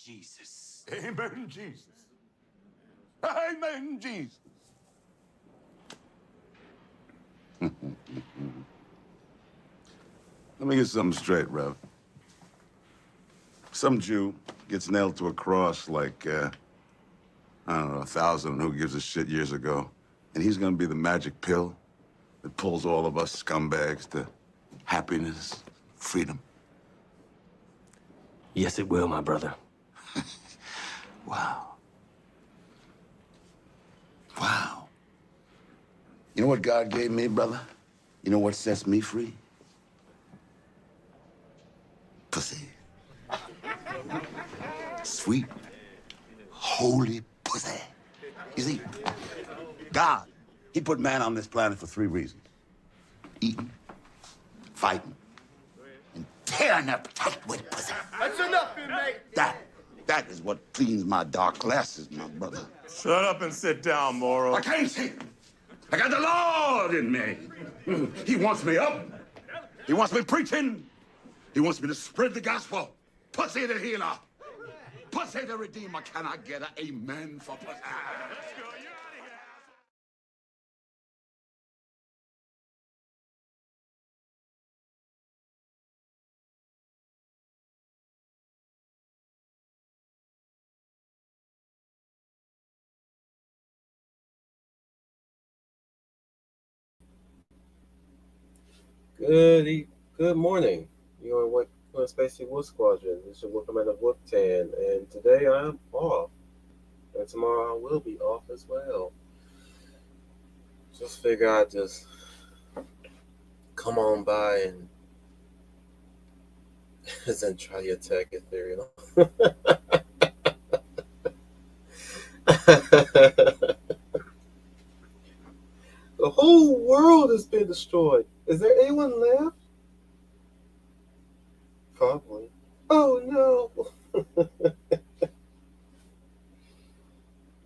Jesus. Amen, Jesus. Amen, Jesus. Let me get something straight, Rev. Some Jew gets nailed to a cross like, I don't know, 1,000 who gives a shit years ago. And he's gonna be the magic pill that pulls all of us scumbags to happiness, freedom. Yes, it will, my brother. Wow. Wow. You know what God gave me, brother? You know what sets me free? Pussy. Sweet, holy pussy. You see, God, he put man on this planet for 3 reasons. Eating, fighting, and tearing up tight with pussy. That's enough, mate. That is what cleans my dark glasses, my brother. Shut up and sit down, Moro. I can't see. I got the Lord in me. He wants me up. He wants me preaching. He wants me to spread the gospel. Pussy the healer. Pussy the redeemer. Can I get an amen for pussy? Let's go. You're out of here. Good morning. You're in what Spacey Wood Squadron. This is your Commander Wooktan, and today I am off, and tomorrow I will be off as well. Just figure I'd just come on by and then try to attack Ethereum. The whole world has been destroyed. Is there anyone left? Probably. Oh no.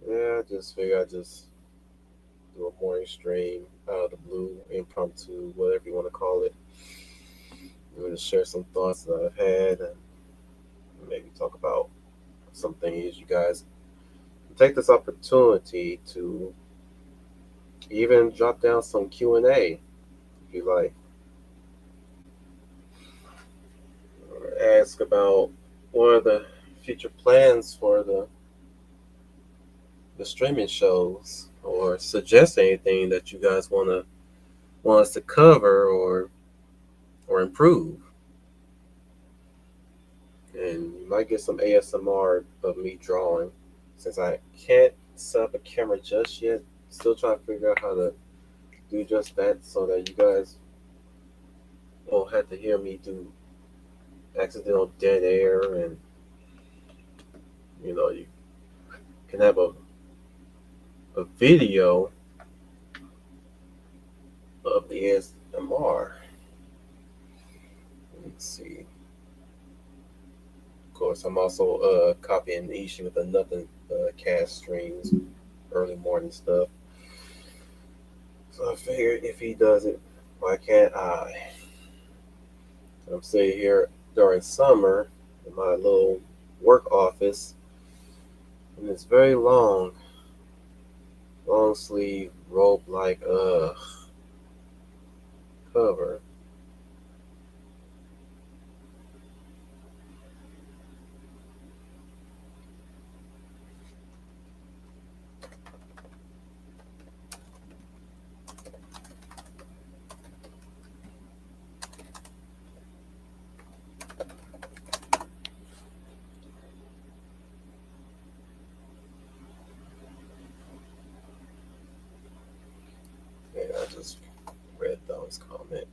Yeah, I just figured I'd just do a morning stream out of the blue, impromptu, whatever you want to call it. I'm going to share some thoughts that I've had and maybe talk about some things you guys take this opportunity to even drop down some Q&A if you like. Or ask about what are the future plans for the streaming shows, or suggest anything that you guys want us to cover or improve. And you might get some ASMR of me drawing, since I can't set up a camera just yet. Still trying to figure out how to do just that so that you guys won't have to hear me do accidental dead air, and you can have a video of the ASMR. Let's see. Of course, I'm also copying Ishi with the Nothing cast streams, early morning stuff. So I figured if he does it, why can't I? I'm sitting here during summer in my little work office, and it's very long sleeve robe-like cover. Yeah, I just read those comment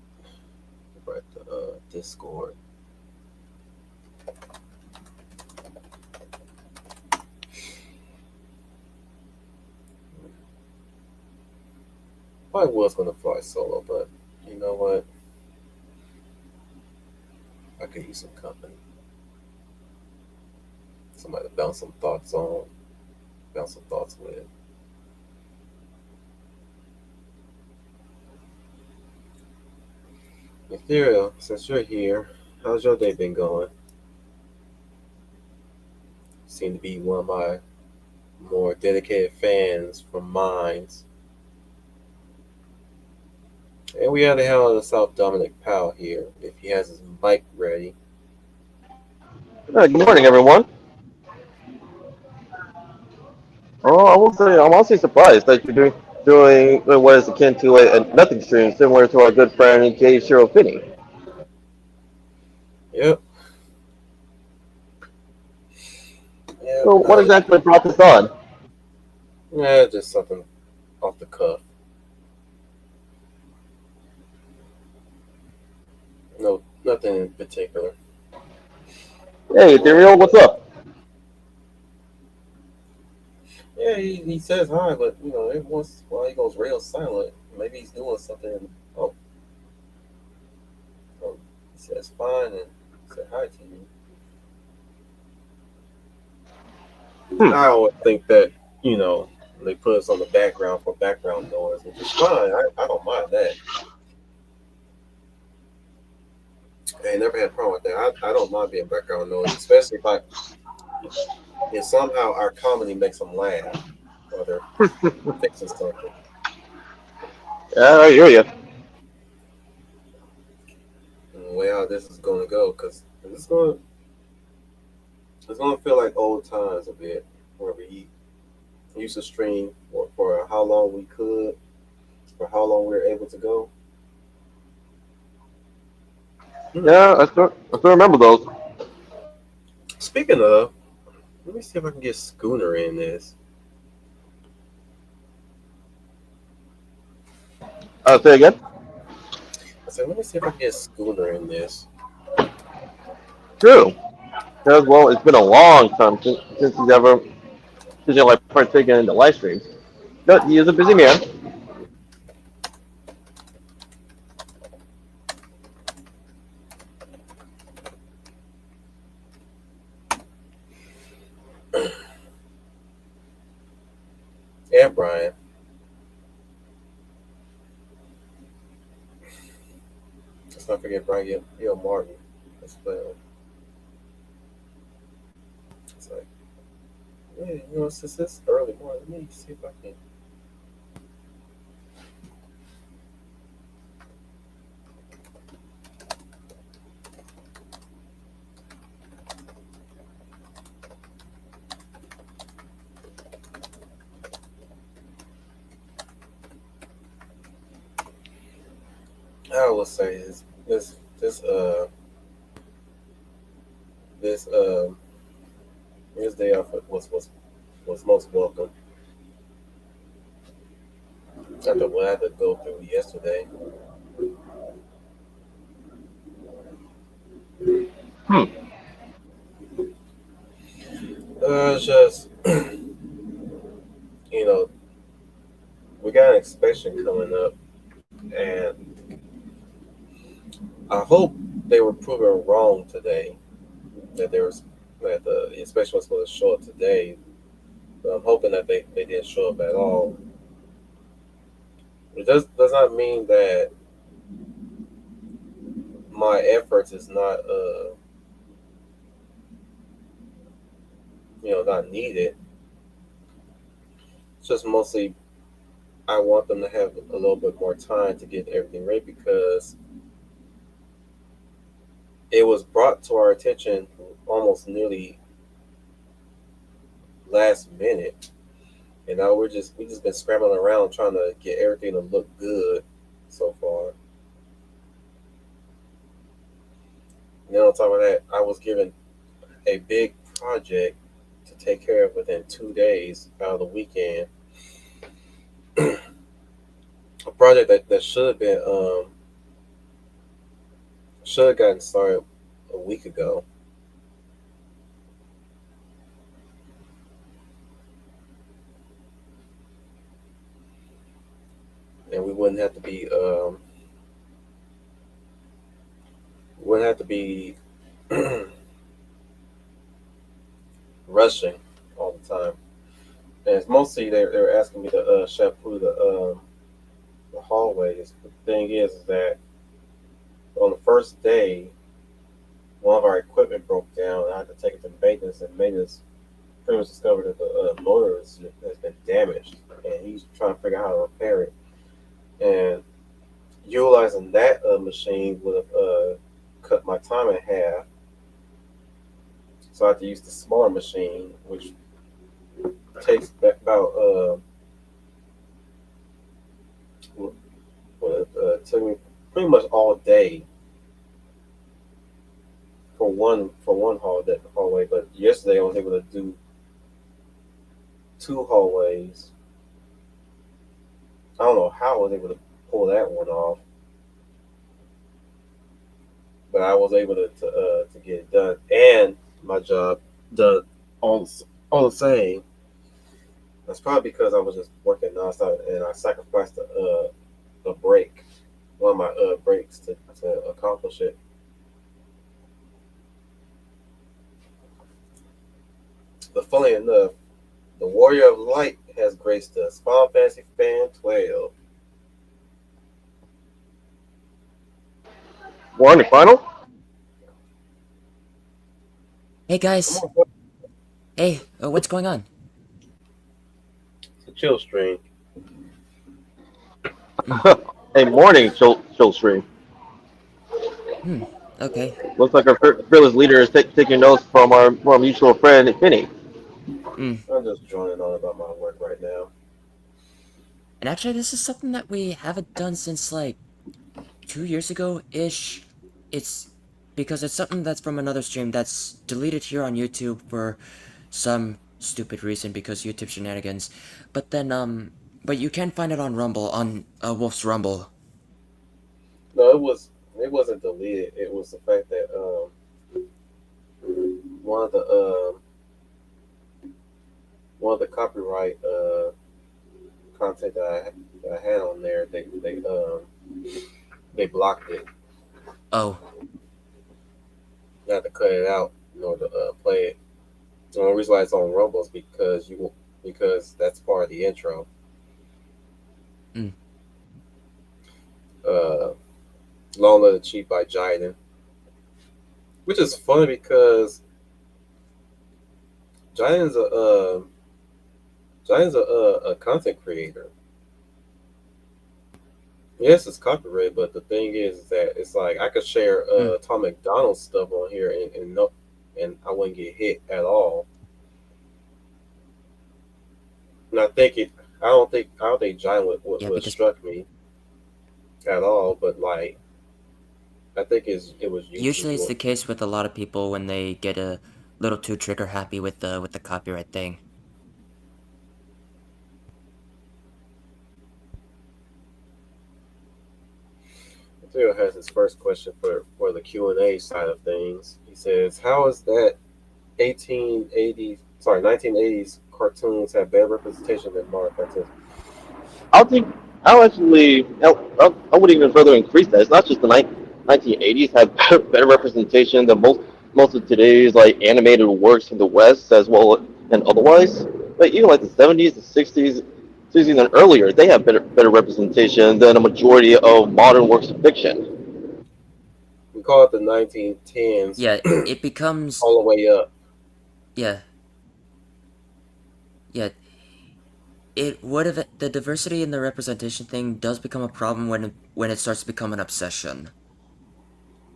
right the Discord. I was gonna fly solo, but you know what? I could use some company. Somebody to bounce some thoughts with. Ethereal, since you're here, how's your day been going? seem to be one of my more dedicated fans from Mines. And we have the hell of the South Dominic Powell here, if he has his mic ready. Good morning, everyone. Oh, I will say I'm honestly surprised that you're doing what is akin to a nothing stream, similar to our good friend Jay Shiro Finney. Yep. Yeah, So, what exactly brought this on? yeah, just something off the cuff. No, nothing in particular. Hey, Ethereal, what's up? Yeah, he says hi, but every once in a while he goes real silent. Maybe he's doing something. Oh, he says fine and said hi to you. I always think that they put us on the background for background noise, which is fine. I don't mind that. I ain't never had a problem with that. I don't mind being background noise, especially if somehow our comedy makes them laugh while they're fixing something. Yeah, I hear you. And the way how this is going to go, because it's going to feel like old times a bit, where we used to stream for how long we could, for how long we were able to go. Yeah, I still remember those. Speaking of, let me see if I can get Schooner in this. Say again? I said, let me see if I can get Schooner in this. True. Because, well, it's been a long time since he's like partaken in the live streams. But he is a busy man. Yeah, Brian. Let's not forget Brian Gil Martin as well. It's like, yeah, since it's early morning, let me see if I can. I will say this day off was most welcome. After what I had to go through yesterday. It's just we got an inspection coming up, and I hope they were proven wrong today. That the inspection was supposed to show up today, but I'm hoping that they didn't show up at all. It does not mean that my efforts is not not needed. It's just mostly I want them to have a little bit more time to get everything ready, because it was brought to our attention almost nearly last minute, and now we just been scrambling around trying to get everything to look good so far. And then on top of that, I was given a big project to take care of within 2 days out of the weekend. A project that should have gotten started a week ago. And we wouldn't have to be rushing all the time. And it's mostly they were asking me to shampoo the hallways. The thing is that on the first day, one of our equipment broke down, and I had to take it to maintenance, and maintenance pretty much discovered that the motor has been damaged, and he's trying to figure out how to repair it. And utilizing that machine would have cut my time in half. So I have to use the smaller machine, which takes about took me pretty much all day for one hallway. But yesterday I was able to do 2 hallways. I don't know how I was able to pull that one off, but I was able to get it done, and my job done all the same. That's probably because I was just working nonstop, and I sacrificed a break, one of my breaks to accomplish it. But funny enough, the Warrior of Light has graced us. Final Fantasy Fan 12. Warning, final? Hey guys. Hey, what's going on? It's a chill stream. A morning chill stream. Okay. Looks like our fearless leader is taking notes from our mutual friend, Finny. I'm just droning on about my work right now. And actually, this is something that we haven't done since like 2 years ago-ish. It's because it's something that's from another stream that's deleted here on YouTube for some stupid reason because YouTube shenanigans. But then, but you can find it on Rumble, on Wolf's Rumble. No, it wasn't deleted. It was the fact that one of the copyright content that I had on there, they blocked it. Oh. I had to cut it out in order to play it. The only reason why it's on Rumble is because that's part of the intro. Long Live the Chief by Jaiden, which is funny because Jaiden's a content creator. Yes, it's copyrighted, but the thing is that it's like I could share Tom McDonald's stuff on here and I wouldn't get hit at all. And I don't think Jaiden would struck me at all, but like I think it was usually it's the case with a lot of people when they get a little too trigger happy with the copyright thing. Theo has his first question for the Q&A side of things. He says, "How is that 1980s cartoons have better representation than modern cartoons?" I would even further increase that. It's not just the 1980s have better representation than most of today's like animated works in the West as well and otherwise. But even like the 70s, the 60s and earlier, they have better representation than a majority of modern works of fiction. We call it the 1910s. Yeah, it becomes all the way up. Yeah. It would have the diversity in the representation thing does become a problem when it starts to become an obsession.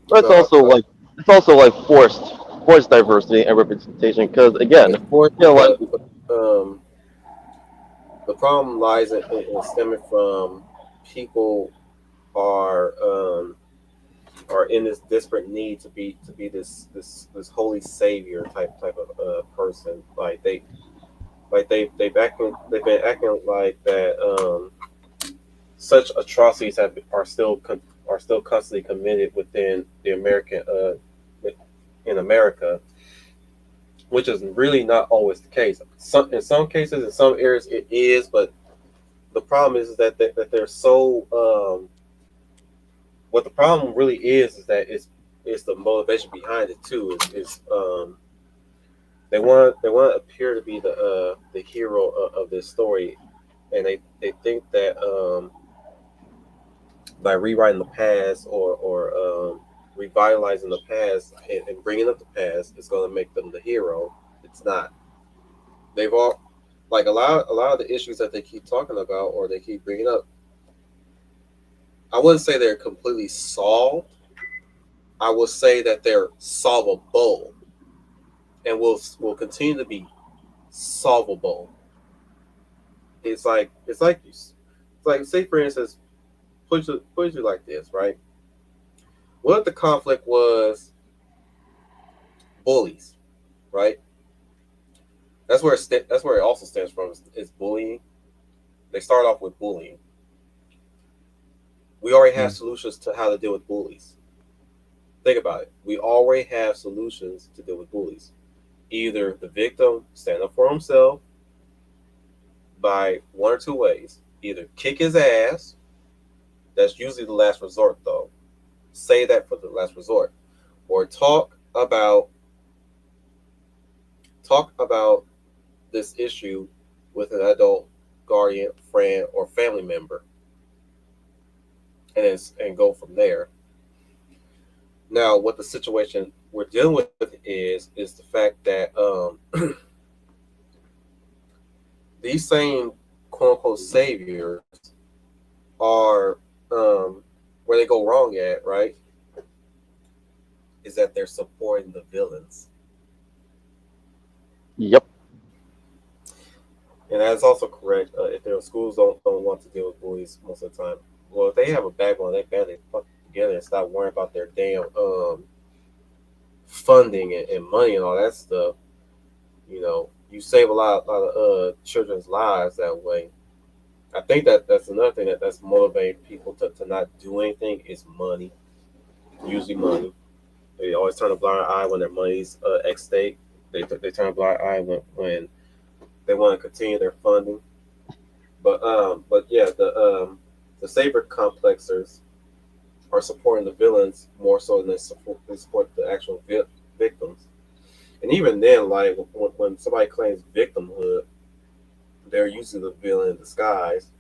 But it's also like forced diversity and representation because again, the problem lies in stemming from people are in this desperate need to be this holy savior type of person. They've been acting like that. Such atrocities are still constantly committed within the in America, which is really not always the case. In some cases, in some areas, it is, but the problem is that they're so. What the problem really is that it's the motivation behind it too. They want to appear to be the hero of this story, and they think that by rewriting the past or revitalizing the past and bringing up the past is going to make them the hero. It's not. they've all like a lot of the issues that they keep talking about or they keep bringing up. I wouldn't say they're completely solved. I would say that they're solvable and will continue to be solvable. It's like say for instance, put it like this, right? What if the conflict was bullies, right? That's where it also stems from is bullying. They start off with bullying. We already have solutions to how to deal with bullies. Think about it. We already have solutions to deal with bullies. Either the victim stand up for himself by one or two ways. Either kick his ass, that's usually the last resort though. Say that for the last resort. Or talk about this issue with an adult, guardian, friend, or family member. And go from there. Now, what the situation we're dealing with is the fact that these same quote unquote saviors are where they go wrong at, right? Is that they're supporting the villains. Yep. And that's also correct. If their schools don't want to deal with bullies most of the time, well, if they have a backbone, they better fuck together and stop worrying about their damn funding and money and all that stuff. You save a lot of children's lives that way. I think that's another thing that's motivating people to not do anything is money. Usually money. They always turn a blind eye when their money's at stake. They turn a blind eye when they want to continue their funding. But yeah, the saber complexers are supporting the villains more so than they support the actual victims. And even then, like when somebody claims victimhood, they're usually the villain in disguise.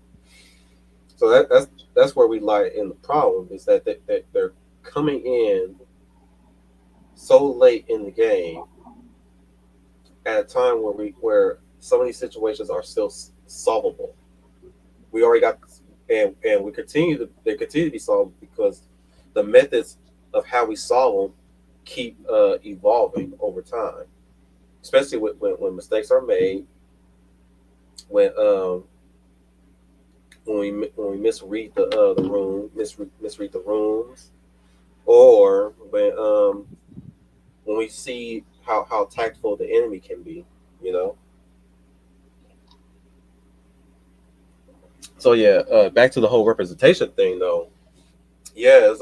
So that's where we lie in the problem is that they're coming in so late in the game at a time where some of these situations are still solvable. We already got and they continue to be solved because the methods of how we solve them keep evolving over time, especially when mistakes are made, when we misread misread the rooms, or when we see how tactful the enemy can be, you know. So yeah, back to the whole representation thing though. Yeah,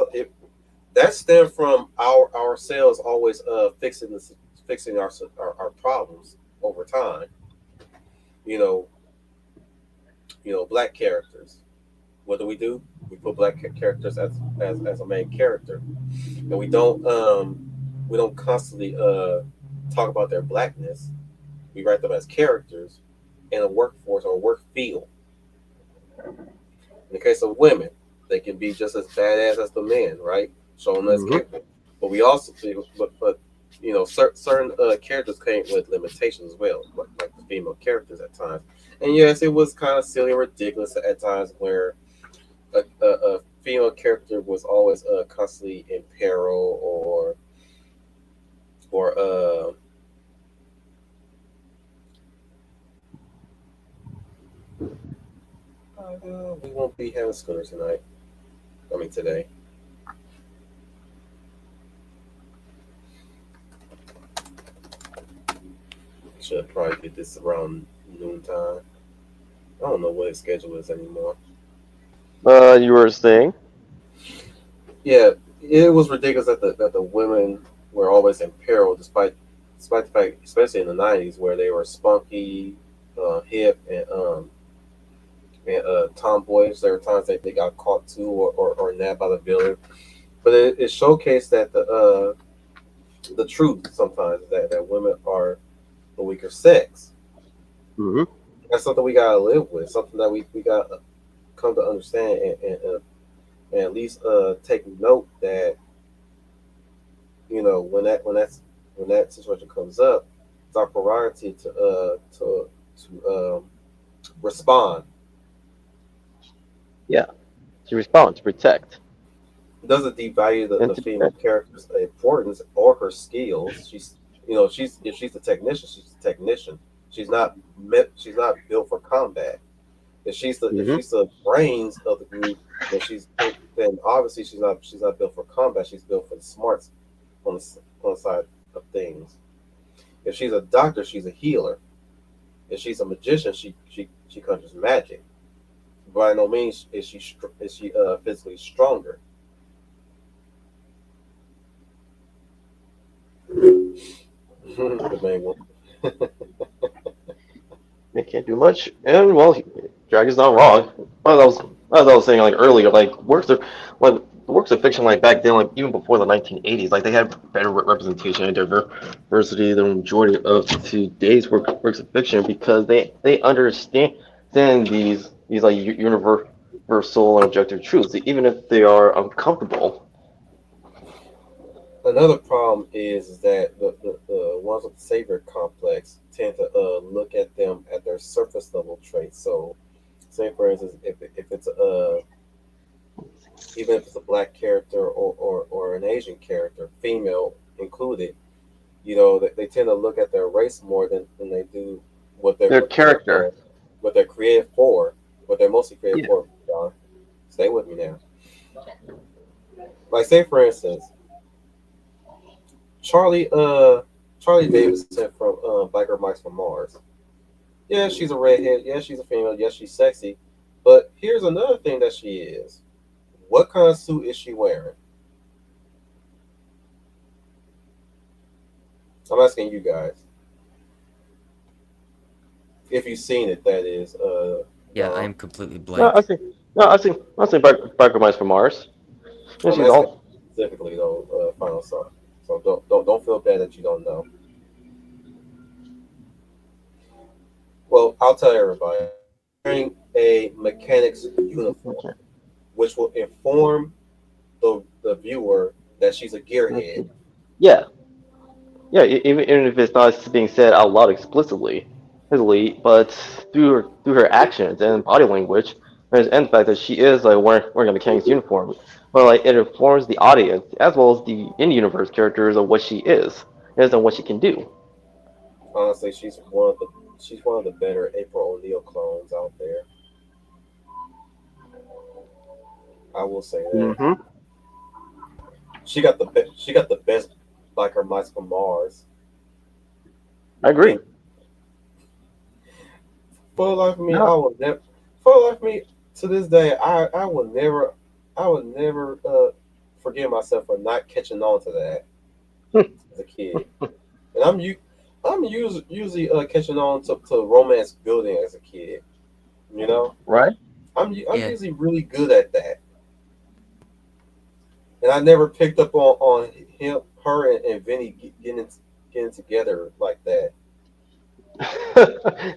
that stemmed from ourselves always fixing our problems over time. You know, black characters. What do? We put black characters as a main character, and we don't constantly talk about their blackness. We write them as characters in a workforce or work field. In the case of women, they can be just as badass as the men, right? Showing us character. But we also, but certain characters came with limitations as well, like the female characters at times. And yes, it was kind of silly and ridiculous at times where a female character was always constantly in peril or we won't be having Scooter tonight. I mean today. Should probably get this around noontime. I don't know what his schedule is anymore. You were saying? Yeah, it was ridiculous that the women were always in peril, despite the fact, especially in the '90s, where they were spunky, hip, and tomboyish. There were times that they got caught too, or nabbed by the villain. But it showcased that the truth sometimes that women are the weaker sex. Mm-hmm. That's something we gotta live with. Something that we gotta come to understand and at least take note that when that situation comes up, it's our prerogative to respond. Yeah, to respond, to protect, It doesn't devalue and the to female defend. character's importance or her skills. She's she's if she's a technician, she's a technician. She's not built for combat. If Hmm. she's the brains of the group, then obviously she's not built for combat. She's built for the smarts on the side of things. If she's a doctor, she's a healer. If she's a magician, she conjures magic. By no means is she physically stronger. The main one. They can't do much, and well, Dragon's not wrong. As I was saying like earlier, like works of fiction like back then, like even before the 1980s, like they had better representation and diversity than the majority of today's works of fiction because they understand these like universal and objective truths, even if they are uncomfortable. Another problem is that the ones with the savior complex tend to look at them at their surface level traits. So, say for instance, if it's even if it's a black character or an Asian character, female included, they tend to look at their race more than they do what they're Their what they're character, what they're created for, what they're mostly created yeah, for. John, stay with me now. Like say for instance, Charlie Charlie Davidson from Biker Mice from Mars. Yeah, she's a redhead. Yeah, she's a female. Yes, she's sexy. But here's another thing that she is. What kind of suit is she wearing? I'm asking you guys. If you've seen it, that is. Yeah, I Dom. am completely no, blank. I think Biker Mice from Mars. And I'm she's asking all specifically though, Final Son. So don't feel bad that you don't know. Well, I'll tell everybody. Wearing a mechanic's uniform, okay. which will inform the viewer that she's a gearhead. Yeah, yeah. Even if it's not being said out loud explicitly, but through her actions and body language, and the fact that she is like wearing a mechanic's uniform, but like it informs the audience as well as the in-universe characters of what she is and what she can do. Honestly, she's one of the better April O'Neil clones out there. I will say that Hmm. she got the best biker mice from Mars. I agree. And for the life of me, I No, will never. For the life of me, to this day, I would never forgive myself for not catching on to that as a kid. And usually catching on to romance building as a kid. You know, right? I'm Yeah, usually really good at that, and I never picked up on her, and Vinny getting together like that.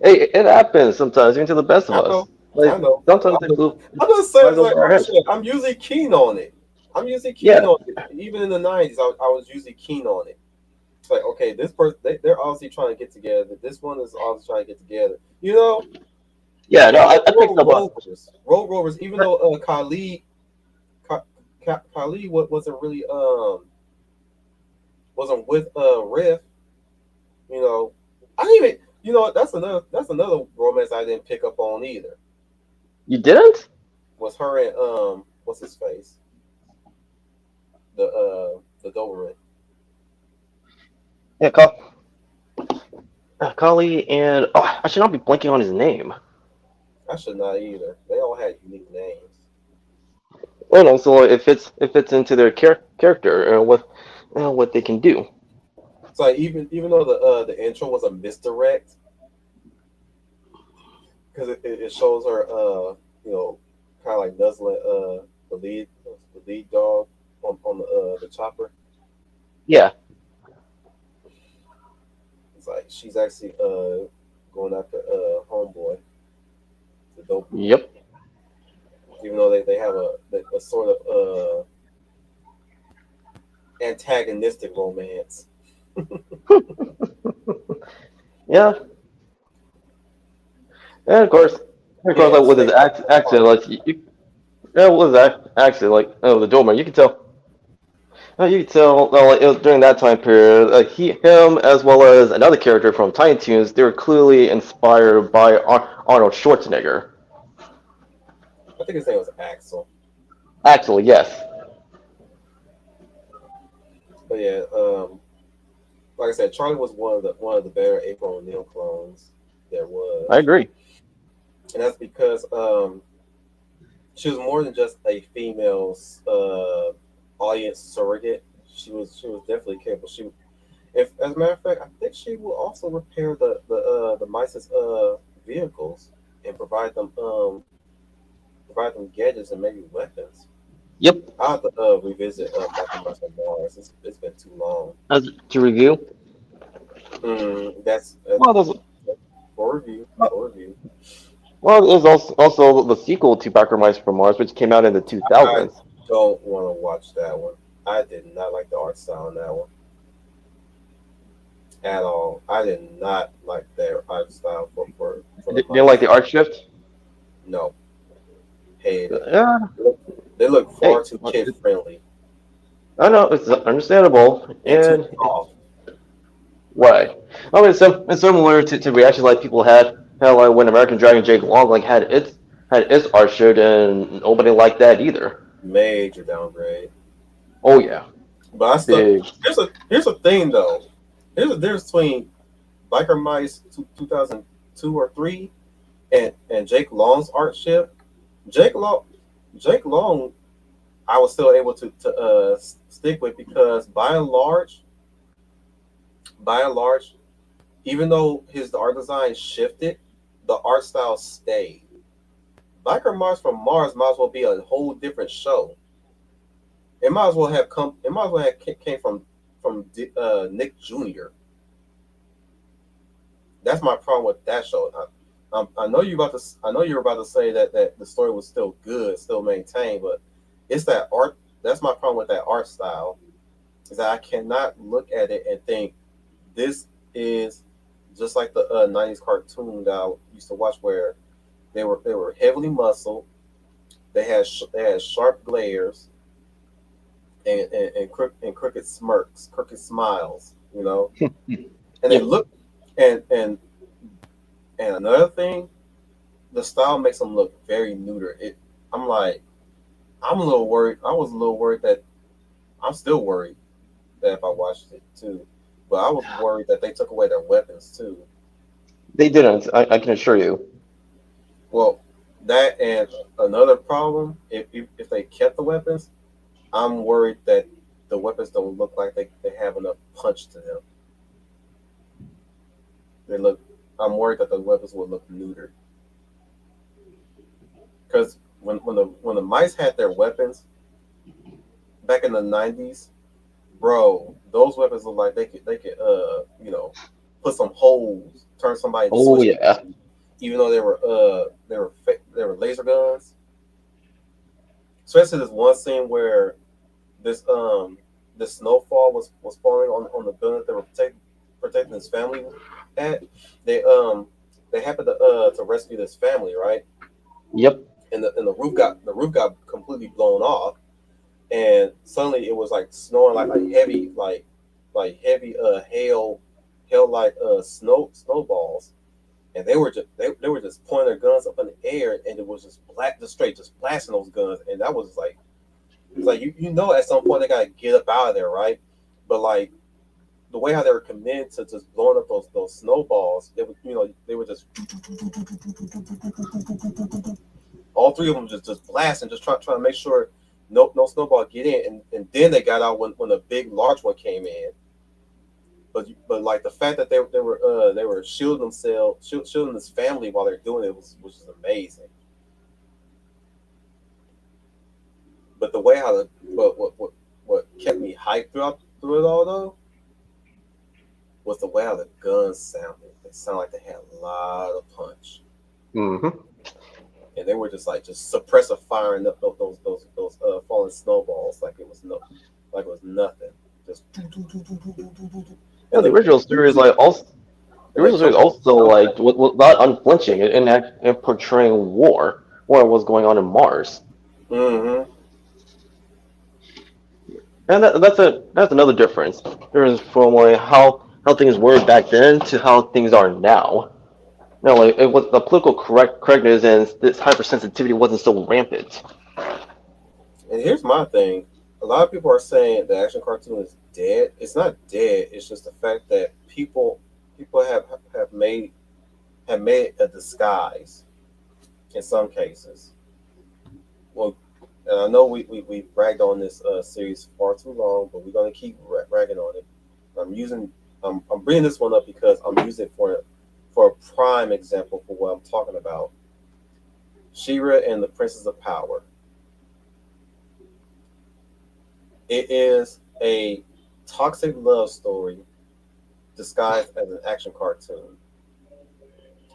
Hey, it happens sometimes, even to the best of I us. know, I Like know. sometimes I'm things just, will I'm just saying, flies it's like, over our oh heads. shit, I'm usually keen on it. I'm usually keen Yeah, on it. Even in the '90s, I was usually keen on it. It's like, okay, this person, they're obviously trying to get together. This one is obviously trying to get together. yeah. No, Even I picked up on. Road Rovers, even though Khalid wasn't really wasn't with Riff, you know, I didn't even, that's another romance I didn't pick up on either. You didn't? Was her and what's his face, the Doberman. Yeah, Kali and I should not be blanking on his name. I should not either. They all had unique names. And also, it fits into their character and what they can do. So like, even though the intro was a misdirect because it shows her kind of like nuzzling the lead dog on the chopper. Yeah. It's like she's actually going after homeboy, the dope. Yep. Even though they have a sort of antagonistic romance. Yeah, and of course, Yeah, like with his accent, like yeah, with his accent, like oh, the doorman, you can tell. You can tell, like it was during that time period, him, as well as another character from Tiny Toons, they were clearly inspired by Arnold Schwarzenegger. I think his name was Axel. Actually, yes, But yeah, like I said, Charlie was one of the better April O'Neil clones there I was, agree. and that's because she was more than just a female's audience surrogate. She was definitely capable. If as a matter of fact, I think she will also repair the mice's vehicles and provide them gadgets and maybe weapons. Yep. I'll have to revisit Back in Mars on Mars. It's been too long. As to review, That's well, there's for review. For review. well, there's also the sequel to Backer Mice from Mars, which came out in the I 2000s. don't want to watch that one. I did not like the art style in that one at all. I did not like their art style for the Didn't like mice. the art shift. No, hated it. Yeah. They look Hey, far too kid friendly I know it's understandable, and too and soft. why? I mean, it's similar to reactions like people had how like when American Dragon Jake Long like had its art shift, and nobody liked that either. Major downgrade. Oh yeah, But I still big. here's a thing though. Here's a difference between Biker Mice 2002 or three and Jake Long's art shift. Jake Long Jake Long I was still able to stick with because by and large, even though his art design shifted, the art style stayed. Biker Mars from Mars might as well be a whole different show. It might as well have come. It might as well have came from Nick Jr. That's my problem with that show. I know you about to. I know you're about to say that the story was still good, still maintained, but it's that art. That's my problem with that art style. Is that I cannot look at it and think this is just like the '90s cartoon that I used to watch, where they were heavily muscled. They had sharp glares and crooked smirks, crooked smiles. And they Yep. look and another thing, the style makes them look very neuter. I'm like, I'm a little worried. I was a little worried that I'm still worried that if I watched it too, but I was worried that they took away their weapons too. They didn't. I can assure you. Well, that and another problem, if they kept the weapons, I'm worried that the weapons don't look like they have enough punch to them. They look. I'm worried that the weapons will look neutered because when the mice had their weapons back in the '90s, bro, those weapons look like they could put some holes, turn somebody into Oh switch, yeah. even though they were laser guns. Especially this one scene where this snowfall was falling on the building that they were protecting his family at. They happened to rescue this family, right? Yep. And the roof got completely blown off, and suddenly it was like snowing like heavy hail like snowballs, and they were just pointing their guns up in the air, and it was just straight just blasting those guns, and that was like it's like at some point they gotta get up out of there, right? But like the way how they were committed to just blowing up those snowballs, they were just all three of them just blasting, just trying to make sure no snowball get in, and then they got out when the big large one came in. But like the fact that they were shielding themselves, shielding this family while they're doing it was just amazing. But the way how what kept me hyped through it all though was the way how the guns sounded. They sounded like they had a lot of punch, Hmm. and they were just suppressive firing up those falling snowballs like it was nothing. Just Yeah, and the original series like also The original series also like was not unflinching in portraying war, what was going on in Mars, Mm-hmm. and that's another difference. There is from like how things were back then to how things are now. You know, like it was the political correctness and this hypersensitivity wasn't so rampant. And here's my thing: a lot of people are saying the action cartoon is dead. It's not dead. It's just the fact that people have made a disguise in some cases. Well, and I know we bragged on this series far too long, but we're gonna keep bragging on it. I'm bringing this one up because I'm using it for a prime example for what I'm talking about. She-Ra and the Princess of Power. It is a toxic love story disguised as an action cartoon.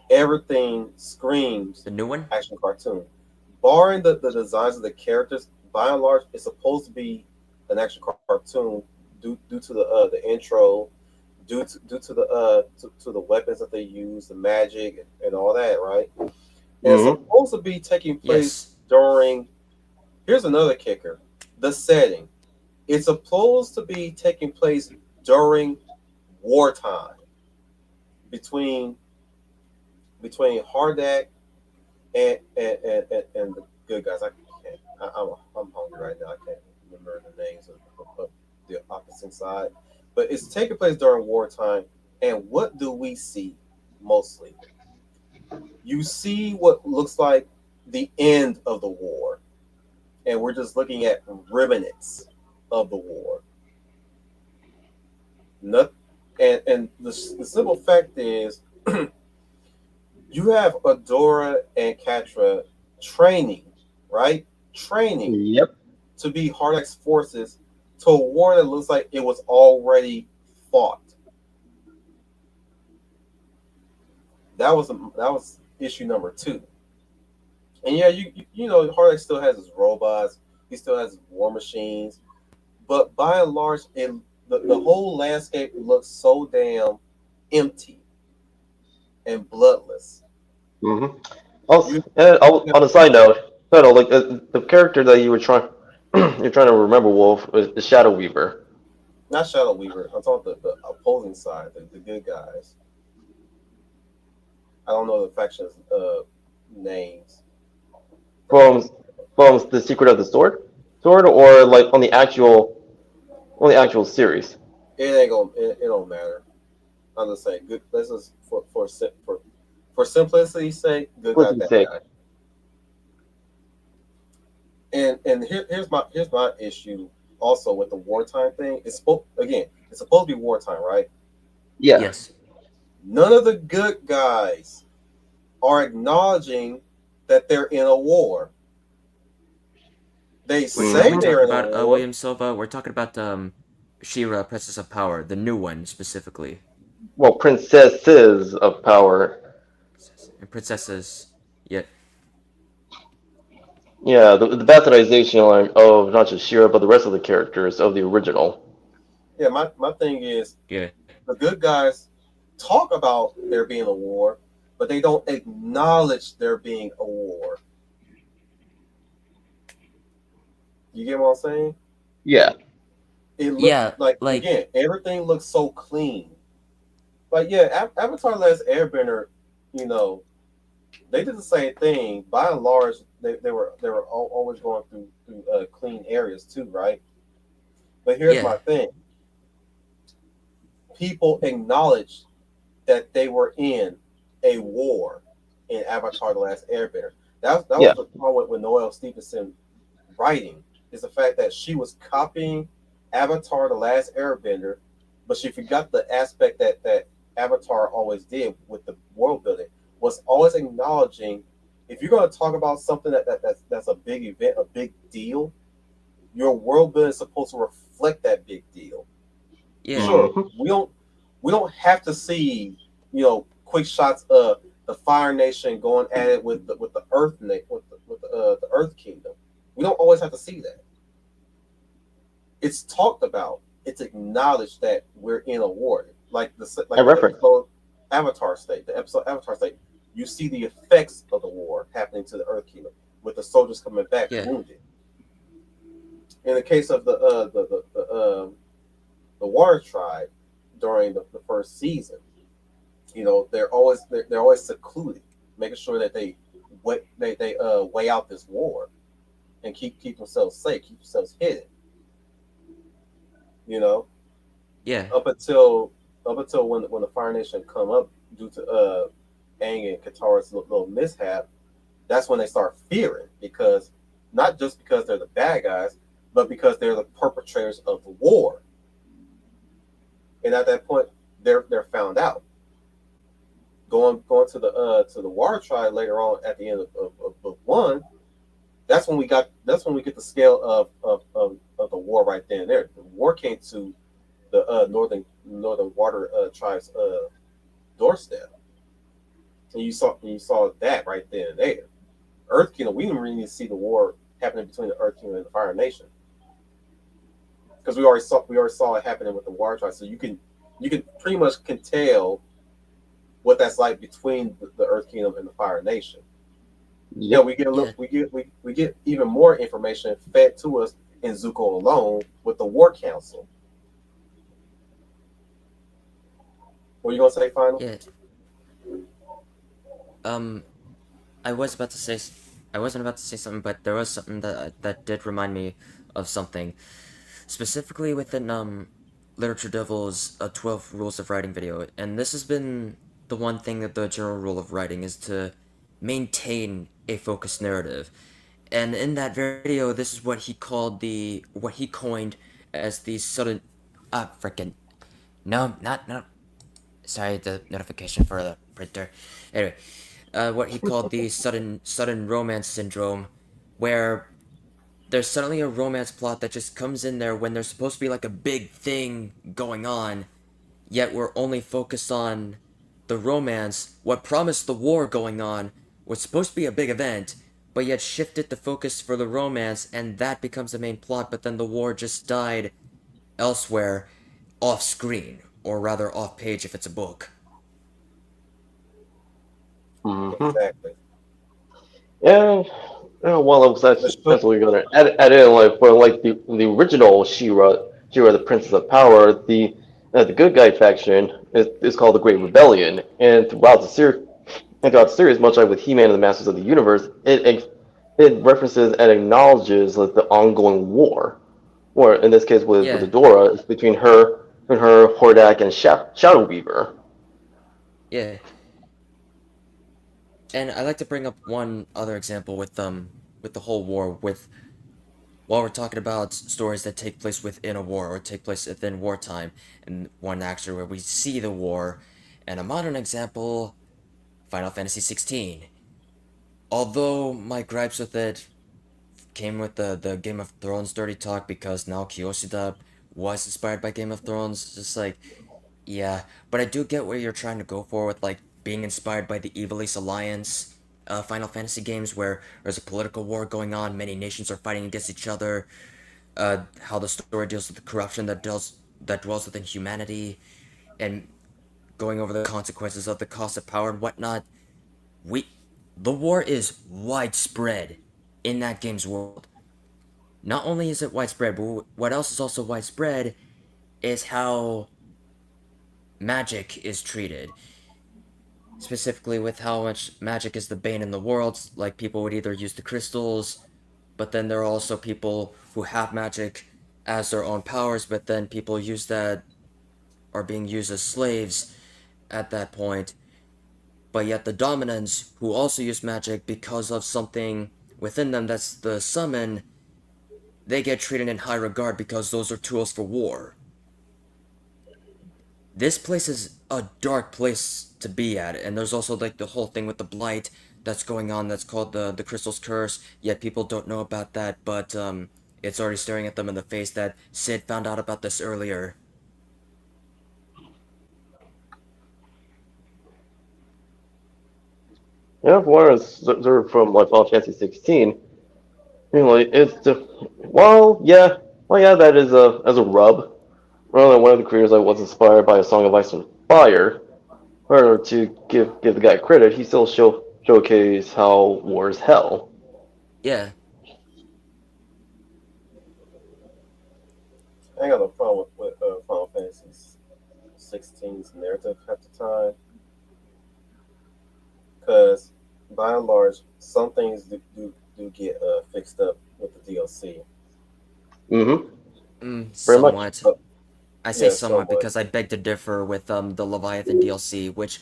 Everything screams The new one? action cartoon. Barring the designs of the characters, by and large, it's supposed to be an action cartoon due to the intro, due to the weapons that they use, the magic and all that, right? And it's supposed to be taking place Yes. during. Here's another kicker: the setting. It's supposed to be taking place during wartime between Hardak and the good guys. I can't. I'm hungry right now. I can't remember the names of the opposite side. But it's taking place during wartime. And what do we see mostly? You see what looks like the end of the war, and we're just looking at remnants of the war. Not, and the simple fact is, you have Adora and Catra training, right? Training Yep. to be Hardak's forces to a war that looks like it was already fought. That was issue number 2. And yeah, you know Hardak still has his robots, he still has his war machines, but by and large, the whole landscape looks so damn empty and bloodless. Mm-hmm. Also, on a side note, like the character that you were you're trying to remember, Wolf, is the Shadow Weaver. Not Shadow Weaver. I'm talking the opposing side, the good guys. I don't know the factions names. From the Secret of the Sword, or like on the actual series. It ain't gonna. It don't matter. I'm just saying. Good. Let's just for simplicity's sake, good guy, bad Sake. guy. And here's my issue also with the wartime thing. It's supposed to be wartime, right? Yeah. Yes. None of the good guys are acknowledging that they're in a war. They Wait, say are we they're talking in a about war. William Silva? We're talking about She-Ra, Princess of Power, the new one specifically. Well, princesses of power. And princesses. Yeah. Yeah, the bastardization of not just Shira, but the rest of the characters of the original. Yeah, my thing is Yeah. the good guys talk about there being a war, but they don't acknowledge there being a war. You get what I'm saying? Yeah. It looks Yeah, like again, everything looks so clean. Like yeah, Avatar: Last Airbender, you know, they did the same thing. By and large, they were always going through clean areas too, right? But here's my thing: people acknowledge that they were in a war in Avatar: The Last Airbender. That was the problem with Noelle Stevenson writing, is the fact that she was copying Avatar: The Last Airbender, but she forgot the aspect that Avatar always did with the world building, was always acknowledging, if you're going to talk about something that's a big event, a big deal, your world building is supposed to reflect that big deal. Yeah. Sure, we don't have to see, you know, quick shots of the Fire Nation going at it with the Earth the Earth Kingdom. We don't always have to see that. It's talked about. It's acknowledged that we're in a war. Like Avatar State, the episode Avatar State, you see the effects of the war happening to the Earth Kingdom with the soldiers coming back Yeah. wounded. In the case of the Water Tribe during the first season, you know, they're always secluded, making sure that they weigh out this war and keep themselves safe, keep themselves hidden. You know, Yeah. up until when the Fire Nation come up due to Aang and Katara's little mishap, that's when they start fearing, because not just because they're the bad guys, but because they're the perpetrators of the war. And at that point, they're found out. Going to the Water Tribe later on at the end of book one, that's when we get the scale of the war right then and there. The war came to the northern Water Tribe's doorstep, and you saw that right then and there. Earth Kingdom, we didn't really see the war happening between the Earth Kingdom and the Fire Nation, because we already saw it happening with the Water Tribe. So you can pretty much tell what that's like between the Earth Kingdom and the Fire Nation. Yeah, we get a little, we get even more information fed to us in Zuko alone with the War Council. What are you gonna say, Final? Yeah. I wasn't about to say something, but there was something that did remind me of something, specifically within Literature Devil's 12 Rules of Writing video, and this has been the one thing that the general rule of writing is to maintain a focused narrative. And in that video, this is what he coined as the sudden sorry, the notification for the printer. Anyway, what he called the sudden romance syndrome, where there's suddenly a romance plot that just comes in there when there's supposed to be like a big thing going on, yet we're only focused on the romance. What promised the war going on was supposed to be a big event, but yet shifted the focus for the romance, and that becomes the main plot, but then the war just died elsewhere, off screen, or rather off page if it's a book. Mm-hmm. Exactly. Yeah. Well, that's what we're gonna add in, like for like the original She-Ra, the Princess of Power. The good guy faction is called the Great Rebellion, and throughout the series, much like with He-Man and the Masters of the Universe, it references and acknowledges like the ongoing war, or in this case with Adora, it's between her, Hordak, and Shadow Weaver. Yeah. And I like to bring up one other example with the whole war, while we're talking about stories that take place within a war or take place within wartime, and one actually where we see the war, and a modern example, Final Fantasy 16. Although my gripes with it came with the Game of Thrones dirty talk, because Naoki Yoshida was inspired by Game of Thrones, just like, yeah, but I do get where you're trying to go for with like being inspired by the Evil East Alliance Final Fantasy games, where there's a political war going on, many nations are fighting against each other, how the story deals with the corruption that dwells within humanity, and going over the consequences of the cost of power and whatnot. The war is widespread in that game's world. Not only is it widespread, but what else is also widespread is how magic is treated. Specifically with how much magic is the bane in the world, like people would either use the crystals, but then there are also people who have magic as their own powers, but then people use that are being used as slaves at that point. But yet the Dominants, who also use magic because of something within them that's the summon, they get treated in high regard because those are tools for war. This place is a dark place to be at, and there's also like the whole thing with the blight that's going on that's called the Crystal's Curse, yet people don't know about that, but it's already staring at them in the face that Sid found out about this earlier. Yeah, what I observed from like Final Fantasy 16, it's that is a rub. Well, one of the creators I was inspired by A Song of Ice and Fire, or to give the guy credit, he still showcased how war is hell. Yeah. I ain't got no problem with Final Fantasy 16's narrative at the time, because by and large, some things do get fixed up with the DLC. Very much. Somewhat. But I say yeah, somewhat somewhat. because I beg to differ with the Leviathan DLC, which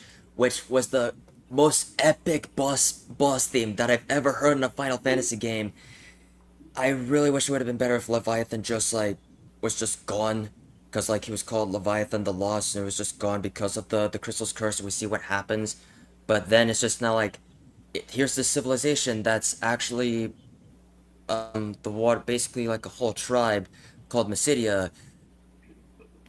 was the most epic boss theme that I've ever heard in a Final Fantasy game. I really wish it would have been better if Leviathan just like was just gone, because like he was called Leviathan the Lost, and it was just gone because of the Crystal's curse, and we see what happens. But then it's just now like, here's this civilization that's actually the water, basically like a whole tribe called Mysidia,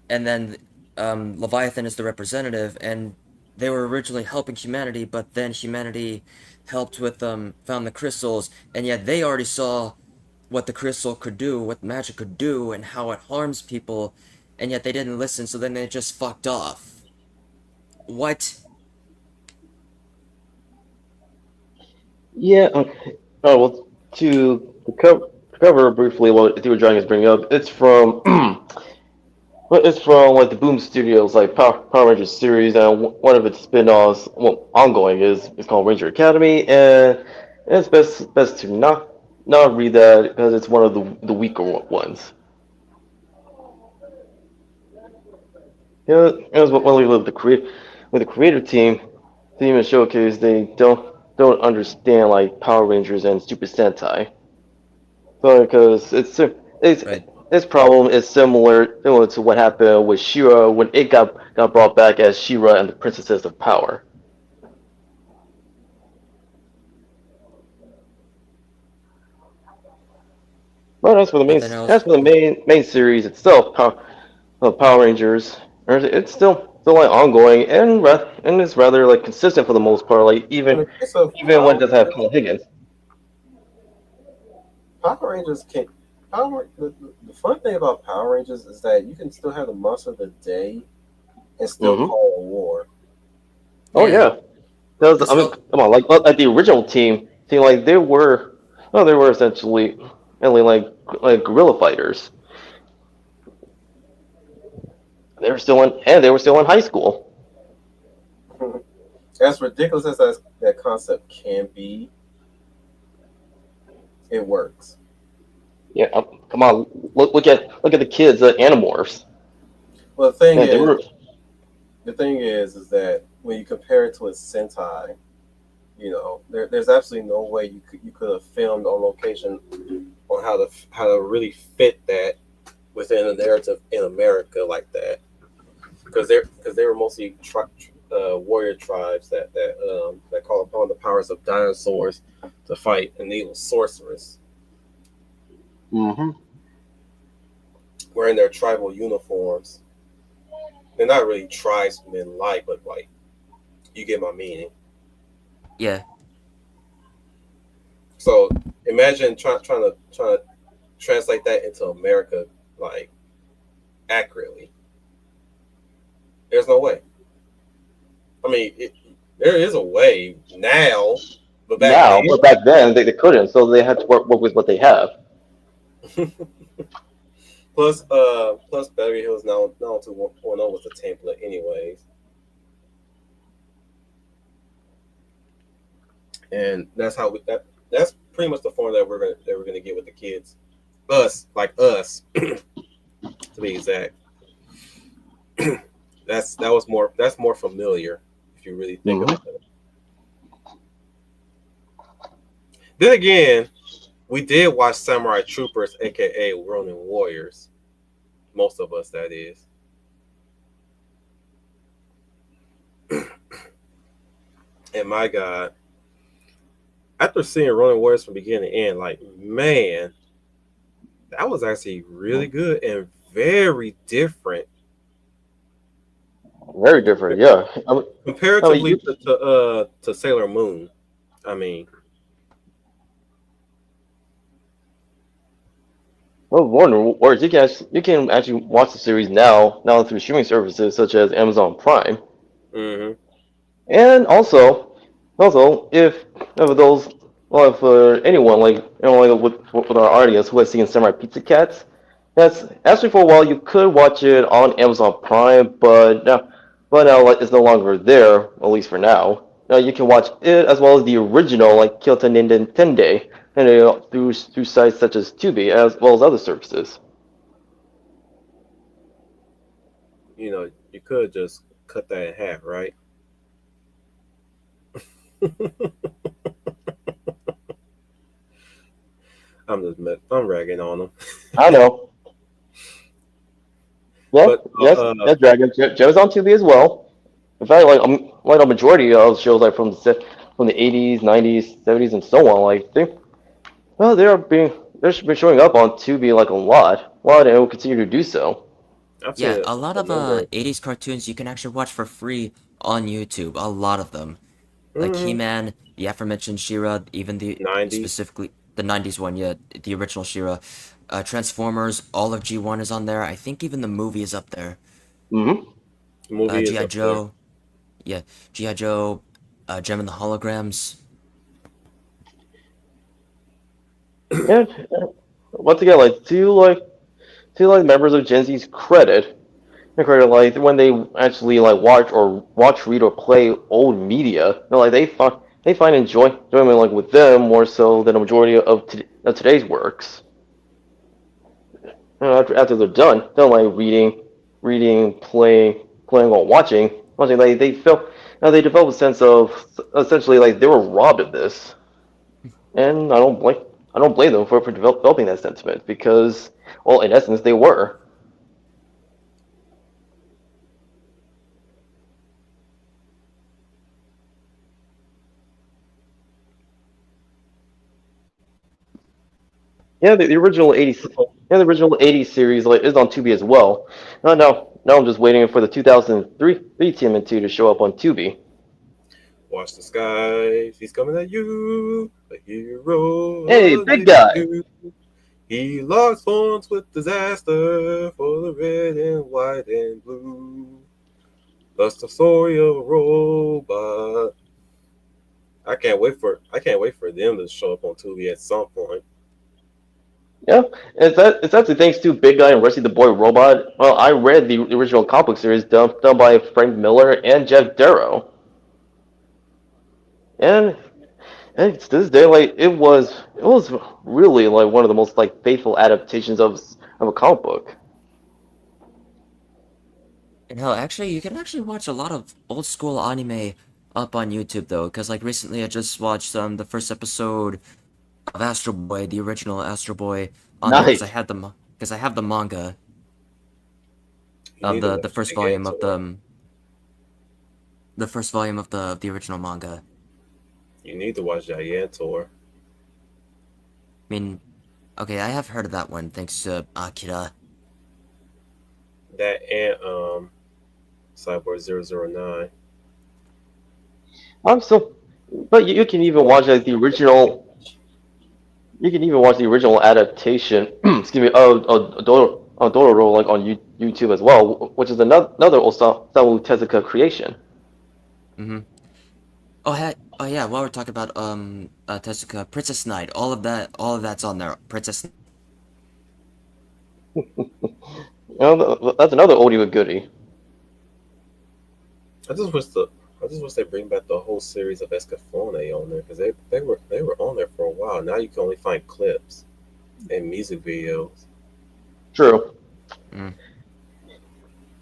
and then Leviathan is the representative, and they were originally helping humanity, but then humanity helped with found the crystals, and yet they already saw what the crystal could do, what magic could do, and how it harms people, and yet they didn't listen, so then they just fucked off. What? Yeah. Okay. Oh well, to cover briefly what you were trying to bring up, it's from well, it's from like the Boom Studios like Power Rangers series, and one of its spin-offs, well, ongoing is called Ranger Academy, and it's best to not read that because it's one of the weaker ones. Yeah, it was one with the creative team and showcase they don't understand like Power Rangers and Super Sentai. So because it's Right. this problem is similar to what happened with Shira when it got brought back as Shira and the Princesses of Power. But But then I was, as for the main series itself, Power Rangers, it's still like ongoing and it's rather like consistent for the most part. Like in the case of even when it does have Paul Higgins. Power Rangers can. The fun thing about Power Rangers is that you can still have the monster of the day and still Hmm. call a war. Oh yeah. yeah, because This I mean, felt, come on, like the original team like they were essentially only like guerrilla fighters. They were still in high school. As ridiculous as that concept can be, it works. Yeah, come on, look at the kids, Animorphs. Well, Man, they were. the thing is that when you compare it to a Sentai, there's absolutely no way you could have filmed on location on how to really fit that within a narrative in America like that, because they were mostly warrior tribes that call upon the powers of dinosaurs to fight an evil sorceress, Hmm. wearing their tribal uniforms. They're not really tribesmen like, but like you get my meaning. yeah. So imagine trying to translate that into America like accurately. There's no way. I mean, there is a way now, but back Now, but back then they couldn't, so they had to work with what they have. then, plus Beverly Hills now 2.0 was a template, anyways, and that's pretty much the form that we're gonna get with the kids, us, to be exact. That's more familiar if you really think Mhm. about it. Then again, we did watch Samurai Troopers, aka Ronin Warriors. Most of us, that is. And my God, after seeing Ronin Warriors from beginning to end, like man, that was actually really good and very different Very different, yeah. I mean, comparatively to Sailor Moon. I mean, well, Warner Wars, you can actually watch the series now through streaming services such as Amazon Prime. hmm And also, if those, well, for anyone like with our audience who has seen Samurai Pizza Cats, that's actually for a while you could watch it on Amazon Prime, but now like it's no longer there, at least for now. Now you can watch it as well as the original like Kyoto Ninden Tende, and through sites such as Tubi as well as other services. You know, you could just cut that in half, right? I'm ragging on them. I know. Yeah, But yes, yeah, Dragon Joe's on Tubi as well. In fact, like a majority of shows like from the 80s, 90s, 70s, and so on, like they've been showing up on Tubi like a lot, and will continue to do so. I've seen Yeah, a lot a of number. 80s cartoons you can actually watch for free on YouTube. A lot of them. Like Mhm. He-Man, the aforementioned She-Ra, even the 90s. specifically the 90s one, yeah, the original She-Ra. Transformers, all of G1 is on there. I think even the movie is up there. Hmm. The movie is G.I. up there. Joe, yeah, G.I. Joe, Gem and the Holograms. Yeah. Once again, like members of Gen Z's credit like when they actually like watch, read, or play old media, like they find enjoyment like with them more so than a majority of today's works. After they're done like reading, playing or watching, they feel they develop a sense of essentially like they were robbed of this, and I don't blame them for developing that sentiment because, well, in essence, they were. Yeah, the original 80s, yeah, the original 80s series like is on Tubi as well. Now I'm just waiting for the 2003 TMNT to show up on Tubi. Watch the skies. He's coming at you. A hero. Hey, of big the guy. youth. He locks horns with disaster for the red and white and blue. That's the story of a robot. I can't wait for them to show up on Tubi at some point. Yeah, it's actually thanks to Big Guy and Rusty the Boy Robot. Well, I read the original comic book series done by Frank Miller and Jeff Darrow, and to this day, like it was really like one of the most like faithful adaptations of a comic book. And hell, actually, you can actually watch a lot of old school anime up on YouTube though, because like recently I just watched the first episode of Astro Boy, the original Astro Boy, on there because Nice. I have the manga You of need to the watch first Big volume Ant of Tour. the first volume of the original manga. You need to watch Giant Tour. I mean, okay, I have heard of that one thanks to Akira. That and Cyborg 009. I'm still, but you can even watch like the original. You can even watch the original adaptation. Excuse me. Of Dororo like on YouTube as well, which is another Osamu Tezuka creation. Mm-hmm. Oh yeah, while we're talking about Tezuka, Princess Knight, all of that's on there. Princess. That's another oldie but goodie. I just wish they bring back the whole series of Escaflowne on there because they were on there for a while. Now you can only find clips and music videos. True. Mm.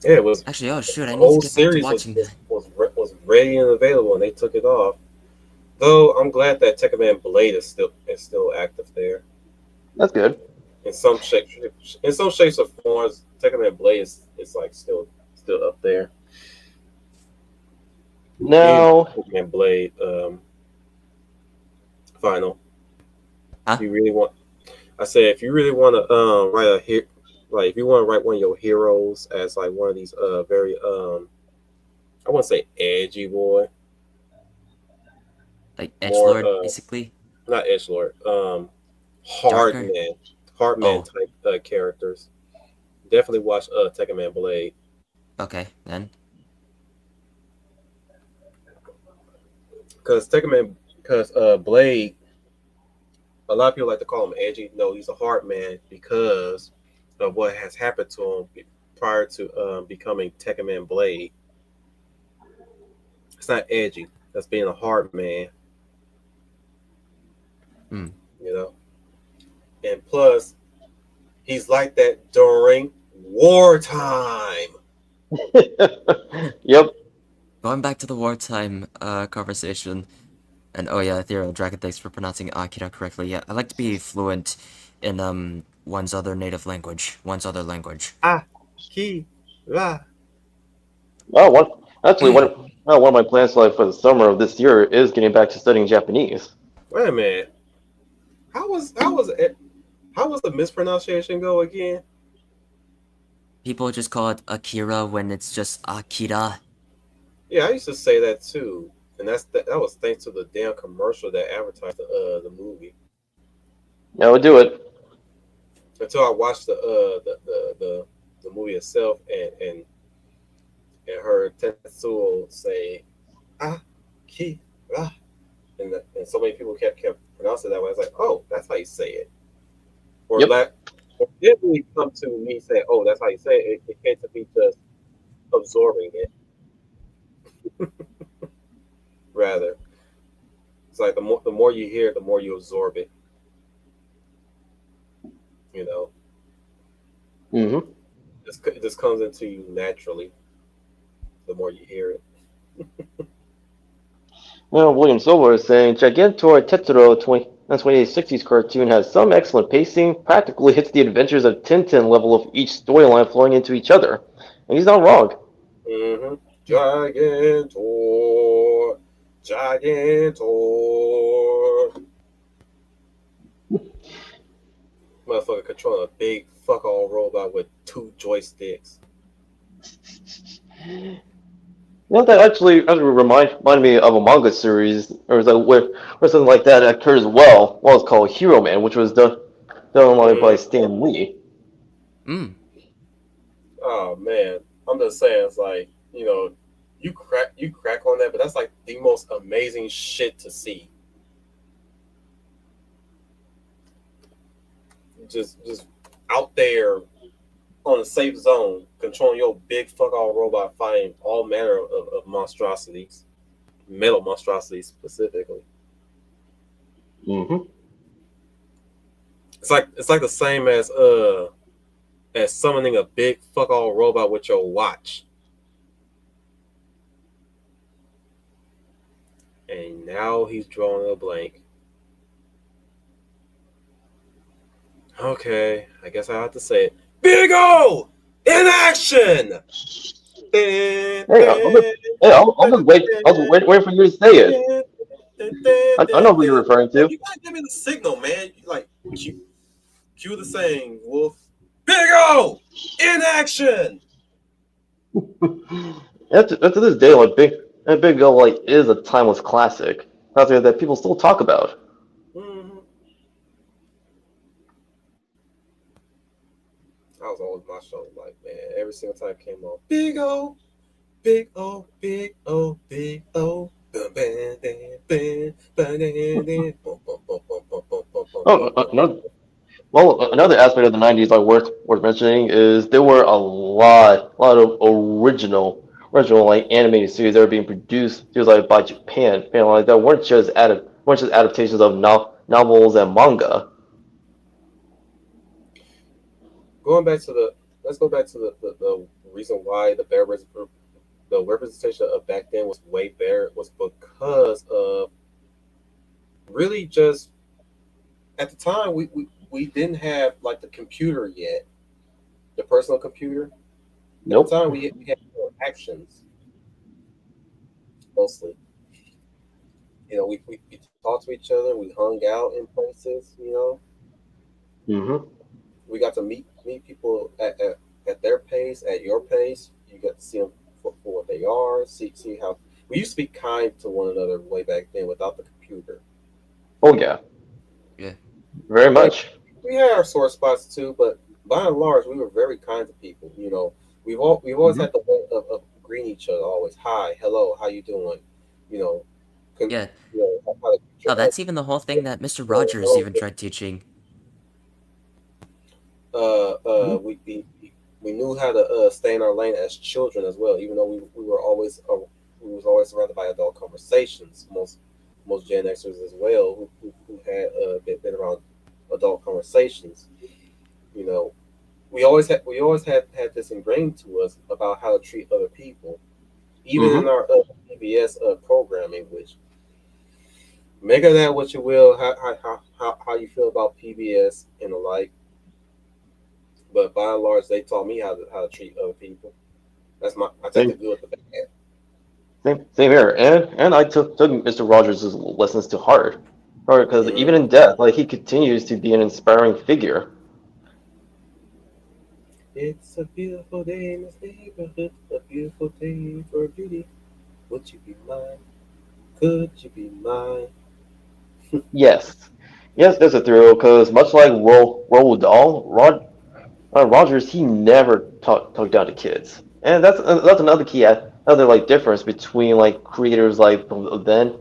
Yeah, it was Actually, oh shoot, I the need to whole get back to series watching that. was ready and available, and they took it off. Though I'm glad that Tekkaman Blade is still active there. That's good. In some shapes or forms, Tekkaman Blade is like still up there. Now, Tekkaman Blade final. Huh? If you really want, I say if you really want to write a hit, like if you want to write one of your heroes as like one of these very I wouldn't say edgy boy, Like more Edgelord, basically. not edgelord, hard Darker? man Oh. type characters. Definitely watch Tekkaman Blade. Okay, then. because Blade, a lot of people like to call him edgy. No, he's a hard man because of what has happened to him prior to becoming Tekken Man Blade. It's not edgy. That's being a hard man. Hmm. You know? And plus, he's like that during wartime. Yep. Going back to the wartime conversation, and oh yeah, Ethereal Dragon, thanks for pronouncing Akira correctly. Yeah, I like to be fluent in one's other native language, one's other language. Akira. Oh, one of my plans like for the summer of this year is getting back to studying Japanese. Wait a minute. How was the mispronunciation go again? People just call it Akira when it's just Akira. Yeah, I used to say that too, and that was thanks to the damn commercial that advertised the movie. Yeah, we'll do it. Until I watched the movie itself and heard Tetsuo say Akira, and so many people kept pronouncing it that way. I was like, oh, that's how you say it. Or Yep. or didn't really come to me saying, oh, that's how you say it. It came to me just absorbing it. Rather, it's like the more you hear, the more you absorb it. You know, Mm-hmm. it just comes into you naturally. The more you hear it. Well, William Silver is saying Gigantor Tetsuro 2860's cartoon has some excellent pacing, practically hits the adventures of Tintin level of each storyline flowing into each other. And he's not wrong. Mm-hmm. Gigantor. Motherfucker controlling a big fuck all robot with 2 joysticks. You know, that actually reminded me of a manga series, or where something like that occurs as well. Well, it's called Hero Man, which was done by Stan Lee. Mm. Oh man, I'm just saying, it's like, you know, you crack on that, but that's like the most amazing shit to see. Just out there on a safe zone, controlling your big fuck all robot, fighting all manner of monstrosities, metal monstrosities specifically. Mm-hmm. It's like the same as summoning a big fuck all robot with your watch. And now he's drawing a blank. Okay, I guess I have to say it. Big O in action. Hey, I'll just wait. I'll wait for you to say it. I know who you're referring to. You gotta give me the signal, man. You like cue the saying, Wolf. Big O in action. To this day, like Big O like is a timeless classic out there that people still talk about. Mm-hmm. That was always my show. Like, man, every single time it came on, Big O, Big O, Big O, Big O. Another aspect of the '90s like worth mentioning is there were a lot of original like animated series that were being produced like by Japan, like that weren't just adaptations of novels and manga. Let's go back to the reason why the representation of back then was way better was because of really just at the time we didn't have like the computer yet, the personal computer. Nope. At the time we had actions mostly. You know, we talked to each other, we hung out in places, you know. Mm-hmm. We got to meet people at their pace, at your pace. You got to see them for what they are. See how we used to be kind to one another way back then without the computer. Oh yeah. Yeah. Very much. We had our sore spots too, but by and large, we were very kind to people. You know, we've always had the way of greeting each other. Always, hi, hello, how you doing? You know, Yeah. how to Oh, that's even the whole thing that Mr. Rogers even tried teaching. we knew how to stay in our lane as children as well, even though we were always we was always surrounded by adult conversations. Most Gen Xers as well who had been around adult conversations. You know, we always had this ingrained to us about how to treat other people, even in our PBS programming. Which make of that what you will, how you feel about PBS and the like. But by and large, they taught me how to treat other people. I take the Same, good with the bad. same here. And I took Mr. Rogers' lessons to heart. Because Hmm. even in death, like he continues to be an inspiring figure. It's a beautiful day in this neighborhood, a beautiful day for beauty. Would you be mine? Could you be mine? Yes. Yes, there's a thrill, because much like Roald Dahl, Rogers, he never talked down to kids. And that's another another like difference between like creators like of then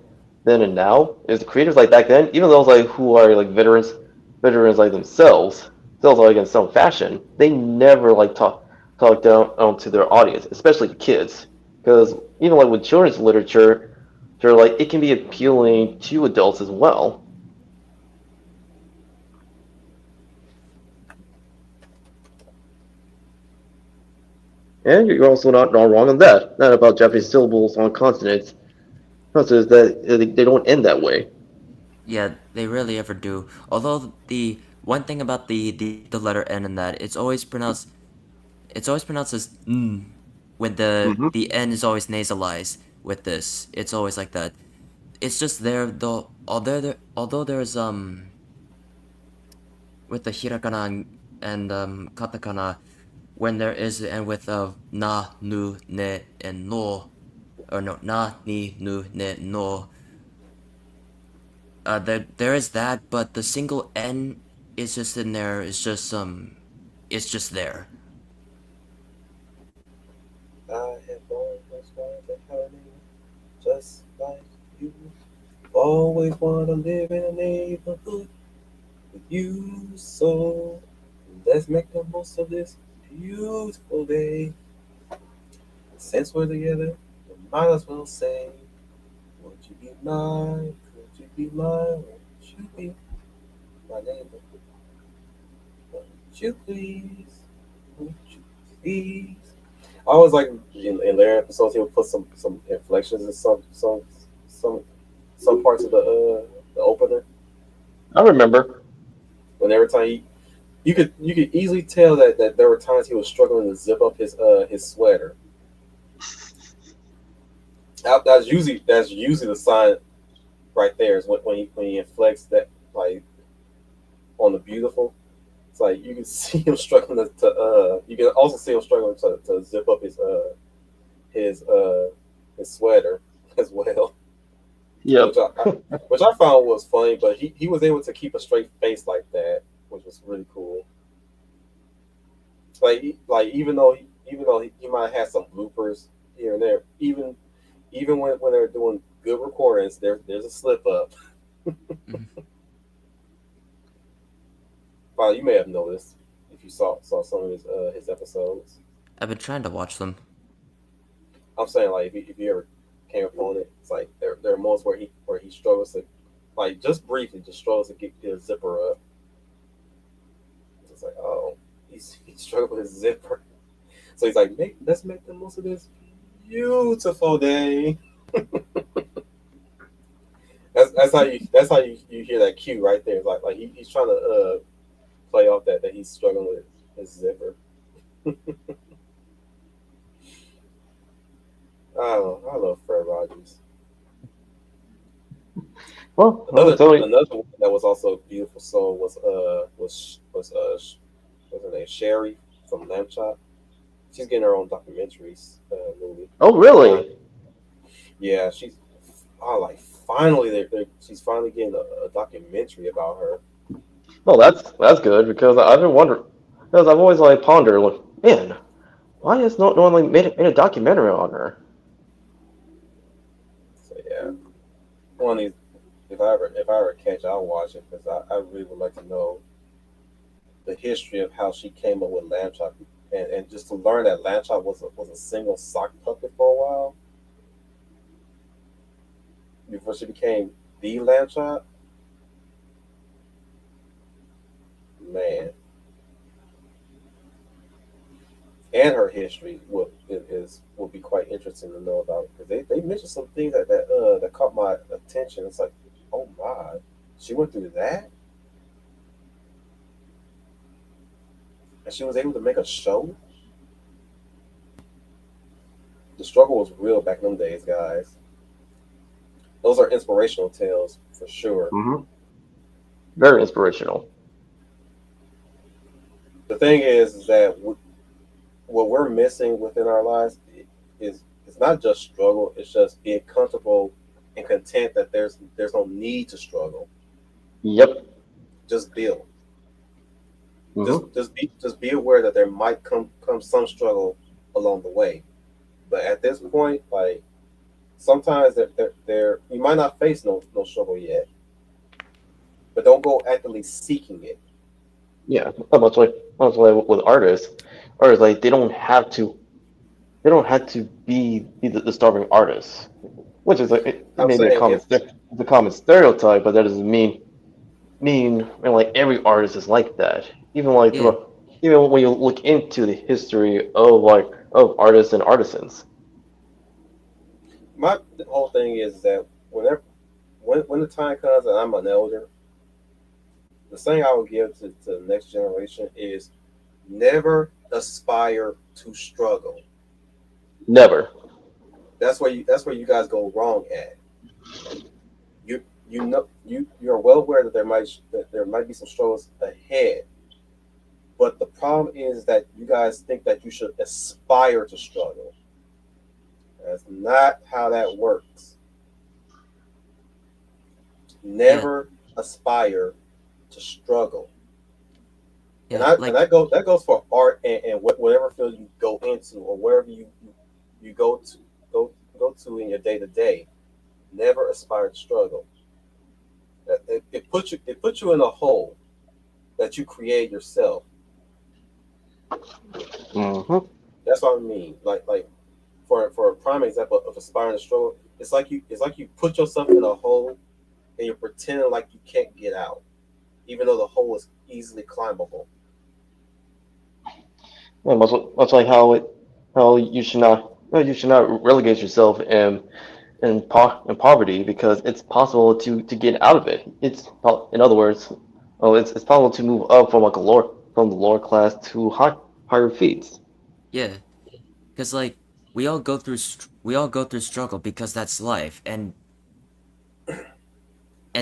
and now, is the creators like back then, even those like who are like veterans like themselves, still like in some fashion, they never like talk down to their audience, especially the kids. Because even like with children's literature, they're like it can be appealing to adults as well. And you're also not wrong on that. Not about Japanese syllables on consonants. Consonants that they don't end that way. Yeah, they rarely ever do. Although the one thing about the letter N in that, it's always pronounced as when Hmm. the N is always nasalized with this. It's always like that. It's just there though. Although there's with the hiragana and katakana, when there is and with na nu ne and no, or no na ni nu ne no. There is that, but the single N is just in there. It's just there. I have always wanted honey, just like you. Always want to live in a neighborhood with you. So let's make the most of this beautiful day. Since we're together, we might as well say, would you be mine? Could you be mine? Would you be my neighbor? Would you please? Would you please? I always like in later episodes he would put some inflections in some parts of the opener. I remember. When every time you could easily tell that there were times he was struggling to zip up his sweater. That's usually the sign right there is when he inflects that, like, on the beautiful. It's like you can see him struggling you can also see him struggling to zip up his uh his sweater as well, Yep. which I found was funny. But he was able to keep a straight face like that, which was really cool. Like even though he might have had some bloopers here and there, even when they're doing good recordings, there's a slip up. Well, you may have noticed if you saw some of his episodes. I've been trying to watch them. I'm saying, like, if you ever came upon it, it's like there are moments where he struggles to, like, just briefly just struggles to get his zipper up. It's like, oh, he's struggling with his zipper. So he's like, let's make the most of this beautiful day. That's how you hear that cue right there. It's like he's trying to play off that he's struggling with his zipper. I love Fred Rogers. Well, Another so one that was also beautiful soul was what's her name, Sherry from Lamb Chop. She's getting her own documentaries movie. oh really? Yeah, like finally she's finally getting a documentary about her. Well, that's good because I've been wondering because I've always like pondered, like, man, why has no one like made a documentary on her? So yeah, one of these, if I ever catch, I'll watch it because I really would like to know the history of how she came up with Lamb Chop, and just to learn that Lamb Chop was a single sock puppet for a while before she became the Lamb Chop. Man, and her history will be quite interesting to know about because they mentioned some things that caught my attention. It's like, oh my, she went through that, and she was able to make a show. The struggle was real back in them days, guys. Those are inspirational tales for sure. Mm-hmm. Very inspirational. The thing is that what we're missing within our lives is it's not just struggle. It's just being comfortable and content that there's no need to struggle. Yep. Just build. Mm-hmm. Just be aware that there might come some struggle along the way. But at this point, like sometimes there you might not face no struggle yet. But don't go actively seeking it. Yeah, much like with artists, like they don't have to be the starving artist, which is like I'm maybe saying a common stereotype, but that doesn't mean like every artist is like that. Even like Yeah. even when you look into the history of artists and artisans. My whole thing is that when the time comes and I'm an elder, the thing I would give to the next generation is never aspire to struggle. Never. That's where you guys go wrong at. You're well aware that there might be some struggles ahead, but the problem is that you guys think that you should aspire to struggle. That's not how that works. Never aspire to struggle. Yeah, And that goes for art and whatever field you go into or wherever you go to in your day to day. Never aspire to struggle. It puts you in a hole that you create yourself. Mm-hmm. That's what I mean. Like for a prime example of aspiring to struggle, it's like you put yourself in a hole and you're pretending like you can't get out, even though the hole is easily climbable. Yeah, much like how you should not relegate yourself in poverty because it's possible to get out of it. In other words, it's possible to move up from from the lower class to higher feats. Yeah, because like we all go through struggle because that's life, and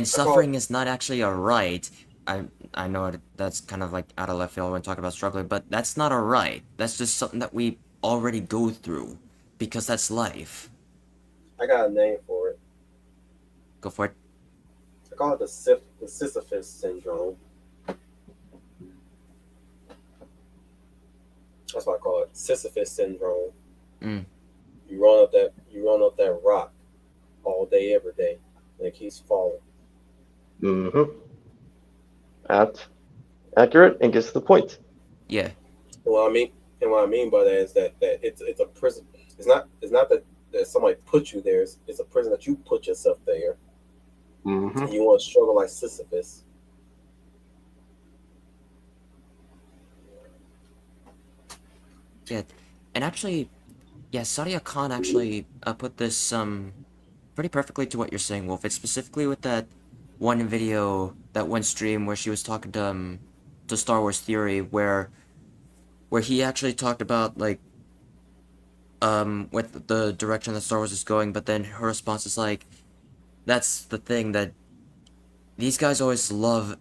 suffering is not actually a right. I know that's kind of like out of left field when talking about struggling, but that's not a right. That's just something that we already go through because that's life. I got a name for it. Go for it. I call it the Sisyphus syndrome. That's what I call it, Sisyphus syndrome. Mm. You run up that rock all day, every day, and it keeps falling. Mm-hmm. Accurate and gets to the point. Yeah. And what I mean by that is that it's a prison. It's not that somebody put you there. It's a prison that you put yourself there. Mm-hmm. You want to struggle like Sisyphus. Yeah, and actually, yeah, Sadia Khan actually put this pretty perfectly to what you're saying, Wolf. It's specifically with that one video, that one stream where she was talking to Star Wars Theory, where he actually talked about like with the direction that Star Wars is going, but then her response is like, that's the thing that these guys love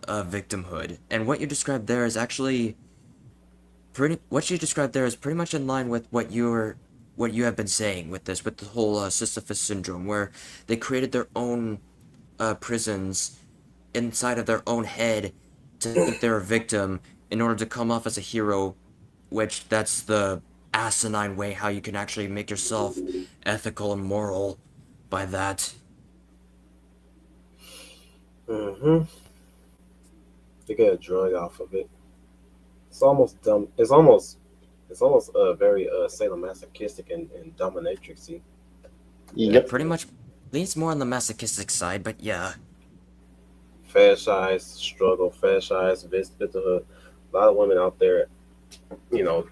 victimhood, and what you described there is actually pretty much in line with what you have been saying with the whole Sisyphus syndrome, where they created their own prisons inside of their own head to think they're a victim in order to come off as a hero, which that's the asinine way how you can actually make yourself ethical and moral by that. Mm-hmm. They get a drug off of it. It's almost dumb. It's almost very sadomasochistic and dominatrixy. Yeah, Yep. pretty much leans more on the masochistic side, but yeah. Fetishized struggle, fetishized victimhood. A lot of women out there, you know,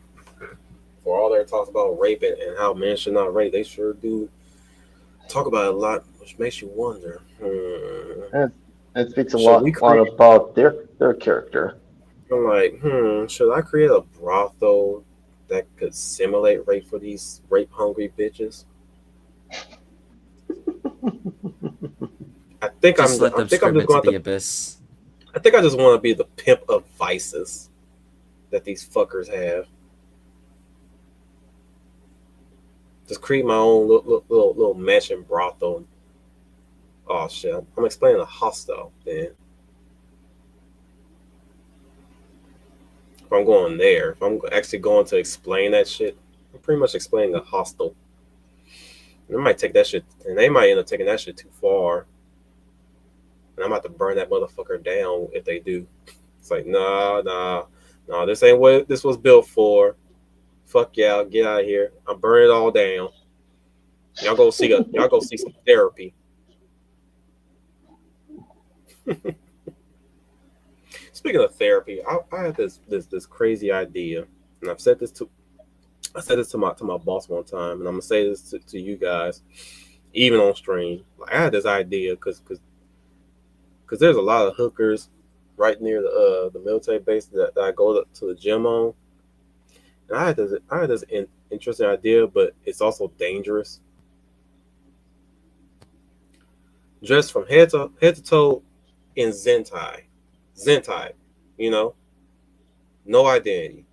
for all their talks about rape and how men should not rape, they sure do talk about it a lot, which makes you wonder. It speaks a Should we lot create? about their character. I'm like, should I create a brothel that could simulate rape for these rape hungry bitches? I think Just let I them think I'm scream just into going the to. abyss. I think I just want to be the pimp of vices that these fuckers have. Just create my own little mansion brothel. Oh shit! I'm explaining a hostel, man. If I'm going there, if I'm actually going to explain that shit, I'm pretty much explaining a hostel. They might take that shit, and they might end up taking that shit too far. And I'm about to burn that motherfucker down if they do. It's like, nah. This ain't what this was built for. Fuck y'all, get out of here. I'm burning it all down. Y'all go see some therapy. Speaking of therapy, I had this crazy idea, and I said this to my boss one time, and I'm gonna say this to you guys, even on stream. Like, I had this idea because there's a lot of hookers right near the military base that I go to the gym on. And I had this interesting idea, but it's also dangerous. Dressed from head to toe in Zentai, you know, no identity,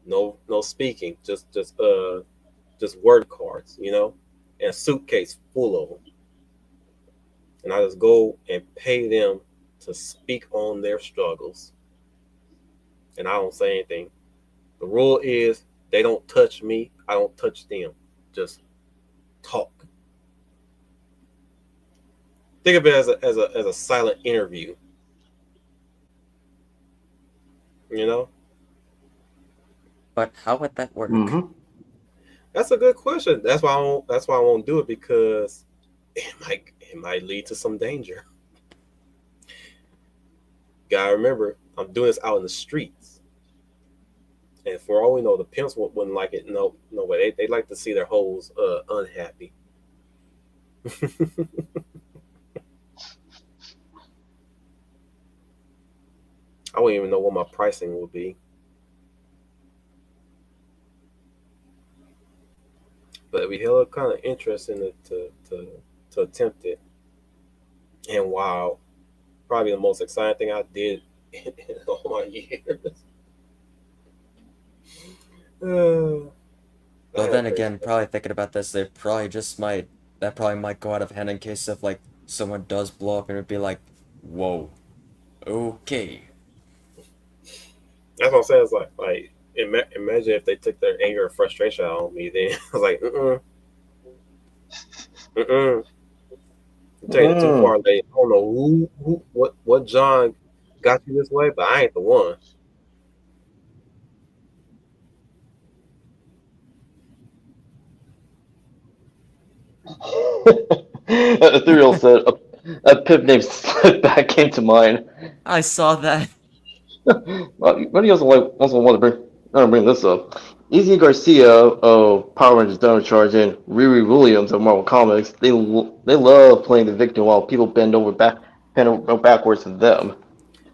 no speaking, just word cards, you know, and a suitcase full of them. And I just go and pay them to speak on their struggles, and I don't say anything. The rule is they don't touch me, I don't touch them. Just talk. Think of it as a silent interview. You know, But how would that work? Mm-hmm. that's a good question. That's why I won't do it, because it might lead to some danger. Gotta remember, I'm doing this out in the streets, and for all we know, the pimps wouldn't like it. No way. They like to see their hoes unhappy. I wouldn't even know what my pricing would be. But it'd be hella kind of interesting to attempt it. And wow, probably the most exciting thing I did in all my years. I Though had then crazy again, probably thinking about this, that probably might go out of hand in case of like someone does blow up and it'd be like, whoa, okay. That's what I'm saying. It's like imagine if they took their anger and frustration out on me. Then I was like, you're taking it too far. Like, I don't know what John got you this way, but I ain't the one. Ethereal said a pimp named Slipback came to mind. I saw that. But he also want to bring this up. Easy Garcia of Power Rangers Dino Charge and Riri Williams of Marvel Comics, they love playing the victim while people bend over backwards to them.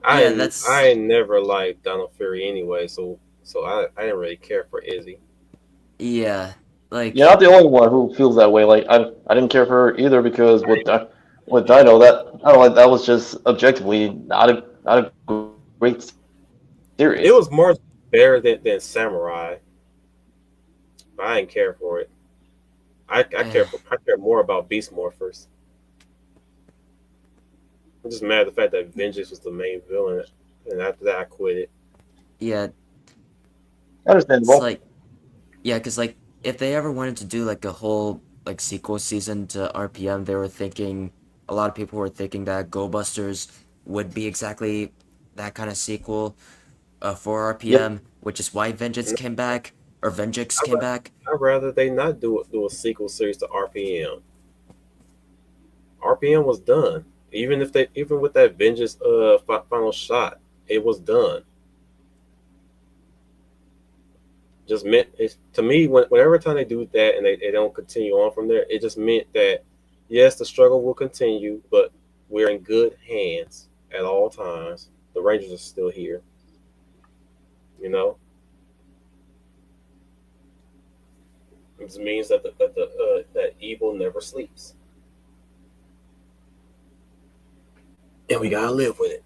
Yeah, I ain't never liked Donald Fury anyway, so I didn't really care for Izzy. yeah, like You're not the only one who feels that way. Like I didn't care for her either because with Dino that was just objectively not a great series. It was more better than Samurai. I didn't care for it. I care more about Beast Morphers. I'm just mad at the fact that Vengeance was the main villain, and after that I quit it. yeah, it's Understandable. like yeah, because like if they ever wanted to do like a whole like sequel season to RPM, they were thinking a lot of people were thinking that Go Busters would be exactly that kind of sequel for Yep. RPM, which is why Vengeance came back or Vengeance I'd, came back. I'd rather they not do a sequel series to RPM. RPM was done. Even with that Vengeance final shot, it was done. Just meant to me whenever time they do that and they don't continue on from there, it just meant that yes, the struggle will continue, but we're in good hands at all times. The Rangers are still here. You know, it just means that that evil never sleeps, and we gotta live with it.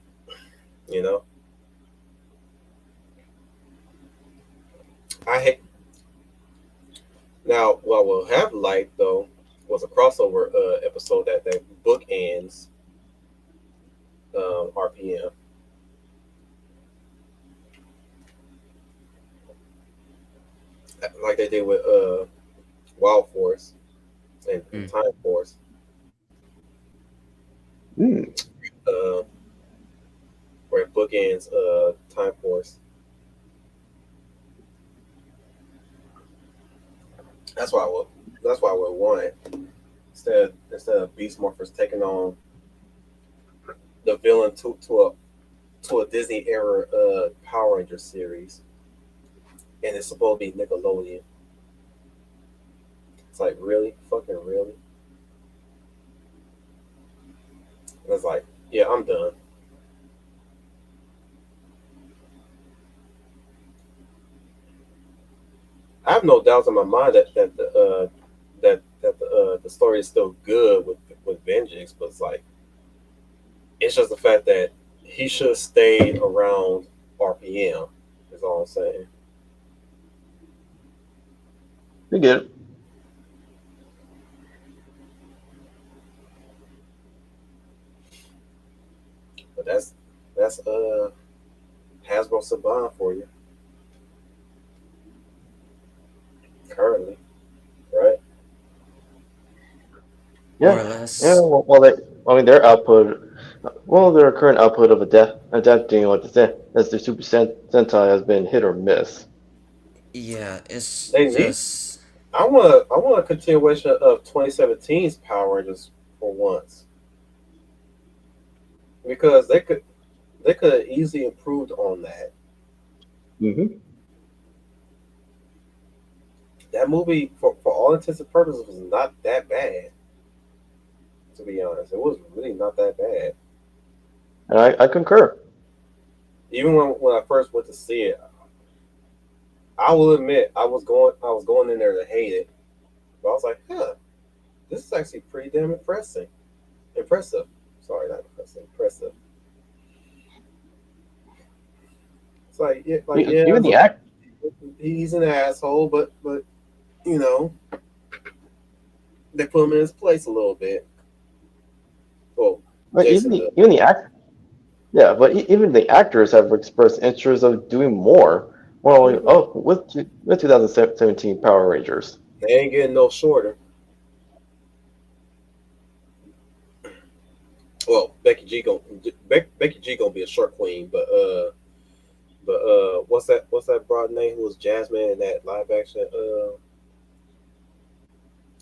You know, I hate now. What we'll have liked though was a crossover episode that bookends RPM. Like they did with Wild Force and Time Force. Where it bookends Time Force. That's why I would want it. Instead of Beast Morphers taking on the villain to a Disney era Power Ranger series. And it's supposed to be Nickelodeon. It's like, really? Fucking really? And it's like, yeah, I'm done. I have no doubts in my mind that the story is still good with Vengeance, but it's like, it's just the fact that he should have stayed around RPM. Is all I'm saying. You get it. But that's Hasbro Saban for you. Currently, right? Yeah. More or less. Yeah. Their output. Well, their current output of adapting like as the Super Sentai has been hit or miss. Yeah, it's They need- just I want a continuation of 2017's Power Rangers for once, because they could have easily improved on that. Mm-hmm. That movie, for all intents and purposes, was not that bad. To be honest, it was really not that bad. And I concur. Even when I first went to see it, I will admit I was going in there to hate it, but I was like, this is actually pretty damn impressive. Sorry, not impressive. Impressive. It's like, yeah, Even the act. he's an asshole, but you know, they put him in his place a little bit. Well, But Jason even the act. Yeah, but even the actors have expressed interest of doing more. Well, with 2017 Power Rangers. they ain't getting no shorter. Well, Becky G gonna be a short queen, but what's that broad name who was Jasmine in that live action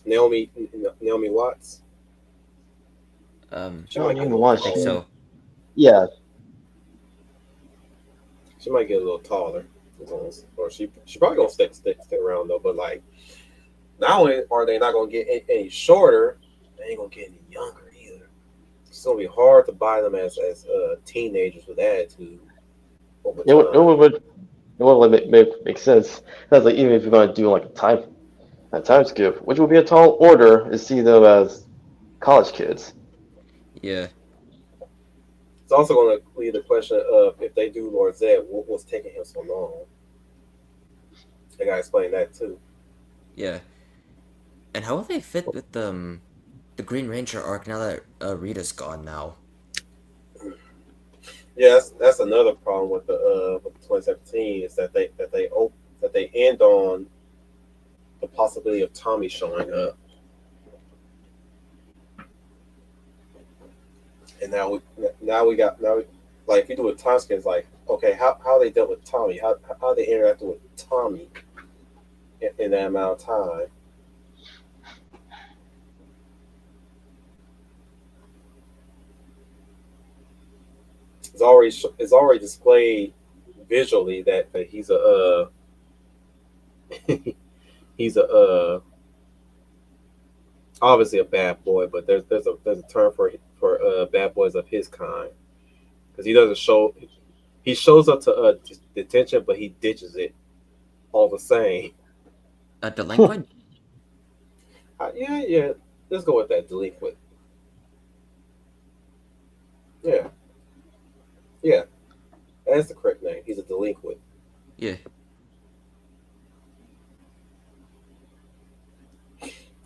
Naomi Watts? She might get a Naomi little Watts. I think taller. so. Yeah, She might get a little taller, or she probably gonna stick around though. But like, not only are they not gonna get any shorter, they ain't gonna get any younger either. It's gonna be hard to buy them as teenagers with attitude. Over it would time. make sense. That's like even if you're going to do like a time skip, which would be a tall order, is see them as college kids. Yeah. It's also going to lead the question of if they do Lord Zed, what was taking him so long? They gotta explain that too. Yeah. And how will they fit with the Green Ranger arc now that Rita's gone now? Yeah, that's another problem with the 2017 is that they end on the possibility of Tommy showing up. and like if you do a time skip, it's like okay, how they dealt with Tommy, how they interacted with Tommy in that amount of time. It's already displayed visually that he's a he's a obviously a bad boy, but there's a term for bad boys of his kind because he shows up to detention, but he ditches it all the same. A delinquent? Yeah, let's go with that delinquent. Yeah, that's the correct name. He's a delinquent. Yeah.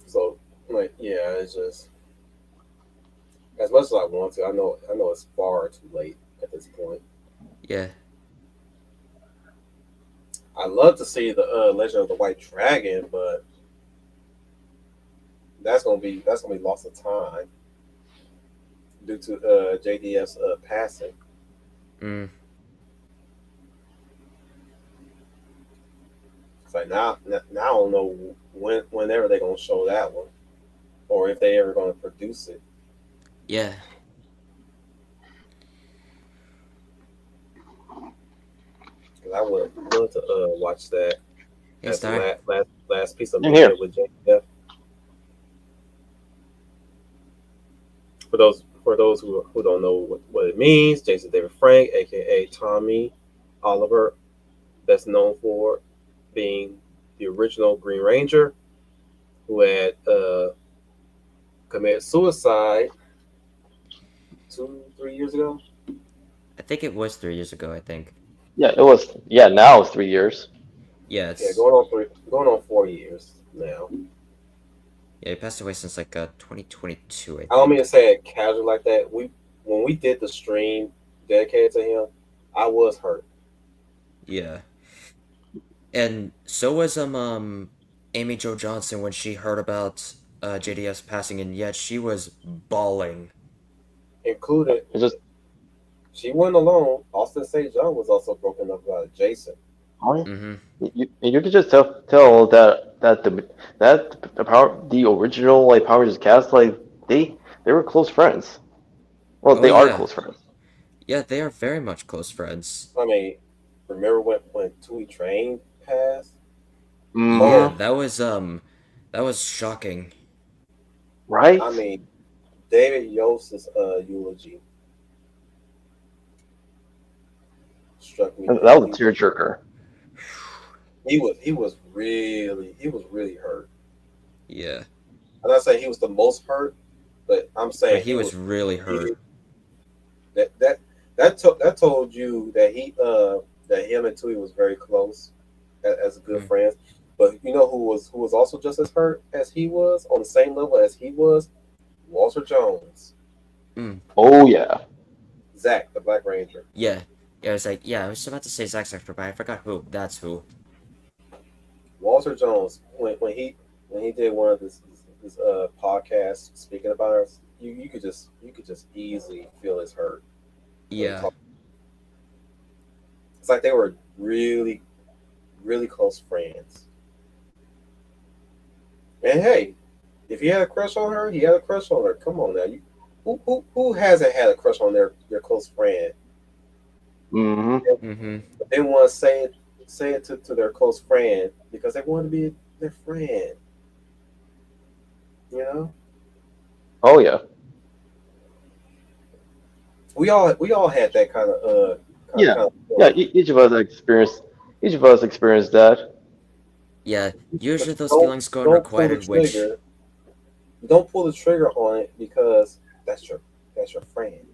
So like, yeah, it's just as much as I want to. I know it's far too late at this point. Yeah. I love to see the Legend of the White Dragon, but that's gonna be lost of time due to JDF's passing. Mm. It's like now I don't know whenever they're gonna show that one, or if they ever gonna produce it. Yeah. Because I would love to watch that. Hey, That's Star. the last piece of I'm media here. with JDF. For those who don't know what it means, Jason David Frank, aka Tommy Oliver, best known for being the original Green Ranger, who had committed suicide 2-3 years ago. I think it was 3 years ago, I think. Yeah, it was. Yeah, now it's 3 years. Yeah, it's Yeah, going on 4 years now. yeah, he passed away since like 2022, I think. I don't mean to say it casual like that. When we did the stream dedicated to him, I was hurt. Yeah. And so was Amy Jo Johnson when she heard about JDF's passing, and yet she was bawling. Included, It's just she wasn't alone. Austin St. John was also broken up about Jason. Mm-hmm. you could just tell that the original like Power Rangers cast, like they were close friends. Well, Oh, they are yeah. close friends. Yeah, they are very much close friends. I mean, remember when Tui Train passed? Mhm. Yeah, that was shocking. Right? I mean, David Yost's eulogy struck me. That was a tearjerker. He was really hurt. Yeah, I'm not saying he was the most hurt, but I'm saying but he was really hurt. That told you that that him and Tui was very close as good Mhm. friends. But you know who was also just as hurt as he was, on the same level as he was? Walter Jones. Oh yeah. Zach, the Black Ranger. Yeah, I was about to say Zack Sector, but I forgot who. That's who. Walter Jones, when he did one of his podcasts speaking about us, you could just easily feel his hurt. Yeah, It's like they were really, really close friends. And hey, if he had a crush on her, he had a crush on her. Come on now, who hasn't had a crush on their close friend? Mm-hmm. mm-hmm. But they want to say it to their close friend because they want to be their friend. You know, Oh yeah. we all had that kind of Yeah. kind of Yeah. Each of us experienced that. Yeah. Usually those Don't- feelings go don't pull the unrequited, which trigger. Don't pull the trigger on it because that's your friend.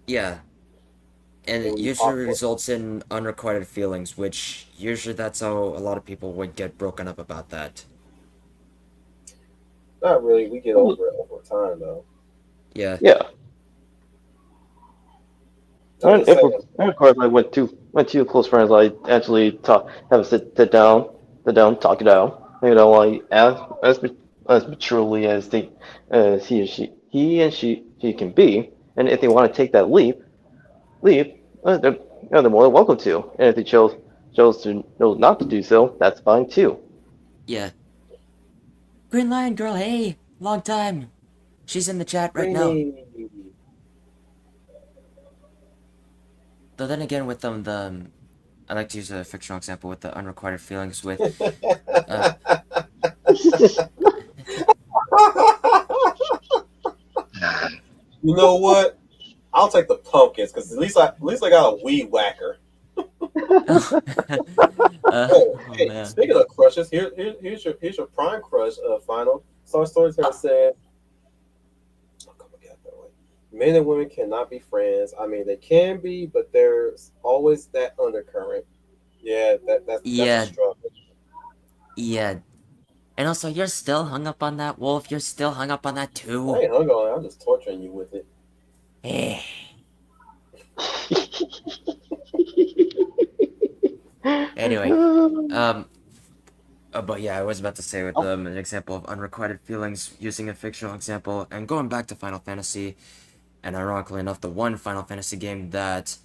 yeah, and it It was usually awkward. results in unrequited feelings, which usually that's how a lot of people would get broken up about that. Not really. We get over it over time though. Yeah, Yeah. I'm And, just saying, of course, I went to close friends. I actually have a sit down, talk it out. You know, like as maturely as he and she can be. And if they want to take that leap, they're more than welcome to. And if they chose not to do so, that's fine too. Yeah. Green Lion Girl, hey! Long time! She's in the chat right now. Though then again, with I like to use a fictional example with the unrequited feelings with, You know what? I'll take the pumpkins because at least I got a weed whacker. Hey, man. speaking of crushes, here's your prime crush. Final Star Storyteller said, "Oh, come again, by the way. Men and women cannot be friends. I mean, they can be, but there's always that undercurrent. Yeah, that's Yeah. a struggle. Yeah. And also, you're still hung up on that, Wolf. You're still hung up on that I too. ain't hung on it. I'm just torturing you with it. Eh. Anyway, but yeah, I was about to say with an example of unrequited feelings using a fictional example, and going back to Final Fantasy, and ironically enough, the one Final Fantasy game that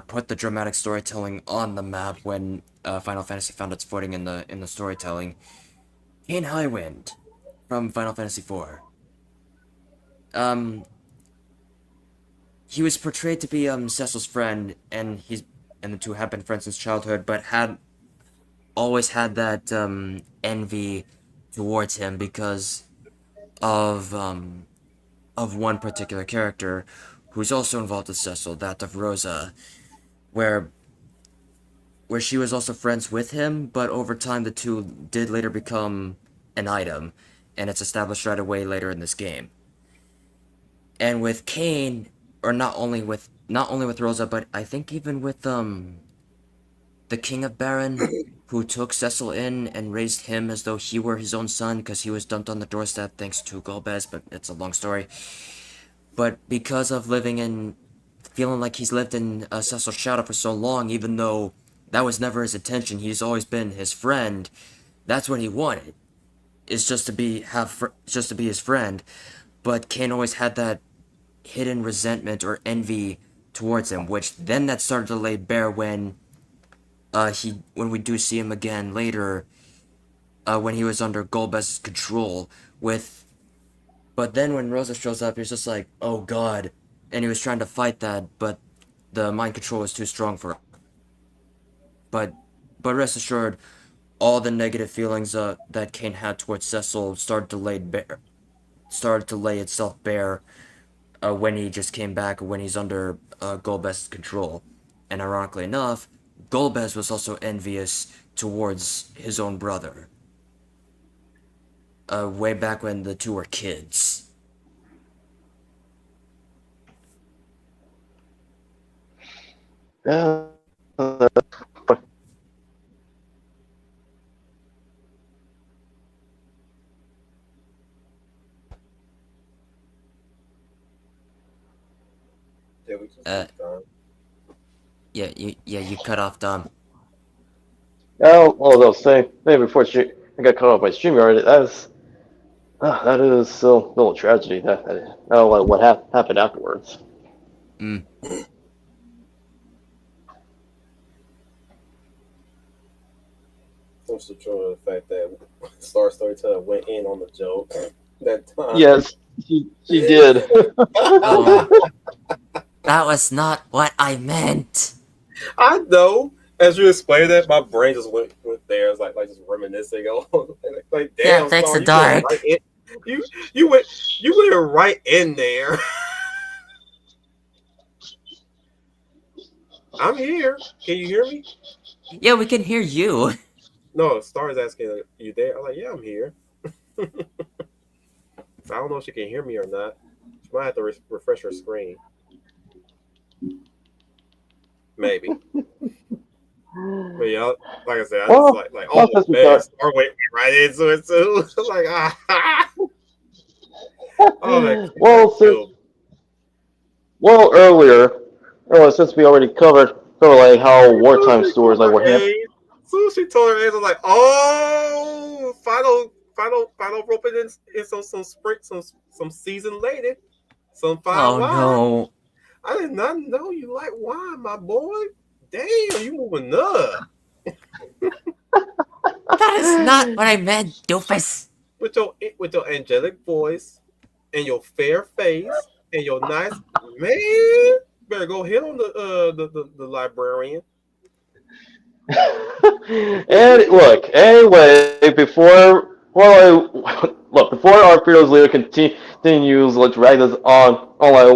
put the dramatic storytelling on the map when Final Fantasy found its footing in the storytelling, Kane Highwind from Final Fantasy IV. He was portrayed to be Cecil's friend, and the two have been friends since childhood, but had always had that envy towards him because of one particular character who's also involved with Cecil, that of Rosa, where she was also friends with him, but over time the two did later become an item, and it's established right away later in this game. And with Kane, or not only with Rosa, but I think even with the King of Baron, who took Cecil in and raised him as though he were his own son because he was dumped on the doorstep thanks to Golbez, but it's a long story. But because of feeling like he's lived in Cecil's shadow for so long, even though that was never his intention, he's always been his friend. That's what he wanted, is just to be his friend. But Kane always had that hidden resentment or envy towards him, which then that started to lay bare when we do see him again later, when he was under Golbez's control but then when Rosa shows up, he's just like, oh god, and he was trying to fight that, but the mind control was too strong for him. But rest assured, all the negative feelings that Kane had towards Cecil started to lay itself bare when he just came back, when he's under Golbez's control. And ironically enough, Golbez was also envious towards his own brother. Way back when the two were kids. Yeah. Yeah, we just you cut off Dom. Oh, well, they'll say maybe before I got cut off by StreamYard. That is still a little tragedy. I don't know what happened afterwards. Mm. I'm still trying the fact that Star Storyteller went in on the joke that time. Yes, she did. Oh, that was not what I meant. I know. As you explained that, my brain just went there. It's like just reminiscing on like damn. Yeah, thanks Star, to Dark. You went right in there. I'm here. Can you hear me? Yeah, we can hear you. No, Star is asking, are you there? I'm like, yeah, I'm here. So I don't know if she can hear me or not. She might have to refresh her screen. Maybe. But yeah, like I said, I just like oh man, Star went right into it too. Like oh, earlier, since we already covered like how wartime stores like what happened. So she told her answer like, oh, final roping in some season later. Some fine Oh wine. no. I did not know you like wine, my boy. Damn, you moving up That is not what I meant, doofus. with your angelic voice and your fair face and your nice man. Better go hit on the librarian. And look, anyway, before our fearless leader continues like drag us on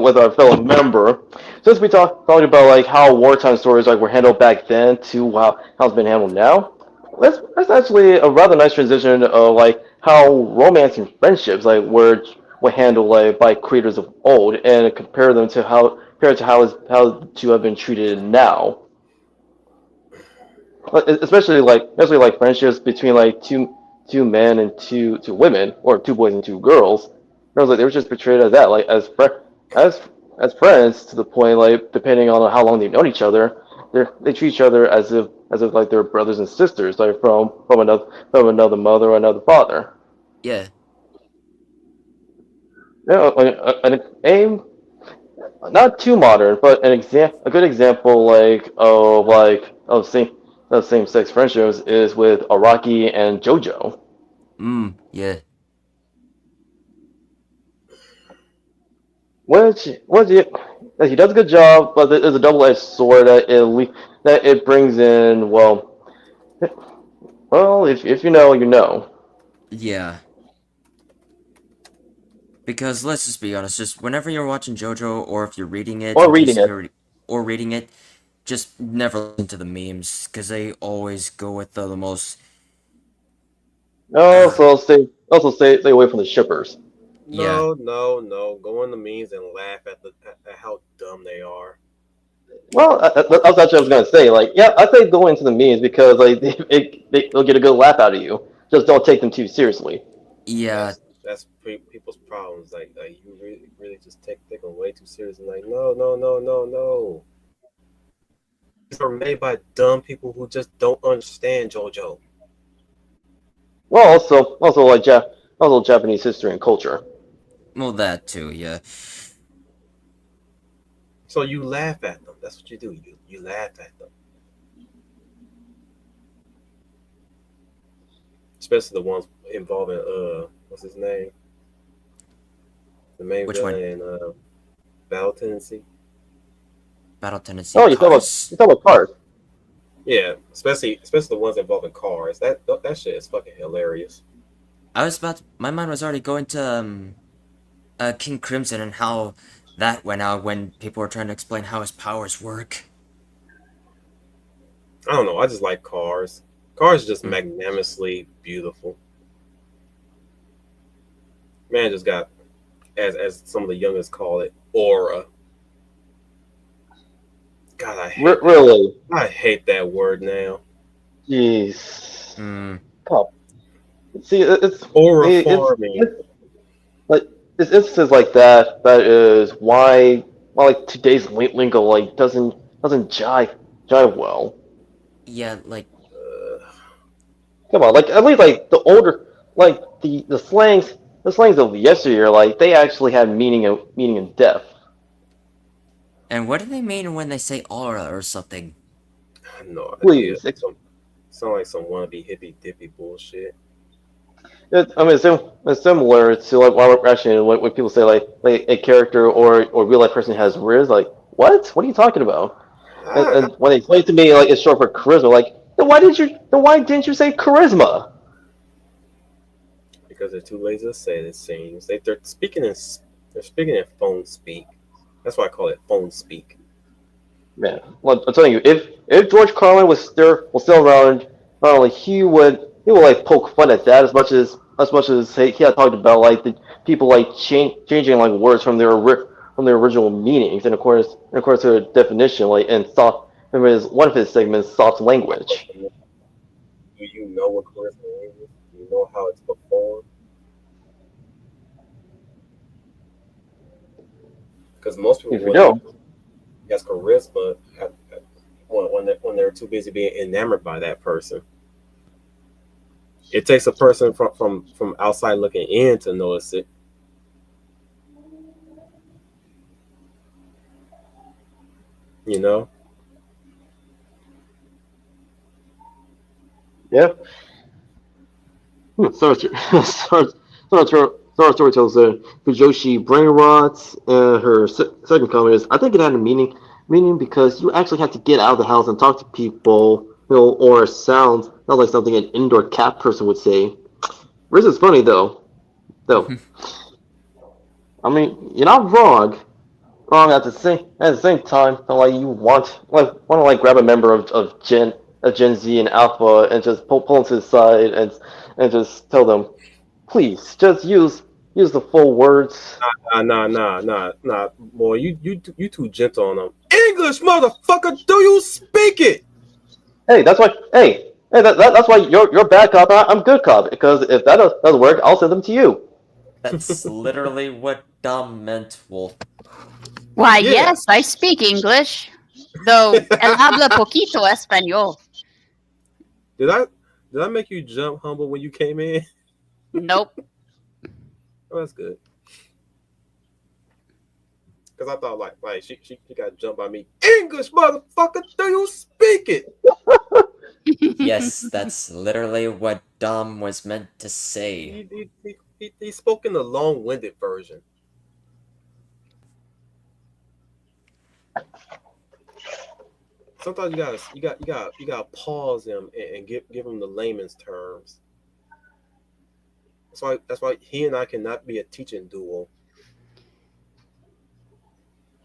with our fellow member, since we talked about like how wartime stories like were handled back then to how it's been handled now, that's actually a rather nice transition of like how romance and friendships like were handled like by creators of old and compare to how to have been treated now. Especially like friendships between like two men and two women or two boys and two girls. I was like they were just portrayed as that, like as as friends to the point like depending on how long they've known each other, they treat each other as if like they're brothers and sisters, like from another mother or another father. Yeah. An aim not too modern, but a good example of same sex friendships is with Araki and JoJo. Yeah. Which he does a good job, but there's a double-edged sword that it brings in. Well, if you know, you know. Yeah. Because let's just be honest, just whenever you're watching JoJo or if you're reading it, Or in case reading it. you're or reading it, just never listen to the memes because they always go with the most. Stay away from the shippers. Yeah. No. Go in the memes and laugh at how dumb they are. Well, that's actually what I was gonna say. Like, yeah, I say go into the memes because like they'll get a good laugh out of you. Just don't take them too seriously. Yeah. That's people's problems. Like you really just take them way too serious. And like no. These are made by dumb people who just don't understand JoJo. Well, also Japanese history and culture. Well, that too. Yeah. So you laugh at them. That's what you do. You laugh at them. Especially the ones involving what's his name? The main Which one? villain in Battle Tendency. Battle Tendency. Oh, you Cars. talk about cars. Yeah, especially the ones involving cars. That shit is fucking hilarious. My mind was already going to King Crimson and how that went out when people were trying to explain how his powers work. I don't know. I just like cars. Cars are just magnanimously beautiful. Man just got, as some of the youngest call it, aura. God, Really? I hate that word now. Jeez. Hmm. Oh. See, Aura farming. It's instances like that is why like today's lingo like doesn't jive well. Yeah, like Come on, like at least like the older like the slangs of yesteryear like they actually had meaning and depth. and what do they mean when they say aura or something? I have no idea. Please, Sound like some wannabe hippy dippy bullshit. I mean, it's similar to like why we're actually when people say like a character or real life person has riz. Like, what? What are you talking about? And when they explain to me like it's short for charisma, like then why didn't you say charisma? Because they're too lazy to say it, it seems. They're speaking in phone speak. That's why I call it phone speak. Man, well, I'm telling you, if George Carlin was still around, not only he would like poke fun at that as much as he had talked about like the people like changing like words from their original meanings and of course their definition like and soft from one of his segments soft language. Do you know what charisma is? Do you know how it's performed? Because most people If you don't, has charisma when they're too busy being enamored by that person. It takes a person from outside looking in to notice it. You know? Yeah. Star Storyteller said Fujoshi brain rots. Her second comment is, I think it had a meaning because you actually have to get out of the house and talk to people, or it sounds not like something an indoor cat person would say. Riz is funny though. I mean, you're not wrong. Wrong at the same time. Like you want to like grab a member of Gen Z and Alpha and just pull them to the side and just tell them, please, just use the full words. Nah. Boy, you too gentle on them. English, motherfucker, do you speak it? Hey, that's why. That's why you're bad cop. I'm good cop. Because if that doesn't work, I'll send them to you. That's literally what Dom meant, Wolf. Why, Yeah. yes, I speak English. Though, el habla poquito español. Did I make you jump, Humble, when you came in? Nope. Oh, that's good. Because I thought like she got jumped by me. English, motherfucker, do you speak it? Yes, that's literally what Dom was meant to say. He spoke in the long-winded version. Sometimes you gotta pause him and give him the layman's terms. That's why he and I cannot be a teaching duo.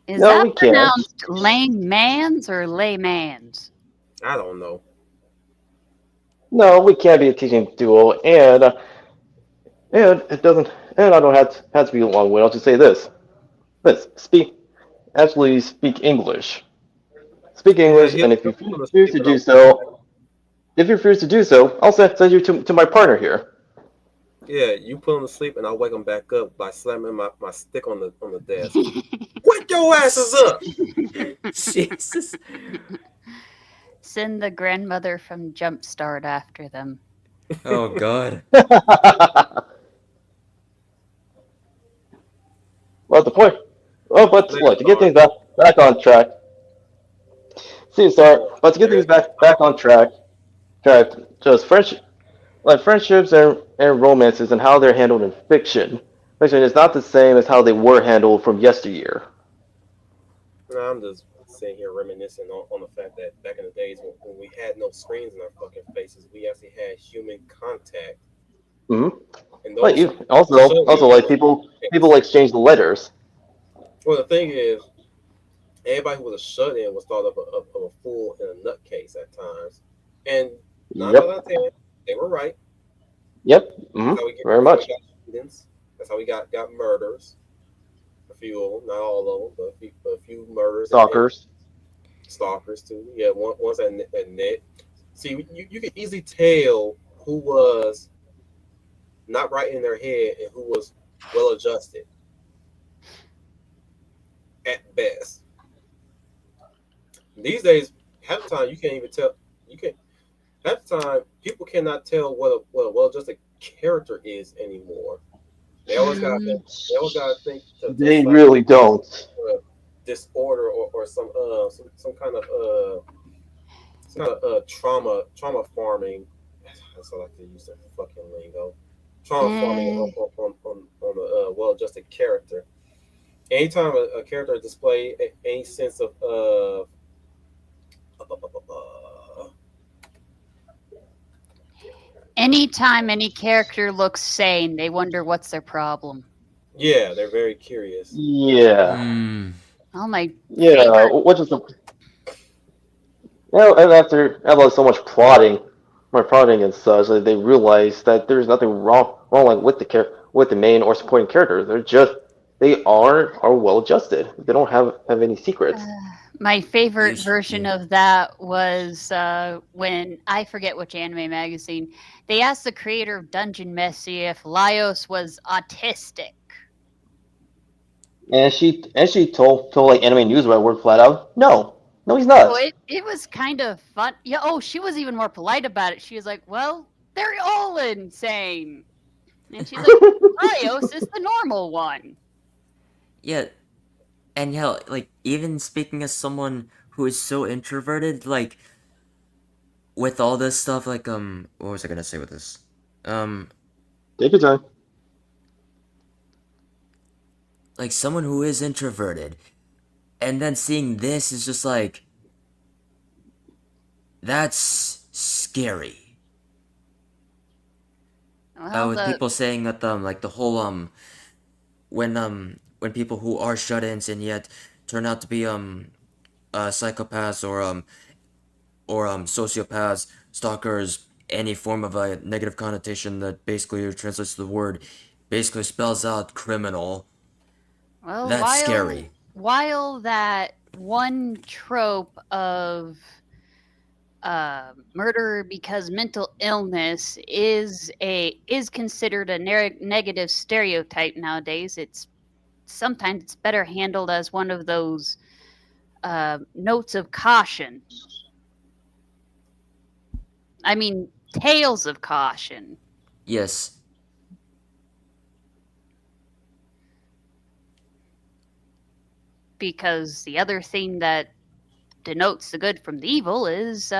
Is No, that we can't. pronounced layman's or laymans? I don't know. No, we can't be a teaching duo, and it doesn't. And I don't have to be a long way. I'll just say this. Speak English. Speak English, Yeah, and if you he'll refuse to do so, I'll send you to my partner here. Yeah, you put him to sleep and I'll wake him back up by slamming my stick on the desk. Wake your asses up! Jesus. Send the grandmother from Jumpstart after them. Oh god. Well, the point. Well, but look, to get things back on track. See, sorry, but to get things back on track, just friendships and romances and how they're handled in fiction. Fiction is not the same as how they were handled from yesteryear. No, I'm just sitting here reminiscing on the fact that back in the days when we had no screens in our fucking faces, we actually had human contact. Mm-hmm. And But you also like people exchange the letters. Well, the thing is, everybody who was a shut-in was thought of a fool and a nutcase at times. And 9 out of 10, they were right. Yep. Mm-hmm. Very much. That's how we got murders. A few of them, not all of them, but a few murders. Stalkers. Stalkers too. Yeah, ones at net. See, you can easily tell who was not right in their head and who was well adjusted. At best. These days, half the time you can't even tell. Half the time people cannot tell what a well-adjusted character is anymore. They always gotta think. They really don't. Disorder or some kind of trauma farming. That's what I like to use that fucking lingo. Trauma farming on a well-adjusted character. Anytime a character display any sense of Anytime any character looks sane, they wonder what's their problem. yeah, they're very curious. Yeah. Oh my. Yeah. favorite. Which is the. And after so much prodding and such, like, they realize that there's nothing wrong like with the main or supporting characters. They are well adjusted. They don't have any secrets. My favorite version of that was when, I forget which anime magazine, they asked the creator of Dungeon Meshi if Laios was autistic. And she told like Anime News word flat out, no, he's not. So it was kind of fun. Yeah. Oh, she was even more polite about it. She was like, "Well, they're all insane," and she's like, "Laios is the normal one." Yeah. And hell, like, even speaking as someone who is so introverted, like with all this stuff, like what was I gonna say with this? Take your time. Like someone who is introverted, and then seeing this is just like, that's scary. Well, With people saying that like the whole when people who are shut-ins and yet turn out to be psychopaths or sociopaths, stalkers, any form of a negative connotation that basically translates to the word, basically spells out criminal. well, That's scary. While that one trope of murder because mental illness is considered a negative stereotype nowadays, sometimes it's better handled as one of those notes of caution. I mean, tales of caution. Yes. Because the other thing that denotes the good from the evil is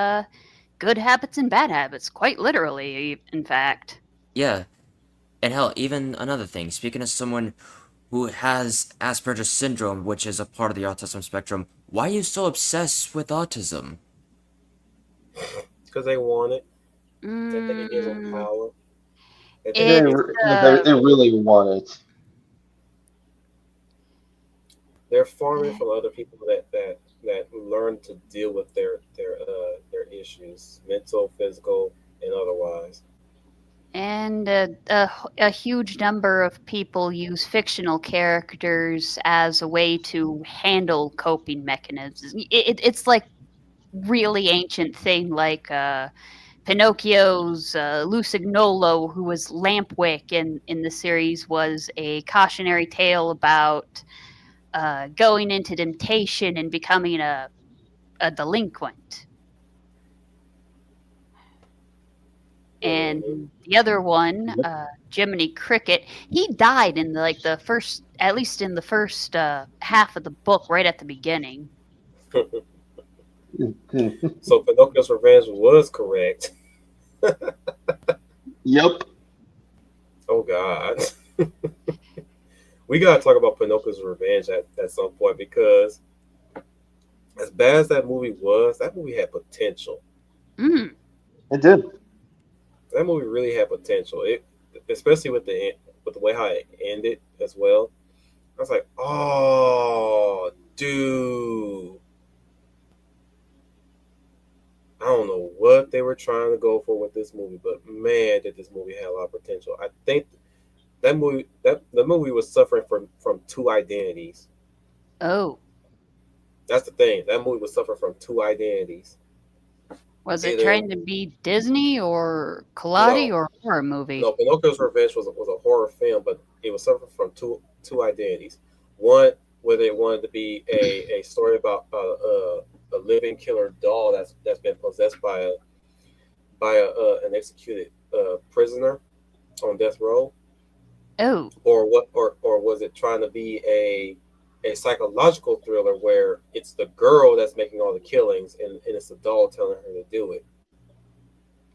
good habits and bad habits, quite literally, in fact. Yeah. And hell, even another thing, speaking as someone who has Asperger's syndrome, which is a part of the autism spectrum, why are you so obsessed with autism? Because they want it. They think it gives them power. They really want it. They're farming from other people that learn to deal with their issues, mental, physical, and otherwise. And a huge number of people use fictional characters as a way to handle coping mechanisms. It's like really ancient thing, like Pinocchio's Lucignolo, who was Lampwick in the series, was a cautionary tale about going into temptation and becoming a delinquent. And the other one, Jiminy Cricket, he died in the first, at least in the first half of the book, right at the beginning. So Pinocchio's Revenge was correct. Yep. Oh God. We gotta talk about Pinocchio's Revenge at some point, because as bad as that movie was, that movie had potential. Mm. It did. That movie really had potential. It, especially with the way how it ended as well. I was like, oh, dude. I don't know what they were trying to go for with this movie, but man, did this movie have a lot of potential. I think the movie was suffering from two identities. Oh, That's the thing. That movie was suffering from two identities. was it trying to be Disney or Kaladi or a horror movie? No, Pinocchio's Revenge was a horror film, but it was suffering from two identities. One, whether it wanted to be a story about a living killer doll that's been possessed by an executed prisoner on death row. Oh, Or was it trying to be a psychological thriller where it's the girl that's making all the killings and it's the doll telling her to do it,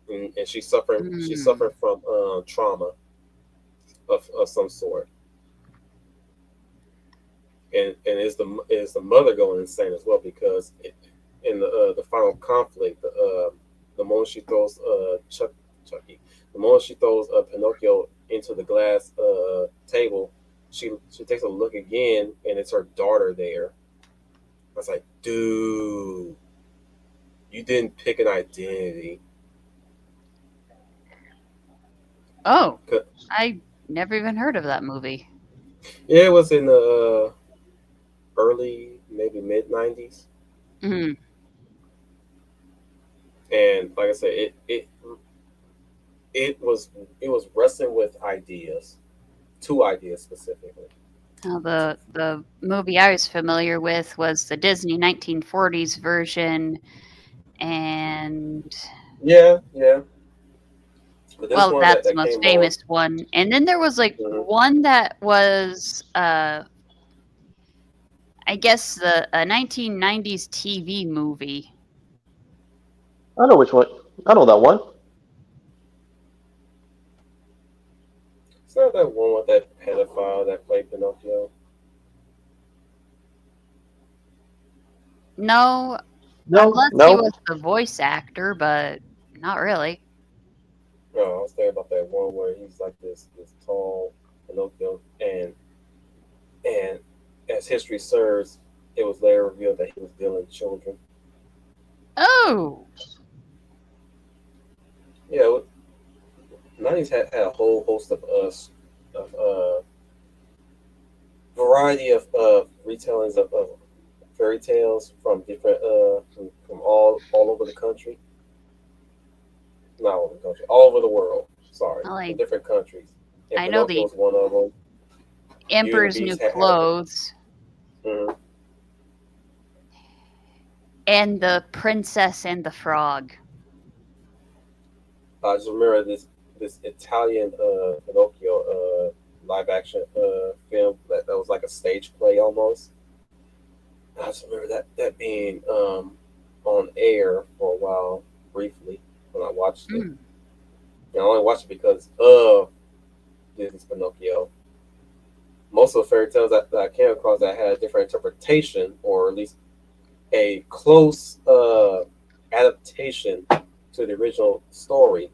and she's suffering from trauma of some sort, and is the mother going insane as well, because in the final conflict, the moment she throws Chucky, the moment she throws Pinocchio into the glass table, she takes a look again, and it's her daughter there. I was like, dude, you didn't pick an identity. oh, I never even heard of that movie. Yeah, it was in the early, maybe mid 90s. Mm. And like I said, it was wrestling with ideas, two ideas specifically. Now, the movie I was familiar with was the Disney 1940s version, and Yeah. But well, that's the most famous one. And then there was like Mhm. one that was I guess a 1990s TV movie. I know which one. I know that one. It's not that one with that pedophile that played Pinocchio. No, No, unless he no. was the voice actor, but not really. No, I was thinking about that one where he's like this tall Pinocchio, and as history serves, it was later revealed that he was dealing children. Oh, Yeah, 90s had a whole host of variety of retellings of fairy tales from different from all over the country. Not all over the country, all over the world. Sorry, Like, from different countries. And I know Pinocchio the was one of them. Emperor's Beauty and New the Beast had Clothes Mhm. and the Princess and the Frog. I just remember this Italian Pinocchio live action film that was like a stage play almost. I just remember that being on air for a while, briefly, when I watched it. Mm. And I only watched it because of Disney's Pinocchio. Most of the fairy tales that I came across that had a different interpretation, or at least a close adaptation to the original story,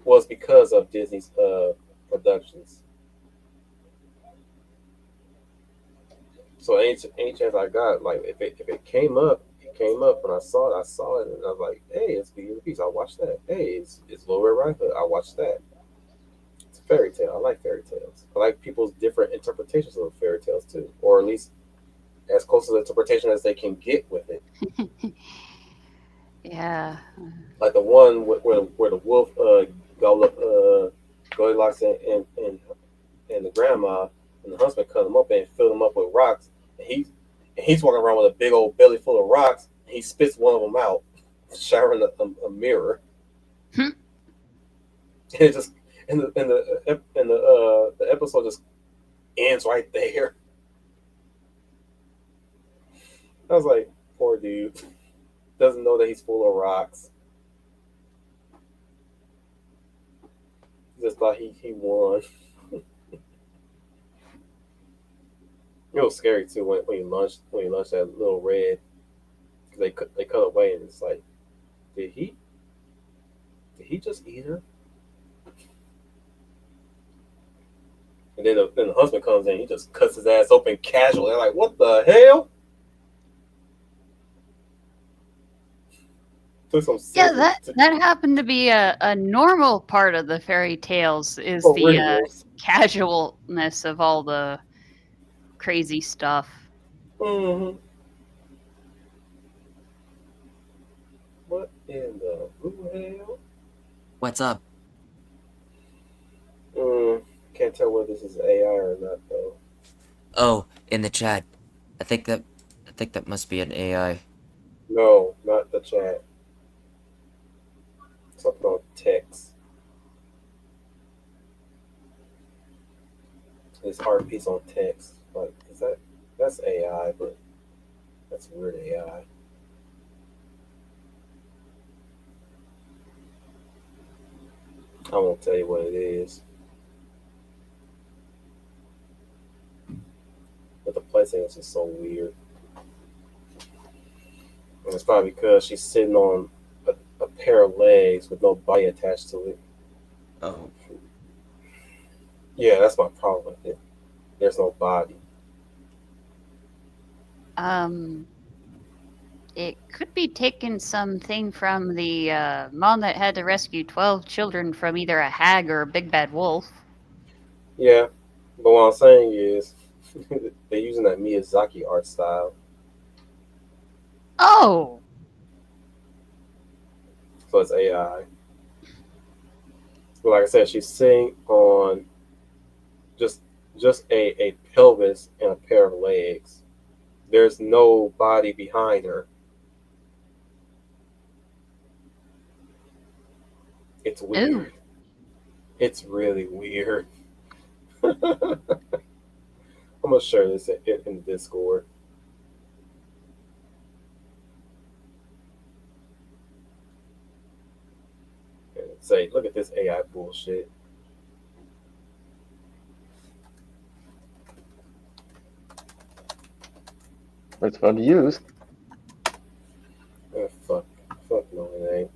was because of Disney's productions. So any chance I got, like if it came up, it came up. When I saw it, and I was like, hey, it's Beauty and the Beast. I watched that. Hey, it's Little Red Riding Hood. I watched that. It's a fairy tale. I like fairy tales. I like people's different interpretations of fairy tales too, or at least as close to the interpretation as they can get with it. Yeah. Like the one where the wolf Goldilocks and the grandma and the husband cut him up and filled him up with rocks. And he's walking around with a big old belly full of rocks. And he spits one of them out, showering a mirror. Hmm. And it just the episode just ends right there. I was like, poor dude. Doesn't know that he's full of rocks. Just thought he won. It was scary too when he launched that little red. They cut away and it's like, did he just eat her? And then the husband comes in, he just cuts his ass open casually. They're like, what the hell? Yeah, that happened to be a normal part of the fairy tales is For the real. casualness of all the crazy stuff. Mm-hmm. What in the blue hell? What's up? Can't tell whether this is AI or not though. Oh, in the chat. I think that must be an AI. No, not the chat. Something on text. This art piece on text. Like, that's AI, but that's weird AI. I won't tell you what it is. But the placing is just so weird. And it's probably because she's sitting on a pair of legs with no body attached to it. Oh. Yeah, that's my problem with it. There's no body. It could be taking something from the mom that had to rescue 12 children from either a hag or a big bad wolf. Yeah, but what I'm saying is they're using that Miyazaki art style. Oh, So it's AI. But like I said, she's sitting on just a pelvis and a pair of legs. There's no body behind her. It's weird. Ooh. It's really weird. I'm gonna share this in the Discord. And say, look at this AI bullshit. It's fun to use. Fuck no, it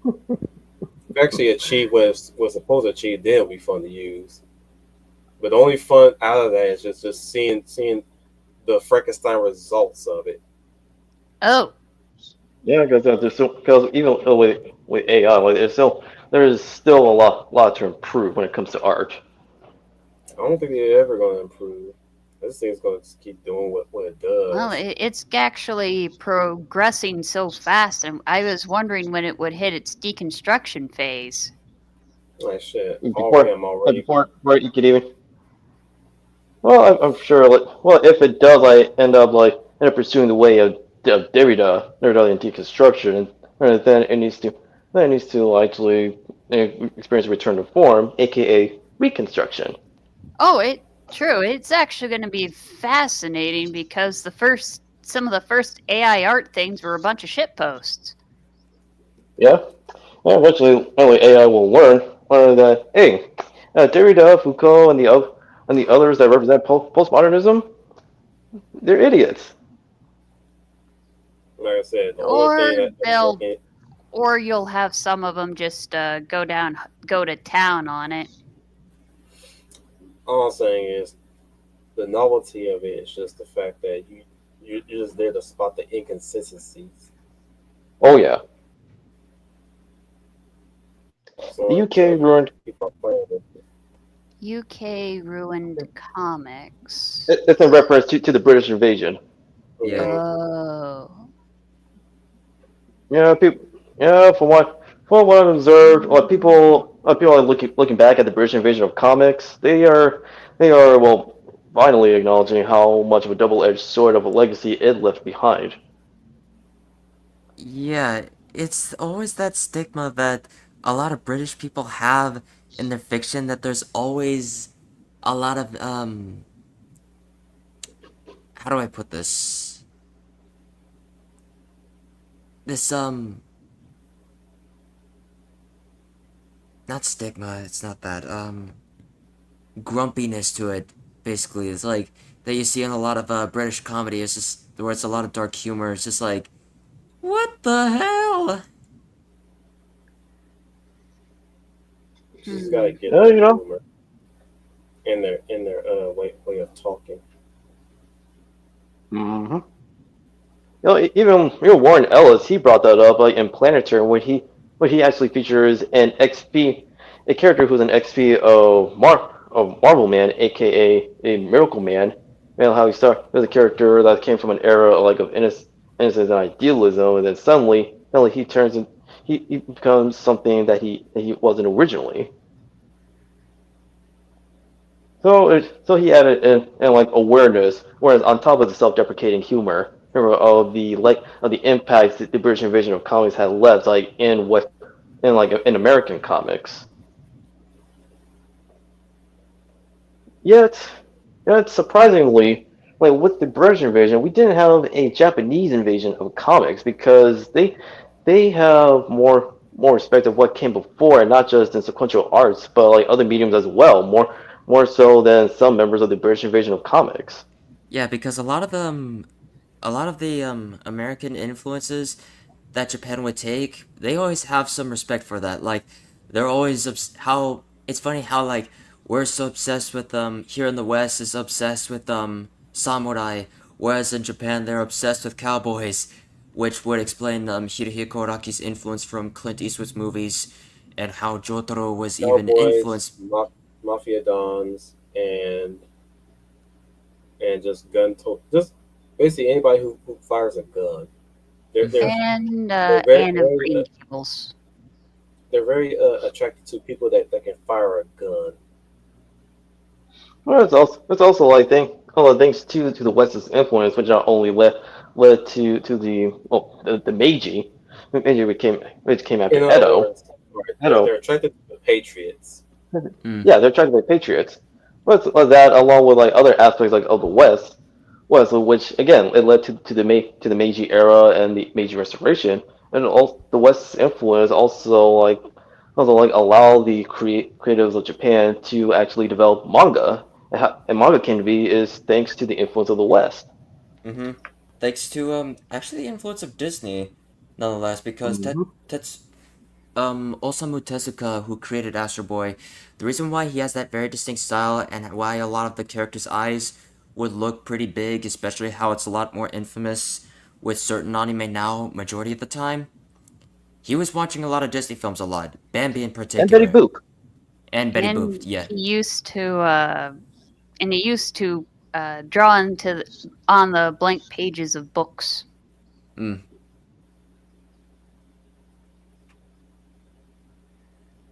ain't. Actually, achieve what was supposed to achieve. Then it'll be fun to use. But the only fun out of that is just seeing the Frankenstein results of it. Oh, Yeah, because even with AI, like there is still a lot to improve when it comes to art. I don't think they're ever going to improve. This thing's going to keep doing what it does. well, it's actually progressing so fast, and I was wondering when it would hit its deconstruction phase. Like shit. Before you could even. Well, I'm sure. If it does, end up pursuing the way of Derrida in deconstruction, and then it needs to actually experience a return to form, aka reconstruction. Oh, true. It's actually going to be fascinating because some of the first AI art things were a bunch of shit posts. Yeah. Well, eventually, AI will learn that hey, Derrida, Foucault, and the others that represent postmodernism, they're idiots. Like I said, the only thing Or you'll have some of them just go to town on it. all I'm saying is the novelty of it is just the fact that you're just there to spot the inconsistencies. Oh yeah. So, The UK ruined. people are playing with it. UK ruined comics. It's in reference to the British invasion. Yeah. Oh. Yeah, people. Yeah, from what I've observed, people are looking back at the British invasion of comics. They are finally acknowledging how much of a double-edged sword of a legacy it left behind. Yeah, it's always that stigma that a lot of British people have in their fiction, that there's always a lot of how do I put this? This not stigma, it's not that grumpiness to it. Basically, it's like that you see in a lot of British comedy. It's just where it's a lot of dark humor. It's just like, what the hell? You just gotta get Yeah, the you know. humor in their way of talking. Mm-hmm. Even Warren Ellis, he brought that up in Planetary when he actually features an XP, a character who's an XP of Marvel Man, aka a Miracle Man. And how he started as a character that came from an era of innocence and idealism, and then suddenly he turns and he becomes something that he wasn't originally. So he added in awareness, whereas on top of the self-deprecating humor, of the impacts that the British invasion of comics had left in American comics. Yet surprisingly, with the British invasion, we didn't have a Japanese invasion of comics because they have more respect of what came before, and not just in sequential arts, but other mediums as well. More so than some members of the British invasion of comics. Yeah, because a lot of the American influences that Japan would take, they always have some respect for that. Like, they're always it's funny how we're so obsessed with here in the West is obsessed with samurai, whereas in Japan they're obsessed with cowboys, which would explain Hirohiko Araki's influence from Clint Eastwood's movies, and how Jotaro was even Cowboys, influenced. mafia dons, and just just basically anybody who fires a gun. They're And very- Anna very, Green Gables. they're very attracted to people that can fire a gun. Well, it's also thanks to the West's influence, which not only led to the Meiji, which came after In other Edo. words, right, Edo. they're attracted to the patriots. Yeah, they're trying to be patriots. But that, along with like other aspects like of the West, which again it led to the Meiji era and the Meiji Restoration, and all the West's influence also allow the creatives of Japan to actually develop manga, and manga can be is thanks to the influence of the West. Mm-hmm. Thanks to actually the influence of Disney, nonetheless, because Osamu Tezuka, who created Astro Boy, the reason why he has that very distinct style and why a lot of the characters' eyes would look pretty big, especially how it's a lot more infamous with certain anime now, majority of the time. He was watching a lot of Disney films a lot, Bambi in And Betty particular, Boop. and Betty Boop. And Yeah. he used to draw on the blank pages of books. Mm.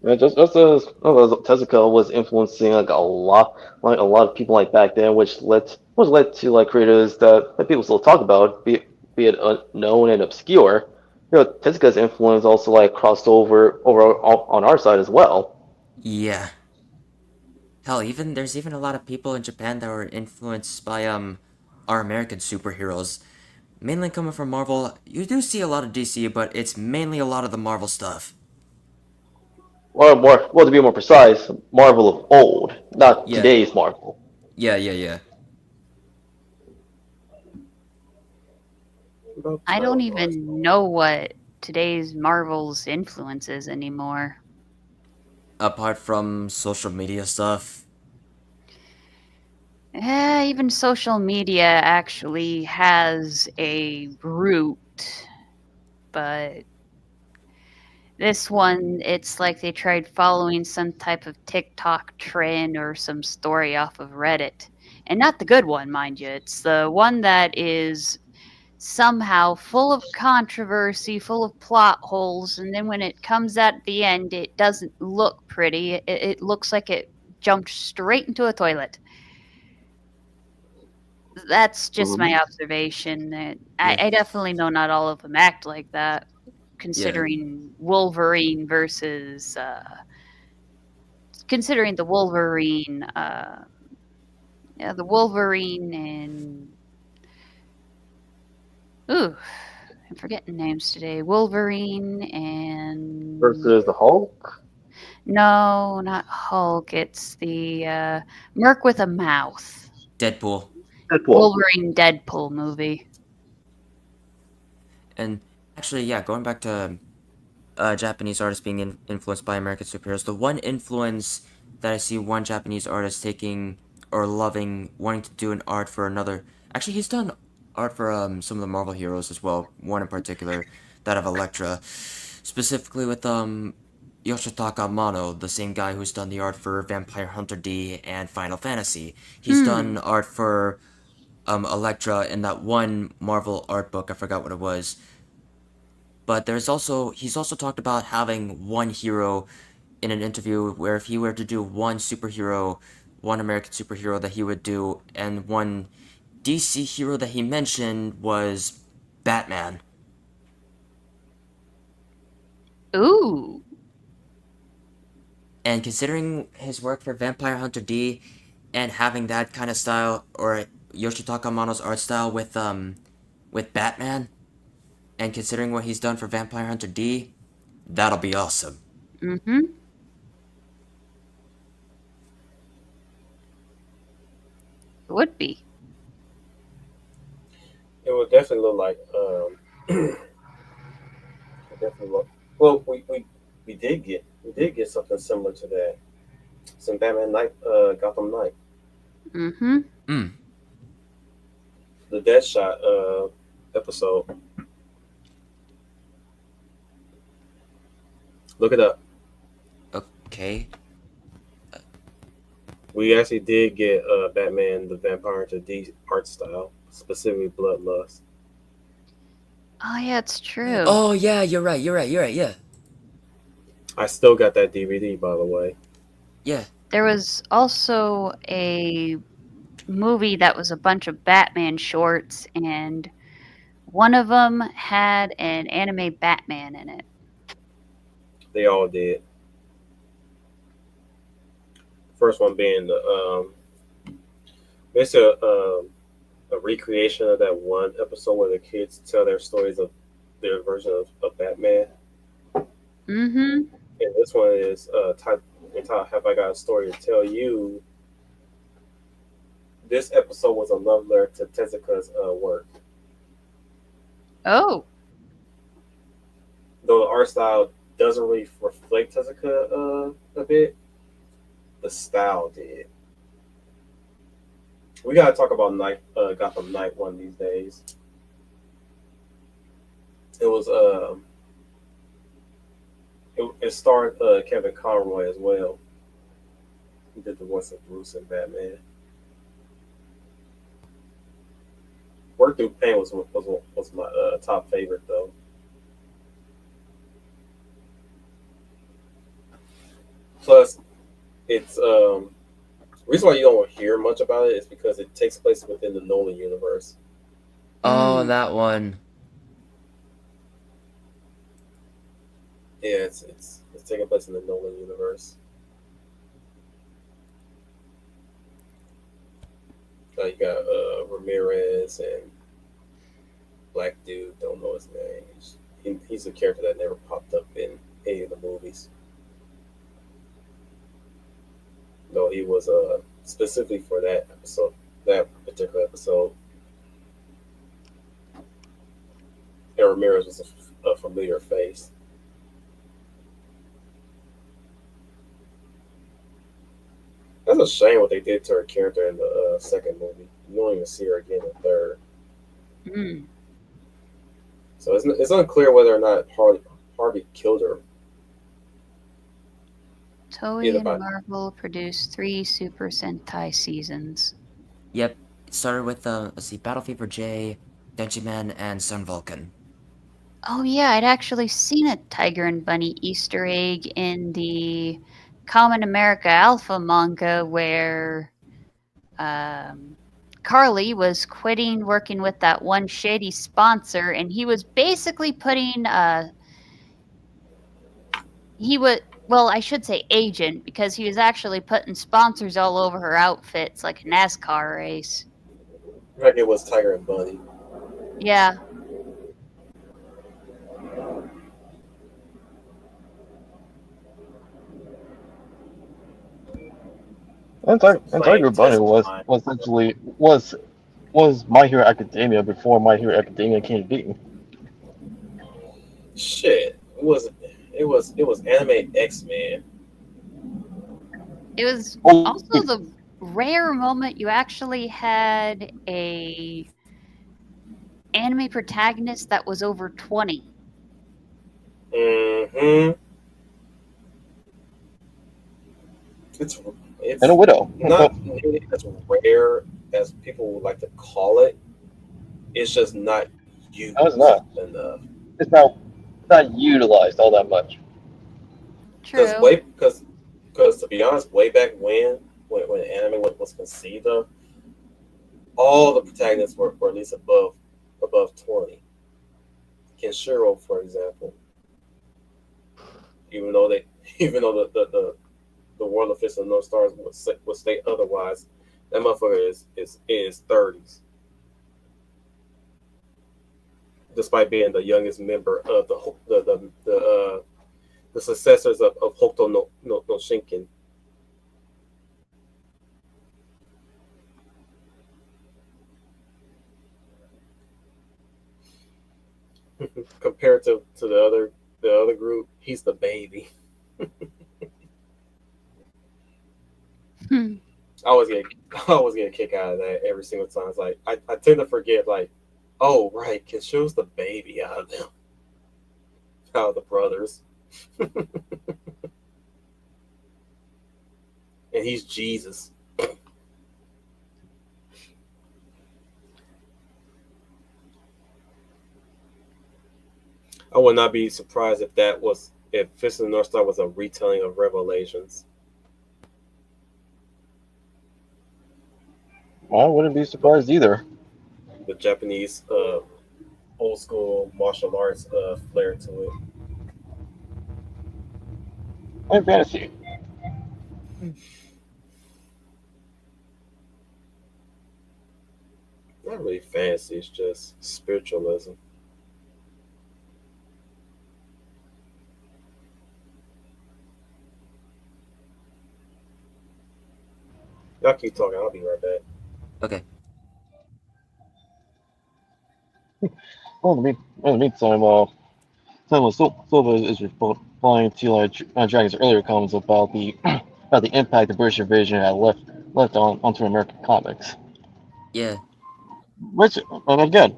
Yeah, just as Tezuka was influencing like a lot of people like back then, which led to like creators that people still talk about, be it unknown and obscure. Tezuka's influence also like crossed over on our side as well. Yeah. Hell, there's even a lot of people in Japan that were influenced by our American superheroes. Mainly coming from Marvel. You do see a lot of DC, but it's mainly a lot of the Marvel stuff. Or more, well, to be more precise, Marvel of old, not Yeah. today's Marvel. Yeah. I don't even know what today's Marvel's influence is anymore. Apart from social media stuff. Even social media actually has a root, but this one, it's like they tried following some type of TikTok trend or some story off of Reddit. And not the good one, mind you. It's the one that is somehow full of controversy, full of plot holes, and then when it comes at the end, it doesn't look pretty. It looks like it jumped straight into a toilet. That's just my observation. I definitely know not all of them act like that, considering Wolverine versus considering the Wolverine the Wolverine and ooh, I'm forgetting names today. Wolverine and Versus the Hulk. no, not Hulk. It's the Merc with a Mouth. Deadpool. Wolverine Deadpool movie. And actually, yeah, going back to Japanese artists being influenced by American superheroes, the one influence that I see one Japanese artist taking or loving, wanting to do an art for another. Actually, he's done art for some of the Marvel heroes as well. One in particular, that of Elektra, specifically with Yoshitaka Amano, the same guy who's done the art for Vampire Hunter D and Final Fantasy. He's done art for Elektra in that one Marvel art book. I forgot what it was. But he's also talked about having one hero in an interview where if he were to do one superhero, one American superhero that he would do, and one DC hero that he mentioned was Batman. Ooh. And considering his work for Vampire Hunter D and having that kind of style, or Yoshitaka Amano's art style with Batman, and considering what he's done for Vampire Hunter D, that'll be awesome. Mm-hmm. It would be. It would definitely look like it definitely look well we did get something similar to that. Some Batman Night Gotham Knight. Mm-hmm. The Deadshot episode. Look it up. Okay. We actually did get Batman the Vampire Hunter D art style, specifically Bloodlust. Oh yeah, it's true. Oh yeah, you're right, yeah. I still got that DVD, by the way. Yeah. There was also a movie that was a bunch of Batman shorts, and one of them had an anime Batman in it. They all did. First one being basically a recreation of that one episode where the kids tell their stories of their version of Batman. Mm-hmm. And this one is entitled "Have I Got a Story to Tell You?" This episode was a love letter to Tezuka's work. Oh. Though the art style doesn't really reflect Tezuka a bit, the style did. We gotta talk about Gotham Knight one of these days. It was it starred Kevin Conroy as well. He did the voice of Bruce and Batman. Work Through Pain was my top favorite though. Plus, it's reason why you don't hear much about it is because it takes place within the Nolan universe. Oh, that one. Yeah, it's taking place in the Nolan universe. You got Ramirez and Black Dude. Don't know his name. He's a character that never popped up in any of the movies. Though he was specifically for that episode, that particular episode. And Ramirez was a familiar face. That's a shame what they did to her character in the second movie. You don't even see her again in the third. Mm. So it's unclear whether or not Harvey killed her. Toei Either and by- Marvel produced 3 Super Sentai seasons. Yep. It started with, let's see, Battle Fever J, Denjiman, and Sun Vulcan. Oh yeah, I'd actually seen a Tiger and Bunny Easter egg in the Common America Alpha manga where Carly was quitting working with that one shady sponsor, and he was basically putting I should say agent, because he was actually putting sponsors all over her outfits like a NASCAR race. Like it was Tiger and Bunny. Yeah. And Tiger Bunny was essentially was My Hero Academia before My Hero Academia came to be. Shit, it was anime X-Men. It was Oh, also the rare moment you actually had a anime protagonist that was over 20. Mm-hmm. It's and a widow. not nearly as rare as people would like to call it. It's just not used No, it's not. enough. It's not utilized all that much. True. Because to be honest, way back when anime was conceived of, all the protagonists were at least above 20. Kenshiro, for example, even though the World of Fist of North Stars would state otherwise, that motherfucker is in his 30s, despite being the youngest member of the successors of Hokuto no Shinken. Compared to the other group, he's the baby. I always get a kick out of that every single time. It's like I tend to forget, like, oh right, Kensho's the baby out of them, out of the brothers, and he's Jesus. I would not be surprised if Fist of the North Star was a retelling of Revelations. I wouldn't be surprised either. The Japanese old school martial arts flair to it. And fantasy. not really fantasy. It's just spiritualism. Y'all keep talking. I'll be right back. Okay. Well, in the meantime, Silva is replying to Dragon's earlier comments about the about the impact the British invasion had left onto American comics. Yeah. Which, and again,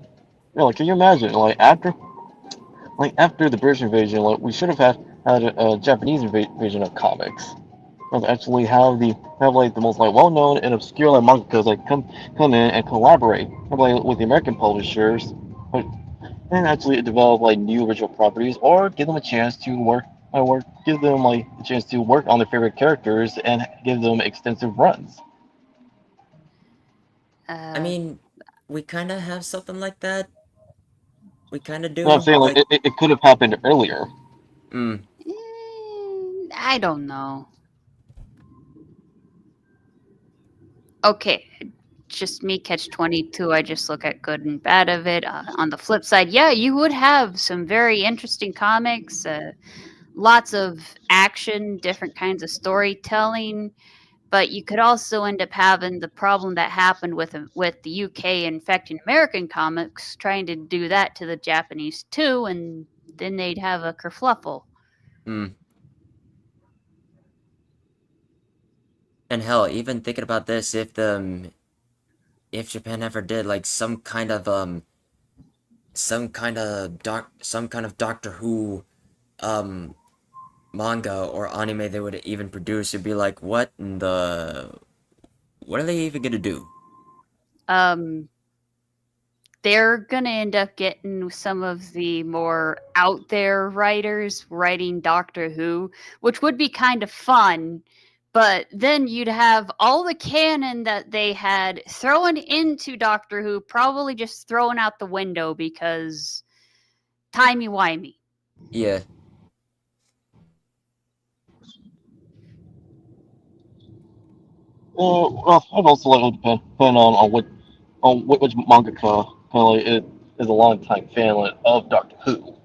can you imagine, after the British invasion, we should have had a Japanese invasion of comics. Actually have the most well known and obscure mangakas come in and collaborate with the American publishers, and actually develop new original properties, or give them a chance to work, or give them a chance to work on their favorite characters and give them extensive runs. I mean, we kind of have something like that. We kind of do. No, I'm saying it could have happened earlier. I don't know. Okay, just me catch 22. I just look at good and bad of it. On the flip side, yeah, you would have some very interesting comics, lots of action, different kinds of storytelling, but you could also end up having the problem that happened with the UK infecting American comics, trying to do that to the Japanese too, and then they'd have a kerfluffle. And hell, even thinking about this, if Japan ever did some kind of Doctor Who manga or anime they would even produce, it'd be like, what are they even gonna do? They're gonna end up getting some of the more out there writers writing Doctor Who, which would be kind of fun. But then you'd have all the canon that they had thrown into Doctor Who probably just thrown out the window because timey-wimey. Yeah. Well, I'd also depend on which mangaka is a long-time fan of Doctor Who.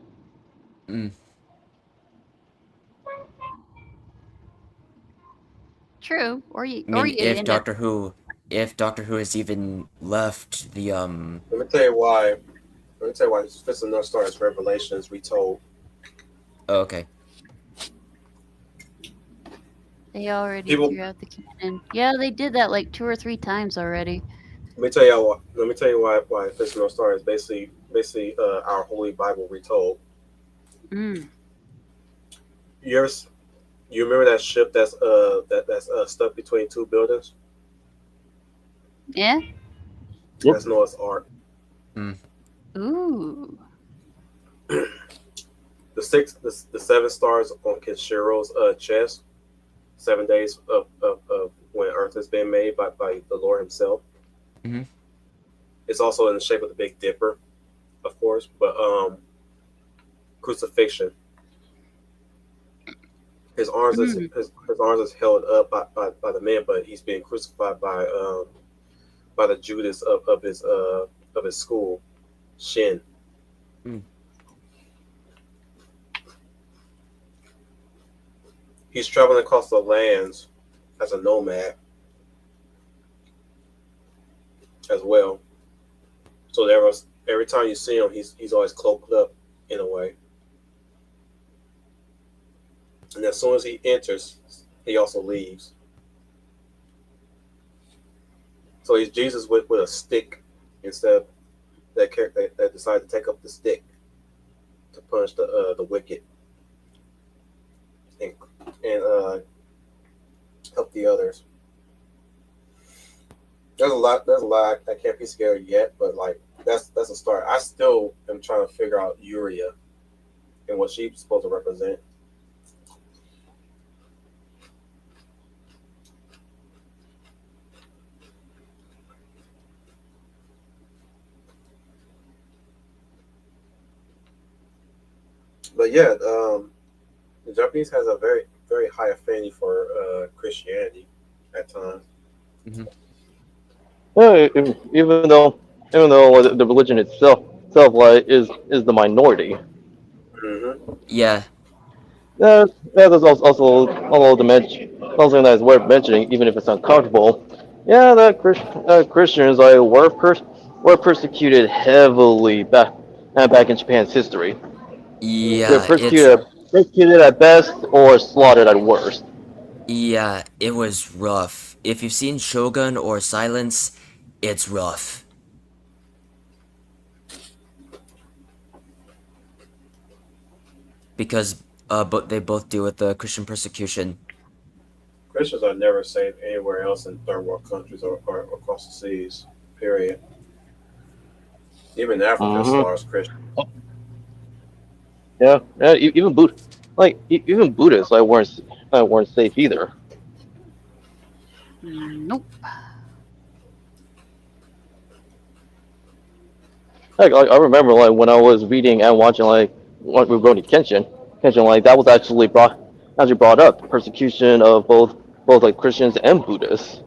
True. If Doctor Who has even left the Let me tell you why. Fist of the North Star is Revelations retold. Oh, okay. They already threw out the canon. Yeah, they did that 2 or 3 times already. Let me tell you why Fist of the North Star is basically our Holy Bible retold. You remember that ship that's stuck between 2 buildings? Yeah. Yep. That's Noah's Ark. Ooh. The 7 stars on Kenshiro's chest. 7 days of when Earth has been made by the Lord Himself. Mm-hmm. It's also in the shape of the Big Dipper, of course, but crucifixion. His arms is held up by the man, but he's being crucified by the Judas of his school, Shin. He's traveling across the lands as a nomad as well. So every time you see him, he's always cloaked up in a way. And as soon as he enters, he also leaves. So he's Jesus with a stick instead of that decided to take up the stick to punish the wicked and help the others. There's a lot I can't piece together yet, but that's a start. I still am trying to figure out Uria and what she's supposed to represent. But yeah, the Japanese has a very, very high affinity for Christianity at times. Mm-hmm. Even though even though the religion itself like is the minority. Mm-hmm. Yeah. There's also the mention something that is worth mentioning, even if it's uncomfortable. Yeah, that Christians like were persecuted heavily back in Japan's history. They're Yeah, persecuted at best or slaughtered at worst. it was rough. If you've seen Shogun or Silence, it's rough. Because but they both deal with the Christian persecution. Christians are never safe anywhere else in third world countries or across the seas. Period. Even Africa Mhm. slaughters Christians. Yeah, even even Buddhists like weren't safe either. Nope. Like I remember like when I was reading and watching like what Rurouni Kenshin like that was actually brought up persecution of both like Christians and Buddhists.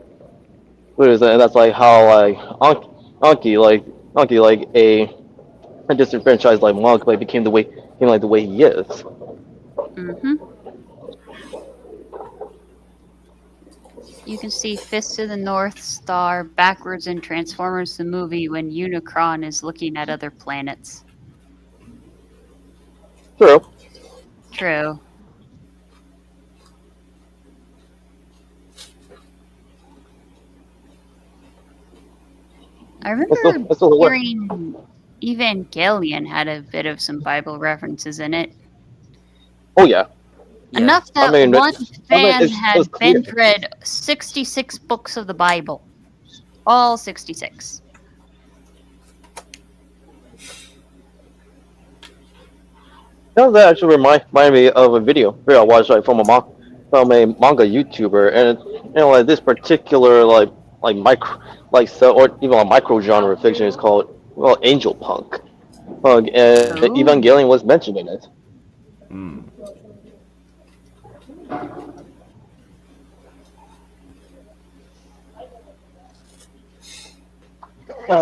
And that's like how like Anki like a disenfranchised like monk like became the way he is. Mm-hmm. You can see Fist of the North Star backwards in Transformers the movie when Unicron is looking at other planets. True. True. I remember That's still hearing Evangelion had a bit of some Bible references in it. Oh yeah. Yeah. Enough that mean, one fan it's had clear. binge read 66 books of the Bible. All 66. That actually remind me of a video I watched like from a manga YouTuber, and like this particular like micro like so or even a micro genre of fiction is called Angel Punk. And Oh. Evangelion was mentioned in it. Hmm.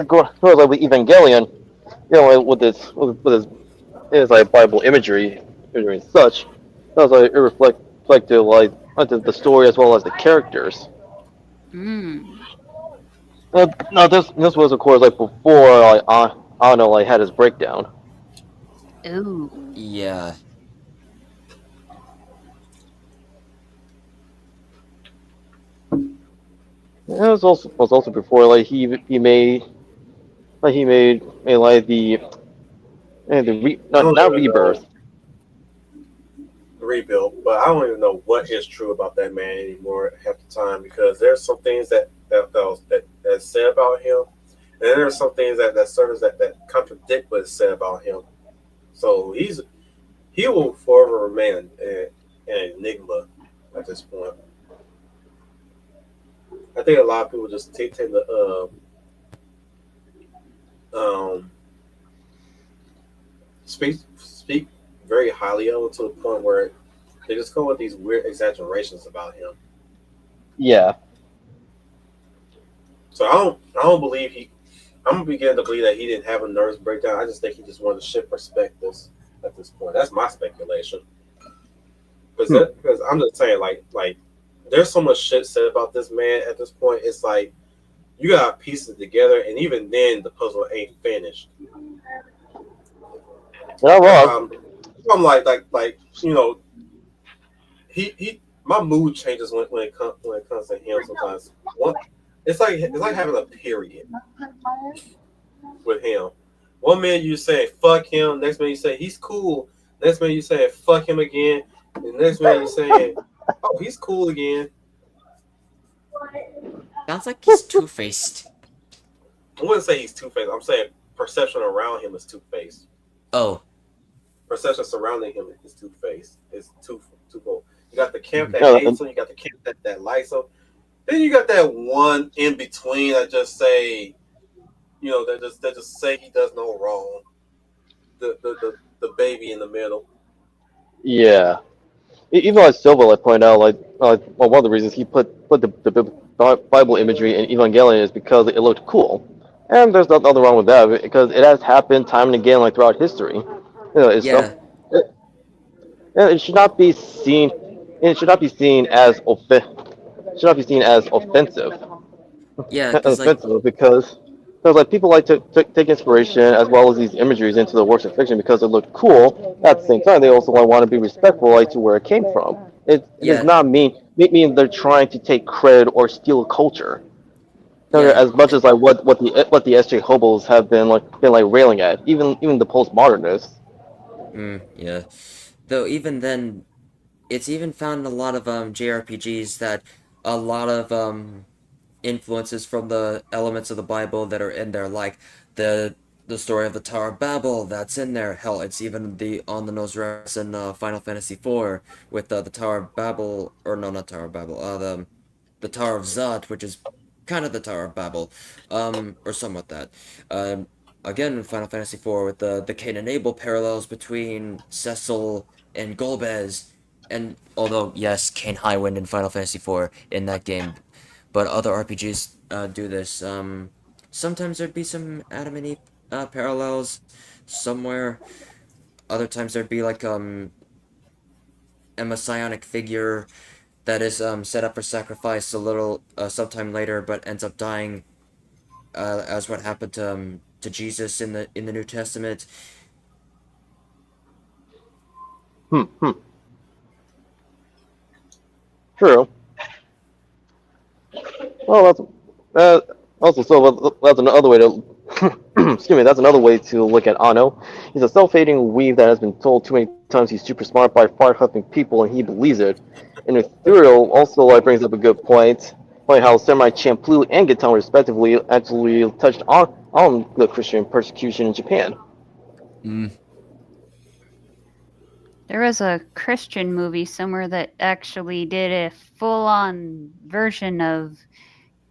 Going like with Evangelion, like, with this is like Bible imagery and such. That was like it reflected like the story as well as the characters. Mm. No, this was of course like before like Ano like had his breakdown. Ooh. Yeah. It was also before like he made like the not rebirth. Rebuild, but I don't even know what is true about that man anymore half the time because there's some things that's said about him, and then there's some things that contradict what is said about him. So he will forever remain an enigma at this point. I think a lot of people just tend to speak very highly of him to the point where they just go with these weird exaggerations about him. Yeah. So I don't believe I'm beginning to believe that he didn't have a nervous breakdown. I just think he just wanted to shift perspectives at this point. That's my speculation. Because I'm just saying, like there's so much shit said about this man at this point. It's like you gotta piece it together, and even then, the puzzle ain't finished. Not wrong. I'm like you know, he my mood changes when it comes to him sometimes. It's like having a period with him. One minute you say fuck him, next minute you say he's cool, next minute you say fuck him again, and next minute you say oh he's cool again. Sounds like he's two-faced. I wouldn't say he's two-faced. I'm saying perception around him is two-faced. Oh. Perception surrounding him is two-faced. It's twofold. You got the camp that No, hates him. You got the camp that likes him. Then you got that one in between that just say, you know, that just say he does no wrong. The baby in the middle. Yeah. Even like Silva like pointed out one of the reasons he put the Bible imagery in Evangelion is because it looked cool. And there's nothing wrong with that because it has happened time and again, like throughout history. It's Yeah, it, it should not be seen. It should not be seen as should not be seen as offensive. yeah, As because like, offensive because like people like to take inspiration as well as these imageries into the works of fiction because it looked cool. At the same time, they also want to be respectful like to where it came from. It does yeah, not mean they're trying to take credit or steal culture. yeah, As much as like what the SJ hobos have been like railing at, even the postmodernists. yeah. Though even then, it's even found in a lot of JRPGs that a lot of influences from the elements of the Bible that are in there, like the the story of the Tower of Babel that's in there. Hell, it's even the on the nose reference in Final Fantasy IV with the Tower of Babel, or no, not Tower of Babel, the Tower of Zot, which is kind of the Tower of Babel, or somewhat that. Again, in Final Fantasy IV with the Cain and Abel parallels between Cecil and Golbez, and although yes, Cain Highwind in Final Fantasy IV in that game, but other RPGs do this. Sometimes there'd be some Adam and Eve parallels somewhere. Other times there'd be like a messianic figure that is set up for sacrifice a little sometime later, but ends up dying, as what happened to Jesus in the New Testament. Hmm. True. Well, also that's another way to excuse me. That's another way to look at Ano. He's a self-hating weeb that has been told too many times he's super smart by fire-huffing people, and he believes it. And Ethereal also like brings up a good point, like how Samurai Champloo and Gitan respectively actually touched on the Christian persecution in Japan. There was a Christian movie somewhere that actually did a full on version of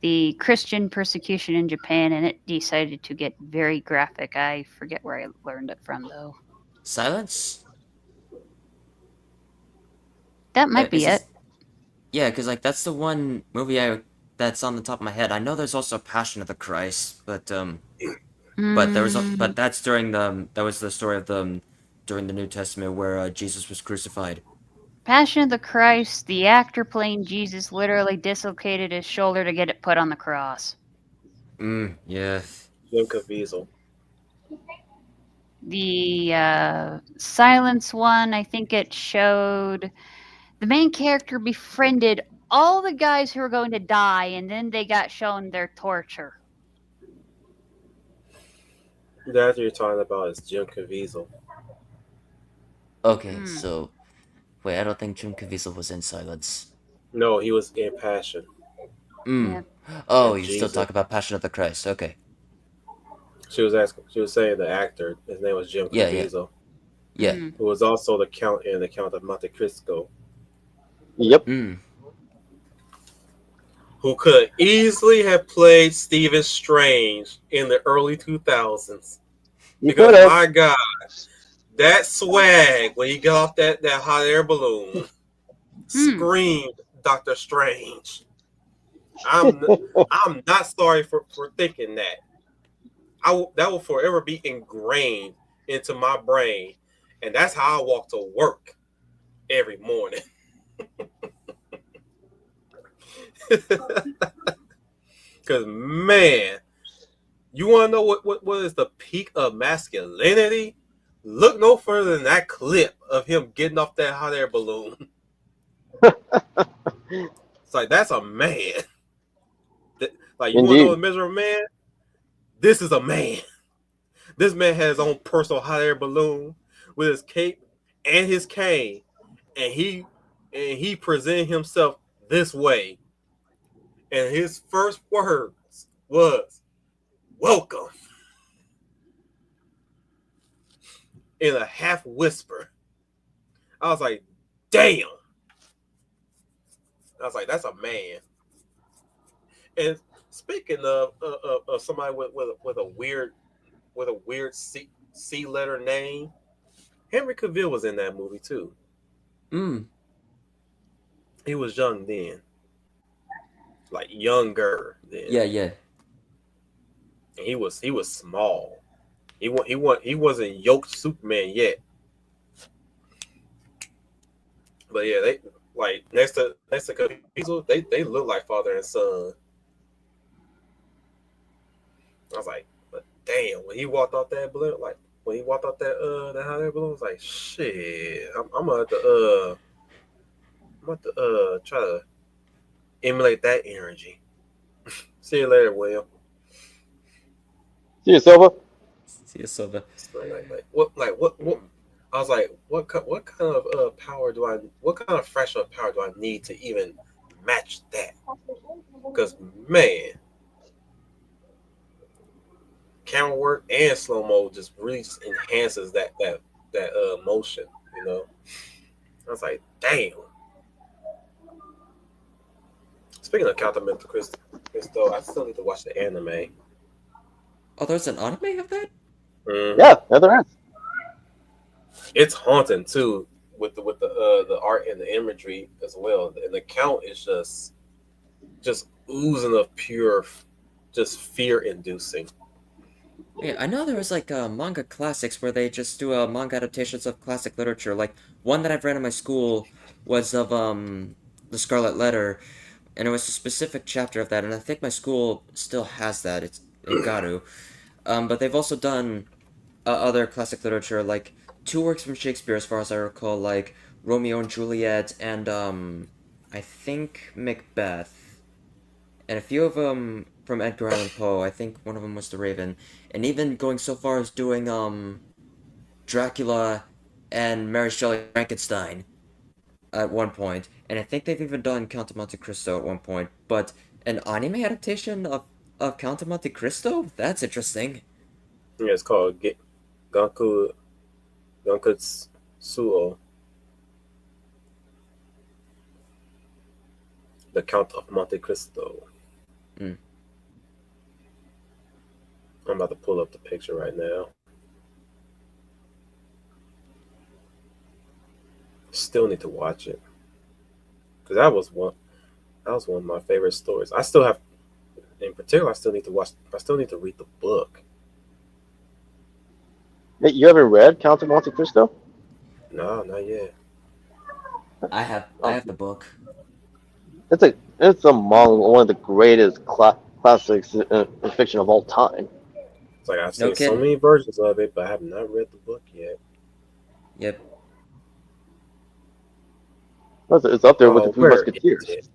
the Christian persecution in Japan, and it decided to get very graphic. I forget where I learned it from, though. Silence? That might be Is this? it. Yeah, because like that's the one movie that's on the top of my head. I know there's also Passion of the Christ, but there was but that's during that was the story of during the New Testament where Jesus was crucified. Passion of the Christ, the actor playing Jesus literally dislocated his shoulder to get it put on the cross. Yeah. Jim Caviezel. The Silence one, I think it showed the main character befriended all the guys who were going to die, and then they got shown their torture. The actor you're talking about is Jim Caviezel. Okay, so wait, I don't think Jim Caviezel was in Silence. No, he was in Passion. Yeah. Oh, And you still Jesus. talk about Passion of the Christ. Okay. She was asking. She was saying the actor. His name was Jim Yeah, Caviezel, Yeah. who was also the Count in the Count of Monte Cristo. Yep. Who could easily have played Stephen Strange in the early 2000s. You Because could have. my God, that swag when he got off that hot air balloon screamed Doctor Strange. I'm not sorry for thinking that. That will forever be ingrained into my brain, and that's how I walk to work every morning. Because man, you want to know what is the peak of masculinity? Look no further than that clip of him getting off that hot air balloon. It's like, that's a man. Like, you want to know the measure of a man? This is a man. This man has his own personal hot air balloon with his cape and his cane, and he presented himself this way. And his first words was, "Welcome," in a half whisper. I was like, damn. I was like, that's a man. And speaking of somebody with a weird C letter name, Henry Cavill was in that movie too. He was young then, like younger then. Yeah. and he was small. He wasn't yoked Superman yet. But yeah, they like next to Caviezel, they look like father and son. I was like, but damn, when he walked out that balloon, like when he walked out that hot air balloon, I was like, shit, I'm gonna have to try to emulate that energy. See you later, William. See you, Silva. See you, Silva. What? I was like, what kind of power do what kind of fraction of power do I need to even match that? Because man, camera work and slow mo just really just enhances that motion. You know, I was like, damn. Speaking of Count Crystal, I still need to watch the anime. Oh, there's an anime of that? Mm-hmm. Yeah, there is. It's haunting too, with the art and the imagery as well. And the Count is just oozing of pure, just fear inducing. Yeah, I know there was like manga classics where they just do manga adaptations of classic literature. Like one that I've read in my school was of The Scarlet Letter, and it was a specific chapter of that, and I think my school still has that. It's in Garu. But they've also done other classic literature, like two works from Shakespeare, as far as I recall, like Romeo and Juliet, and I think Macbeth, and a few of them from Edgar Allan Poe. I think one of them was The Raven, and even going so far as doing Dracula and Mary Shelley's Frankenstein at one point, and I think they've even done Count of Monte Cristo at one point. But an anime adaptation of Count of Monte Cristo? That's interesting. Yeah, it's called Ganku Gankutsuo. The Count of Monte Cristo. Mm. I'm about to pull up the picture right now. Still need to watch it because that was one of my favorite stories. I still have, in particular, I still need to read the book. Hey, you ever read Count of Monte Cristo? No, not yet. I have the book. It's among one of the greatest classics in fiction of all time. It's like I've No seen so kidding. many versions of it, but I have not read the book yet. Yep. It's up there with the Three Where Musketeers. is it?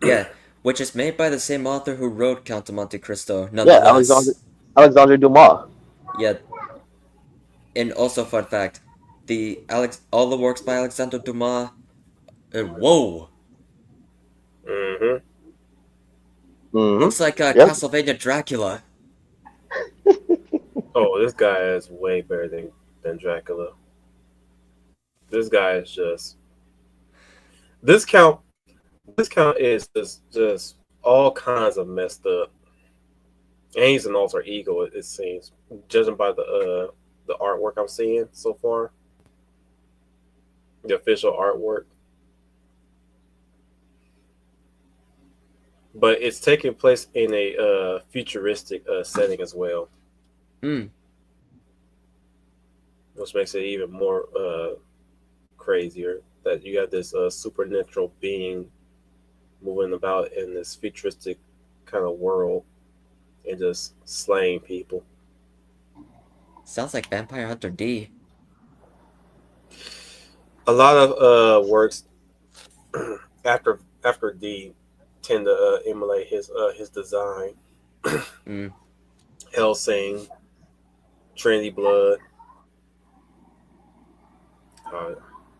Yeah, which is made by the same author who wrote Count of Monte Cristo, Yeah, nonetheless. Alexandre Dumas. Yeah. And also, fun fact, all the works by Alexander Dumas. Whoa! Mm-hmm. Mm-hmm. Looks like Yep. Castlevania Dracula. Oh, this guy is way better than Dracula. This guy is just this count is just all kinds of messed up. And he's an alter ego, it seems, judging by the artwork I'm seeing so far. The official artwork. But it's taking place in a futuristic setting as well. Hmm. Which makes it even more crazier that you got this supernatural being moving about in this futuristic kind of world and just slaying people. Sounds like Vampire Hunter D. A lot of works after D tend to emulate his design. Mm. Hellsing, Trinity Blood.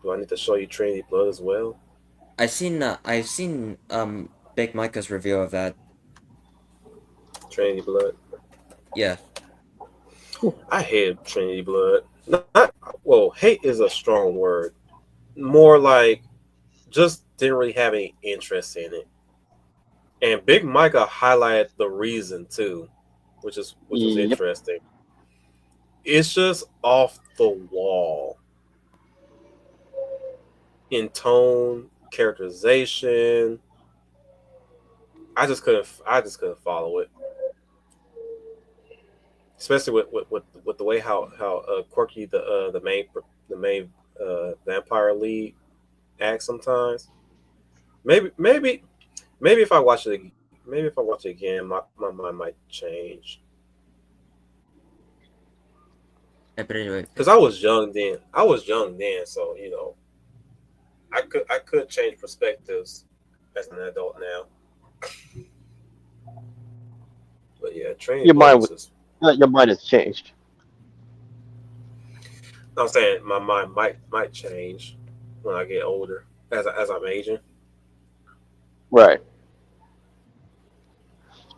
Do I need to show you Trinity Blood as well? I've seen Big Micah's review of that. Trinity Blood. Yeah. I hate Trinity Blood. Well, hate is a strong word. More like just didn't really have any interest in it. And Big Micah highlighted the reason too, which was Yep. interesting. It's just off the wall in tone, characterization. I just couldn't follow it. especially with the way how quirky the main vampire lead acts sometimes. Maybe if I watch it again, my mind might change. Yeah, but anyway, Because I was young then. So I could change perspectives as an adult now. But yeah, Training Your mind, Day is. your mind has changed. I'm saying my mind might change when I get older, as I'm aging. Right.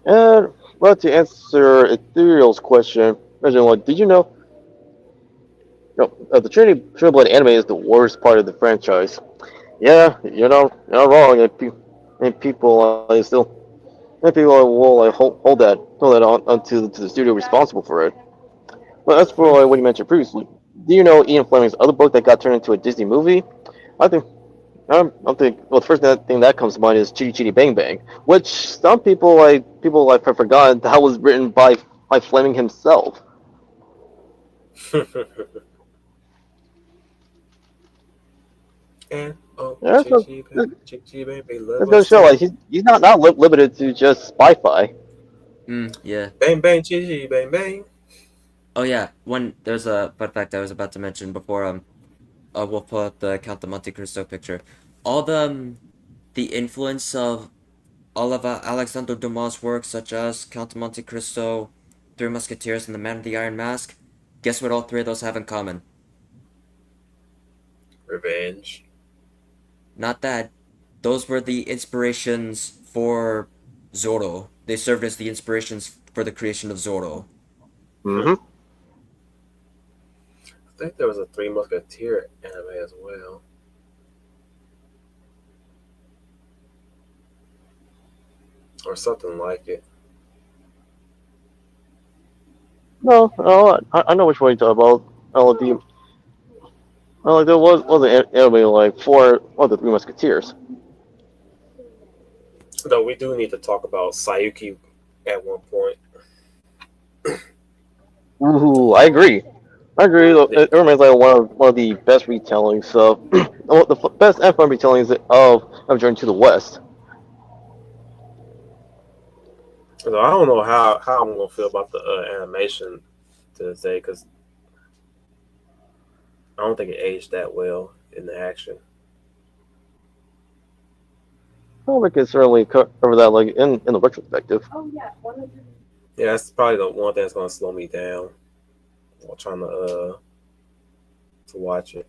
And well, to answer Ethereal's question, like, did you know? No, the Trinity Blood anime is the worst part of the franchise. Yeah, you're not wrong. And people will like, hold that on to the studio responsible for it. But as for like, what you mentioned previously, do you know Ian Fleming's other book that got turned into a Disney movie? I think I think well, the first thing that comes to mind is Chitty Chitty Bang Bang, which some people have forgotten that was written by Fleming himself. And oh, Yeah, Chichi baby, that's love gonna us show too. like he's not limited to just Spy-Fi. yeah. Bang bang, chichi bang bang. Oh yeah, there's a fun fact I was about to mention before we'll pull up the Count of Monte Cristo picture. All the influence of all of Alexandre Dumas' works, such as Count of Monte Cristo, Three Musketeers, and The Man of the Iron Mask. Guess what all three of those have in common? Revenge. Not that. Those were the inspirations for Zorro. They served as the inspirations for the creation of Zorro. Mm-hmm. I think there was a Three Musketeer anime as well. Or something like it. No, I know which one you're talking about. There was an anime like for the Three Musketeers. Though we do need to talk about Sayuki at one point. Ooh, I agree. It remains like one of the best retellings of the best and fun retellings of Journey to the West. So I don't know how I'm gonna feel about the animation to this day because I don't think it aged that well in the action. Well, we can certainly cover that like in the retrospective. Yeah, that's probably the one thing that's gonna slow me down while trying to watch it.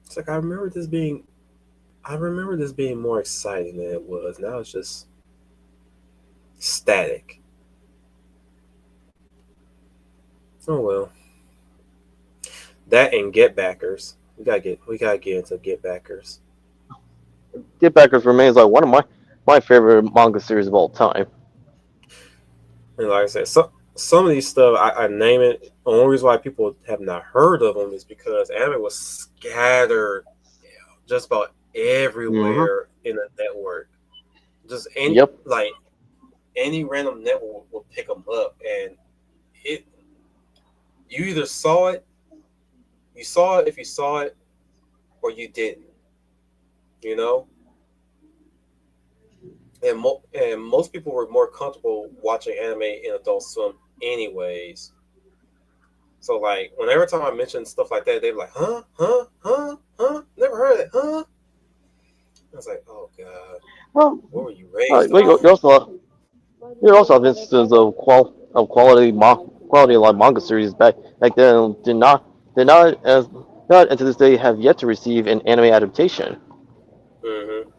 It's like I remember this being more exciting than it was. Now it's just static. Oh well. That and Get Backers. We gotta get into Get Backers. Get Backers remains like one of my favorite manga series of all time. And like I said, some of these stuff I name it. The only reason why people have not heard of them is because anime was scattered just about everywhere in the network. Just any any random network will pick them up, and you either saw it if you saw it, or you didn't. You know. And most people were more comfortable watching anime in Adult Swim, anyways. So like, whenever time I mention stuff like that, they're like, huh, never heard of it, huh? I was like, oh god, Well, what were you raised on? you also have instances of quality like manga series back then did not and to this day have yet to receive an anime adaptation. Mm-hmm.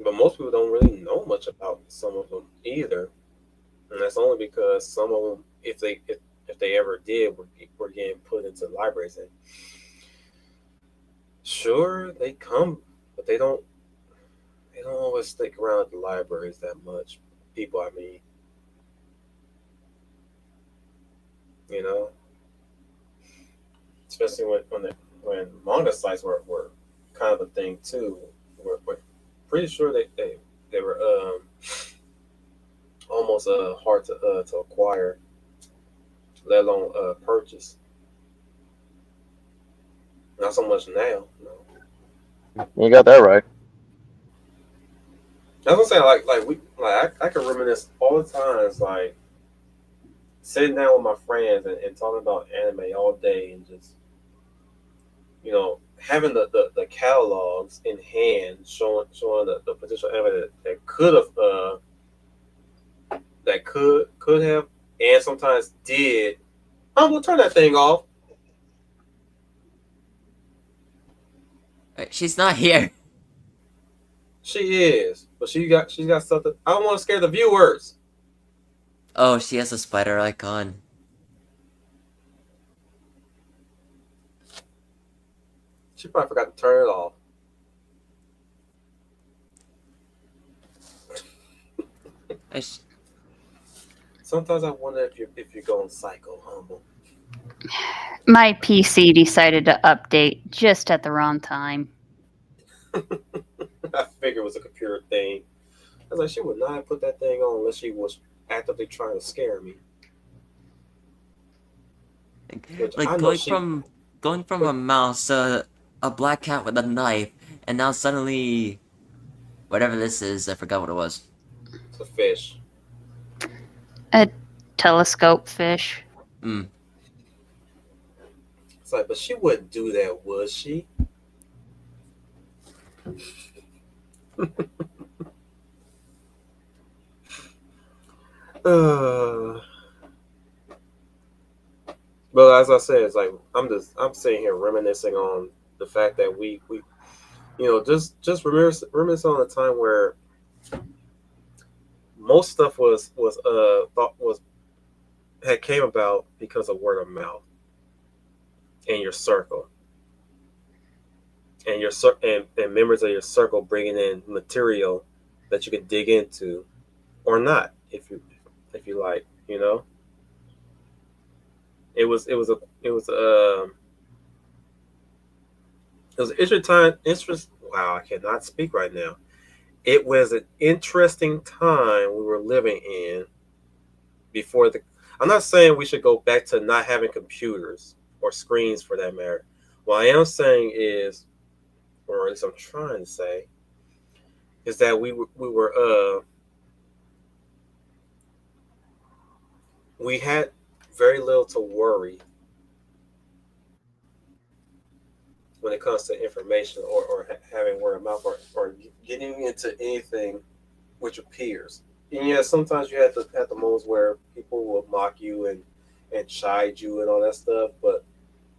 But most people don't really know much about some of them either, and that's only because some of them, if they ever did, were getting put into libraries. And sure, they come, but they don't always stick around at the libraries that much. People, I mean, you know, especially when manga sites were kind of a thing too. We're pretty sure they were almost hard to acquire, let alone purchase. Not so much now. No. You got that right. That's what I'm saying. I can reminisce all the times, like sitting down with my friends and talking about anime all day and just having the catalogs in hand, showing the potential anime that could have that could have and sometimes did. I'm gonna turn that thing off. She's not here. She is, but she's got something. I don't want to scare the viewers. Oh, she has a spider icon. She probably forgot to turn it off. Sometimes I wonder if you're going psycho, humble. My PC decided to update just at the wrong time. I figured it was a computer thing. I was like, she would not have put that thing on unless she was actively trying to scare me. Like going from a mouse to a black cat with a knife, and now suddenly, whatever this is, I forgot what it was. It's a fish. A telescope fish. Hmm. It's like, but she wouldn't do that, would she? But as I said, it's like I'm sitting here reminiscing on the fact that we just reminisce on a time where most stuff had came about because of word of mouth in your circle, and and members of your circle bringing in material that you can dig into or not if you like, it was interesting time. Wow, I cannot speak right now. It was an interesting time we were living in before I'm not saying we should go back to not having computers or screens for that matter. What I am saying is, or at least I'm trying to say, is that we had very little to worry when it comes to information or having word of mouth or getting into anything with your peers. And yeah, sometimes you have the moments where people will mock you and chide you and all that stuff, but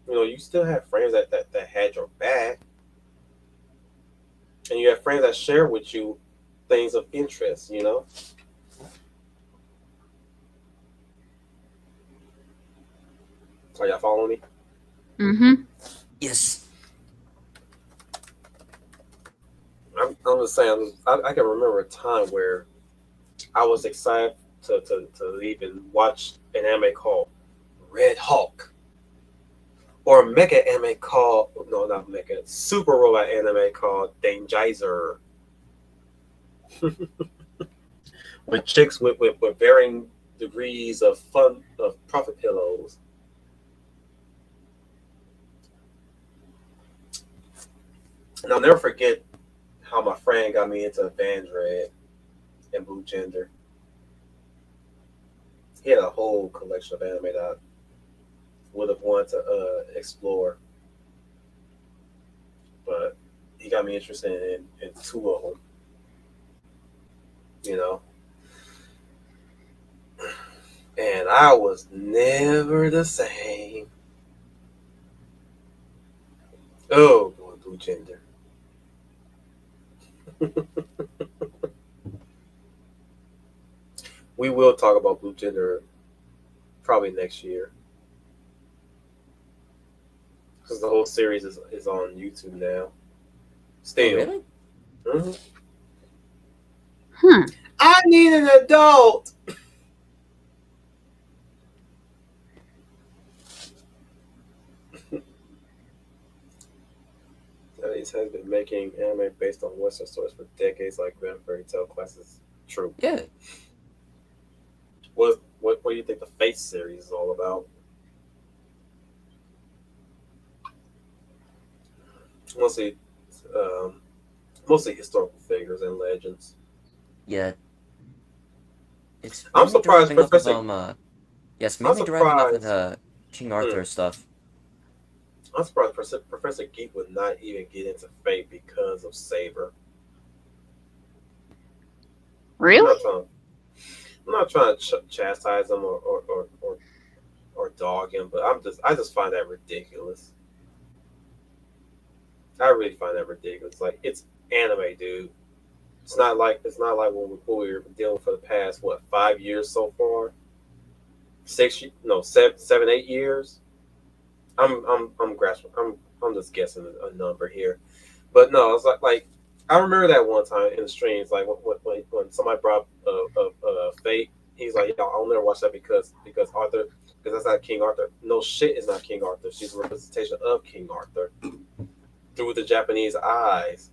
you still have friends that had your back, and you have friends that share with you things of interest. Are y'all following me? Mm-hmm. Yes. I'm just saying, I can remember a time where I was excited to even watch an anime called Red Hulk, or a mecha anime called, no, not mecha, super robot anime called Dangizer, with chicks with varying degrees of profit pillows. And I'll never forget how my friend got me into Vandred and Blue Gender. He had a whole collection of anime that I would have wanted to explore, but he got me interested in two of them. And I was never the same. Oh, boy, Blue Gender. We will talk about Blue Gender probably next year, because the whole series is on YouTube now. Still. Oh, really? Mm-hmm. I need an adult. Japanese has been making anime based on Western stories for decades, like Grand Fairy Tale Classics. True. Yeah. what do you think the Fate series is all about? Mostly, mostly historical figures and legends. Yeah, it's I'm mainly surprised deriving off Professor. from yes, I'm mainly deriving off of surprised. King Arthur stuff. I'm surprised Professor Geek would not even get into Fate because of Saber. Really? I'm not trying to chastise him or dog him, but I just find that ridiculous. I really find that ridiculous. Like it's anime, dude. It's not like what we were dealing for the past 5 years so far. 7, 8 years. I'm grasping. I'm just guessing a number here, but no, it's like I remember that one time in the streams, like when somebody brought Fate, he's like, "Yo, I'll never watch that because Arthur, because that's not King Arthur." No shit, is not King Arthur. She's a representation of King Arthur through the Japanese eyes.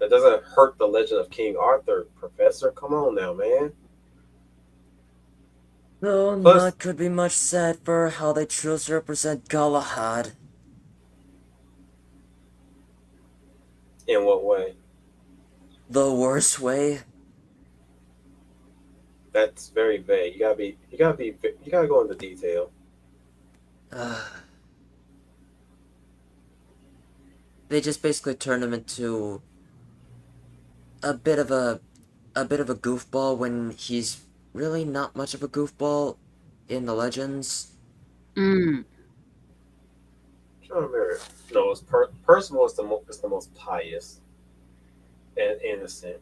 That doesn't hurt the legend of King Arthur, Professor. Come on now, man. Though Plus, not could be much said for how they chose to represent Galahad. in what way? The worst way. That's very vague. You gotta go into detail. They just basically turned him into a bit of a goofball when he's really not much of a goofball in the legends. Mm. I'm trying to remember. No, it's Percival is the most pious and innocent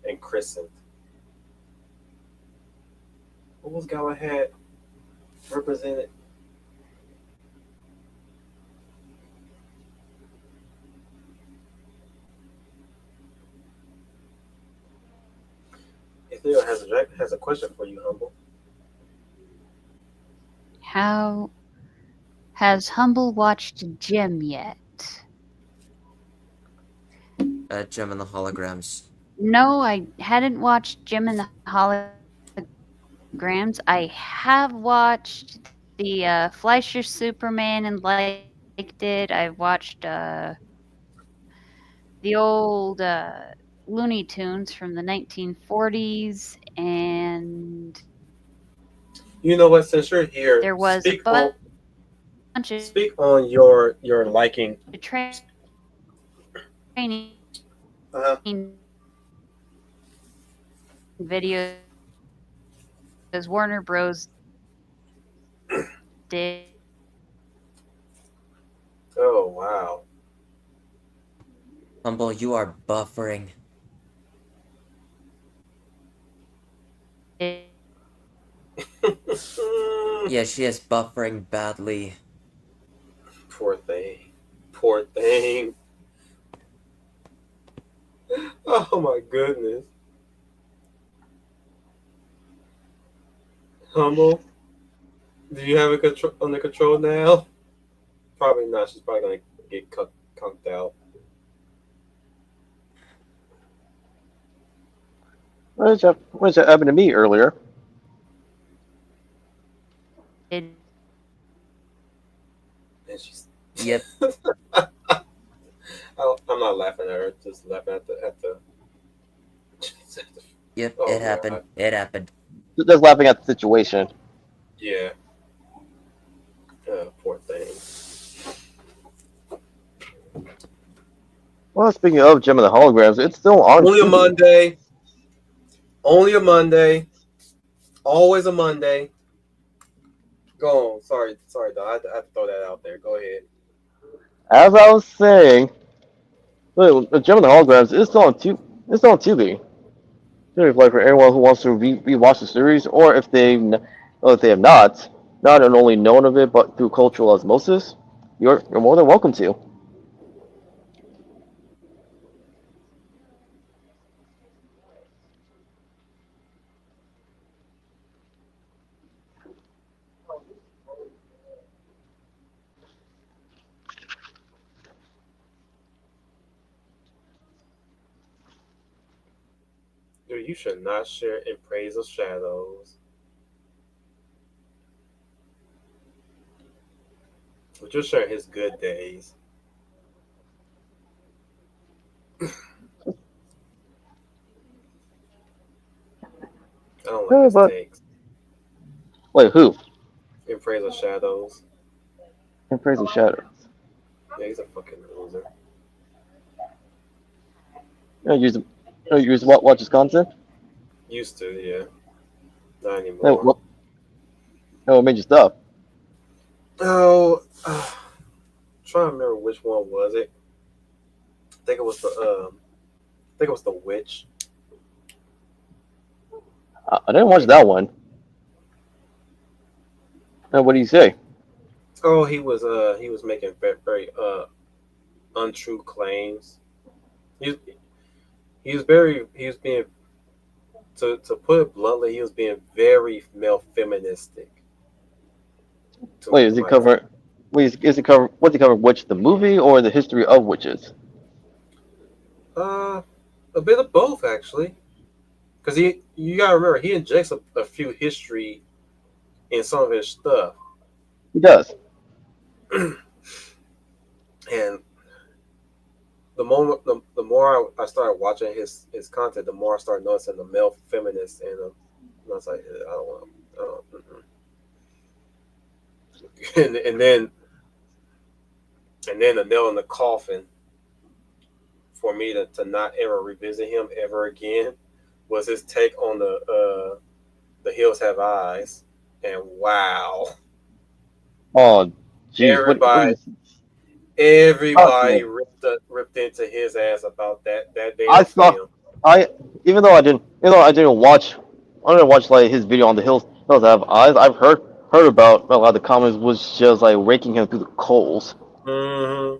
and christened. What was Galahad represented? Theo has a question for you, Humble. How has Humble watched Jim yet? Gem and the Holograms. No, I hadn't watched Jim and the Holograms. I have watched the Fleischer Superman and liked it. I've watched the old Looney Tunes from the 1940s, and You know what? Since you're here, there was a bunch of speak on your liking. training Uh-huh. videos Warner Bros. Did. Oh wow. Humble, you are buffering. Yeah, she is buffering badly. Poor thing. Poor thing. Oh my goodness. Humble, do you have it under control now? Probably not. She's probably gonna get cunked out. What happened to me earlier? And she's. Yep. I'm not laughing at her. Just laughing at the. Yep, Oh, it happened. God. It happened. Just laughing at the situation. Yeah. Poor thing. Well, speaking of Gem and the Holograms, it's still on. Only a Monday. Only a Monday. Always a Monday. Go on. Sorry, dog. I had to throw that out there. Go ahead. As I was saying, the Gem and the Holograms is still on Tubi. Like for anyone who wants to rewatch the series, or if they have not only known of it but through cultural osmosis, you're more than welcome to. Dude, you should not share in praise of shadows. But just sharing his good days. I don't like Yeah, his but takes. wait, who? In Praise of Shadows. In Praise of Shadows. Yeah, he's a fucking loser. You use watch his content? Used to, yeah. Not No, anymore. what made you stop? Oh, trying to remember which one was it. I think it was the witch. I didn't watch that one. What do you say? Oh, he was making very untrue claims. He was being, to put it bluntly, he was being very male feministic. Wait, is he covering? Wait, is he cover? What's he covering? Witch the movie or the history of witches? A bit of both actually, because you gotta remember he injects a few history in some of his stuff, He does. and the more I started watching his content, the more I started noticing the male feminist in him. And I was like, I don't want, I don't. and then the nail in the coffin for me to not ever revisit him ever again was his take on the Hills Have Eyes, and wow, Oh, jeez. everybody ripped into his ass about that day. I saw. Even though I didn't watch like his video on the Hills Have Eyes. I've heard about a lot of the comments was just like raking him through the coals. Mm-hmm.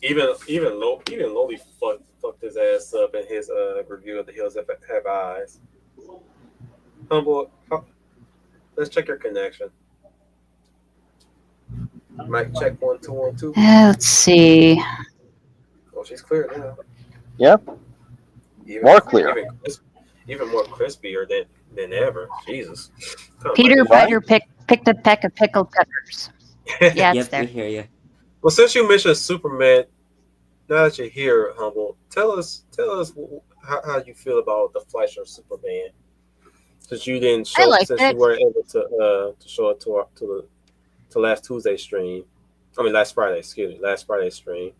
Even Lowly fucked his ass up in his review of the Hills Have Eyes. Humble, let's check your connection. Mic check 1 2 1 2. Let's see. Oh, she's clear now. Yeah, more clear. Even more crispier than ever. Jesus. Peter Piper picked a peck of pickled peppers. Yeah, it's Yep, there. we hear you. Well, since you mentioned Superman, now that you're here, Humble, tell us how you feel about the Fleischer Superman. Since you didn't show, liked since it. you weren't able to show it to last Tuesday stream. Last Friday stream.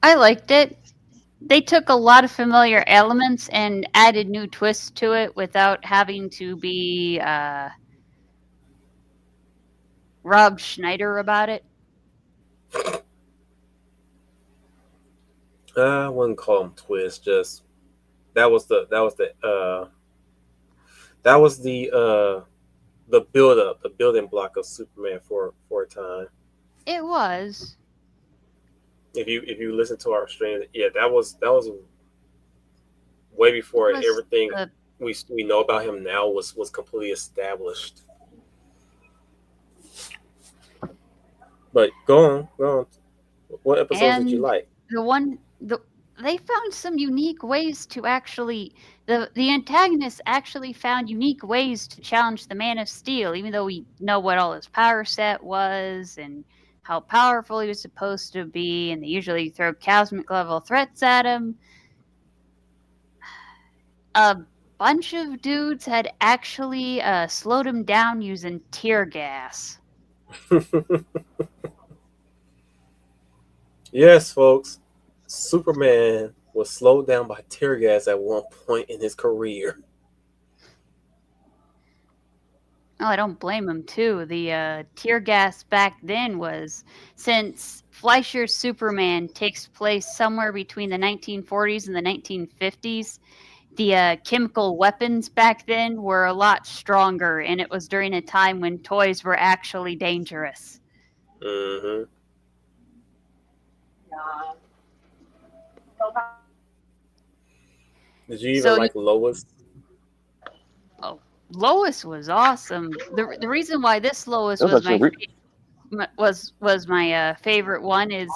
I liked it. They took a lot of familiar elements and added new twists to it without having to be Rob Schneider about it. I wouldn't call them twists. Just that was the build up, the building block of Superman for a time. It was. If you listen to our stream, yeah, that was way before everything we know about him now was completely established. But go on. What episodes did you like? They found some unique ways to actually the antagonists actually found unique ways to challenge the Man of Steel, even though we know what all his power set was and how powerful he was supposed to be, and they usually throw cosmic level threats at him. A bunch of dudes had actually slowed him down using tear gas. Yes, folks. Superman was slowed down by tear gas at one point in his career. Oh, I don't blame him, too. The tear gas back then was, since Fleischer's Superman takes place somewhere between the 1940s and the 1950s, the chemical weapons back then were a lot stronger, and it was during a time when toys were actually dangerous. Mm-hmm. Did you even like Lois? Oh, Lois was awesome. The reason why this Lois was my favorite one is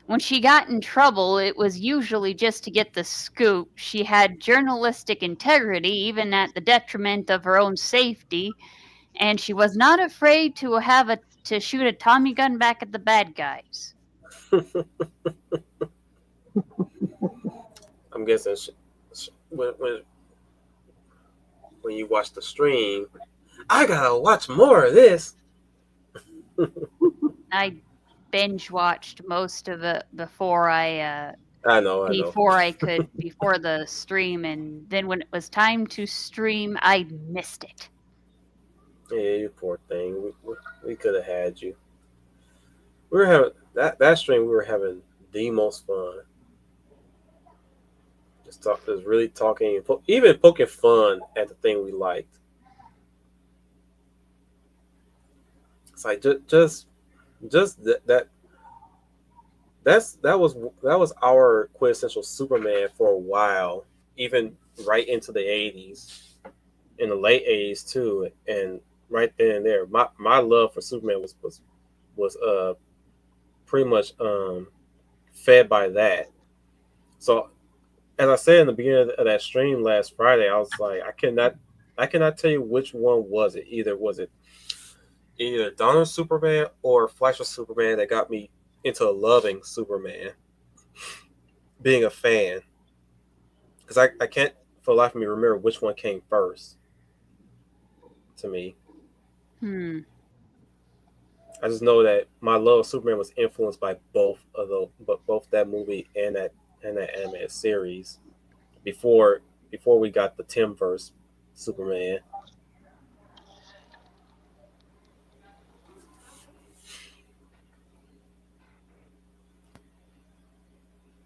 when she got in trouble, it was usually just to get the scoop. She had journalistic integrity, even at the detriment of her own safety. and she was not afraid to shoot a Tommy gun back at the bad guys. I'm guessing when you watch the stream, I gotta watch more of this. I binge watched most of it before I know. before the stream, and then when it was time to stream, I missed it. Yeah, you poor thing. We could have had you. We were having that stream. We were having the most fun. Just really talking, even poking fun at the thing we liked. It's like just that was our quintessential Superman for a while, even right into the 80s, in the late 80s too, and right then and there, my love for Superman was pretty much fed by that. So as I said in the beginning of that stream last Friday, I was like, I cannot tell you which one was it. Either Dawn of Superman or Flash of Superman that got me into loving Superman, being a fan. Because I can't for the life of me remember which one came first to me. I just know that my love of Superman was influenced by both that movie and that animated series before we got the Timverse Superman.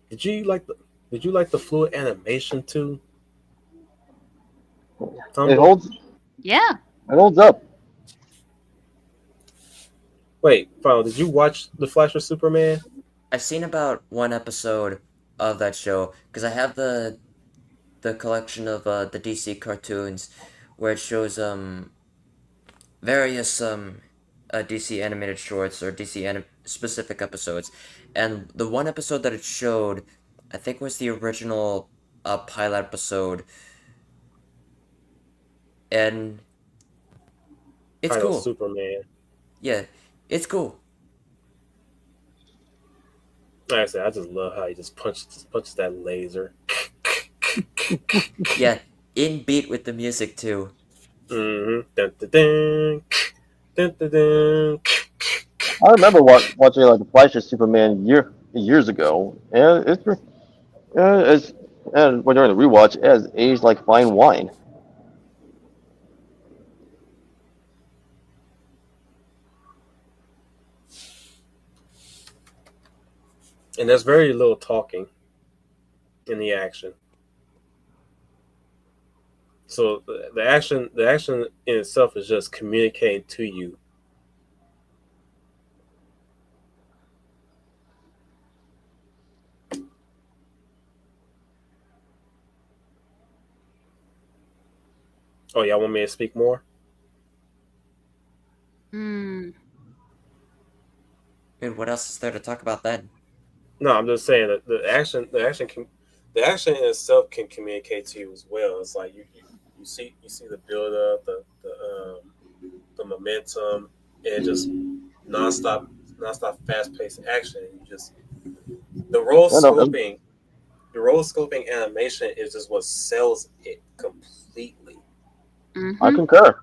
Did you like the fluid animation too? It holds up. Wait, Final, did you watch The Flash of Superman? I've seen about one episode of that show because I have the collection of the DC cartoons where it shows various DC animated shorts or DC specific episodes, and the one episode that it showed, I think, was the original pilot episode, and it's Pilot cool. Superman. Yeah, it's cool. Like I said, I just love how he just punches that laser. Yeah, in beat with the music too. Mm-hmm. Dun, dun, dun. Dun, dun, dun. I remember watching like the Flash of Superman years ago, and and when during the rewatch, it has aged like fine wine. And there's very little talking in the action. So the action in itself is just communicating to you. Oh, y'all want me to speak more? And what else is there to talk about then? No, I'm just saying that the action in itself can communicate to you as well. It's like you see the build up, the momentum, and just nonstop fast paced action. The role scoping animation is just what sells it completely. Mm-hmm. I concur.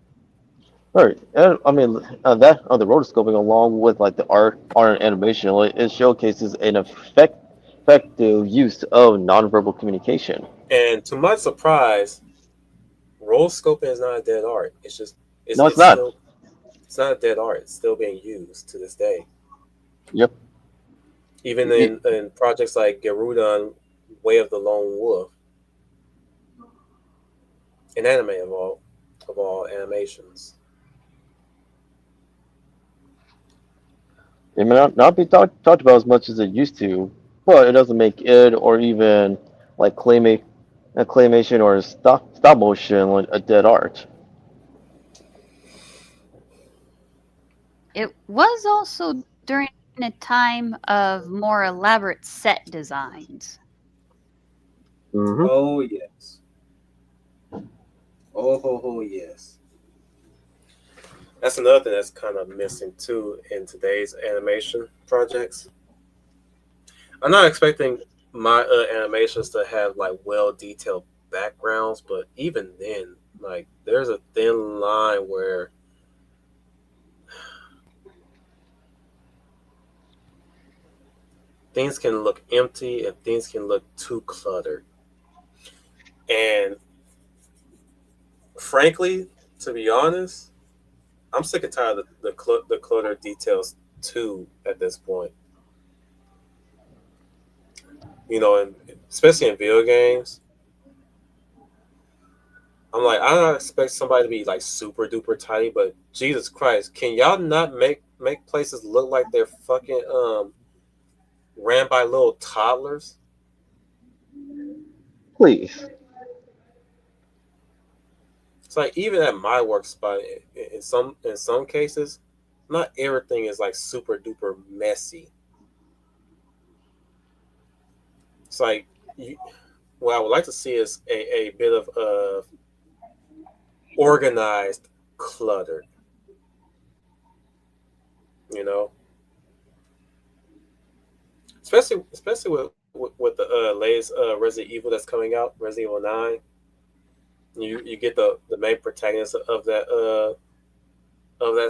Right, and I mean that on the rotoscoping along with like the art and animation, it showcases an effective use of nonverbal communication. And to my surprise, role scoping is not a dead art. It's not. It's not a dead art. It's still being used to this day. Yep. Even in projects like Garuda, Way of the Lone Wolf, an anime of all animations. It may not be talked about as much as it used to, but it doesn't make it or even like claymation or stop motion like a dead art. It was also during a time of more elaborate set designs. Mm-hmm. Oh yes. Oh yes. That's another thing that's kind of missing too in today's animation projects. I'm not expecting my animations to have like well detailed backgrounds, but even then, like there's a thin line where things can look empty and things can look too cluttered. And frankly, to be honest, I'm sick and tired of the cluttered details too at this point. You know, and especially in video games, I'm like, I don't expect somebody to be like super duper tidy, but Jesus Christ, can y'all not make places look like they're fucking ran by little toddlers? Please. It's like even at my work spot, in some cases, not everything is like super duper messy. It's like what I would like to see is a bit of organized clutter. You know, especially with the latest Resident Evil that's coming out, Resident Evil 9. You get the main protagonist of that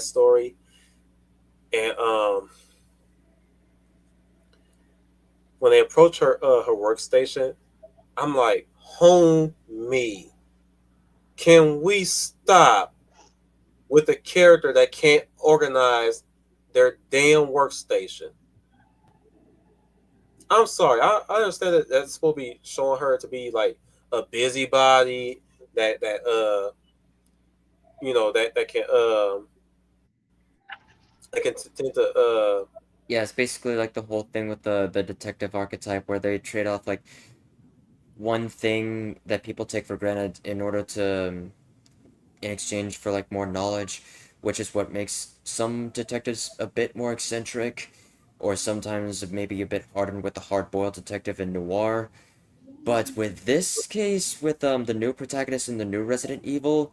story, and when they approach her workstation, I'm like, homie, can we stop with a character that can't organize their damn workstation? I'm sorry. I understand that that's supposed to be showing her to be like a busybody that you know that can tend to Yeah, it's basically like the whole thing with the detective archetype where they trade off like one thing that people take for granted in order to in exchange for like more knowledge, which is what makes some detectives a bit more eccentric, or sometimes maybe a bit hardened with the hard-boiled detective in noir. But with this case, with the new protagonist in the new Resident Evil,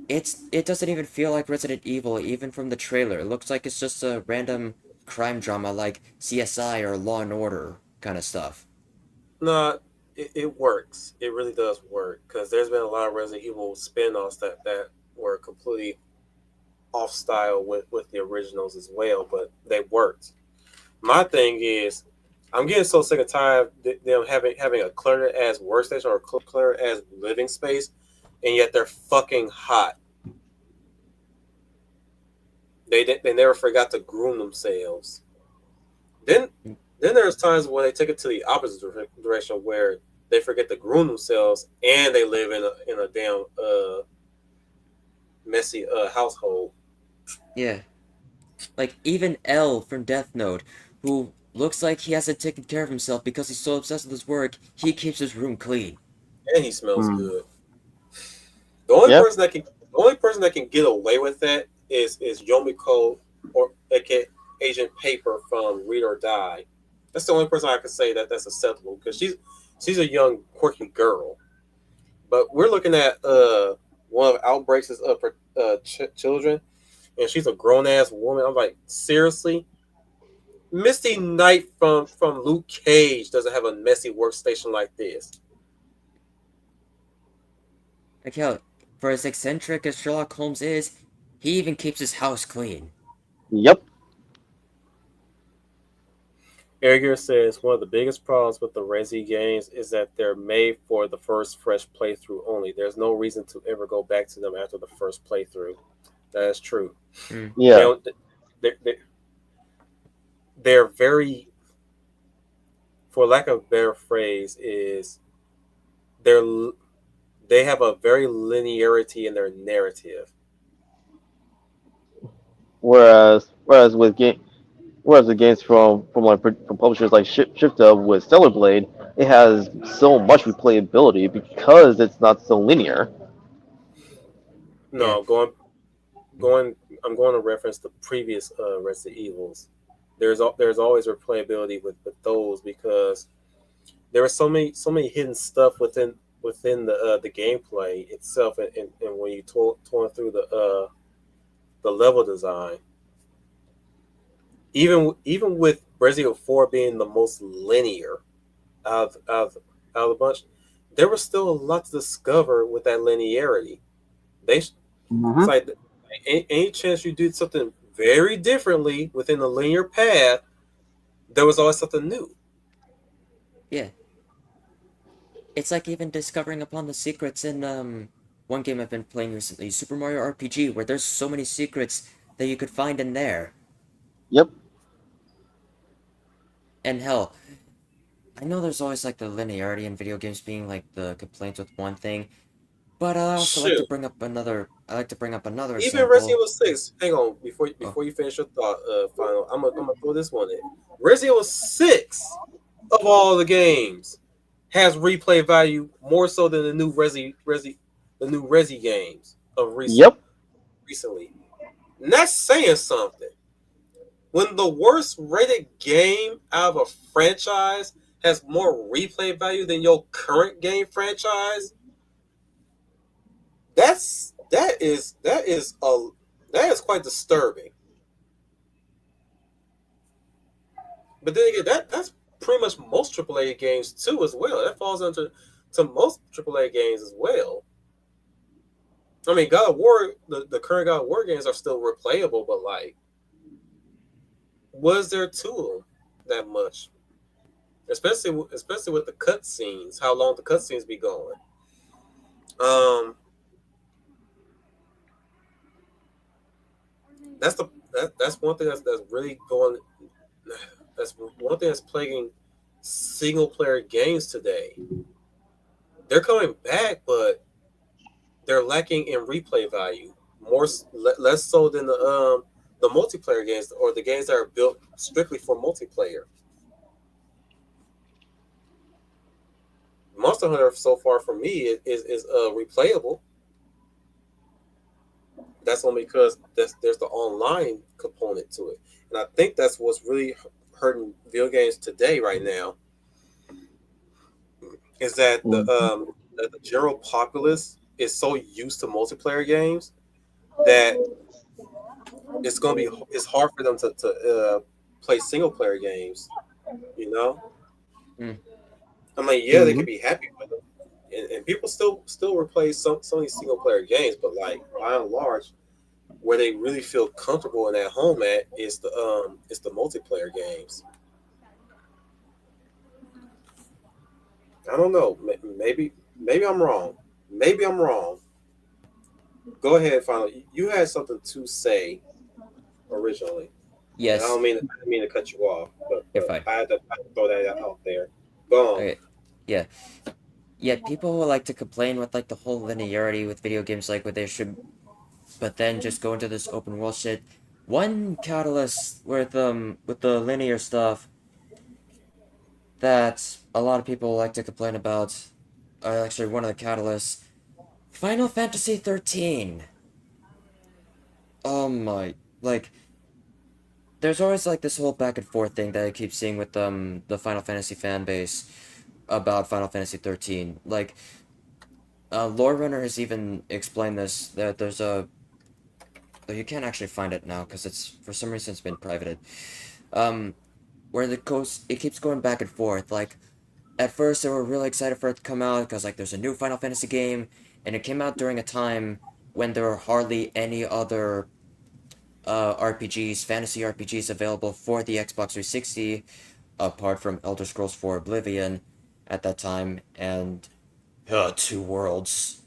it doesn't even feel like Resident Evil, even from the trailer. It looks like it's just a random crime drama like CSI or Law and Order kind of stuff. no. It works. It really does work because there's been a lot of Resident Evil spin-offs that were completely off style with the originals as well, but they worked. My thing is, I'm getting so sick and tired of them having a cluttered ass workstation or a cluttered ass living space, and yet they're fucking hot. They never forgot to groom themselves. Then there's times when they take it to the opposite direction where they forget to groom themselves and they live in a damn messy household. Yeah. Like, even L from Death Note, who looks like he hasn't taken care of himself because he's so obsessed with his work, he keeps his room clean. And he smells Hmm. good. The only Yep. person that can get away with that is Yomiko or aka Agent Paper from Read or Die. That's the only person I can say that's acceptable because she's a young quirky girl. But we're looking at one of Outbreaks' children, and she's a grown ass woman. I'm like, seriously? Misty Knight from Luke Cage doesn't have a messy workstation like this. Like, hell, for as eccentric as Sherlock Holmes is, he even keeps his house clean. Yep. Ergier says one of the biggest problems with the Resi games is that they're made for the first fresh playthrough only. There's no reason to ever go back to them after the first playthrough. That is true. Yeah. They're very, for lack of a better phrase, is they have a very linearity in their narrative. Whereas the games from publishers like Shift Up with Stellar Blade, it has so much replayability because it's not so linear. No, I'm going to reference the previous Resident Evils. There's always replayability with those because there was so many hidden stuff within the gameplay itself, and when you torn through the level design. Even with Resident Evil 4 being the most linear out of the bunch, there was still a lot to discover with that linearity. It's like any chance you did something very differently within the linear path, there was always something new. Yeah. It's like even discovering upon the secrets in one game I've been playing recently, Super Mario RPG, where there's so many secrets that you could find in there. Yep. And hell, I know there's always like the linearity in video games being like the complaints with one thing, but I also like to Shoot. bring up another. I like to bring up another Even example. Resident Evil 6. Hang on, before you finish your thought, final. I'm gonna throw this one in. Resident Evil 6 of all the games has replay value more so than the new Resi games of recently. And that's saying something. When the worst rated game out of a franchise has more replay value than your current game franchise, that is quite disturbing. But then again, that's pretty much most AAA games too as well. That falls into most AAA games as well. I mean, God of War, the current God of War games are still replayable, but like, was there to them that much? Especially with the cutscenes, how long the cutscenes be going. That's one thing that's really going. That's one thing that's plaguing single player games today. They're coming back, but they're lacking in replay value, less so than the multiplayer games or the games that are built strictly for multiplayer. Monster Hunter so far for me is replayable. That's only because there's the online component to it, and I think that's what's really hurting video games today right now. Is that the general populace is so used to multiplayer games that it's hard for them to play single player games. You know, I mean, yeah, they could be happy with them, and people still replay some of these single player games, but like by and large, where they really feel comfortable and at home at is the multiplayer games. I don't know. Maybe I'm wrong. Maybe I'm wrong. Go ahead, Final. You had something to say originally. Yes. I didn't mean to cut you off, but You're fine. I had to throw that out there. Go on. Okay. Yeah. Yeah, people will like to complain with like the whole linearity with video games, like what they should, but then just go into this open world shit. One catalyst with the linear stuff that a lot of people like to complain about, actually one of the catalysts, Final Fantasy 13. Oh my, like, there's always like this whole back and forth thing that I keep seeing with the Final Fantasy fan base about Final Fantasy 13. Like, Lore Runner has even explained this, that there's a, though you can't actually find it now because it's, for some reason it's been privated, where it keeps going back and forth. Like, at first they were really excited for it to come out because like there's a new Final Fantasy game, and it came out during a time when there were hardly any other fantasy RPGs available for the Xbox 360, apart from Elder Scrolls 4 Oblivion at that time, and Two Worlds.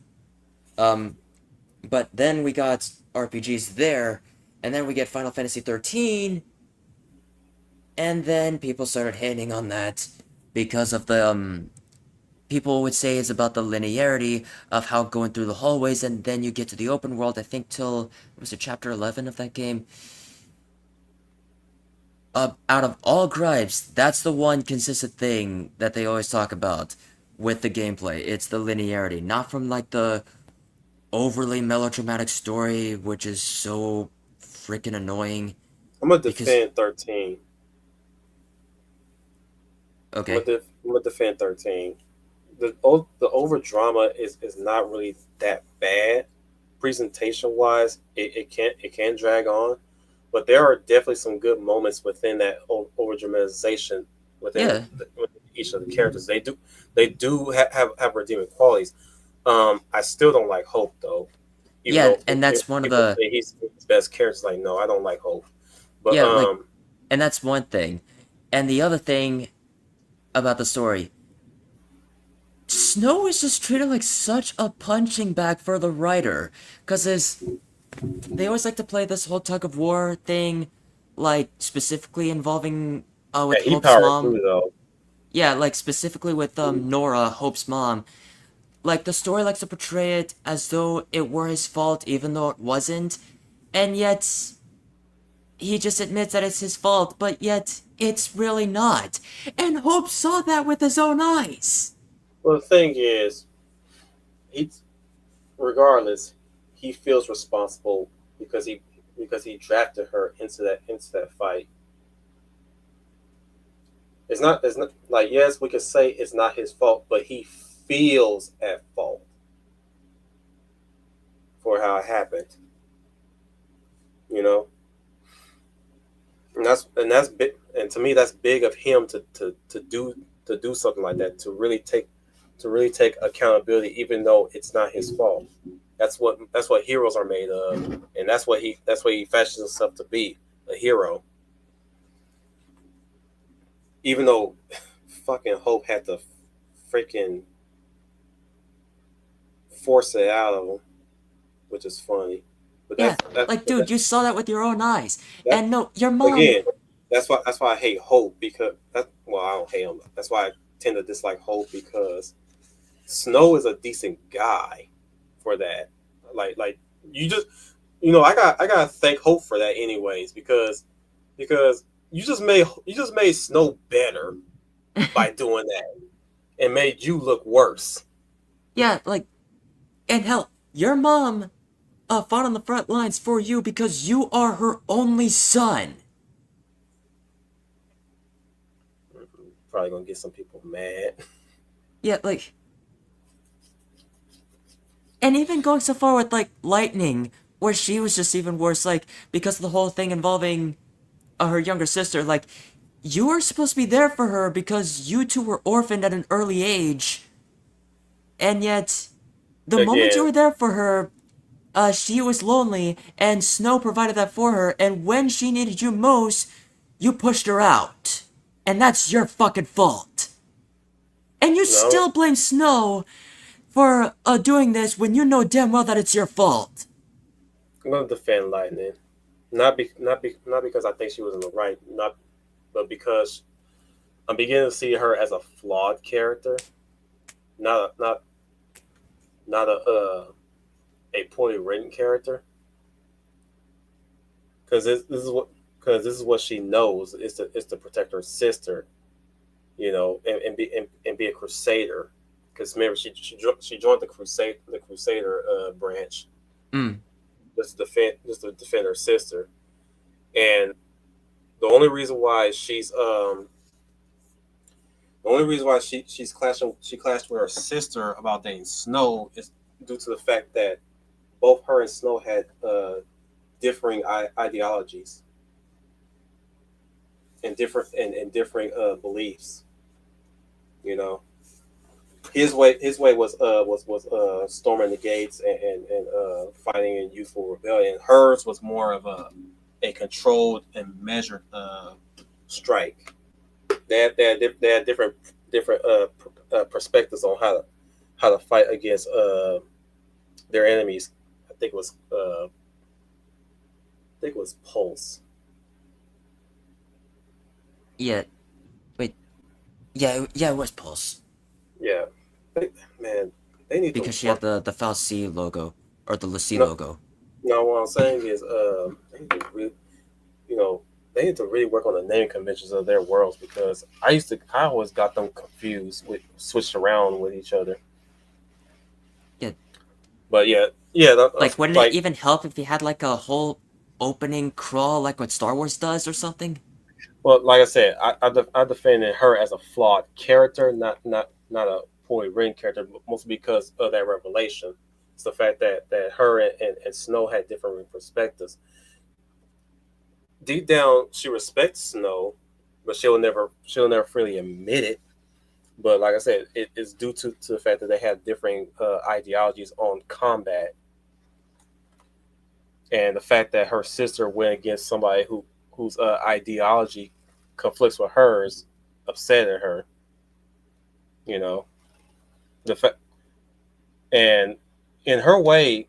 But then we got RPGs there, and then we get Final Fantasy 13, and then people started hating on that because of the, people would say it's about the linearity of how going through the hallways, and then you get to the open world, I think till, was it chapter 11 of that game? Out of all gripes, that's the one consistent thing that they always talk about with the gameplay. It's the linearity, not from like the overly melodramatic story, which is so freaking annoying. I'm gonna defend 13. Okay. I'm gonna defend 13. The over drama is not really that bad. presentation wise, it can drag on, but there are definitely some good moments within that over dramatization within, within each of the characters. They do have redeeming qualities. I still don't like Hope though. Even though and that's one of people the say he's his best character. Like, no, I don't like Hope. But and that's one thing. And the other thing about the story, Snow is just treated like such a punching bag for the writer, because they always like to play this whole tug of war thing, like specifically involving with he Hope's powered mom. through though. Yeah, like specifically with Nora, Hope's mom. Like the story likes to portray it as though it were his fault, even though it wasn't, and yet he just admits that it's his fault, but yet it's really not. And Hope saw that with his own eyes. Well, the thing is, regardless, he feels responsible because he drafted her into that fight. It's not like, yes, we could say it's not his fault, but he feels at fault for how it happened. You know, and that's big, and to me that's big of him to do something like that, to really take accountability, even though it's not his fault. That's what heroes are made of, and that's what he fashions himself to be, a hero. Even though fucking Hope had to freaking force it out of him, which is funny. But dude, you saw that with your own eyes. And no, your mom. Again, that's why I hate Hope, because I don't hate him. That's why I tend to dislike Hope, because Snow is a decent guy for that. Like you just, I gotta thank Hope for that anyways, because you just made Snow better by doing that, and made you look worse. Yeah, and hell, your mom fought on the front lines for you because you are her only son. Probably gonna get some people mad. Yeah, and even going so far with Lightning, where she was just even worse, because of the whole thing involving her younger sister. You were supposed to be there for her because you two were orphaned at an early age, and yet the moment you were there for her, she was lonely, and Snow provided that for her, and when she needed you most, you pushed her out. And that's your fucking fault. And you still blame Snow for doing this when you know damn well that it's your fault. I'm gonna defend Lightning, not because I think she was in the right, but because I'm beginning to see her as a flawed character, not a poorly written character. Because this is what she knows is to protect her sister, and be a crusader. Because remember, she joined the crusader branch, just to defend her sister. And the only reason why she clashed with her sister about dating Snow is due to the fact that both her and Snow had differing ideologies and differing beliefs. His way was storming the gates and fighting in youthful rebellion. Hers was more of a controlled and measured strike. They had different perspectives on how to fight against their enemies. I think it was Pulse. Yeah. Wait. Yeah, it was Pulse. Yeah. They need because she had the Fal'Cie logo or the l'Cie No. logo. No, what I'm saying is, they need to really work on the naming conventions of their worlds, because I always got them confused switched around with each other. Yeah. But yeah. Wouldn't it even help if you had a whole opening crawl like what Star Wars does or something? Well, like I said, I defended her as a flawed character, not a poorly written character, mostly because of that revelation. It's the fact that her and Snow had different perspectives. Deep down, she respects Snow, but she'll never freely admit it. But like I said, it's due to the fact that they have different ideologies on combat, and the fact that her sister went against somebody whose ideology conflicts with hers upsetted her. You know, the fact, and in her way,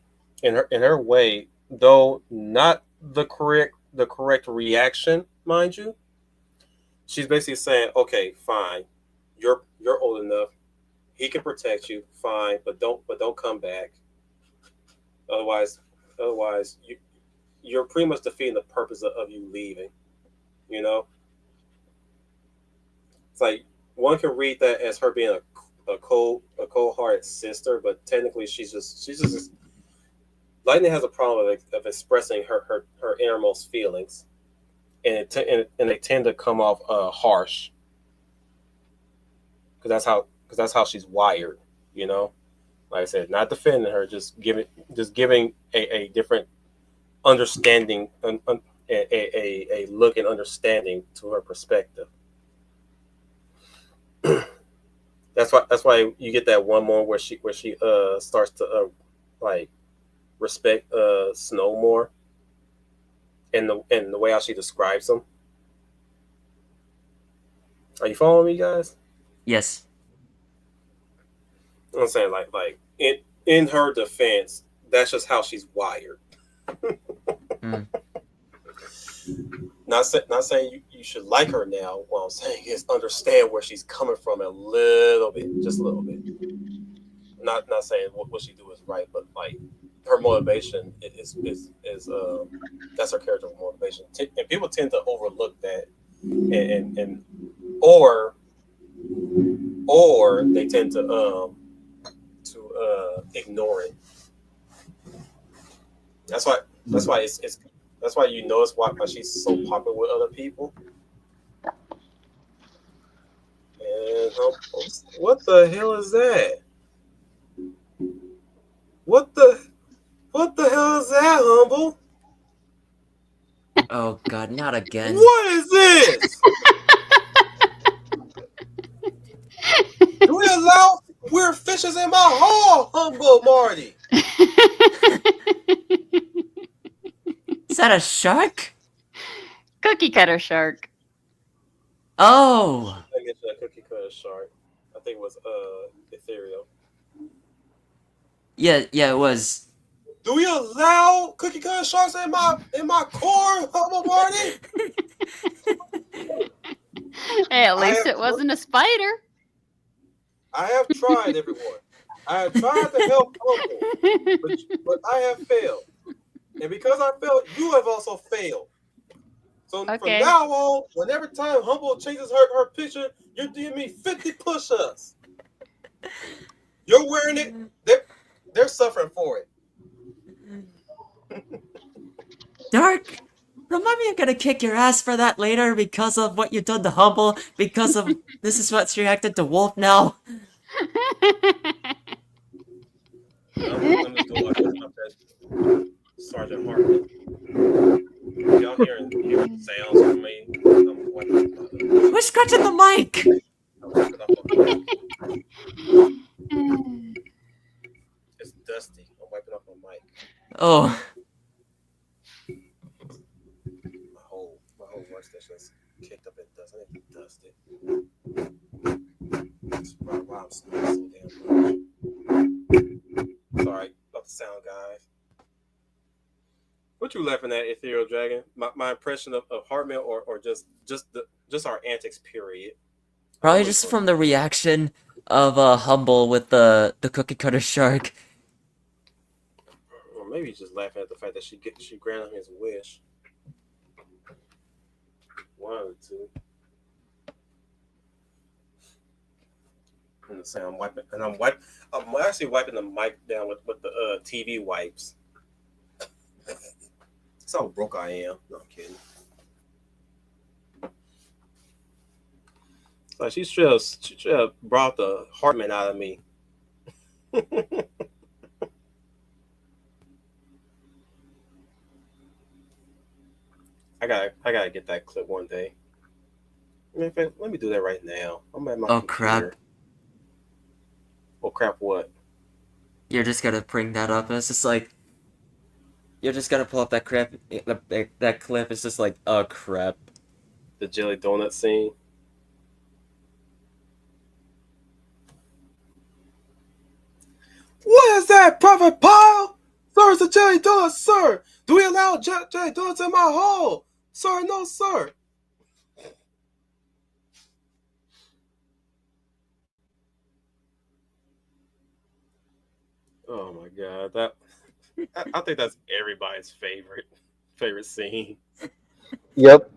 though not the correct reaction, mind you, she's basically saying, okay, fine, you're old enough, he can protect you, fine, but don't come back. Otherwise you're pretty much defeating the purpose of you leaving. You know, it's like one can read that as her being a cold-hearted sister, but technically she's just Lightning has a problem of expressing her innermost feelings, and they tend to come off harsh, because that's how she's wired. You know, like I said, not defending her, just giving a different understanding, a look and understanding to her perspective. That's why you get that one moment where she starts to like respect Snow more, and the way how she describes him. Are you following me, guys? Yes. I'm saying like in her defense, that's just how she's wired. Mm. Not saying you should like her now. What I'm saying is understand where she's coming from a little bit, just a little bit. Not saying what she do is right, but like her motivation is that's her character motivation, and people tend to overlook that, and or they tend to ignore it. That's why you notice why she's so popular with other people. And what the hell is that? What the hell is that, Humble? Oh God, not again. What is this? Do we allow weird fishes in my hall, Humble Marty? Is that a shark? Cookie cutter shark. Oh. I mentioned a cookie cutter shark. I think it was ethereal. Yeah, it was. Do we allow cookie cutter sharks in my core, Humble Marty? Hey, at least it wasn't a spider. I have tried, everyone. I have tried to help Humble, but I have failed. And because I failed, you have also failed. So from now on, whenever time Humble changes her picture, you're doing me 50 push-ups. You're wearing it. They're suffering for it. Dark, remind me I'm gonna kick your ass for that later because of what you've done to Humble, because of this is what's reacted to Wolf now. I'm just doing Sergeant Hartman. Y'all hearing sounds from me? Who's scratching the mic? It's dusty. I'm wiping off my mic. Oh. My whole workstation's kicked up in dust. I need to dust it. That's probably why I'm smelling so damn much. Sorry about the sound, guys. What you laughing at, Ethereal Dragon? My impression of Hartman, or just our antics, period. Probably just from the reaction of Humble with the cookie cutter shark. Or maybe he's just laughing at the fact that she granted him his wish. One of the two. And say I'm wiping, and I'm actually wiping the mic down with the TV wipes. That's how broke I am. No, I'm kidding. Like she should have brought the Hartman out of me. I gotta get that clip one day. In fact, let me do that right now. I'm at my Oh computer. crap! Oh crap! What? You're just gonna bring that up, and it's just like you're just gonna pull up that crap. That clip is just like, oh crap. The jelly donut scene. What is that, Prophet Pile? Sir, it's a jelly donut, sir. Do we allow jelly donuts in my hole? Sir, no, sir. Oh my god, that I think that's everybody's favorite scene. Yep.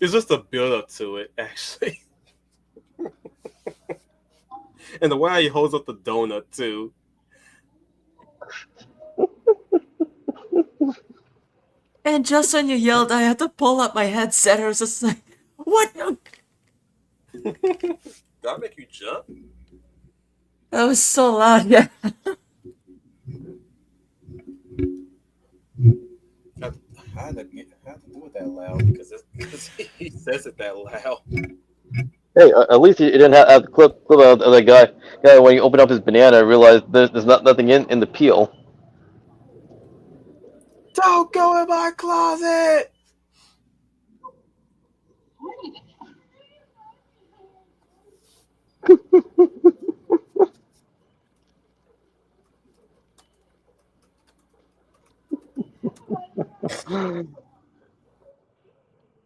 It's just a build up to it, actually. And the way he holds up the donut too. And just when you yelled, I had to pull up my headset. I was just like, what? Did I make you jump? That was so loud. Yeah. I had to do it that loud because he says it that loud. Hey, at least he didn't have the clip of the guy when he opened up his banana and realized there's nothing in the peel. Don't go in my closet.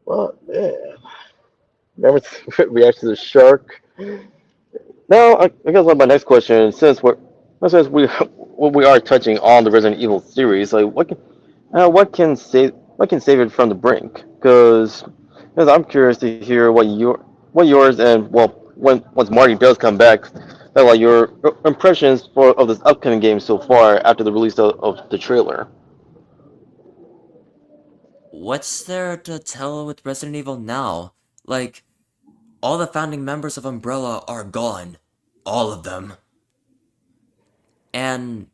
Oh man! Remember the reaction to the shark? Now, I guess like my next question, since we are touching on the Resident Evil series, like what can save it from the brink? Because I'm curious to hear what yours and well when once Marty does come back, like your impressions of this upcoming game so far after the release of the trailer. What's there to tell with Resident Evil now? Like, all the founding members of Umbrella are gone. All of them. And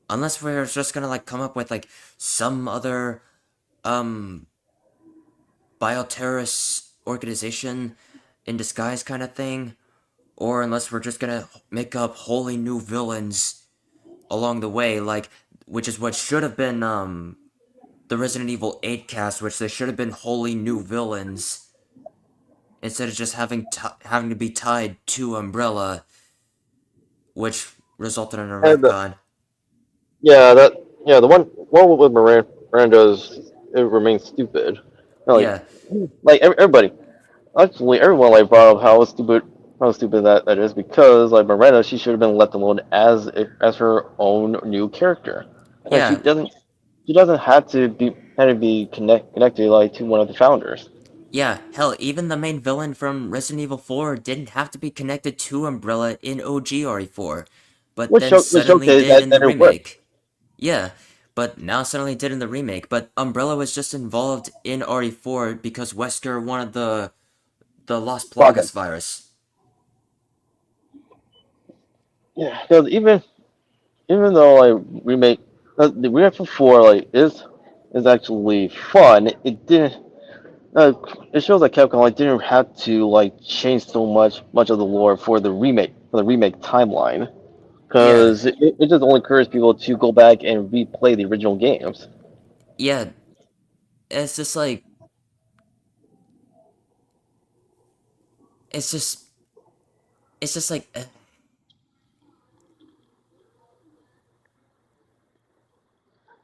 unless we're just gonna like come up with like some other bioterrorist organization in disguise kind of thing, or unless we're just gonna make up wholly new villains along the way, like which is what should have been the Resident Evil 8 cast, which they should have been wholly new villains instead of just having to be tied to Umbrella, which resulted in a And retcon. the one with Miranda's it remains stupid. Like Yeah, everybody. Actually, everyone like brought up how stupid that is because like Miranda, she should have been left alone as her own new character. Like yeah, she doesn't have to be connected like to one of the founders. yeah. Hell, even the main villain from Resident Evil 4 didn't have to be connected to Umbrella in OG RE4, but then Which suddenly okay did in the that it worked. remake. Yeah, but now suddenly did in the remake. But Umbrella was just involved in RE4 because Wesker wanted the Lost Progress. Plagas virus. Yeah, because even though like the remake for 4 like is actually fun, it didn't. It shows that Capcom like didn't have to like change so much of the lore for the remake timeline Yeah, because it just only encourages people to go back and replay the original games. yeah. It's just like it's just like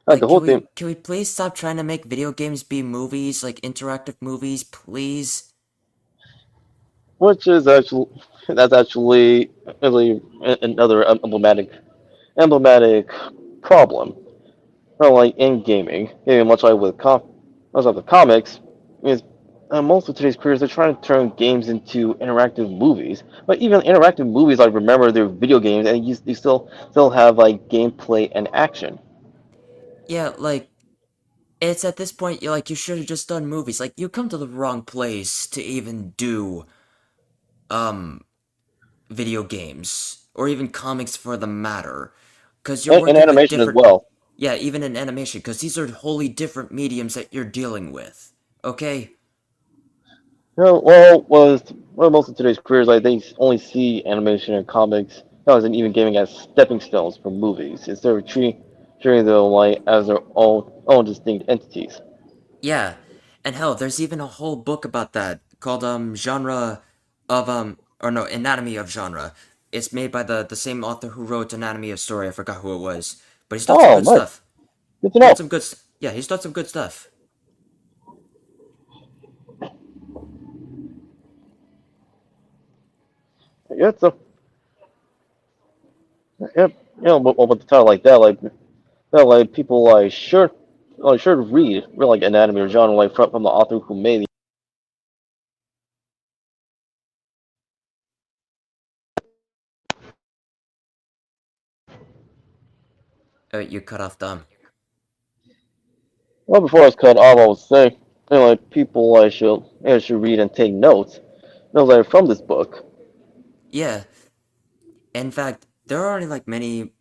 Like the whole thing, can we please stop trying to make video games be movies, like interactive movies, please? which is actually really another emblematic problem. Well, like in gaming, much like much like the comics, is most of today's creators are trying to turn games into interactive movies. But even interactive movies, like remember they're video games, and you still have like gameplay and action. Yeah, like it's at this point you should have just done movies. Like you come to the wrong place to even do um video games or even comics for the matter, because you're And working with animation as different. well. Yeah, even in animation, because these are wholly different mediums that you're dealing with. Okay? Most of today's careers, like they only see animation and comics, and even gaming as stepping stones for movies instead of treating them like as their own distinct entities. Yeah. And hell, there's even a whole book about that called Genre of or no, Anatomy of Genre. It's made by the same author who wrote Anatomy of Story. I forgot who it was. But he's done some Oh, good nice. stuff. Good to He did know. some good yeah, he's done some good stuff. Yeah, so yeah, with the title like that, like people should read like anatomy or genre like from the author who made. You cut off Dom. Well, before I was cut off, I was saying, like people should read and take notes, like from this book. Yeah. In fact, there are already like many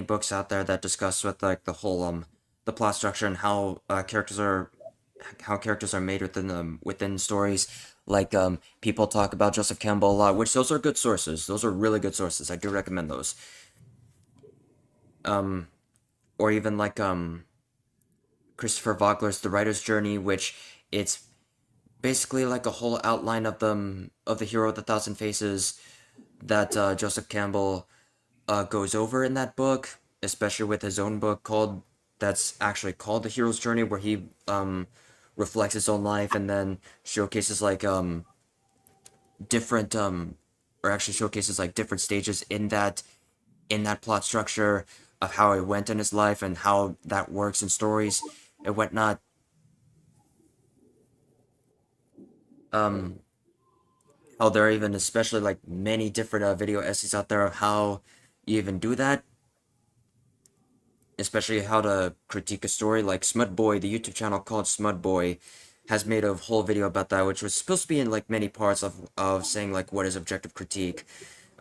books out there that discuss with like the whole the plot structure and how characters are made within stories. Like people talk about Joseph Campbell a lot, which those are good sources. Those are really good sources. I do recommend those. Um or even like Christopher Vogler's The Writer's Journey, which it's basically like a whole outline of the hero of the Thousand Faces that Joseph Campbell goes over in that book, especially with his own book that's actually called The Hero's Journey, where he reflects his own life and then showcases like different or actually showcases like different stages in that plot structure of how it went in his life and how that works in stories and whatnot. Um, how there are even especially like many different video essays out there of how you even do that, especially how to critique a story. Like Smudboy, the YouTube channel called Smudboy, has made a whole video about that, which was supposed to be in like many parts of saying like what is objective critique,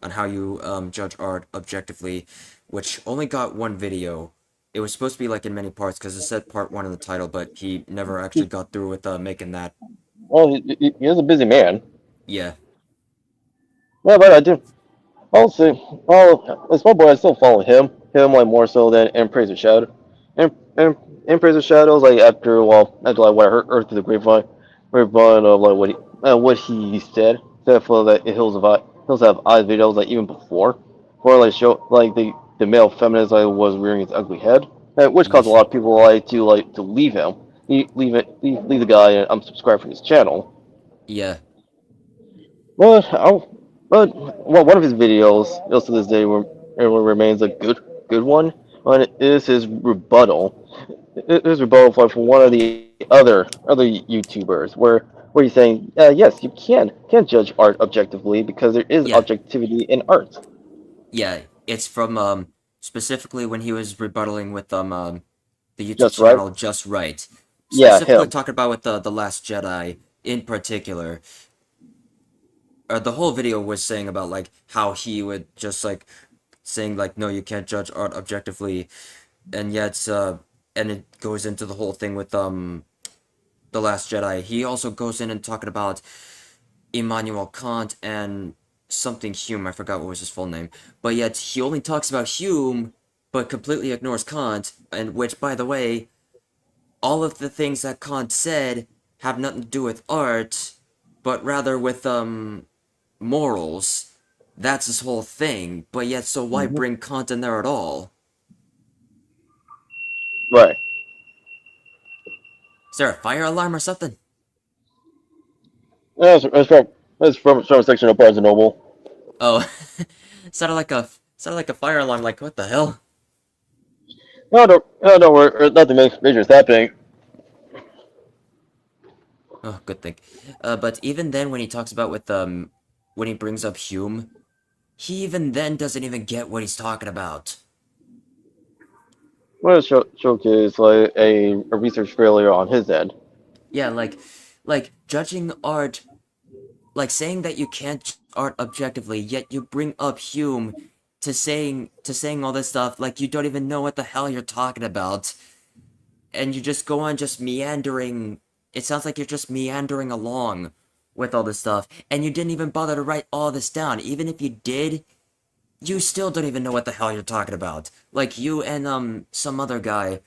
on how you judge art objectively, which only got one video. It was supposed to be like in many parts because it said part one in the title, but he never actually got through with making that. Well, he is a busy man. Yeah, Yeah, but I do. I'll say, well, as my boy, I still follow him like more so than Embrace of Shadow, and Embrace of Shadows like after like what I heard through the grapevine of like what he said for like Hills Have Eyes videos like even before like show like the male feminist like was rearing its ugly head, which caused a yeesh. lot of people to leave him, leave the guy and unsubscribe from his channel. Yeah, But one of his videos, still to this day, remains a good one. And it is his rebuttal. His rebuttal from one of the other YouTubers, where he's saying, yes, you can judge art objectively because there is yeah, objectivity in art. yeah. It's from specifically when he was rebuttaling with the YouTube Just right? channel Just Right, Yeah, specifically him. talking about with the Last Jedi in particular. The whole video was saying about like how he would just like saying like no, you can't judge art objectively, and yet and it goes into the whole thing with the Last Jedi. He also goes in and talking about Immanuel Kant and something Hume. I forgot what was his full name, but yet he only talks about Hume, but completely ignores Kant. And which, by the way, all of the things that Kant said have nothing to do with art, but rather with morals. That's his whole thing. But yet, so why Hmm. bring Kant in there at all? Right. Is there a fire alarm or something? That's from a section of Barnes and Noble. Oh, sounded like a fire alarm. Like what the hell? No, nothing major is happening. Oh, good thing. But even then, when he talks about with when he brings up Hume, he even then doesn't even get what he's talking about. Want to showcase like a research failure on his end. Yeah, like judging art, like saying that you can't judge art objectively, yet you bring up Hume to saying all this stuff like you don't even know what the hell you're talking about, and you just go on just meandering. It sounds like you're just meandering along with all this stuff, and you didn't even bother to write all this down. Even if you did, you still don't even know what the hell you're talking about. Like you and some other guy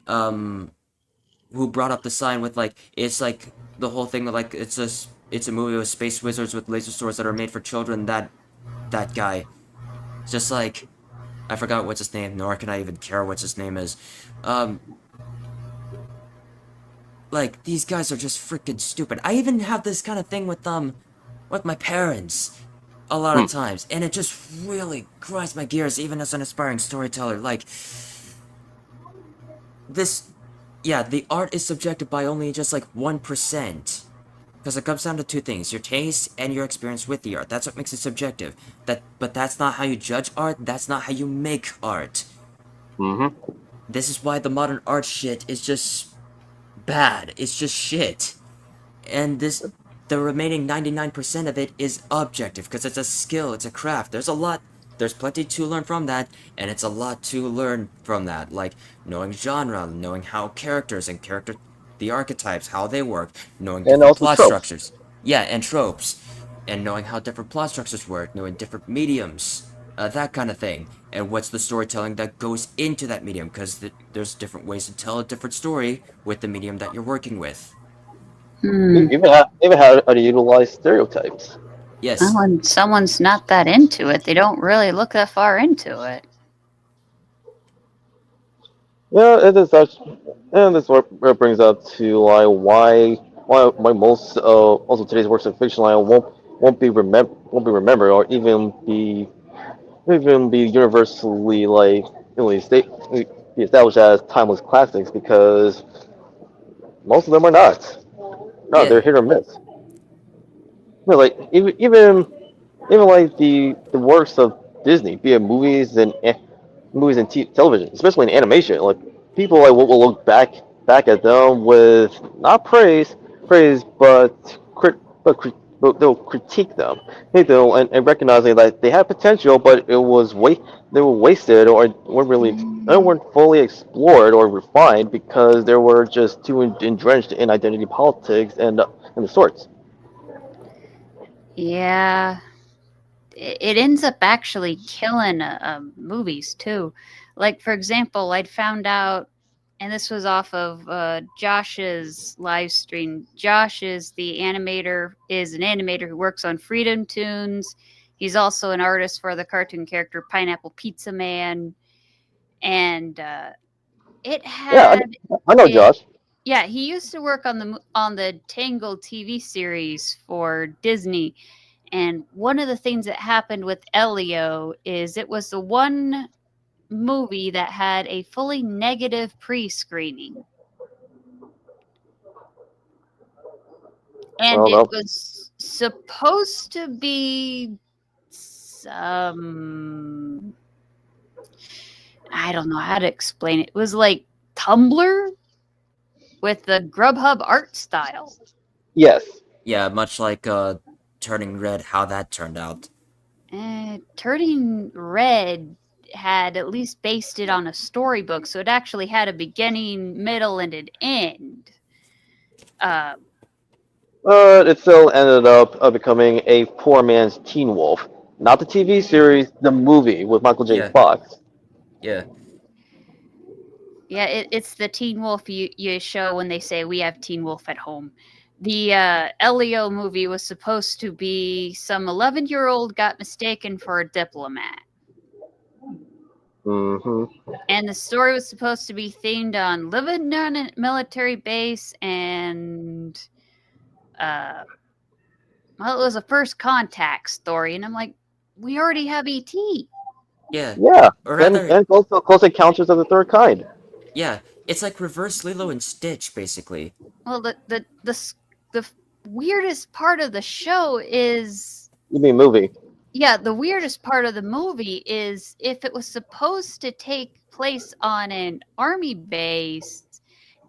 who brought up the sign with like it's like the whole thing with like it's a movie with space wizards with laser swords that are made for children. That guy, just like I forgot what's his name, nor can I even care what his name is. Like these guys are just freaking stupid. I even have this kind of thing with my parents a lot of times, and it just really grinds my gears even as an aspiring storyteller. Like this, yeah, the art is subjective by only just like 1%. Because it comes down to two things, your taste and your experience with the art. That's what makes it subjective. But that's not how you judge art, that's not how you make art. Mm-hmm. This is why the modern art shit is just bad. It's just shit. And the remaining 99% of it is objective, because it's a skill, it's a craft. There's plenty to learn from that, and it's a lot to learn from that. Like, knowing genre, knowing how characters and the archetypes, how they work, knowing And different also plot tropes. structures. Yeah, and tropes. And knowing how different plot structures work, knowing different mediums, that kind of thing. And what's the storytelling that goes into that medium, because there's different ways to tell a different story with the medium that you're working with. Even how to utilize stereotypes. Yes. Well, when someone's not that into it, they don't really look that far into it. Yeah, it is such, and this what brings up to like why most also today's works of fiction like won't be remembered or even be universally like really be established as timeless classics because most of them are not. No, Yeah. they're hit or miss. You know, like even like the works of Disney, be it movies and television, especially in animation. Like people like will look back at them with not praise, but they'll critique them. And recognizing that they had potential, but they were wasted or weren't fully explored or refined because they were just too entrenched in identity politics and the sorts. Yeah, it ends up actually killing movies too. Like for example, I'd found out, and this was off of Josh's live stream. Josh is an animator who works on Freedom Tunes. He's also an artist for the cartoon character Pineapple Pizza Man, and it Yeah, had I know a, Josh. yeah, he used to work on the Tangled TV series for Disney. And one of the things that happened with Elio is it was the one movie that had a fully negative pre-screening. And Well, it no. was supposed to be some, I don't know how to explain it. It was like Tumblr with the Grubhub art style. Yes. Yeah, much like Turning Red, how that turned out. Turning Red had at least based it on a storybook, so it actually had a beginning, middle, and an end. But it still ended up becoming a poor man's Teen Wolf. Not the TV series, the movie with Michael J. Yeah. Fox. Yeah. Yeah, it's the Teen Wolf you show when they say we have Teen Wolf at home. The Elio movie was supposed to be some 11-year-old got mistaken for a diplomat. Mm-hmm. And the story was supposed to be themed on living on a military base and well, it was a first contact story, and I'm like, we already have ET. Yeah. Yeah. Or rather, And close encounters of the third kind. yeah, it's like reverse Lilo and Stitch, basically. Well, the weirdest part of the show is, You mean movie? yeah, the weirdest part of the movie is if it was supposed to take place on an army base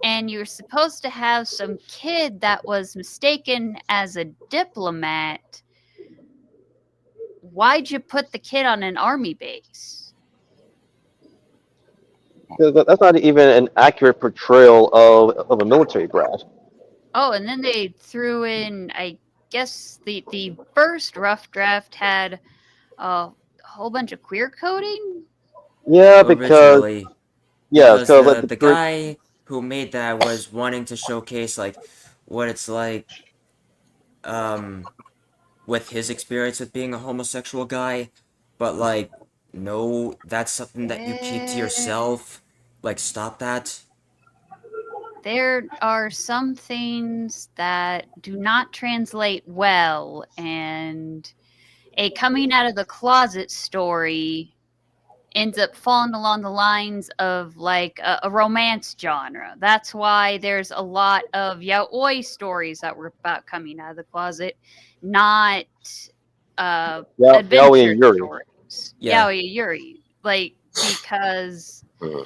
and you're supposed to have some kid that was mistaken as a diplomat, why'd you put the kid on an army base? 'Cause that's not even an accurate portrayal of a military brat. Oh, and then they threw in, I guess the first rough draft had a whole bunch of queer coding. Yeah, because Originally, yeah, because because like the guy who made that was wanting to showcase like what it's like with his experience with being a homosexual guy, but like no, that's something that you keep to yourself. Like stop that. There are some things that do not translate well, and a coming out of the closet story ends up falling along the lines of like a romance genre. That's why there's a lot of yaoi stories that were about coming out of the closet, not Yaoi adventure and Yuri. stories. Yeah. Yaoi Yuri, like because Mhm.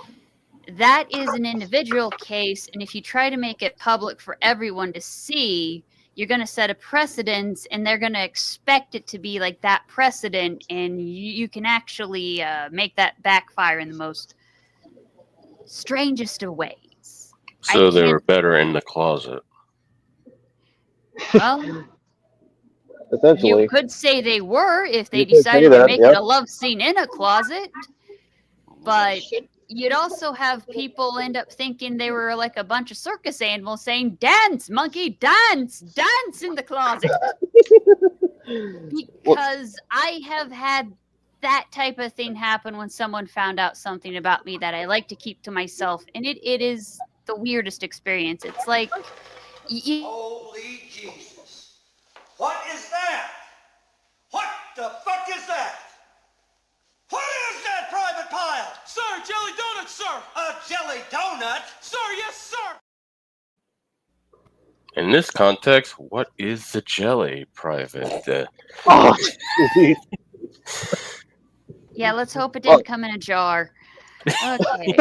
that is an individual case, and if you try to make it public for everyone to see, you're going to set a precedence, and they're going to expect it to be like that precedent, and you can actually make that backfire in the most strangest of ways. So they can't- were better in the closet. Well, Essentially, you could say they were if they You could say decided to that, make yep. it a love scene in a closet, but you'd also have people end up thinking they were like a bunch of circus animals saying, "Dance, monkey, dance, dance in the closet." Because I have had that type of thing happen when someone found out something about me that I like to keep to myself, and it is the weirdest experience. It's like, Holy Jesus. What is that? What the fuck is that? What is that, Private Pile? Sir, jelly donuts, sir! A jelly donut? Sir, yes, sir! In this context, what is the jelly, Private? oh, geez. yeah, let's hope it didn't come in a jar. Okay.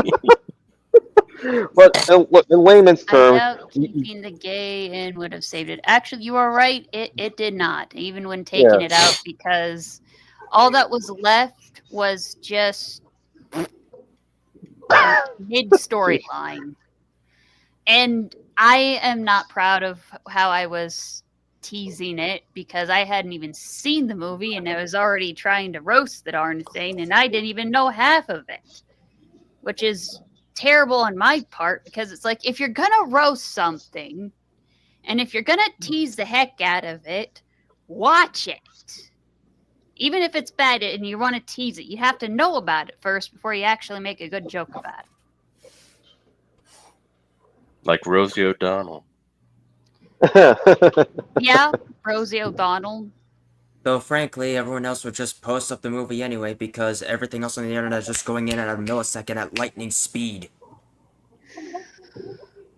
But in layman's I terms, doubt keeping the gay in would have saved it. Actually, you are right. It did not, even when taking Yeah. it out, because all that was left was just mid storyline. And I am not proud of how I was teasing it, because I hadn't even seen the movie and I was already trying to roast the darn thing, and I didn't even know half of it, which is terrible on my part, because it's like, if you're gonna roast something and if you're gonna tease the heck out of it, watch it. Even if it's bad and you want to tease it, you have to know about it first before you actually make a good joke about it. Like Rosie O'Donnell. Yeah, Rosie O'Donnell. Though frankly, everyone else would just post up the movie anyway because everything else on the internet is just going in at a millisecond at lightning speed.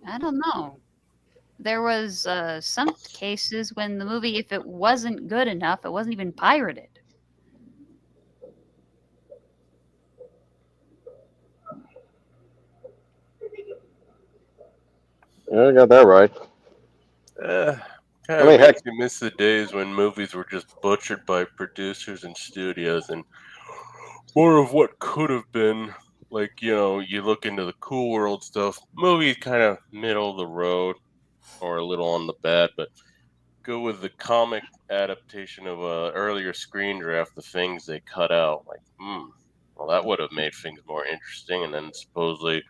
I don't know. There was some cases when the movie, if it wasn't good enough, it wasn't even pirated. I got that right. Kind I of mean, heck- makes me miss the days when movies were just butchered by producers and studios, and more of what could have been. Like, you know, you look into the Cool World stuff, movies kind of middle of the road or a little on the bad, but go with the comic adaptation of a earlier screen draft, the things they cut out. Like, well, that would have made things more interesting. And then supposedly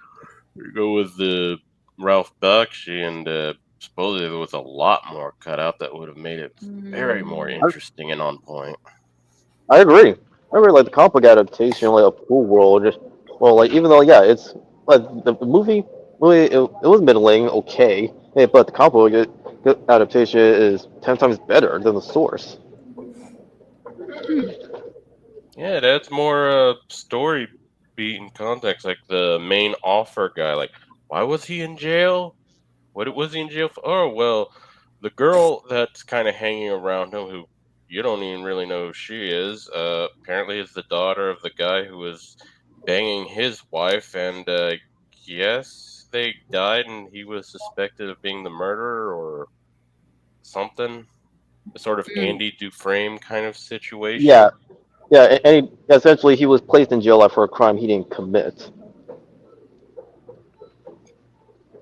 you go with the Ralph Bakshi, and supposedly there was a lot more cut out that would have made it very more interesting and on point. I agree. I really like the comic adaptation, like a Cool World. Just like, even though it's like the movie really it was middling, okay, but the comic book adaptation is 10 times better than the source. Yeah, it adds more story beat and context. Like the main offer guy, like, why was he in jail? What was he in jail for? Oh, well, the girl that's kind of hanging around him, who you don't even really know who she is, apparently is the daughter of the guy who was banging his wife, and yes, they died, and he was suspected of being the murderer or something. a sort of Andy Dufresne kind of situation. Yeah, yeah, and essentially he was placed in jail for a crime he didn't commit.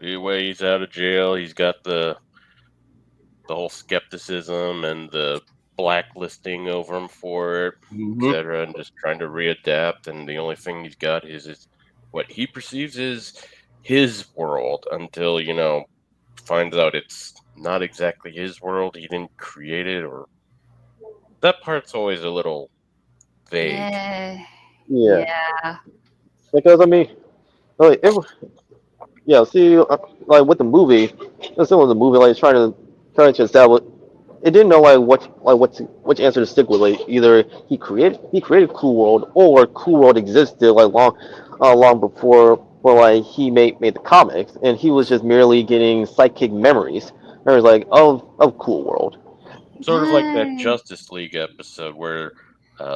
Anyway, he's out of jail. He's got the whole skepticism and the blacklisting over him for it, etc., and just trying to readapt. And the only thing he's got is what he perceives is his world until finds out it's not exactly his world. He didn't create it, or that part's always a little vague. Yeah, Yeah. because I mean, like, yeah. See, like with the movie, it's similar to the movie, like trying to establish. It didn't know which answer to stick with. Like either he created Cool World, or Cool World existed like long before like he made the comics, and he was just merely getting psychic memories like of Cool World. Sort of like that Justice League episode where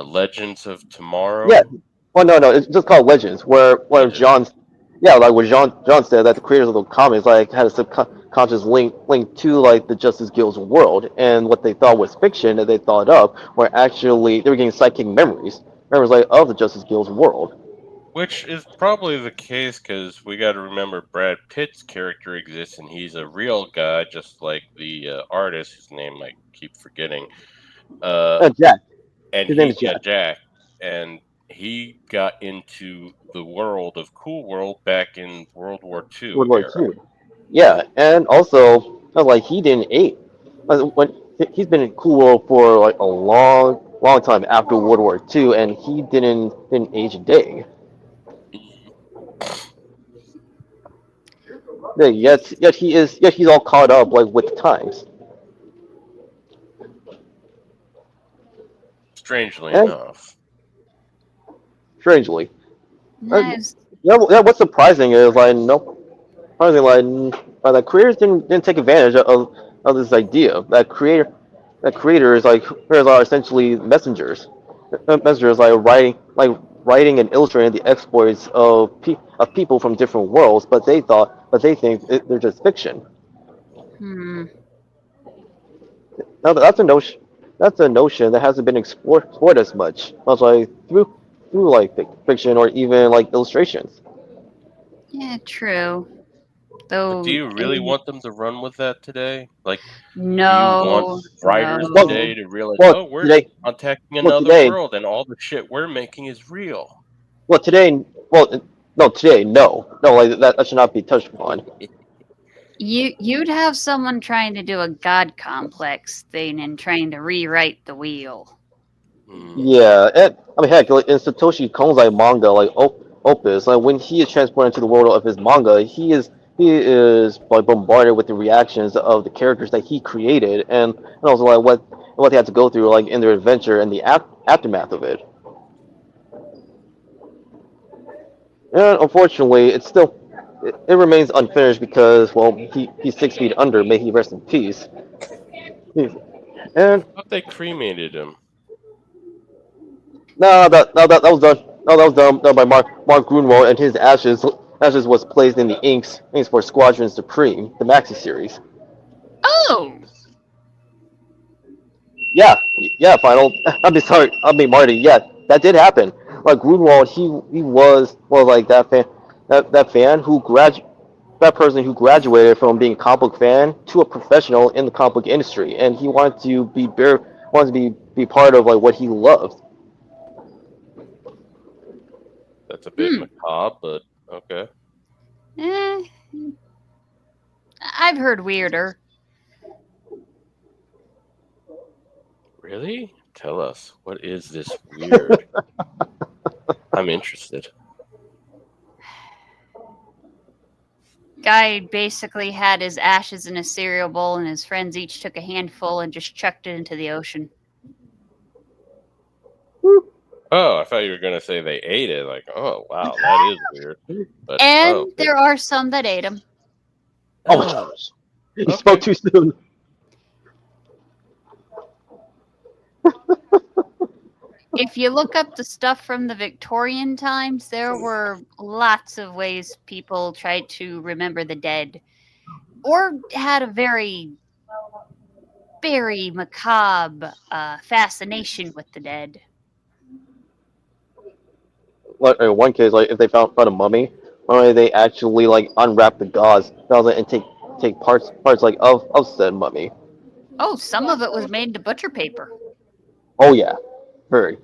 Legends of Tomorrow. Yeah. Well, no, it's just called Legends, where John, yeah, like where John said that the creators of the comics like had a subconscious link to like the Justice Guild's world, and what they thought was fiction that they thought up were actually they were getting psychic memories like of the Justice Guild's world. Which is probably the case because we got to remember Brad Pitt's character exists and he's a real guy, just like the artist whose name I keep forgetting. Jack. And His name is Jack. Jack, and he got into the world of Cool World back in World War II. World War era. II. Yeah, and also like he didn't age. When he's been in Cool World for like a long time after World War II, and he didn't age a day. Yeah, yet he's all caught up like with the times. Strangely And- enough. Strangely. Nice. Yeah, what's surprising is like the creators didn't take advantage of this idea. That creators are essentially messengers. Messengers writing and illustrating the exploits of people from different worlds, but they think they're just fiction. Hmm. Now that's a notion. That's a notion that hasn't been explored as much, like through like fiction or even like illustrations. Yeah, true. Though. But do you really want them to run with that today? Like, do you No. want writers no. today to realize, Well, we're today- contacting well, another today- world and all the shit we're making is real? Well, today, no, like that should not be touched upon. You'd have someone trying to do a god complex thing and trying to rewrite the wheel. Yeah, and I mean, heck, like, in Satoshi Kon's like manga, like Opus, like when he is transported into the world of his manga, he is like bombarded with the reactions of the characters that he created, and also like what they had to go through like in their adventure and the aftermath of it. And unfortunately, it remains unfinished because he's 6 feet under. May he rest in peace. And I thought they cremated him. no, that was done. No, that was done by Mark Grunwald, and his ashes was placed in the inks for Squadron Supreme, the Maxi series. Oh! Yeah, final. I'll be Marty. Yeah, that did happen. Like Grunwald, he was like that fan, that person who graduated from being a comic book fan to a professional in the comic book industry, and he wanted to be part of like what he loved. That's a bit macabre, but okay. I've heard weirder. Really? Tell us. What is this weird? I'm interested. Guy basically had his ashes in a cereal bowl, and his friends each took a handful and just chucked it into the ocean. Oh, I thought you were going to say they ate it. Like, oh, wow, that is weird. But, And oh, there are some that ate them. Oh my gosh, you Okay. spoke too soon. If you look up the stuff from the Victorian times, there were lots of ways people tried to remember the dead, or had a very very macabre fascination with the dead. Like in one case, like if they found a mummy, they actually like unwrap the gauze and take parts like of said mummy. Oh, some of it was made into butcher paper. Oh yeah, very.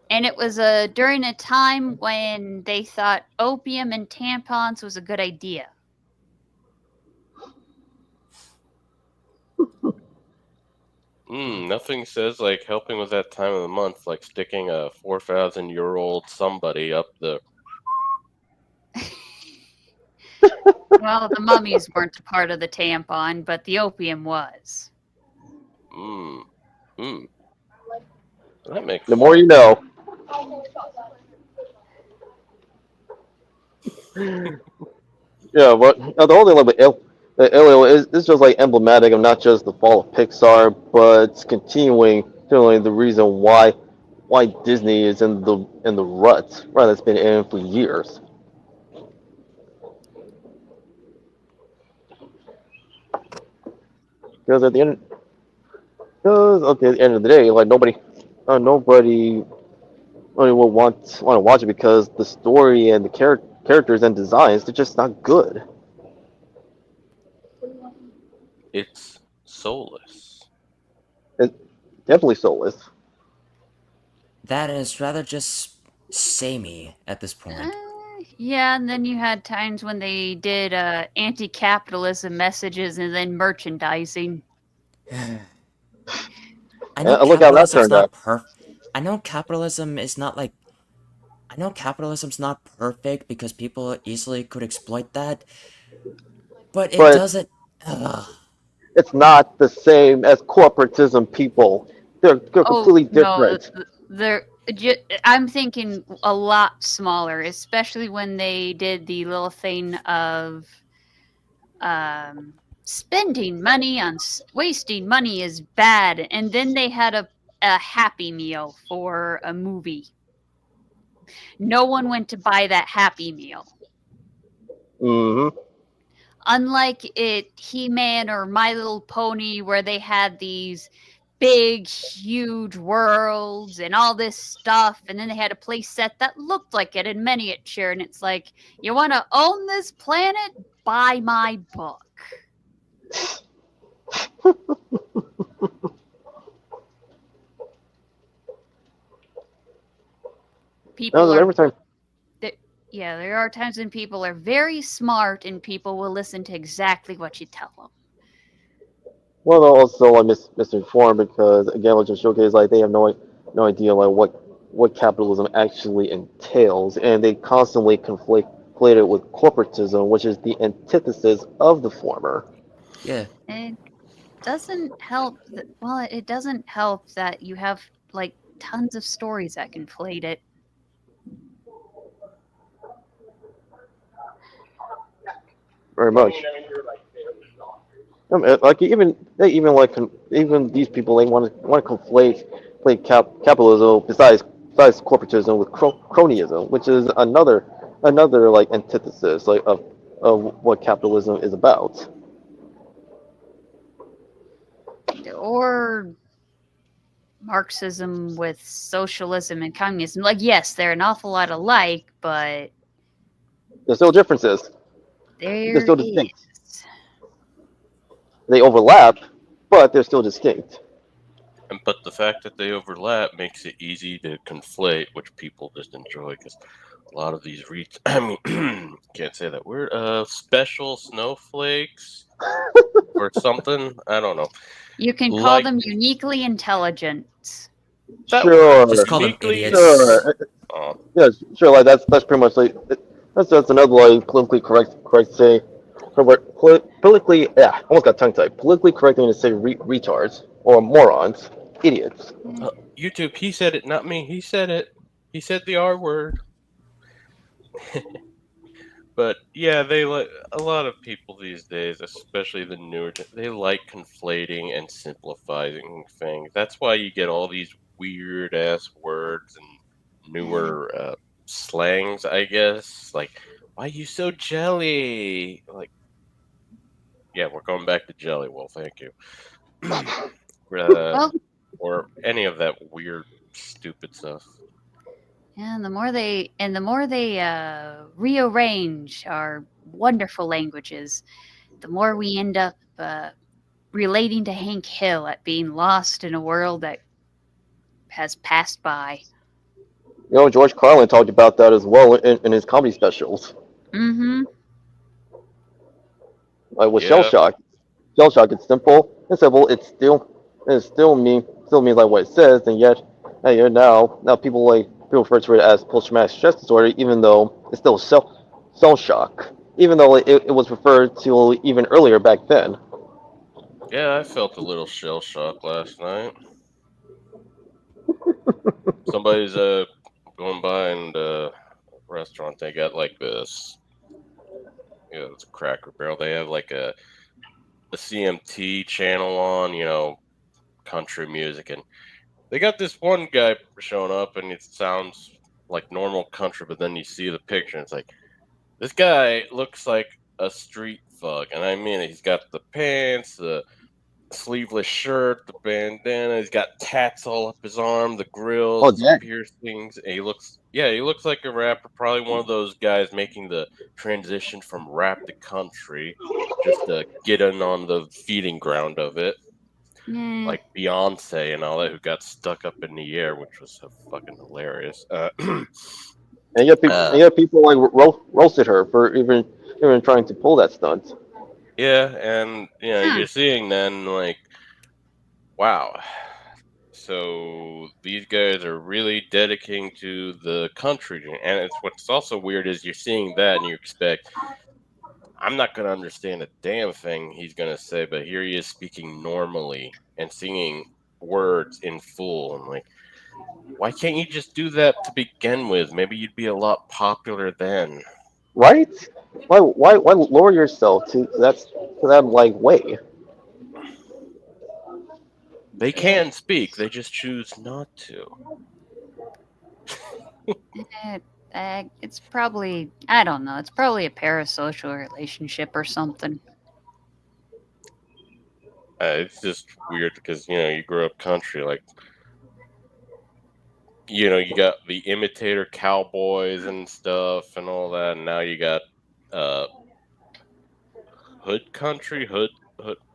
And it was during a time when they thought opium and tampons was a good idea. Nothing says like helping with that time of the month like sticking a 4,000-year-old somebody up the. Well, the mummies weren't a part of the tampon, but the opium was. That makes The more you know. Yeah, but the whole thing like the Alien is just like emblematic of not just the fall of Pixar, but continuing the reason why Disney is in the rut, right? That's been in for years. Because at the end, at the end of the day, like nobody will want to watch it because the story and the characters and designs, they're just not good. It's soulless. It's definitely soulless. That is rather just samey at this point. Yeah, and then you had times when they did anti-capitalism messages and then merchandising. I know Look how that capitalism's turned out. not perfect. I know capitalism is not like. I know capitalism's not perfect because people easily could exploit that, but it doesn't. It's not the same as corporatism, people. They're completely different. No, I'm thinking a lot smaller, especially when they did the little thing of spending money on wasting money is bad, and then they had a Happy Meal for a movie. No one went to buy that Happy Meal. Mm-hmm. Unlike He-Man or My Little Pony, where they had these big, huge worlds and all this stuff, and then they had a place set that looked like it in miniature, and it's like, you want to own this planet? Buy my book. People Every time. Yeah, there are times when people are very smart and people will listen to exactly what you tell them. Well, they're also like misinformed because again, like just showcase like they have no idea like what capitalism actually entails, and they constantly conflate it with corporatism, which is the antithesis of the former. Yeah. It doesn't help. It doesn't help that you have like tons of stories that conflate it. Very much. Like even these people, they want to conflate capitalism besides corporatism with cronyism, which is another like antithesis like of what capitalism is about. Or Marxism with socialism and communism. Like, yes, they're an awful lot alike, but there's still differences. They're still distinct. They overlap, but they're still distinct. But the fact that they overlap makes it easy to conflate, which people just enjoy because a lot of these can't say that word. Special snowflakes or something. I don't know. You can call them uniquely intelligent. Sure. Just call them idiots. Sure. Yeah, sure. Like that's pretty much like that's another like politically correct say. Politically, almost got tongue tied. Politically correct thing to say retards or morons, idiots. YouTube, he said it, not me. He said it. He said the R word. But yeah, they like a lot of people these days, especially the newer. They like conflating and simplifying things. That's why you get all these weird ass words and newer slangs, I guess. Like, why you so jelly? Like, Yeah, we're going back to Jelly Roll. Thank you. Well, Or any of that weird, stupid stuff. and the more they rearrange our wonderful languages, the more we end up relating to Hank Hill at being lost in a world that has passed by. You know, George Carlin talked about that as well in his comedy specials. Mm-hmm. Like with Shell Yeah, Shock. Shell Shock, it's simple. It's simple. Still means like what it says, and yet, hey, now people refer to it as post-traumatic stress disorder, even though it's still shell shock, even though it was referred to even earlier back then. yeah, I felt a little shell shock last night. Somebody's going by and restaurant. They got like this. It's a Cracker Barrel. They have like a CMT channel on. Country music, and they got this one guy showing up, and it sounds like normal country, but then you see the picture, and it's like this guy looks like a street thug, and I mean it. He's got the pants, the sleeveless shirt, the bandana. He's got tats all up his arm, the Oh, grills, the dang. piercings. And he looks like a rapper. Probably one of those guys making the transition from rap to country, just to get in on the feeding ground of it, Yeah. like Beyonce and all that, who got stuck up in the air, which was so fucking hilarious. And yet Uh, people like roasted her for even trying to pull that stunt. yeah, and Hmm. you're seeing then like, wow. So these guys are really dedicating to the country, and it's what's also weird is you're seeing that and you expect I'm not gonna understand a damn thing he's gonna say, but here he is speaking normally and singing words in full. I'm like, why can't you just do that to begin with? Maybe you'd be a lot popular then. Right? Why lower yourself to that like way? They can speak, they just choose not to. It's probably, I don't know, it's probably a parasocial relationship or something. It's just weird because you grew up country, like you got the imitator cowboys and stuff and all that, and now you got uh hood country, hood.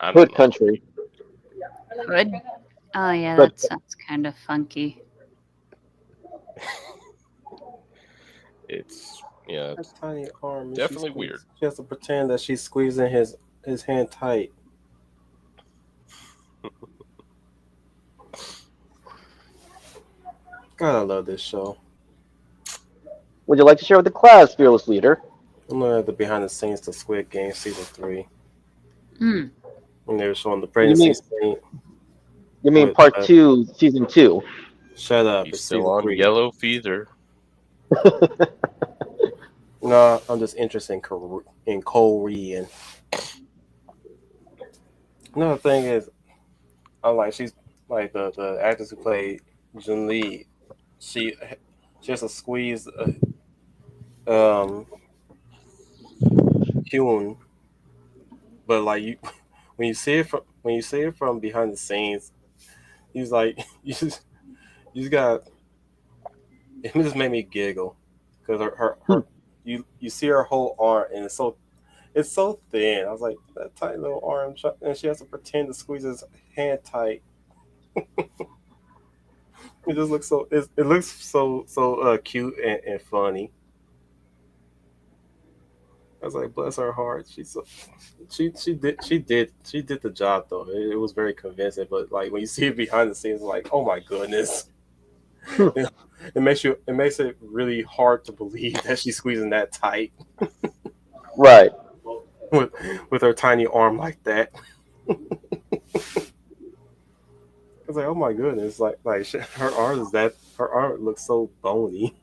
I don't Hood know. country. Hood? Oh, yeah, But that sounds kind of funky. It's Her tiny arm. And definitely weird. She has to pretend that she's squeezing his hand tight. God, I love this show. would you like to share with the class, fearless leader? I'm looking at the behind the scenes to Squid Game season 3, Hmm. and they were showing the You pregnancy mean scene. you mean With, part 2, season 2? Shut up! He's It's still season on 3. yellow fever. No, I'm just interested in Korean. Another thing is, she's like the actress who played Jun Lee. She has to squeeze Hyun, but like when you see it from behind the scenes, he's like you just got it just made me giggle because her you see her whole arm and it's so thin. I was like, that tiny little arm, and she has to pretend to squeeze his hand tight. It just looks it looks so cute and funny. I was like, bless her heart. She did the job though. It was very convincing. But like when you see it behind the scenes, like, oh my goodness, it makes it really hard to believe that she's squeezing that tight Right. with her tiny arm like that. I was like, oh my goodness, her arm looks so bony.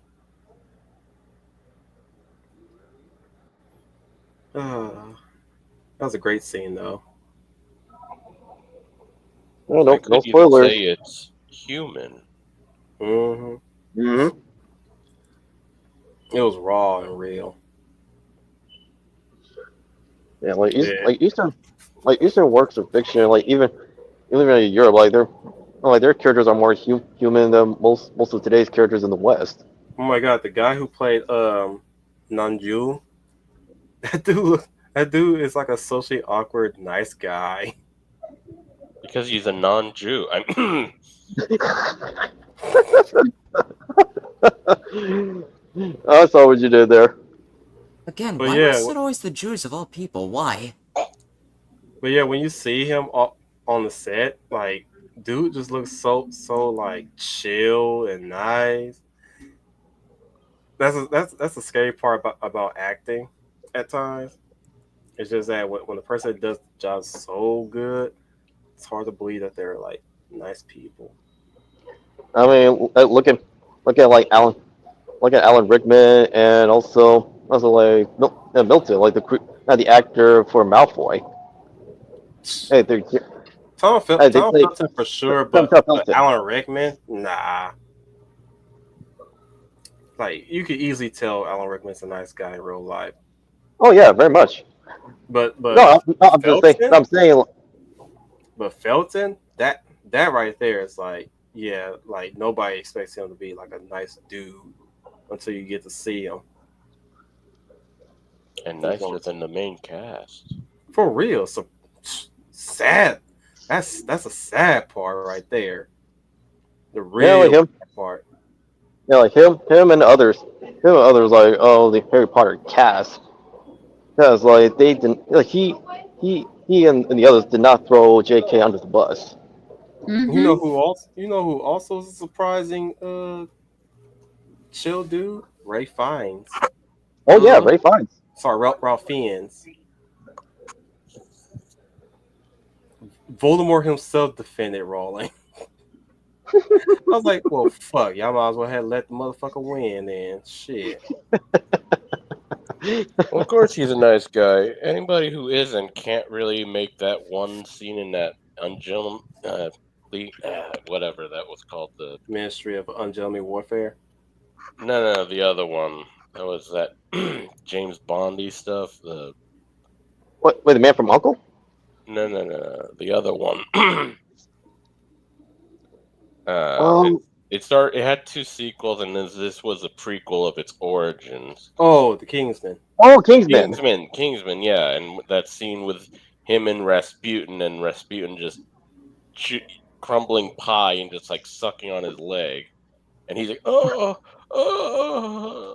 That was a great scene though. Oh, I no could even spoilers. say it's human. hmm Mm-hmm. It was raw and real. Yeah, like Yeah. Eastern works of fiction, like even in Europe, like their characters are more human than most of today's characters in the West. Oh my god, the guy who played Nanju, that dude is like a socially awkward nice guy. Because he's a non-Jew. I saw what you did there. Again, But why yeah, was it always the Jews of all people? Why? But yeah, when you see him on the set, like dude just looks so like chill and nice. That's the scary part about acting at times. It's just that when the person does the job so good, it's hard to believe that they're like nice people. I mean, look at like Alan Rickman, and also like Milton, like the actor for Malfoy. Hey, Tom they played Felton for sure, Tom but Felton. Alan Rickman, nah. Like you could easily tell Alan Rickman's a nice guy in real life. Oh yeah, very much. But No, I'm just saying. Felton, I'm saying. but Felton, that right there is like, yeah, like nobody expects him to be like a nice dude until you get to see him. And nicer than the main cast. For real. So sad. That's a sad part right there. The real like him. part. Yeah, like him and others, like the Harry Potter cast, because like they didn't like he and the others did not throw J.K. under the bus. Mm-hmm. You know who also is a surprising chill dude? Ray Fiennes. Oh yeah, Ray Fiennes. Sorry, Ralph Fiennes. Voldemort himself defended Rowling. I was like, well, fuck, y'all might as well have let the motherfucker win then. Shit. Well, of course he's a nice guy. Anybody who isn't can't really make that one scene in that whatever that was called, the Ministry of Ungentlemanly Warfare. no, the other one. That was that James Bondy stuff. The Wait, the Man from Uncle? no, the other one. It had 2 sequels, and this was a prequel of its origins. Oh, the Kingsman. Oh, Kingsman. Kingsman, yeah, and that scene with him and Rasputin just crumbling pie and just like sucking on his leg, and he's like, oh,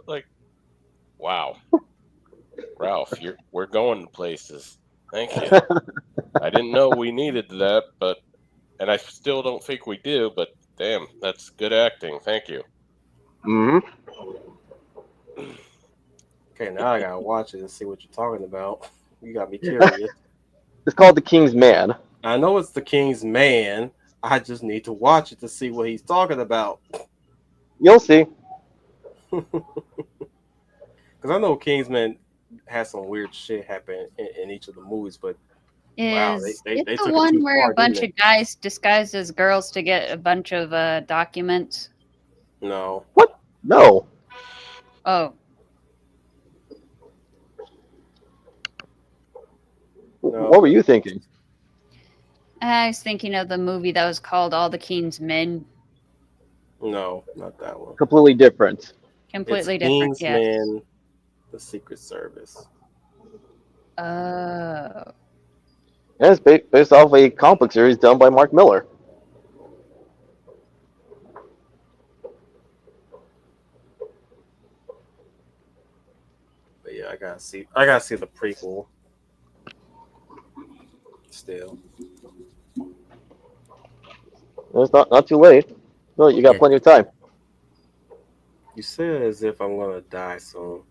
like, wow, Ralph, we're going places. Thank you. I didn't know we needed that, and I still don't think we do, but damn, that's good acting. Thank you. Mm-hmm. Okay, now I gotta watch it and see what you're talking about. You got me curious. It's called The King's Man. I know it's the King's Man. I just need to watch it to see what he's talking about. You'll see. Because I know Kingsman has some weird shit happen in each of the movies, but wow, Is they it took the it one too where far, a bunch didn't of guys disguised as girls to get a bunch of documents? No. What? No. Oh, No. What were you thinking? I was thinking of the movie that was called All the King's Men. No, not that one. Completely different. Completely It's different. Yes. Kingsman, the Secret Service. Oh. And it's based off a comic book series done by Mark Miller. But yeah, I gotta see the prequel. Still. It's not too late. No, you got Yeah. plenty of time. You said as if I'm gonna die soon.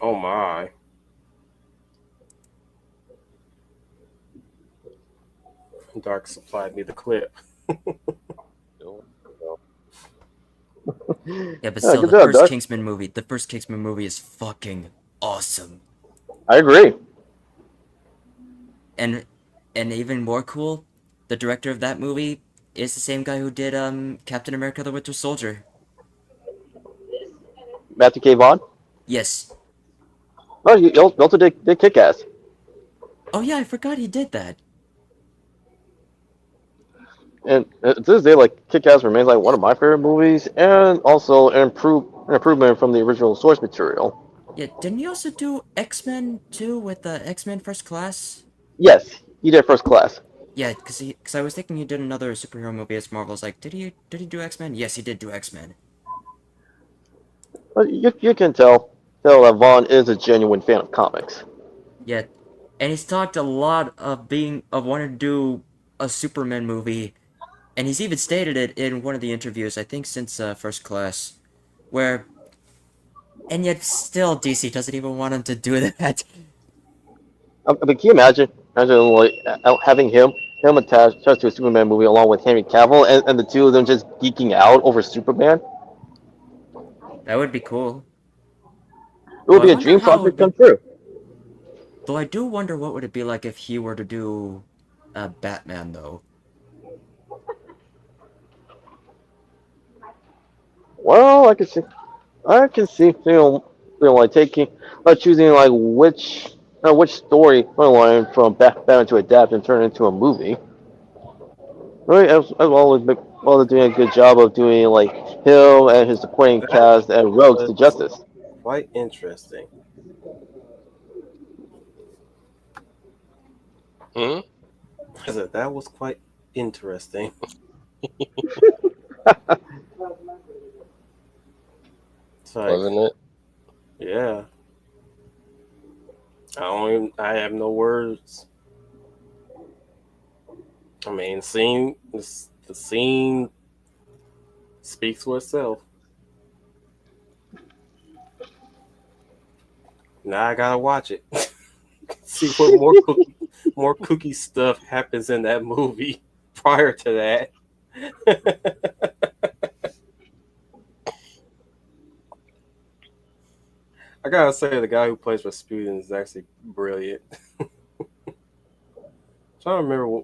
Oh my. Dark supplied me the clip. Yeah, but Yeah, still, good the job, first Doug. Kingsman movie is fucking awesome. I agree. And even more cool, the director of that movie is the same guy who did Captain America: The Winter Soldier. Matthew K. Vaughn? Yes. Oh, you also did Kick-Ass. Oh yeah, I forgot he did that. And to this day, like Kick-Ass remains like one of my favorite movies, and also an improvement from the original source material. Yeah, didn't he also do X-Men too with the X-Men First Class? Yes, he did First Class. Yeah, cause I was thinking he did another superhero movie as Marvel's like, did he do X-Men? Yes, he did do X-Men. But you can tell that Vaughn is a genuine fan of comics. Yeah, and he's talked a lot of wanting to do a Superman movie, and he's even stated it in one of the interviews, I think since First Class, where, and yet still DC doesn't even want him to do that. I mean, can you imagine like having him attached to a Superman movie along with Henry Cavill, and the two of them just geeking out over Superman? That would be cool. It would Though I be a wonder dream how it project would be. come true. Though I do wonder what would it be like if he were to do Batman though. Well, I can see, like choosing like which storyline from Batman to adapt and turn into a movie. Right, as well as doing a good job of doing like him and his supporting That cast and Rogues to was Justice. quite interesting. Hmm? I said that was quite interesting. It's like, Wasn't it? yeah. I have no words. I mean, the scene speaks for itself. Now I gotta watch it. See what more cookie stuff happens in that movie prior to that. I gotta say, the guy who plays Rasputin is actually brilliant. Trying to remember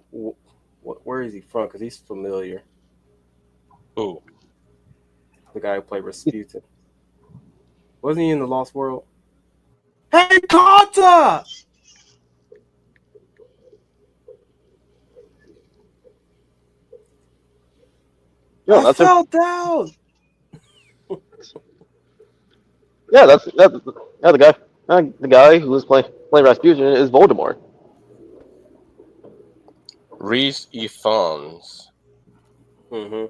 where is he from, because he's familiar. Ooh. The guy who played Rasputin. Wasn't he in The Lost World? Hey, Carter! Yeah, I fell down! Yeah, the guy who was playing Rasputin is Voldemort. Rhys Ifans. Mm-hmm.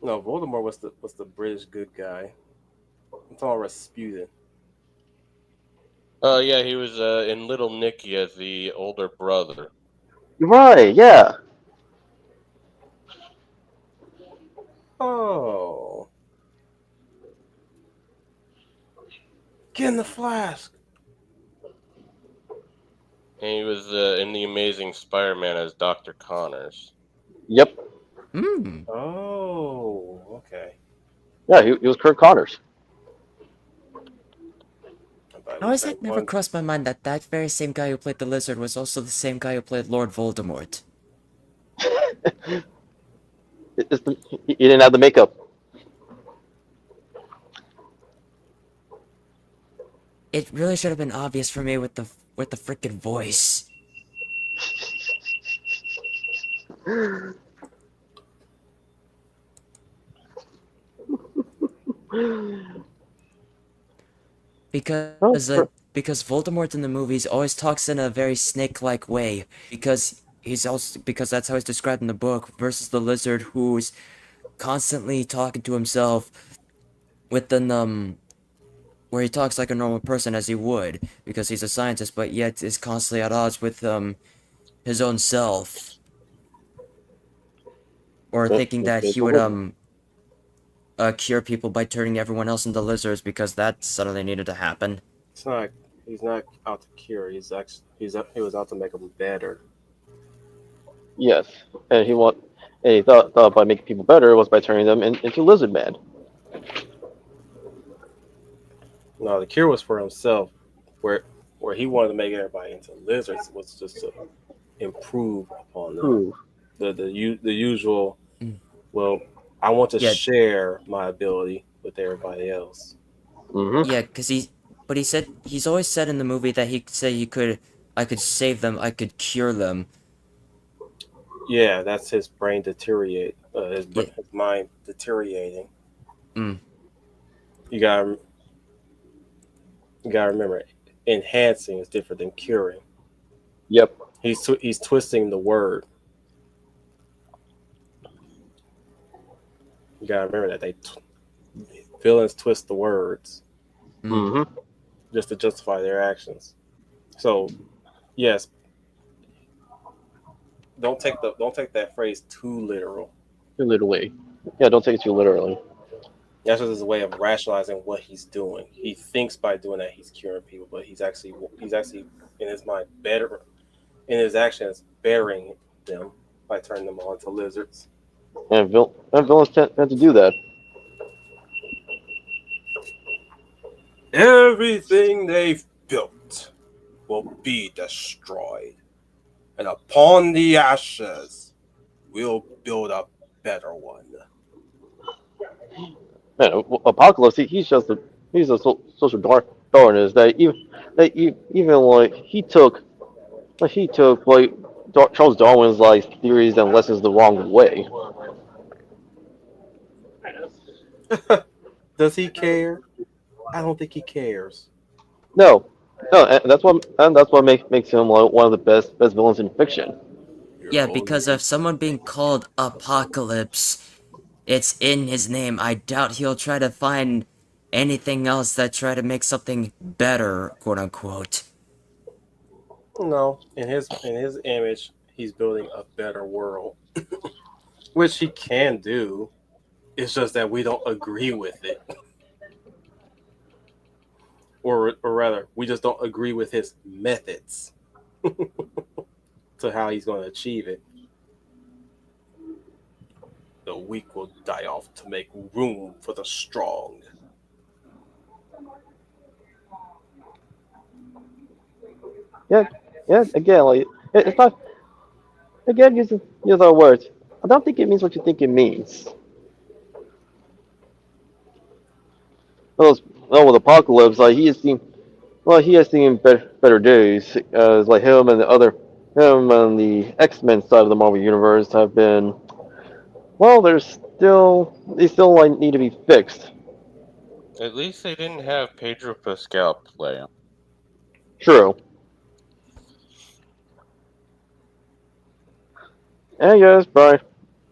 No, Voldemort was the British good guy. I'm talking Rasputin. Oh yeah, he was in Little Nicky as the older brother. Right? Yeah. Oh. Get in the flask. And he was in The Amazing Spider-Man as Dr. Connors. Yep. Hmm. Oh, okay. Yeah, he was Kirk Connors. How has it never crossed my mind that that very same guy who played the Lizard was also the same guy who played Lord Voldemort? He didn't have the makeup. It really should have been obvious for me with the frickin' voice. Because Voldemort in the movies always talks in a very snake-like way because that's how he's described in the book versus the Lizard who's constantly talking to himself with the where he talks like a normal person as he would because he's a scientist but yet is constantly at odds with his own self or thinking that he would cure people by turning everyone else into lizards because that suddenly needed to happen. He's not out to cure. He was out to make them better. Yes, and he thought by making people better was by turning them into lizard man. No, the cure was for himself, where he wanted to make everybody into lizards was just to improve upon them. The usual. Well, I want to share my ability with everybody else. Mm-hmm. Yeah, because he's always said in the movie that I could save them, I could cure them. Yeah, that's his brain deteriorate, Yeah. his mind deteriorating. Mm. You gotta remember, enhancing is different than curing. Yep. He's twisting the word. You gotta remember that villains twist the words Mm-hmm. just to justify their actions. So, yes, don't take that phrase too literal. Literally. Yeah, don't take it too literally. That's just his way of rationalizing what he's doing. He thinks by doing that he's curing people, but he's actually in his mind in his actions bettering them by turning them all into lizards. And villains tend to do that. Everything they've built will be destroyed, and upon the ashes, we'll build a better one. Man, Apocalypse, he's just a social darkness that even like he took like Charles Darwin's like theories and lessons the wrong way. Does he care? I don't think he cares. No, and that's what makes him like one of the best villains in fiction. Yeah, because of someone being called Apocalypse, it's in his name. I doubt he'll try to find anything else that try to make something better, quote unquote. No, in his image, he's building a better world, which he can do. It's just that we don't agree with it, or rather, we just don't agree with his methods to how he's going to achieve it. The weak will die off to make room for the strong. Yeah. Again, like it's not. Again, use our words. I don't think it means what you think it means. Well, with Apocalypse, like he has seen better days. Like him and the X-Men side of the Marvel universe have been. Well, they still like need to be fixed. At least they didn't have Pedro Pascal play him. True. And yes, Brian.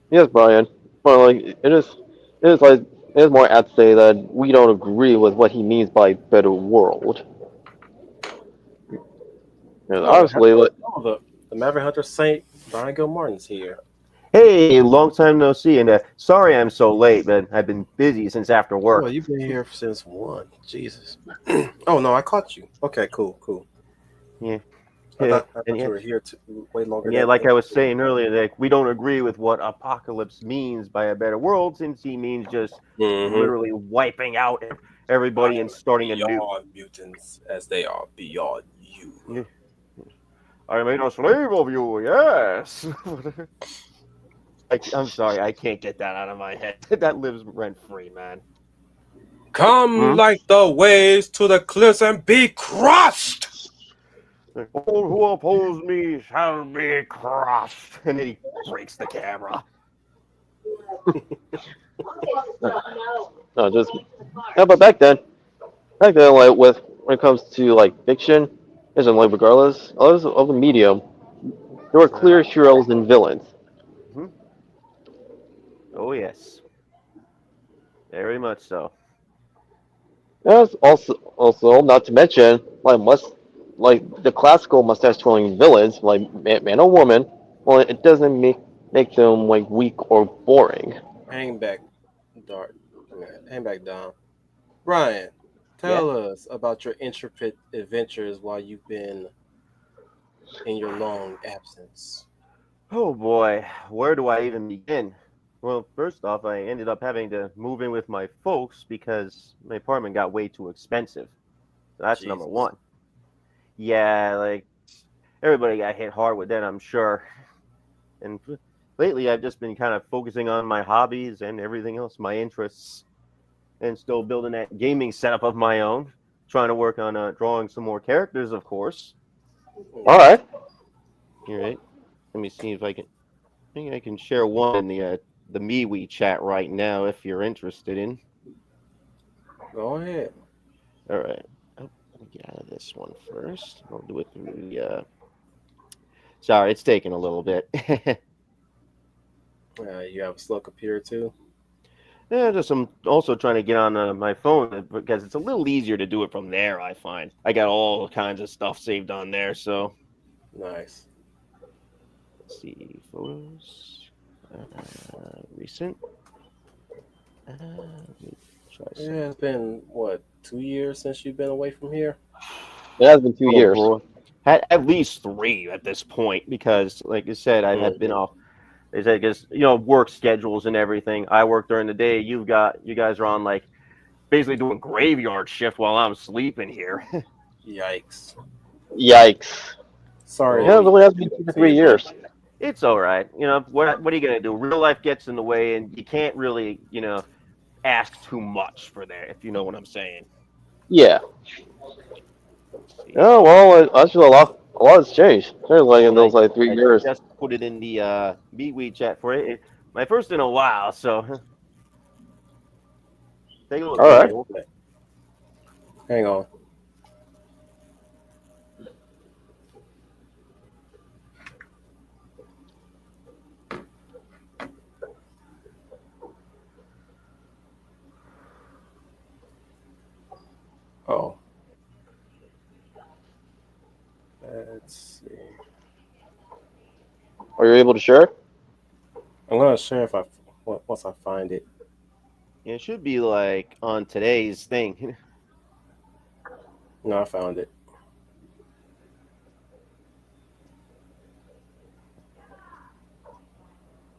Yes, Brian. Well, like it is more apt to say that we don't agree with what he means by better world. And honestly, like, The Maverick Hunter Saint Brian Gilmartin's here. Hey, long time no see, and sorry I'm so late, but I've been busy since after work. Well, you've been here since 1. Jesus. Oh no, I caught you. Okay, cool. Yeah. I thought And you were here way longer. yeah, like I was saying earlier, like we don't agree with what Apocalypse means by a better world, since he means just literally wiping out everybody and starting a new. Beyond mutants, as they are beyond you. Yeah. I made a slave of you, yes. I'm sorry, I can't get that out of my head. That lives rent free, man. Come like the waves to the cliffs and be crushed. All who oppose me shall be crushed. And then he breaks the camera. no, just. Yeah, but back then, like when it comes to like fiction, isn't like regardless of the medium, there were clear heroes and villains. Oh yes, very much so. Yes, also not to mention like the classical mustache twirling villains like man or woman. Well, it doesn't make them like weak or boring. Hang back, Dart. Hang back, Dom. Brian, tell us about your intrepid adventures while you've been in your long absence. Oh boy, where do I even begin? Well, first off, I ended up having to move in with my folks because my apartment got way too expensive. That's number one. Yeah, like everybody got hit hard with that, I'm sure. And lately, I've just been kind of focusing on my hobbies and everything else, my interests. and still building that gaming setup of my own. Trying to work on drawing some more characters, of course. All right. All right. Let me see if I can. I think I can share one in the MeWe chat right now if you're interested in. Go ahead. All right. Oh, let me get out of this one first. I'll do it through the. Sorry, it's taking a little bit. You have a slow computer too. Yeah, just I'm also trying to get on my phone because it's a little easier to do it from there. I find I got all kinds of stuff saved on there. So Nice. let's see, photos, recent. Let me try Yeah, some. it's been what, 2 years since you've been away from here? It has been 2 Oh, years. bro. At least 3 at this point because, like I said, I had been off. Is I guess work schedules and everything. I work during the day. You guys are on like basically doing graveyard shift while I'm sleeping here. Yikes. Yikes. Sorry. Yeah, it really has been 2 to 3 years. It's all right. What are you gonna do? Real life gets in the way, and you can't really ask too much for that. If you know what I'm saying. Yeah. Let's see. Oh well, actually a lot has changed. Like in those like 3 I years. just put it in the MeWe chat for it. My first in a while, so take a look. All right. Okay. Hang on. Oh. Let's see. Are you able to share? I'm gonna share if once I find it. It should be like on today's thing. No, I found it.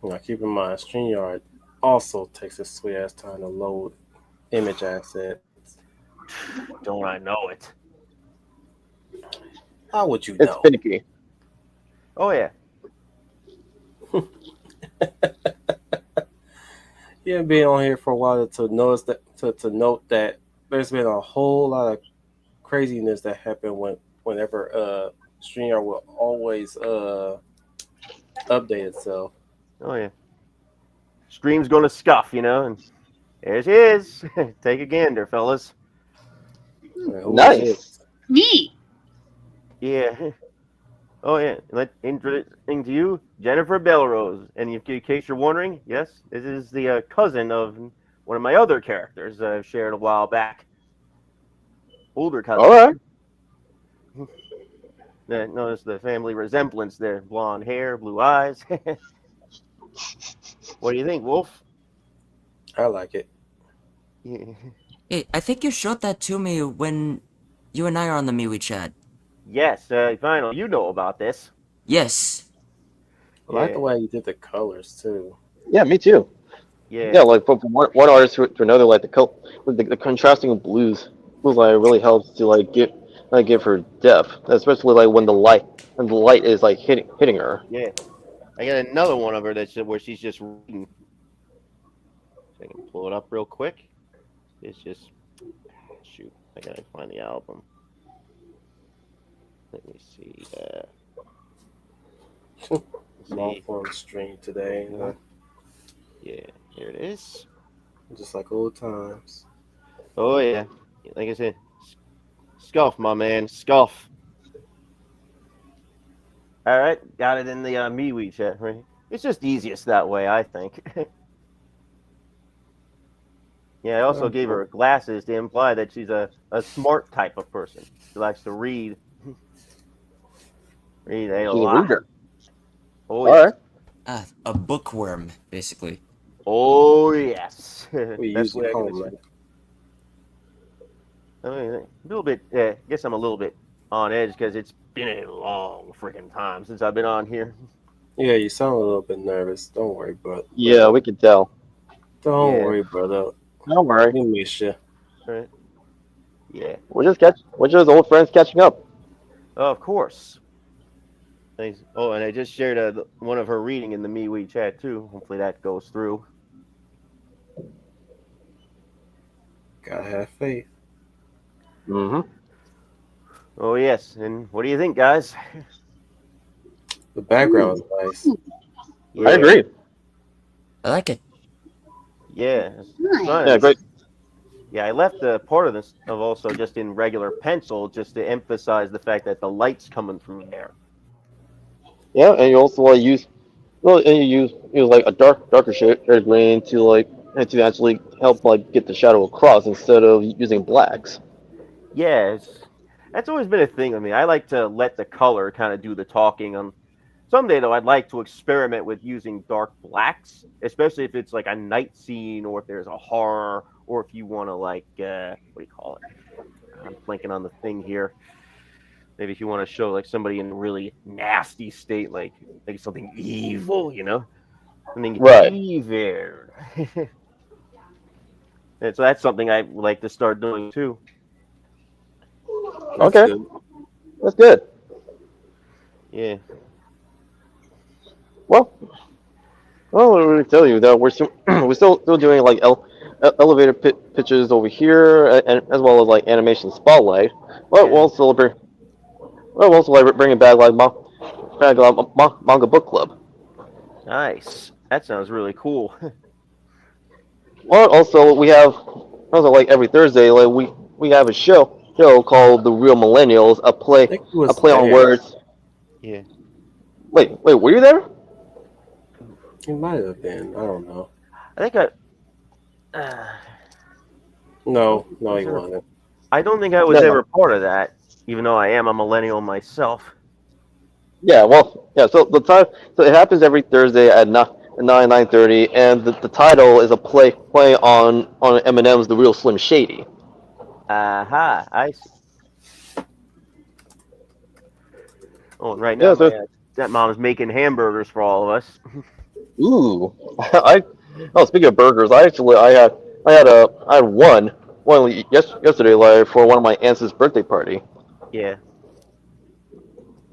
Now keep in mind, StreamYard also takes a sweet ass time to load image assets. Don't I know it? How would you It's know? finicky. Oh yeah. Yeah, being on here for a while to notice that to note that there's been a whole lot of craziness that happened whenever StreamYard will always update itself. Oh yeah. Stream's gonna scuff, and there she is. Take a gander, fellas. Man, who is Nice. it? Me. Yeah. Oh yeah. Introducing to you, Jennifer Belrose. And in case you're wondering, yes, this is the cousin of one of my other characters that I've shared a while back. Older cousin. All right. Notice the family resemblance there. Blonde hair, blue eyes. What do you think, Wolf? I like it. Yeah. Hey, I think you showed that to me when you and I are on the MeWe chat. Yes, Final, you know about this. Yes. I like the way you did the colors too. Yeah, me too. Yeah. Yeah, like from one artist to another, like the contrasting of blues like really helps to give her depth, especially like when the light is like hitting her. Yeah. I got another one of her where she's just reading. So I can pull it up real quick. It's just shoot. I gotta find the album. Let me see. Long form stream today. Yeah, here it is. Just like old times. Oh yeah, like I said, scuff, my man, scuff. All right, got it in the MeWe chat. Right, it's just easiest that way, I think. Yeah, I also gave her glasses to imply that she's a smart type of person. She likes to read. Read a She's a lot. reader. Oh, All yes. right. A bookworm, basically. Oh, yes. We That's use what it I home, can man. I mean, a little bit. I guess I'm a little bit on edge because it's been a long freaking time since I've been on here. Yeah, you sound a little bit nervous. Don't worry, bro. Yeah, we can tell. Don't Yeah. worry, brother. Don't worry. We miss you. Right? Yeah. We're just old friends catching up. Of course. Thanks. Oh, and I just shared one of her reading in the MeWe chat too. Hopefully that goes through. Gotta have faith. Mm-hmm. Oh yes, and what do you think, guys? The background is nice. Yeah, I agree. I like it. Yeah, Nice. Yeah, great. yeah. I left a part of this of also just in regular pencil, just to emphasize the fact that the light's coming from there. Yeah, and you also like use and you use like a darker shade green to like and to actually help like get the shadow across instead of using blacks. Yeah, that's always been a thing with me. I like to let the color kind of do the talking. Someday though, I'd like to experiment with using dark blacks, especially if it's like a night scene or if there's a horror or if you want to like what do you call it? I'm blanking on the thing here. Maybe if you want to show like somebody in a really nasty state, like something evil, something Right. evil. And so that's something I would like to start doing too. That's Okay. good. That's good. Yeah. Well, what do we tell you that we're still doing like elevator pitches over here, and as well as like animation spotlight. Well, we'll also like bringing back like manga book club. Nice. That sounds really cool. Well, also we have also like every Thursday like we have a show called The Real Millennials, I think it was a play on there. words. Yeah. Wait, were you there? It might have been. I don't know. I think No, he wasn't. I don't think I was No. ever part of that, even though I am a millennial myself. Yeah, well, yeah. So it happens every Thursday at 9:30, and the title is a play on Eminem's The Real Slim Shady. Aha, I see. Oh, and right now, Yeah, so- my stepmom's making hamburgers for all of us. Ooh, speaking of burgers, I had one yesterday like for one of my aunt's birthday party. Yeah.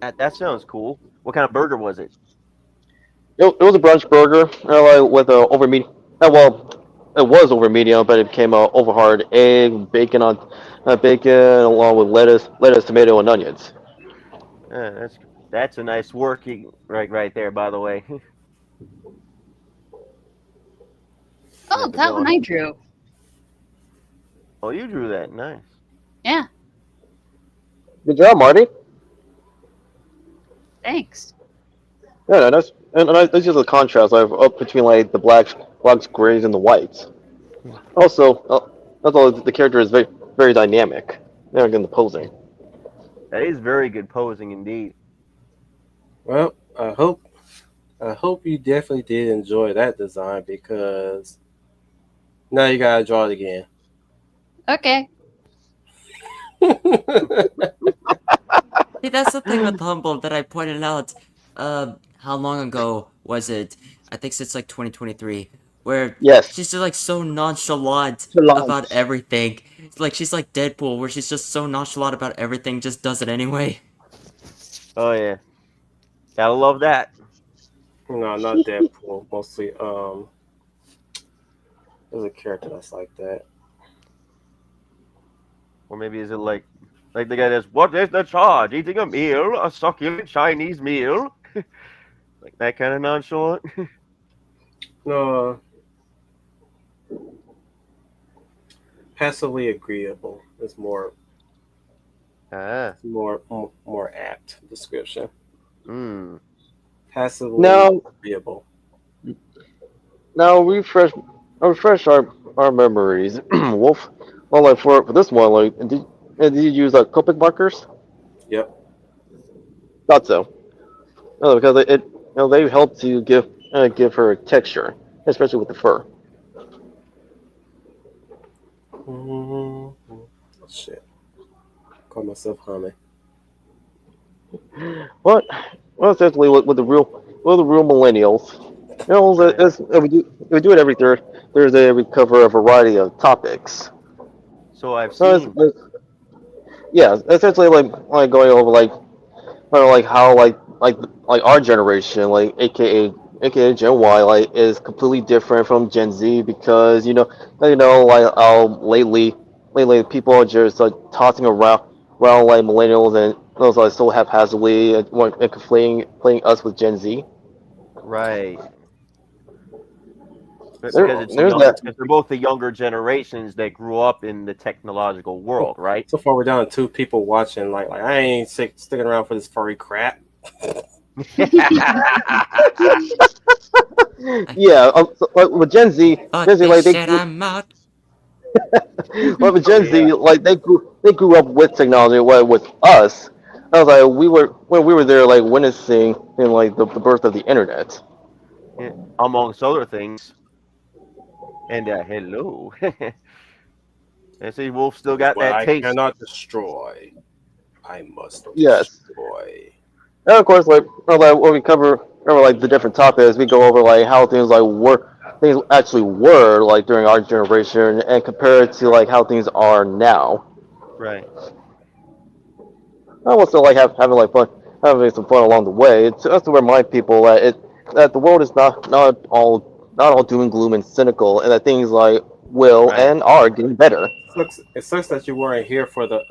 That sounds cool. What kind of burger was it? It was a brunch burger, like with a over medium. Well, it was over medium, but it became a over hard egg, bacon along with lettuce, tomato, and onions. That's a nice working right there. By the way. Oh, that one I drew. Oh, you drew that. Nice. Yeah, Good job, Marty. thanks. Yeah, that's just a contrast like up between like the blacks, grays, and the whites. Also, that's all. The character is very very dynamic. Yeah, again, the posing. That is very good posing indeed. Well, I hope you definitely did enjoy that design because now you gotta draw it again. Okay. See, that's the thing with Humble that I pointed out. How long ago was it? I think since like 2023, where Yes. she's just like so nonchalant Nonchalant. about everything. It's like she's like Deadpool, where she's just so nonchalant about everything, just does it anyway. Oh yeah. Gotta love that. No, not Deadpool. Mostly, there's a character that's like that. Or maybe is it like the guy that's, what is the charge? Eating a meal, a succulent Chinese meal? Like that kind of nonchalant? No, passively agreeable is more apt description. Passively Now- agreeable. Now refresh our memories. Wolf. Well, like for this one, like did you use Copic markers? Yep. Thought so. No, because they help to give her texture, especially with the fur. Oh, shit. Call myself Honey. What? Well, essentially with the real millennials. If we do it every Thursday, we cover a variety of topics. So I've So seen. yeah, essentially like going over like how like our generation, like aka Gen Y, like is completely different from Gen Z because like how lately lately people are just like tossing around like millennials and those like so haphazardly and conflating us with Gen Z. Right. Because There, it's there's that. because they're both the younger generations that grew up in the technological world, right? So far, we're down to 2 people watching. Like I ain't sticking around for this furry crap. Yeah, so, like with Gen Z, Fuck Gen Z like this they shit, grew, I'm out. well, with Gen Z like they grew up with technology. Well, with us, I was like we were there like witnessing in like the birth of the internet. Yeah, amongst other things. And hello. And see, Wolf still got What that I taste. cannot destroy, I must Yes. destroy. And of course, like when we cover like the different topics, we go over like how things actually were like during our generation, and compare it to like how things are now. Right. I will still like having like fun, having some fun along the way. It's just to remind people that the world is not all doom and gloom and cynical, and that things like will Right. and are getting better. It sucks that you weren't here for the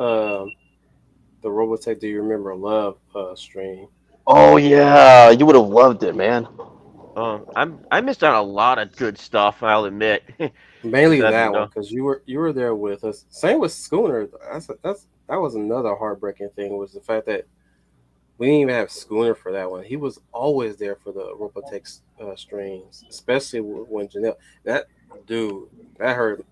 Robotech Do You Remember Love stream. Oh yeah, you would have loved it, man. I missed out on a lot of good stuff. I'll admit. Mainly That, that you know. one because you were there with us. Same with Schooner. That was another heartbreaking thing, was the fact that we didn't even have Schooner for that one. He was always there for the Robotech streams, especially when Janelle. That dude, that hurt.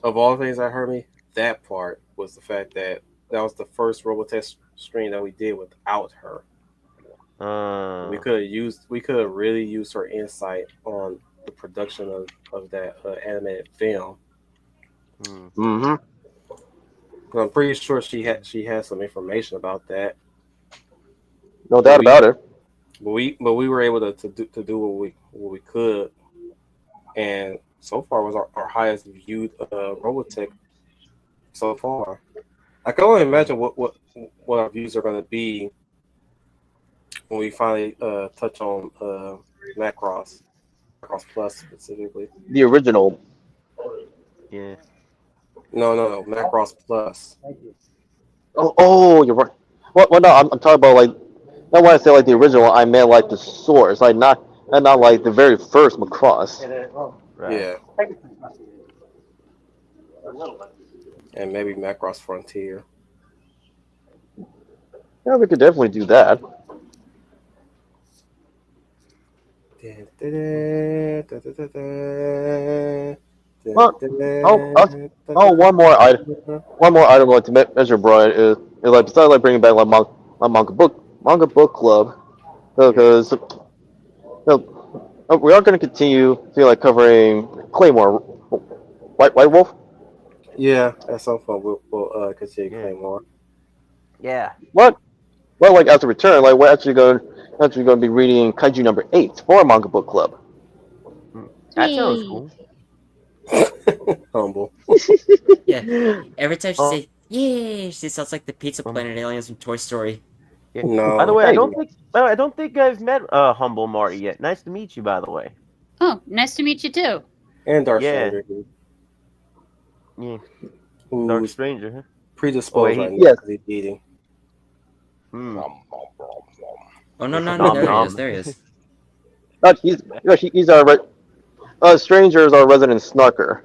Of all things that hurt me, that part was the fact that that was the first Robotech stream that we did without her. We could have really used her insight on the production of that animated film. Mm-hmm. I'm pretty sure she had some information about that. No doubt about it. But we were able to do what we could, and so far was our highest viewed Robotech so far. I can only imagine what our views are going to be when we finally touch on Macross Plus specifically. The original. Yeah. No, Macross Plus. Oh, you're right. Well, no, I'm talking about like. Not when I say like the original, I meant like the source, like not like the very first Macross. Right. Yeah. And maybe Macross Frontier. Yeah, we could definitely do that. One more item I'd like to mention, Brian, is like besides like bringing back like manga book club, because we are going to continue to like covering Claymore, White Wolf. Yeah, at some point we'll continue Claymore. Yeah. What? Well, like as a return, like we're actually going to be reading Kaiju number 8 for our manga book club. That sounds cool. Humble. Yeah. Every time she say, "Yeah," she sounds like the Pizza Planet aliens from Toy Story. Yeah. No. By the way, I don't think I've met Humble Marty yet. Nice to meet you, by the way. Oh, nice to meet you too. And Dark Yeah. Stranger. Yeah. Who's Dark Stranger, huh? predisposed Oh, right now yes. because he's eating. Oh no, there he is. He's our Stranger is our resident snarker.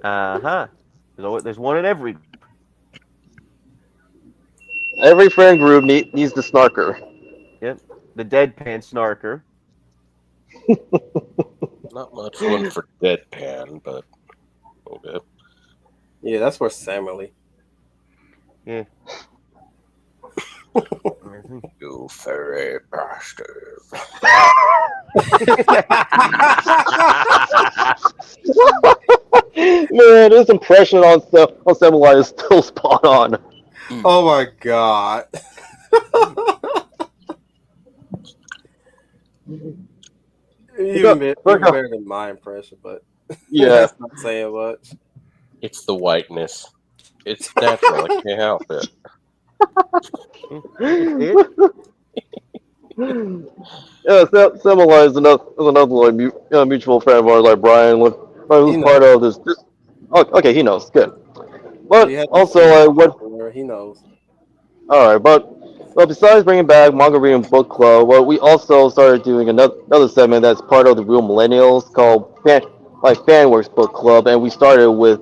Uh-huh. There's one in every. Every friend group needs the snarker. Yep. The deadpan snarker. Not much one for deadpan, but okay. Yeah, that's where Samuel. Yeah. You furry bastard. Man, this impression on Samurai is still spot on. Oh my god. Even better than my impression, but Yeah. that's not saying much. It's the whiteness. It's natural. I can't help it. Yeah, Samurai is another like mutual friend of ours, like Brian, who's part of this. Oh, okay, he knows. Good. But We have to also, see what? where he knows. All right, but well, besides bringing back manga reading book club, well, we also started doing another segment that's part of the Real Millennials called Fanworks Book Club, and we started with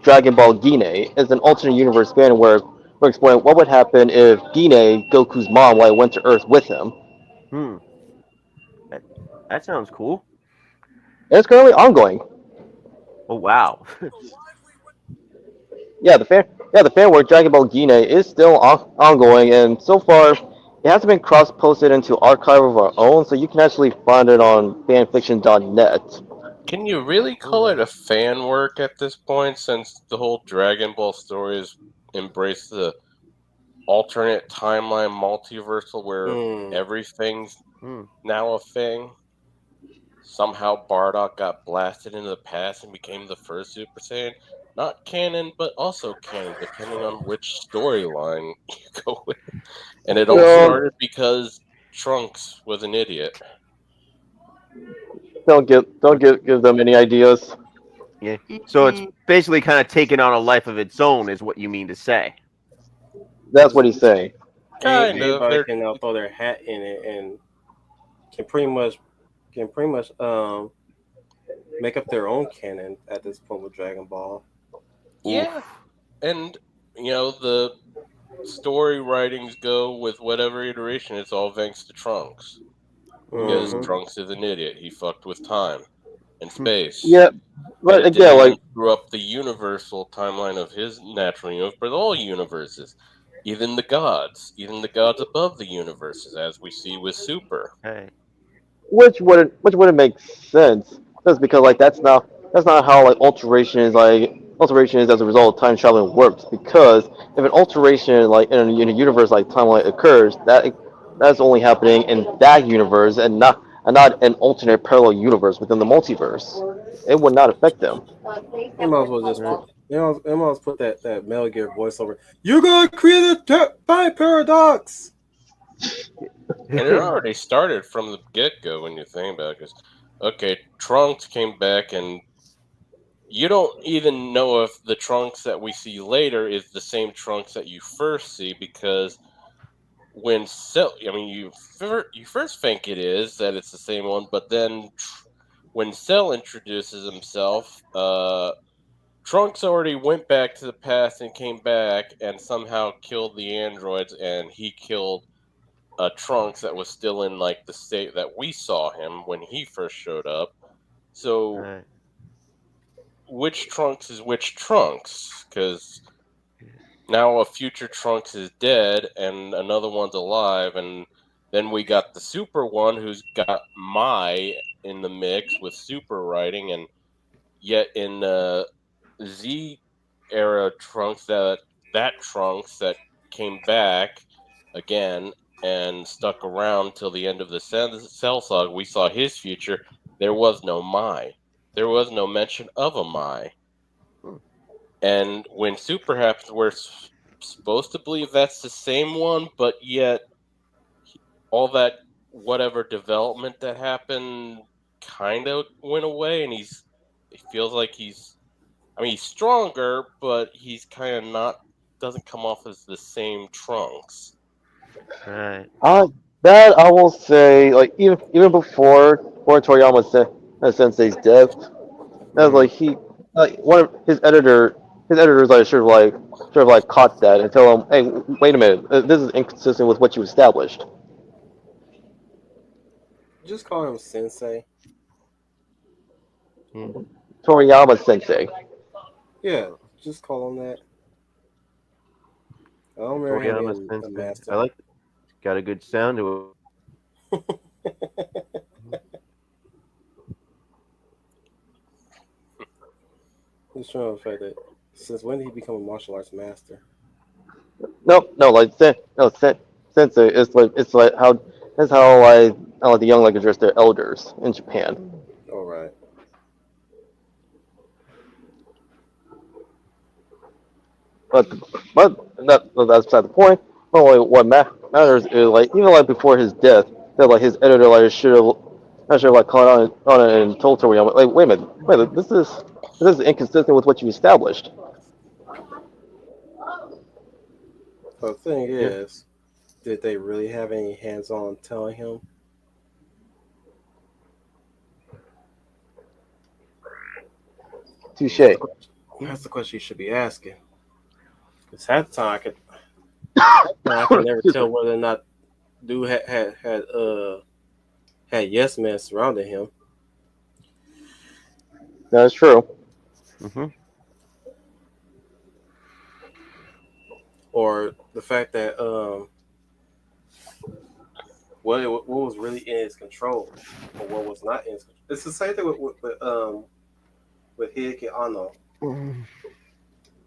Dragon Ball Gine. It's an alternate universe fan where we're exploring what would happen if Gine, Goku's mom, went to Earth with him. Hmm. That sounds cool. And it's currently ongoing. Oh wow. Yeah, the fan work Dragon Ball Gine is still ongoing, and so far it hasn't been cross-posted into archive of our own, so you can actually find it on fanfiction.net. Can you really call it a fan work at this point, since the whole Dragon Ball story has embraced the alternate timeline multiversal where everything's now a thing? Somehow Bardock got blasted into the past and became the first Super Saiyan. Not canon, but also canon, depending on which storyline you go with. And it all started because Trunks was an idiot. Don't give them any ideas. Yeah. So it's basically kind of taken on a life of its own, is what you mean to say. That's what he's saying. Kind of. Anybody can throw their hat in it and can pretty much make up their own canon at this point with Dragon Ball. Yeah. And, the story writings go with whatever iteration. It's all thanks to Trunks. Because Trunks is an idiot. He fucked with time and space. Yeah, but and again, screw up the universal timeline of his natural universe, but all universes. Even the gods above the universes, as we see with Super. Hey. which wouldn't make sense. That's because that's not how alteration is as a result of time traveling works. Because if an alteration in a universe like timeline occurs, that's only happening in that universe and not an alternate parallel universe within the multiverse. It would not affect them. They might as well just put that Metal Gear voiceover. You're gonna create a time paradox. And it already started from the get-go when you think about it. Because, okay, Trunks came back, and you don't even know if the Trunks that we see later is the same Trunks that you first see, because when you first think it is, that it's the same one, but then when Cell introduces himself, Trunks already went back to the past and came back and somehow killed the androids, and he killed Trunks that was still in the state that we saw him when he first showed up. So, which Trunks is which Trunks? Because now a future Trunks is dead and another one's alive, and then we got the Super one who's got Mai in the mix with Super writing, and yet in Z era Trunks, that Trunks that came back again and stuck around till the end of the Cell Saga, we saw his future. There was no Mai. There was no mention of a Mai. And when Super happens, we're supposed to believe that's the same one, but yet all that whatever development that happened kind of went away, and it feels like he's stronger, but he's kind of doesn't come off as the same Trunks. Right. That I will say, even before Toriyama Sensei's death, that was one of his editors should have caught that and tell him, hey, wait a minute, this is inconsistent with what you established. Just call him Sensei. Toriyama Sensei. Yeah, just call him that. I don't remember him being a master. I like it. Got a good sound to it. Just trying to fact that since when did he become a martial arts master? Sensei. It's how the young address their elders in Japan. All right. But that's beside the point. What matters is even before his death, that his editor should have caught on it and told Toriyama, wait a minute, this is inconsistent with what you established. The thing is, did they really have any hands-on telling him? Touche. That's the question you should be asking. Because half the time I could never tell whether or not dude had yes men surrounding him. That's true. Or the fact that what was really in his control or what was not in his control. It's the same thing with Hideki Anno.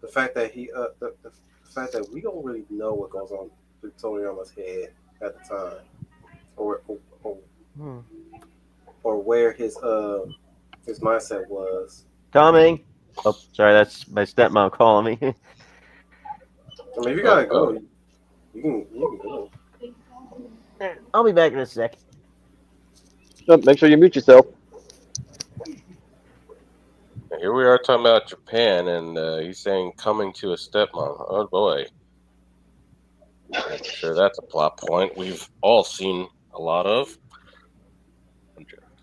The fact that the fact that we don't really know what goes on through Toriyama's head at the time, or where his mindset was. Coming. Oh, sorry, that's my stepmom calling me. I mean, if you gotta go, you can go. I'll be back in a sec. Make sure you mute yourself. Here we are talking about Japan, and he's saying coming to a stepmom. Oh boy. I'm sure that's a plot point we've all seen a lot of.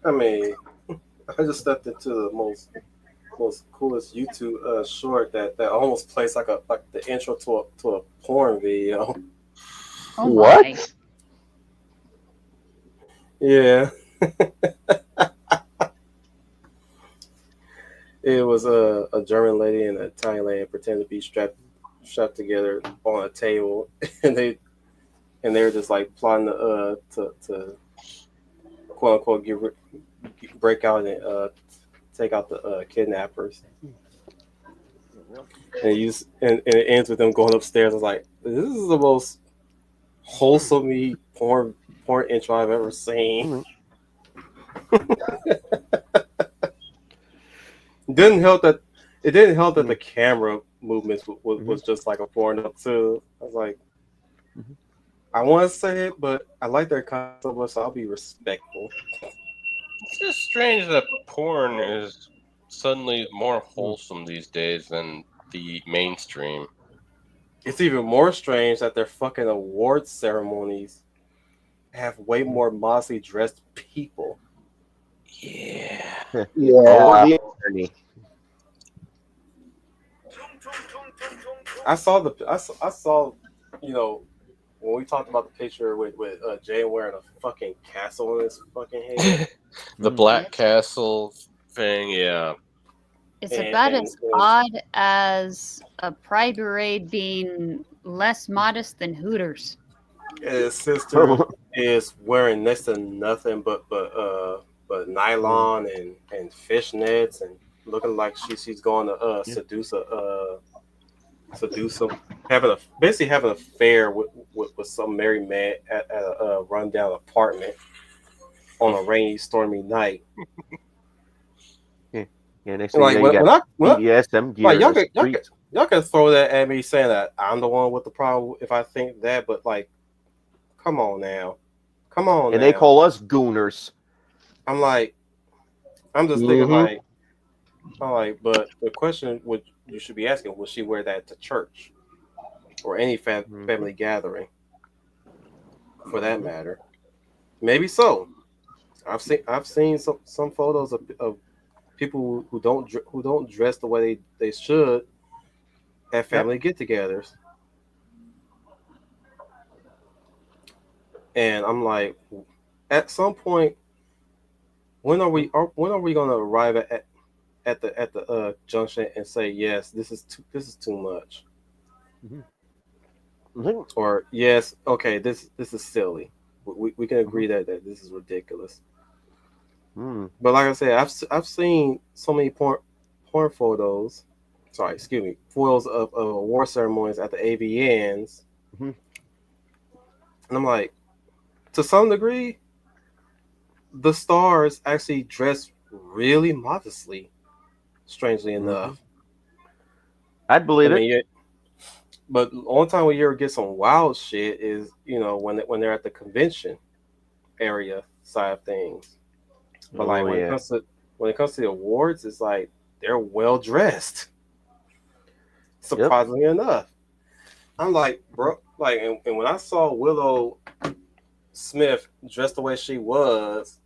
I mean, I just stepped into the most coolest YouTube short that almost plays like the intro to a porn video. Oh What? my. Yeah. It was a German lady and an Italian lady pretending to be strapped together on a table, and they were just like plotting to quote unquote break out and take out the kidnappers. And it ends with them going upstairs. I was like, this is the most wholesome porn intro I've ever seen. It didn't help that the camera movements was just like a porn up too. I was like, I want to say it, but I like their concept so much, so I'll be respectful. It's just strange that porn is suddenly more wholesome these days than the mainstream. It's even more strange that their fucking awards ceremonies have way more modestly dressed people. Yeah. Yeah. I saw, you know, when we talked about the picture with Jay wearing a fucking castle on his fucking head. The Black Castle thing, yeah. It's about as odd as a pride parade being less modest than Hooters. His sister is wearing next to nothing but nylon and fishnets and looking like she's going to seduce him, basically having an affair with some married man at a rundown apartment on a rainy, stormy night. Yeah, next thing Like you know, you got BDSM gear. Like y'all can throw that at me saying that I'm the one with the problem if I think that, but like, come on now. And they call us gooners. I'm just thinking but the question you should be asking, would she wear that to church or any family gathering, for that matter? Maybe so. I've seen some photos of people who don't dress the way they should at family get-togethers, and I'm like, at some point, when are we going to arrive at the junction and say, yes, this is too much, or yes, okay, this is silly. We can agree that this is ridiculous. But like I said, I've seen so many porn photos. Sorry, excuse me, foils of award ceremonies at the AVNs, and I'm like, to some degree, the stars actually dress really modestly. Strangely enough, I'd believe it. But the only time we ever get some wild shit is, you know, when they're at the convention area side of things. But when it comes to the awards, it's like they're well dressed. Surprisingly enough, I'm like, bro, like, and when I saw Willow Smith dressed the way she was,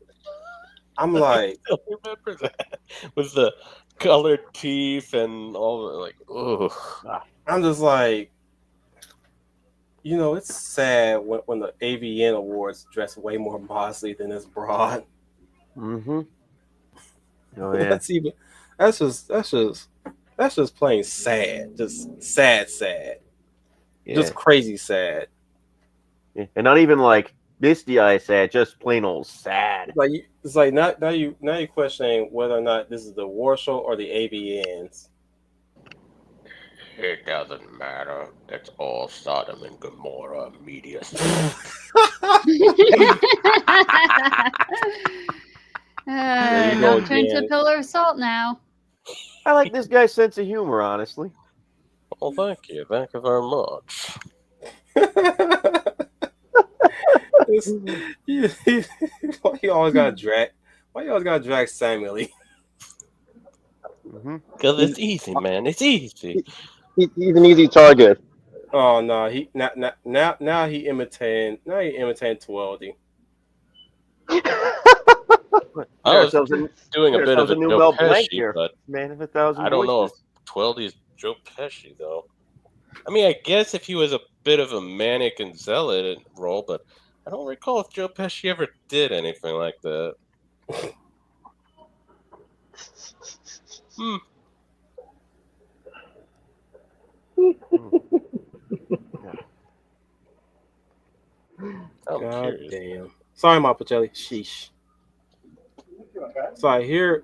I'm like, I remember that with the colored teeth and all the like. Ugh. I'm just like, you know, it's sad when the AVN Awards dress way more modestly than this broad. Mm-hmm. Oh yeah. That's just plain sad. Just sad. Yeah. Just crazy sad. Yeah. And not even like misty eye sad, just plain old sad. It's like now you questioning whether or not this is the war show or the AVNs. It doesn't matter. It's all Sodom and Gomorrah media. There you go Don't turn to a again. pillar of salt now. I like this guy's sense of humor, honestly. Well, thank you very much. Why you always gotta drag Samuel? Because it's easy, man. It's easy. He's an easy target. Oh no, now he imitating Tweldy. I was doing a bit of a new Joe Mel Blanc Pesci, here. but Man of 1,000 I don't know if voices. 12's Joe Pesci, though. I mean, I guess if he was a bit of a manic and zealot role, but I don't recall if Joe Pesci ever did anything like that. I'm God curious. damn. Sorry, Mapacelli. Sheesh. So I hear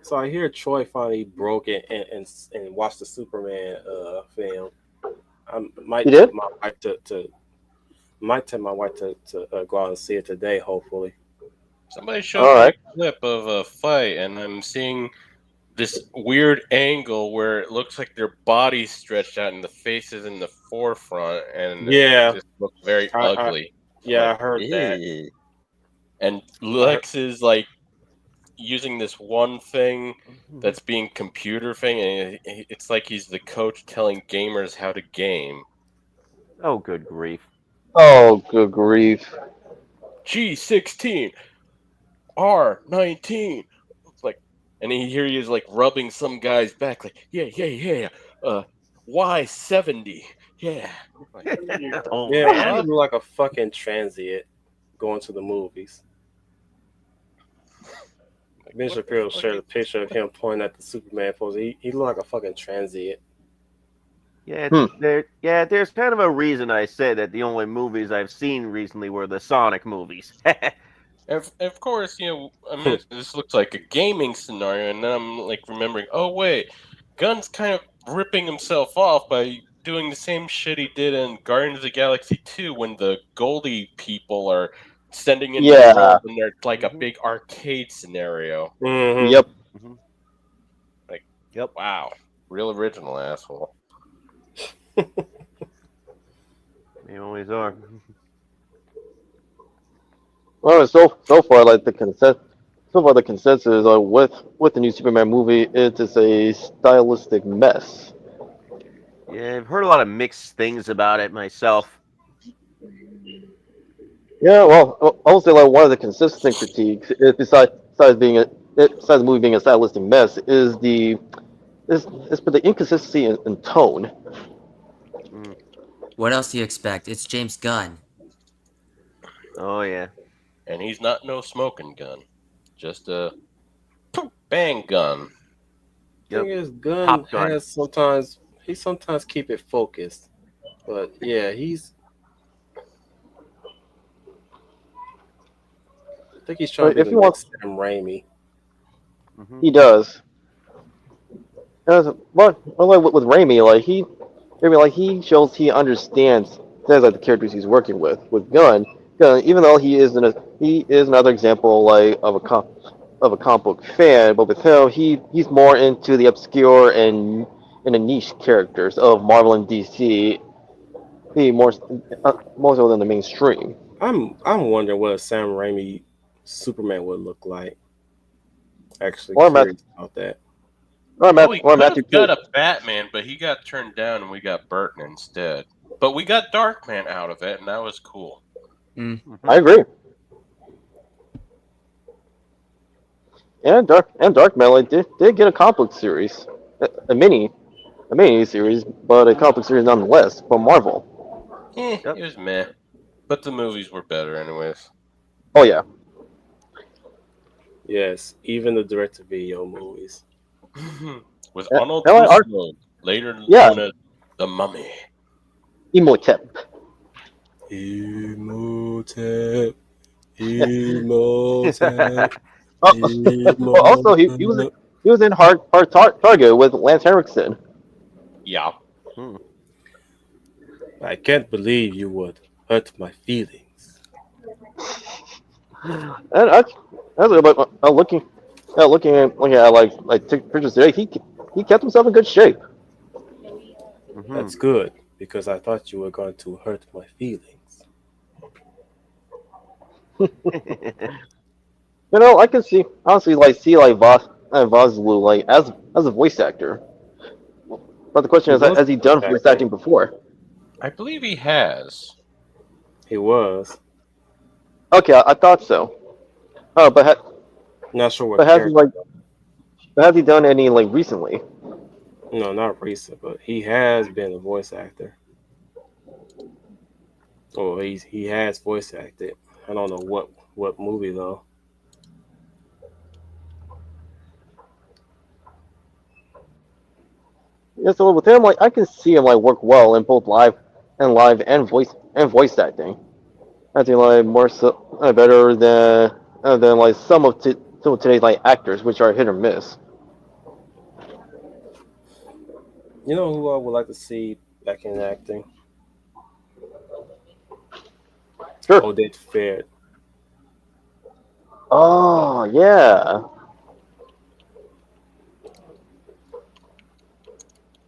Troy finally broke it and watched the Superman film. I might You did? tell my wife to go out and see it today, hopefully. Somebody showed me a clip of a fight, and I'm seeing this weird angle where it looks like their body's stretched out and the face is in the forefront, and Yeah. it just looks very ugly. I heard that. "Ew." And Lex is like using this one thing that's being computer thing, and it's like he's the coach telling gamers how to game. Oh, good grief. Oh, good grief. G16, R19. It's like, and here he is like rubbing some guy's back, like, yeah. Y70. Yeah. Like, Oh, Yeah, man. I look like a fucking transient going to the movies. Ben Shapiro shared a picture of him pointing at the Superman pose. He looked like a fucking transient. Yeah, there's kind of a reason I said that the only movies I've seen recently were the Sonic movies. of course, I mean, this looks like a gaming scenario, and then I'm like remembering, oh wait, Gunn's kind of ripping himself off by doing the same shit he did in Guardians of the Galaxy 2 when the Goldie people are sending in the world and they're like a big arcade scenario. Mm-hmm. Yep. Like, wow, real original asshole. They always are. Well, so far, like the consensus with the new Superman movie, it is a stylistic mess. Yeah, I've heard a lot of mixed things about it myself. Yeah, well, I would say like one of the consistent critiques, besides the movie being a stylistic mess, is the inconsistency in tone. What else do you expect? It's James Gunn. Oh yeah, and he's not no smoking gun, just a bang gun. Thing is, Gunn has sometimes keep it focused, but yeah, I think he's trying to be the next Sam Raimi. He does. But like with Raimi, he shows he understands things like the characters he's working with. With Gunn, even though he is another example like of a comic book fan, but with him, he's more into the obscure and the niche characters of Marvel and DC. More so than the mainstream. I'm wondering what a Sam Raimi Superman would look like. Actually, curious about that. He could have got a Batman, but he got turned down, and we got Burton instead. But we got Darkman out of it, and that was cool. I agree. And Darkman like, did get a comic book series, a mini series, but a comic book series nonetheless from Marvel. It was meh. But the movies were better, anyways. Oh yeah. Yes, even the direct-to-video movies. With Yeah, Arnold no, Crusoe, later Yeah. known as the Mummy. Imhotep. Imhotep. Imhotep. Well, also he was in Hard Target with Lance Henriksen. Yeah. I can't believe you would hurt my feelings. And actually, looking at like took pictures today, he kept himself in good shape. That's good, because I thought you were going to hurt my feelings. You know, I can see honestly see Vosloo like as a voice actor. But the question is, has he done voice acting before? I believe he has. He was. Okay, I thought so. Oh, but Not sure what. but has he done any like recently? No, not recent, but he has been a voice actor. Oh, he has voice acted. I don't know what movie though. Yeah, so with him, like I can see him like work well in both live and voice acting. I think like more so better than like some of today's like actors, which are hit or miss. You know who I would like to see back in acting? Sure. Odette Fair. Oh yeah.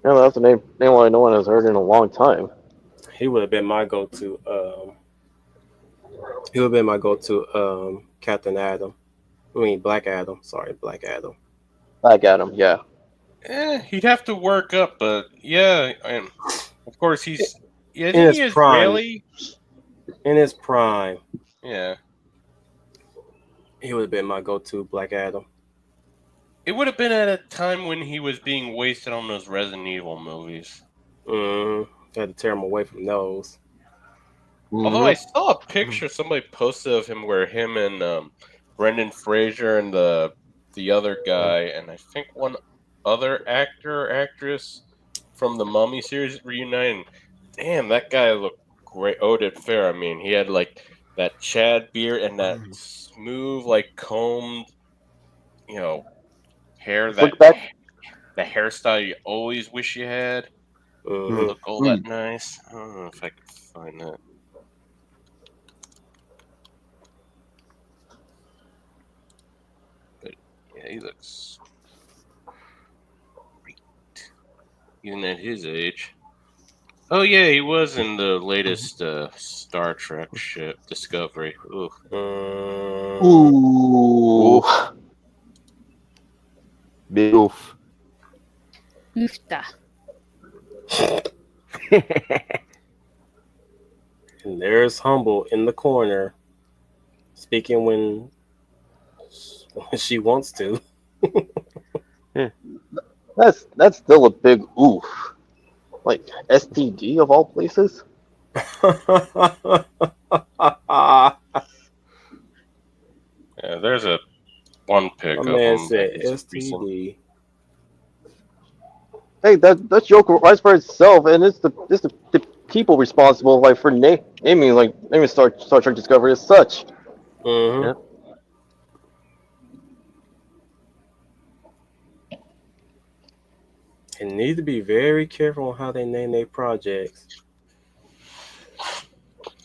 Yeah, that's a name no one has heard in a long time. He would have been my go-to. He would have been my go-to. Captain Adam. I mean Black Adam. Sorry, Black Adam. Black Adam, yeah. He'd have to work up, but yeah, and of course he's in his he prime. Israeli. In his prime, Yeah, he would have been my go-to Black Adam. it would have been at a time when he was being wasted on those Resident Evil movies. Had to tear him away from those. Although I saw a picture somebody posted of him where him and Brendan Fraser and the other guy and I think one other actor or actress from the Mummy series reuniting. Damn, that guy looked great. Oded Fair, I mean, he had like that Chad beard and that smooth, like combed, hair. Look back. The hairstyle you always wish you had. Look all that nice. I don't know if I can find that. But yeah, he looks great. Even at his age. Oh yeah, he was in the latest Star Trek ship, Discovery. Ooh. Ooh. Big oof. Oofta. And there's Humble in the corner, speaking when she wants to. That's still a big oof. Like STD of all places. Yeah, there's one pic My of man him. said that is recent. STD. Hey, that joke writes for itself, and it's the people responsible like for naming Star Trek Discovery as such. Mm-hmm. And need to be very careful on how they name their projects.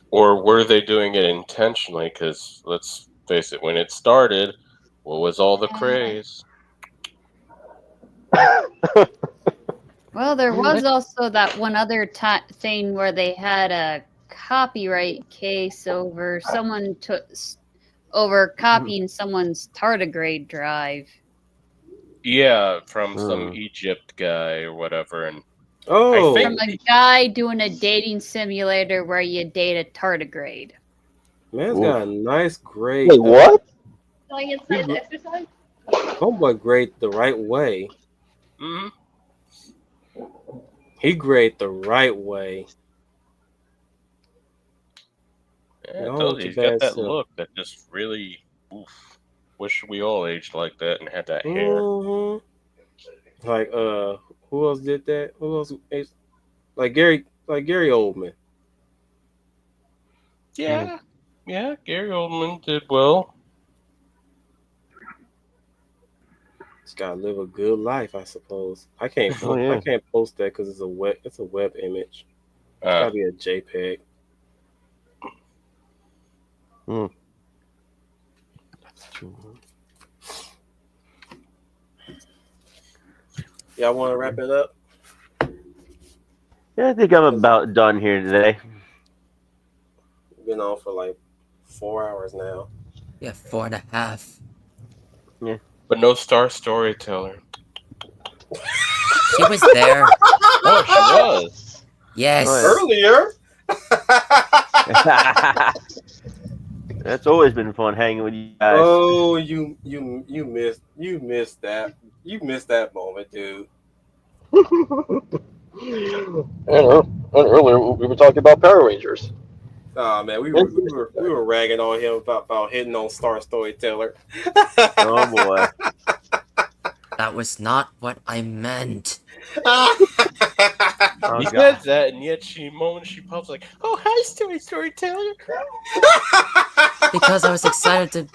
Or were they doing it intentionally? Because let's face it, when it started, what was all the craze? Well, there was also that one other thing where they had a copyright case over copying someone's tardigrade drive. Yeah, from some Egypt guy or whatever, and Oh, think- From a guy doing a dating simulator where you date a tardigrade. man's got a nice grade. Wait, what? Going inside the exercise? Homeboy grade the right way. Mm-hmm. He grade the right way. Yeah, I No, told too you, he's got bad, that so- look that just really. Oof. Wish we all aged like that and had that hair. Mhm. Like who else did that? Who else? Like Gary Oldman. Yeah, yeah. Gary Oldman did well. Just gotta live a good life, I suppose. I can't. Oh, yeah. I can't post that because it's a web image. It's gotta be a JPEG. That's true. Y'all want to wrap it up? Yeah, I think I'm about done here today. We've been on for like 4 hours now. Yeah, 4.5. But no star storyteller. She was there. Oh, she was. Yes. Oh, Earlier. That's always been fun hanging with you guys. Oh, you missed that. You missed that moment, dude. Earlier we were talking about Power Rangers. Oh man, we were ragging on him about hitting on Star Storyteller. Oh boy. That was not what I meant. Oh, He God. said that, and yet she pops like, "Oh, hi, storyteller." Because I was excited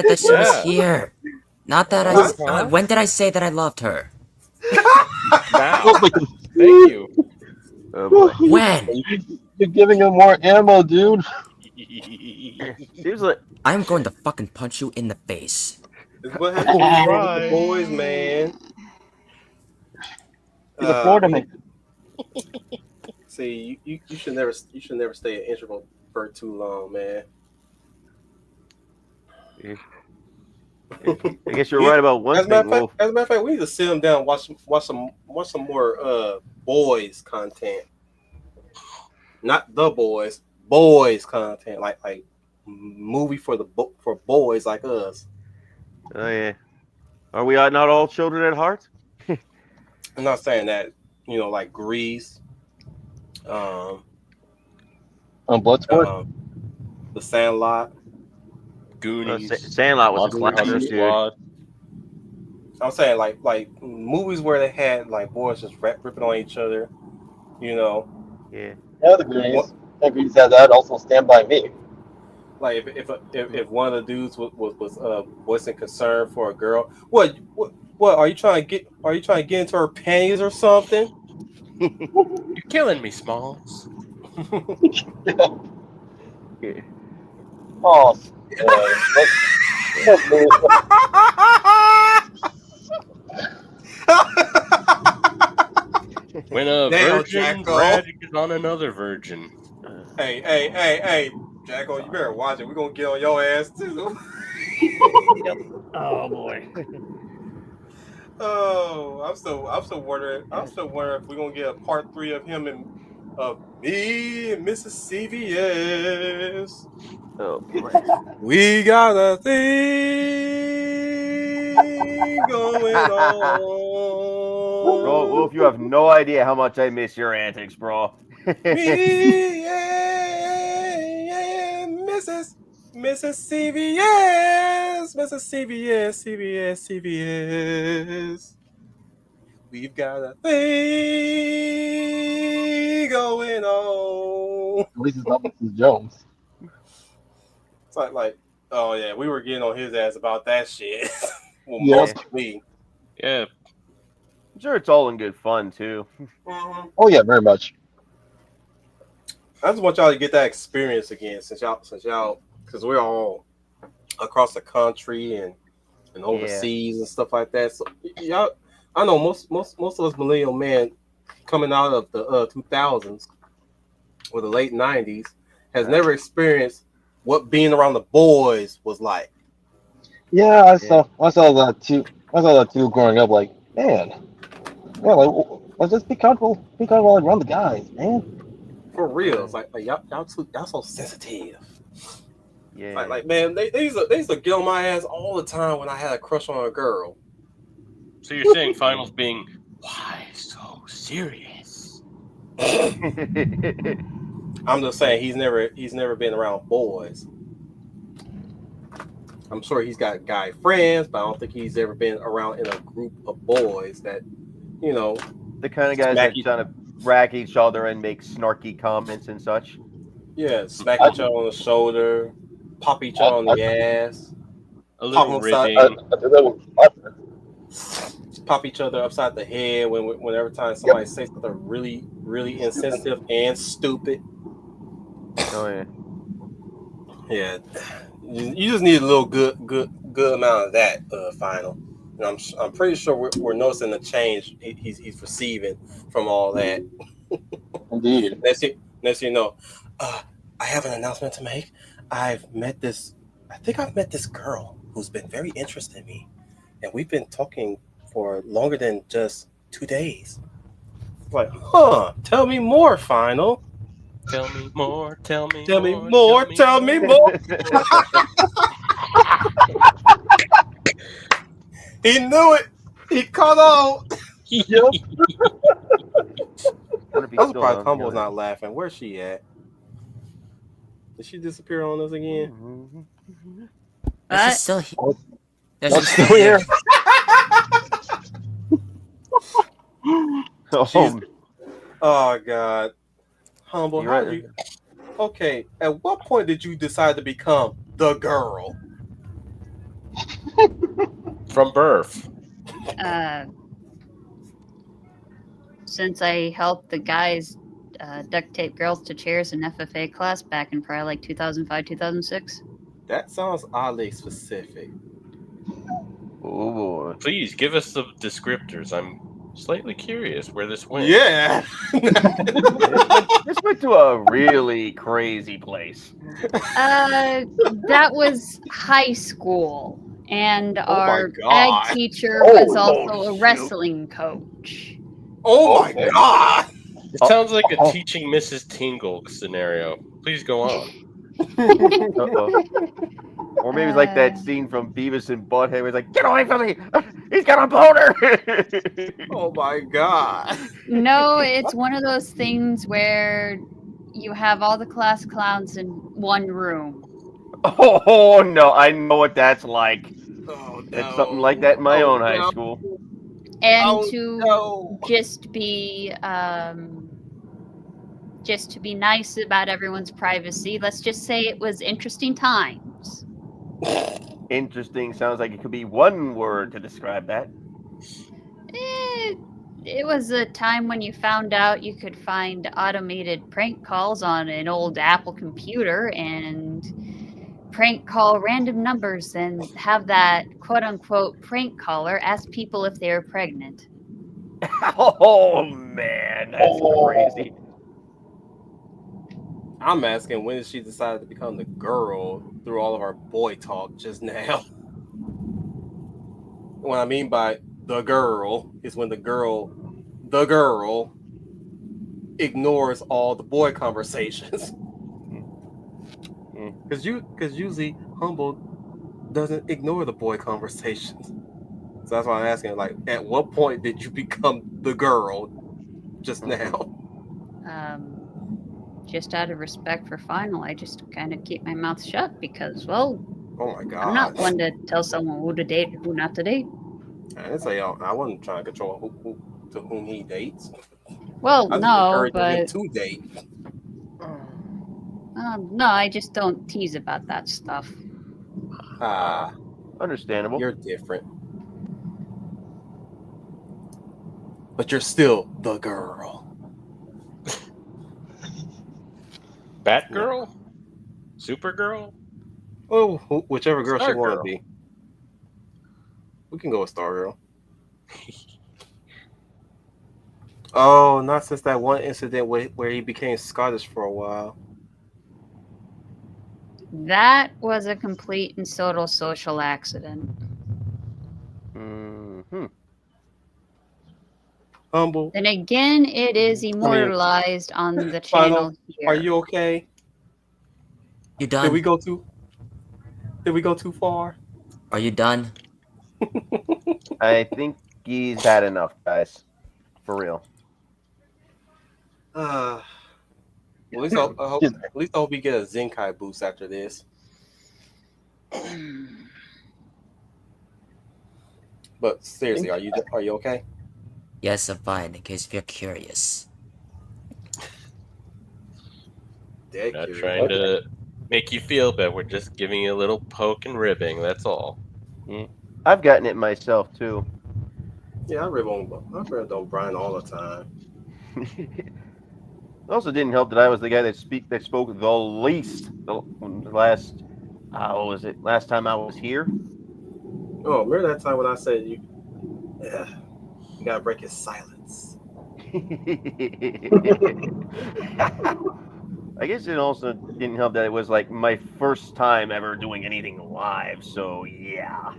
that she was here. Not that Uh-huh. when did I say that I loved her? Now, thank you. Oh boy. When? You're giving him more ammo, dude. Seems like I'm going to fucking punch you in the face. It's what happened with the boys, man. He's a Florida man. See, you should never stay an introvert for too long, man. I guess you're right about one As a matter thing. of Wolf. fact, we need to sit them down, watch some more boys content. Not the boys content, like movie for boys like us. Oh yeah. Are we not all children at heart? I'm not saying that, like Grease, On Bloodsport. The Sandlot. Goonies. Sandlot was a Monster Hunter classic. Dude. Squad. I'm saying like movies where they had like boys just ripping on each other, Yeah. Yeah, the Grease. The Grease had that. Also, Stand By Me. Like if one of the dudes was voicing concern for a girl, what are you trying to get into her panties or something? You're killing me, Smalls. Yeah. Oh, When a Damn, virgin Jacko. brags on another virgin. Hey, Jacko, you better watch it. We're gonna get on your ass too. Oh boy. Oh, I'm still wondering if we're gonna get a part 3 of him and me and Mrs. CVS. Oh boy. We got a thing going on. Bro, Wolf, you have no idea how much I miss your antics, bro. Me and Mrs. CVS, CVS. We've got a thing going on. at least it's not Mrs. Jones. It's like, oh yeah, we were getting on his ass about that shit. Well, Yeah. mostly. Yeah, I'm sure it's all in good fun too. Oh yeah, very much. I just want y'all to get that experience again, since y'all, because we're all across the country and overseas and stuff like that. So y'all, I know most of us millennial men coming out of the 2000s or the late 90s has never experienced what being around the boys was like. Yeah, I saw that too. I saw that too growing up. Like, man, yeah, like Let's just be comfortable. Be comfortable around the guys, man. For real. It's like y'all so sensitive. Yeah. Like man, they used to get on my ass all the time when I had a crush on a girl. So you're saying finals being why so serious? I'm just saying he's never been around boys. I'm sure he's got guy friends, but I don't think he's ever been around in a group of boys that, you know, The kind of guys that kind of rack each other and make snarky comments and such. yeah, smack each other on the shoulder, pop each other on the ass, A little ribbing. pop each other upside the head whenever time somebody says something really, really insensitive and stupid. Oh yeah. Yeah, you just need a little good amount of that final. And I'm pretty sure we're noticing the change he's receiving from all that. Indeed. Next thing you know, I have an announcement to make. I think I've met this girl who's been very interested in me, and we've been talking for longer than just 2 days. It's like, tell me more, final. Tell me more. Tell me more. He knew it. He caught on. Yep. I'm surprised Humble's not laughing. Where's she at? Did she disappear on us again? She's still here. No, she's still here. Oh God, Humble. You're How right. did you? Okay, at what point did you decide to become the girl? From birth. Since I helped the guys duct tape girls to chairs in FFA class back in probably like 2005, 2006. That sounds oddly specific. Oh boy. Please give us the descriptors. I'm slightly curious where this went. Yeah. This went to a really crazy place. That was high school, and our God. ag teacher was also a wrestling coach. Oh my God. It sounds like a teaching Mrs. Tingle scenario. Please go on. Uh-oh. Or maybe it's like that scene from Beavis and Butthead where it's like, get away from me! He's got a boner! Oh my God. No, it's one of those things where you have all the class clowns in one room. Oh no, I know what that's like. Oh, no. It's something like that in my own high school. And just be nice about everyone's privacy, let's just say it was interesting times. Interesting sounds like it could be one word to describe that. It was a time when you found out you could find automated prank calls on an old Apple computer and prank call random numbers and have that quote-unquote prank caller ask people if they were pregnant. Oh man, that's crazy. I'm asking, when did she decide to become the girl through all of our boy talk just now? What I mean by the girl is when the girl ignores all the boy conversations. Because usually Humble doesn't ignore the boy conversations. So that's why I'm asking, like, at what point did you become the girl just now? Just out of respect for Final, I just kind of keep my mouth shut because, well, oh my God, I'm not one to tell someone who to date and who not to date. I didn't say I wasn't trying to control whom he dates. Well, no, him but to date. no, I just don't tease about that stuff. Understandable. You're different, but you're still the girl. Batgirl? Supergirl? Oh, whichever girl she want to Stargirl. be. We can go with Stargirl. Oh, not since that one incident where he became Scottish for a while. That was a complete and total social accident. Mm-hmm. Humble. Then again, it is immortalized on the channel Final, here. are you okay? You done? Did we go too far? Are you done? I think he's had enough, guys. For real. At least I hope we get a Zenkai boost after this. But seriously, are you okay? Yes, I'm fine. In case if you're curious. We're not trying to make you feel bad. We're just giving you a little poke and ribbing. That's all. I've gotten it myself too. Yeah, I rib on Brian all the time. It also didn't help that I was the guy that spoke the least the last. What was it? Last time I was here. Oh, remember that time when I said you gotta break his silence. I guess it also didn't help that it was like my first time ever doing anything live. So yeah.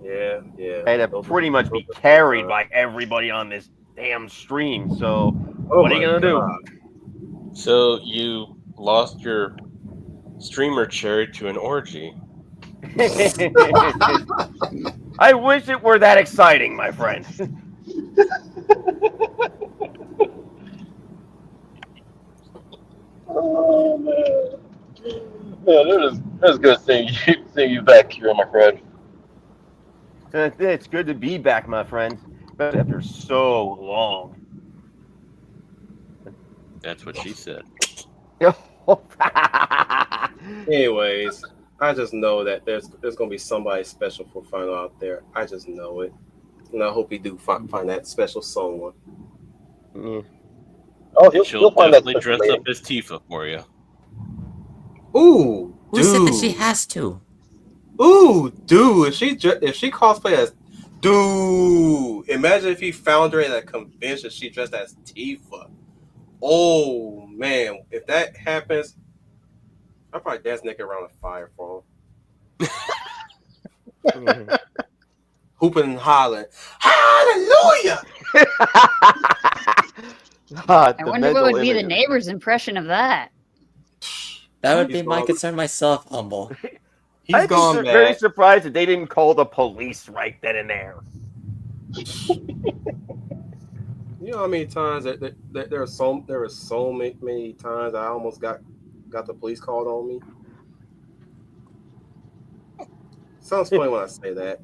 Yeah. I had to pretty much be carried by everybody on this damn stream. So what are you gonna do? So you lost your streamer cherry to an orgy. I wish it were that exciting, my friend. Oh man, it was good seeing you back here, my friend. It's good to be back, my friend. But after so long. That's what she said. Anyways, I just know that there's gonna be somebody special for Final out there. I just know it, and I hope he do find that special someone. Yeah. Oh, She'll definitely dress up as Tifa for you. Ooh, Who said that she has to? Ooh, dude, if she cosplay as dude, imagine if he found her at a convention. She dressed as Tifa. Oh man, if that happens, I'll probably dance naked around a fire for him. Hooping and hollering, hallelujah! I wonder what would be the neighbor's impression of that. That would be my concern myself, Humble. I'd be very surprised that they didn't call the police right then and there. You know how many times there were so many times I almost got the police called on me. Sounds funny when I say that.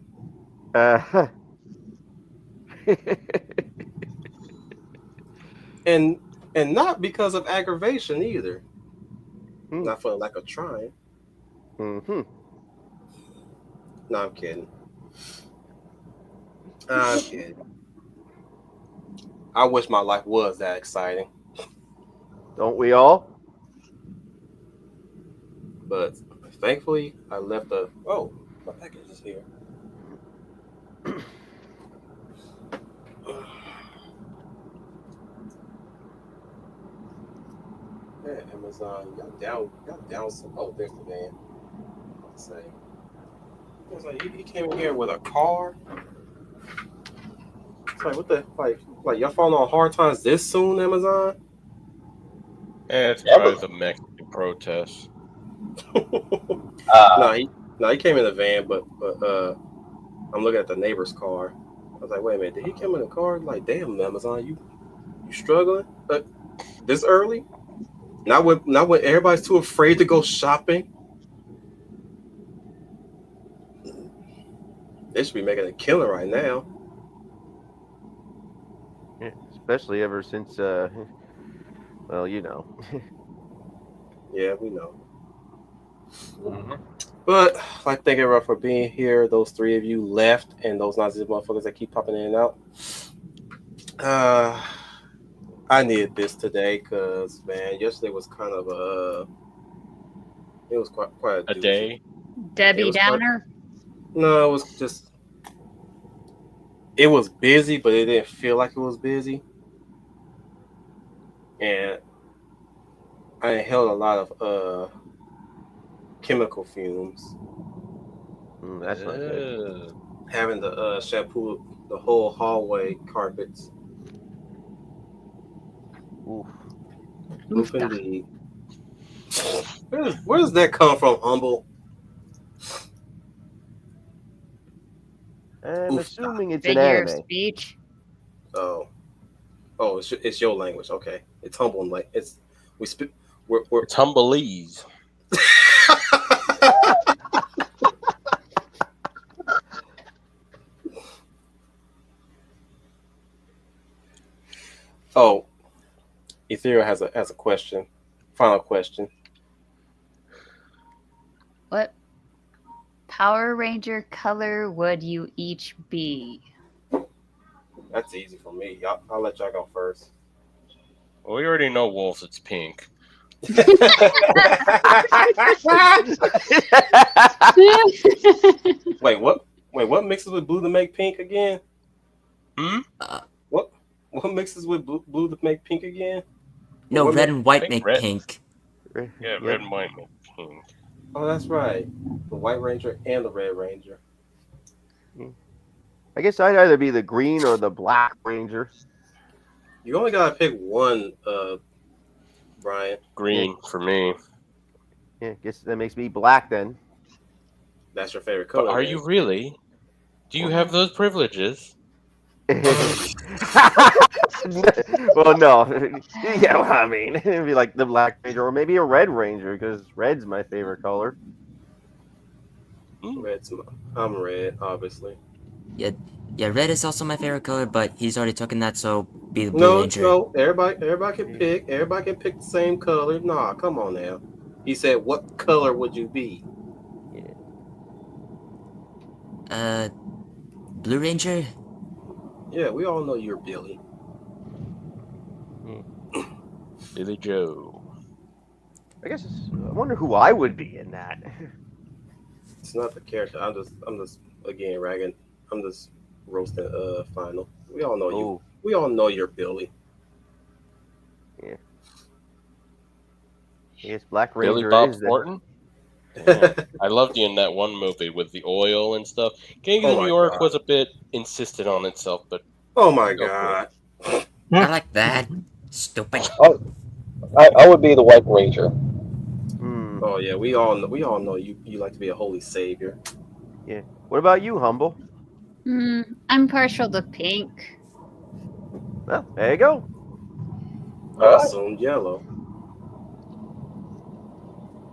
And not because of aggravation either. Not for the lack of trying. Mm-hmm. No, I'm kidding. I'm kidding. I wish my life was that exciting. Don't we all? But thankfully, I left my package is here. Yeah, Amazon, y'all down some. Oh, there's the man. Let's say. It's like he came in here with a car. It's like what the like y'all falling on hard times this soon, Amazon? Yeah, it's probably the Mexican protests. No, he came in the van, but I'm looking at the neighbor's car. I was like, wait a minute, did he come in the car? Like, damn, Amazon, you struggling this early? Not when everybody's too afraid to go shopping. They should be making a killing right now. Yeah, especially ever since, well, you know. Yeah, we know. But I'd like to thank everyone for being here. Those three of you left, and those Nazi motherfuckers that keep popping in and out. I needed this today because, man, yesterday was kind of it was quite a day. Debbie Downer? No, it was just, it was busy, but it didn't feel like it was busy. And I inhaled a lot of chemical fumes. That's not good. Having to shampoo the whole hallway carpets Oof. Oof indeed. Where does that come from, Humble? I'm assuming it's an Figure of anime. speech. Oh, it's your language. Okay, it's Humble. Like it's we're It's Humbleese. Oh, Ethereal has a question. Final question. What Power Ranger color would you each be? That's easy for me. I'll let y'all go first. Well, we already know Wolf. It's pink. Wait, what? Wait, what mixes with blue to make pink again? What mixes with blue to make pink again? No, What red make- and white think make red. pink. Yeah, red and white make pink. Oh, that's right. The White Ranger and the Red Ranger. I guess I'd either be the Green or the Black Ranger. You only gotta pick one, Brian. Green for me. Yeah, guess that makes me black then. That's your favorite But color. are then. you really? Do you have those privileges? Well, no. Yeah, well, I mean, it'd be like the Black Ranger or maybe a Red Ranger because red's my favorite color. I'm red, obviously. Yeah, red is also my favorite color, but he's already taken that, so be the Blue Ranger. No. Everybody can pick. Everybody can pick the same color. Nah, come on now. He said, "What color would you be?" Blue Ranger? Yeah, we all know you're Billy. Billy Joe. I guess I wonder who I would be in that. It's not the character. I'm just again ragging. I'm just roasting. Final. We all know you. We all know you're Billy. Yeah. Yes, Black Billy Ranger Bob is Thornton? Yeah. I loved you in that one movie with the oil and stuff. Gangs Oh of my New York God. was a bit insistent on itself, but Oh my go for God. I like that. Stupid. I would be the White Ranger. Oh yeah, we all know you like to be a holy savior. Yeah. What about you, Humble? I'm partial to pink. Well, there you go. I assumed yellow.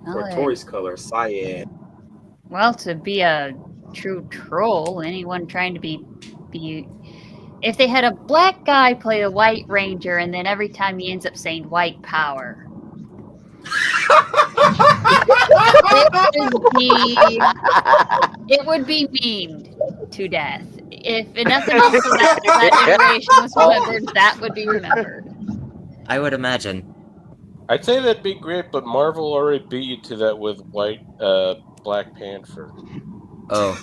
Well, Or Tori's color, cyan. Well, to be a true troll, anyone trying to be if they had a black guy play the White Ranger, and then every time he ends up saying white power, it would be memed to death. If nothing else from that iteration was remembered, that would be remembered. I would imagine. I'd say that'd be great, but Marvel already beat you to that with Black Panther. Oh.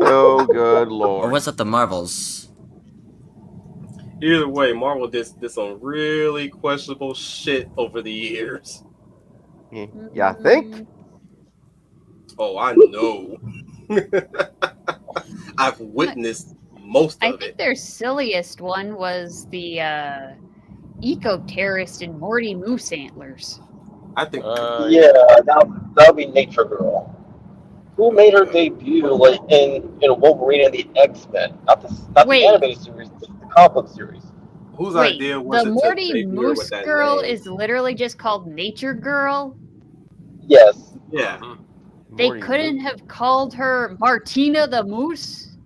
Oh, good Or lord. what's up the Marvels? Either way, Marvel did some really questionable shit over the years. Yeah, I think. Oh, I know. I've witnessed most I of think it. their silliest one was the eco-terrorist in Morty Moose Antlers. I think. Yeah, that would be Nature Girl. Who made her debut like in Wolverine and the X-Men? Not Wait. the animated series, but the comic book series. Whose Wait, idea was the it Morty to debut her Moose with that Girl name? is literally just called Nature Girl. Yes. Yeah. They Morty couldn't have called her Martina the Moose.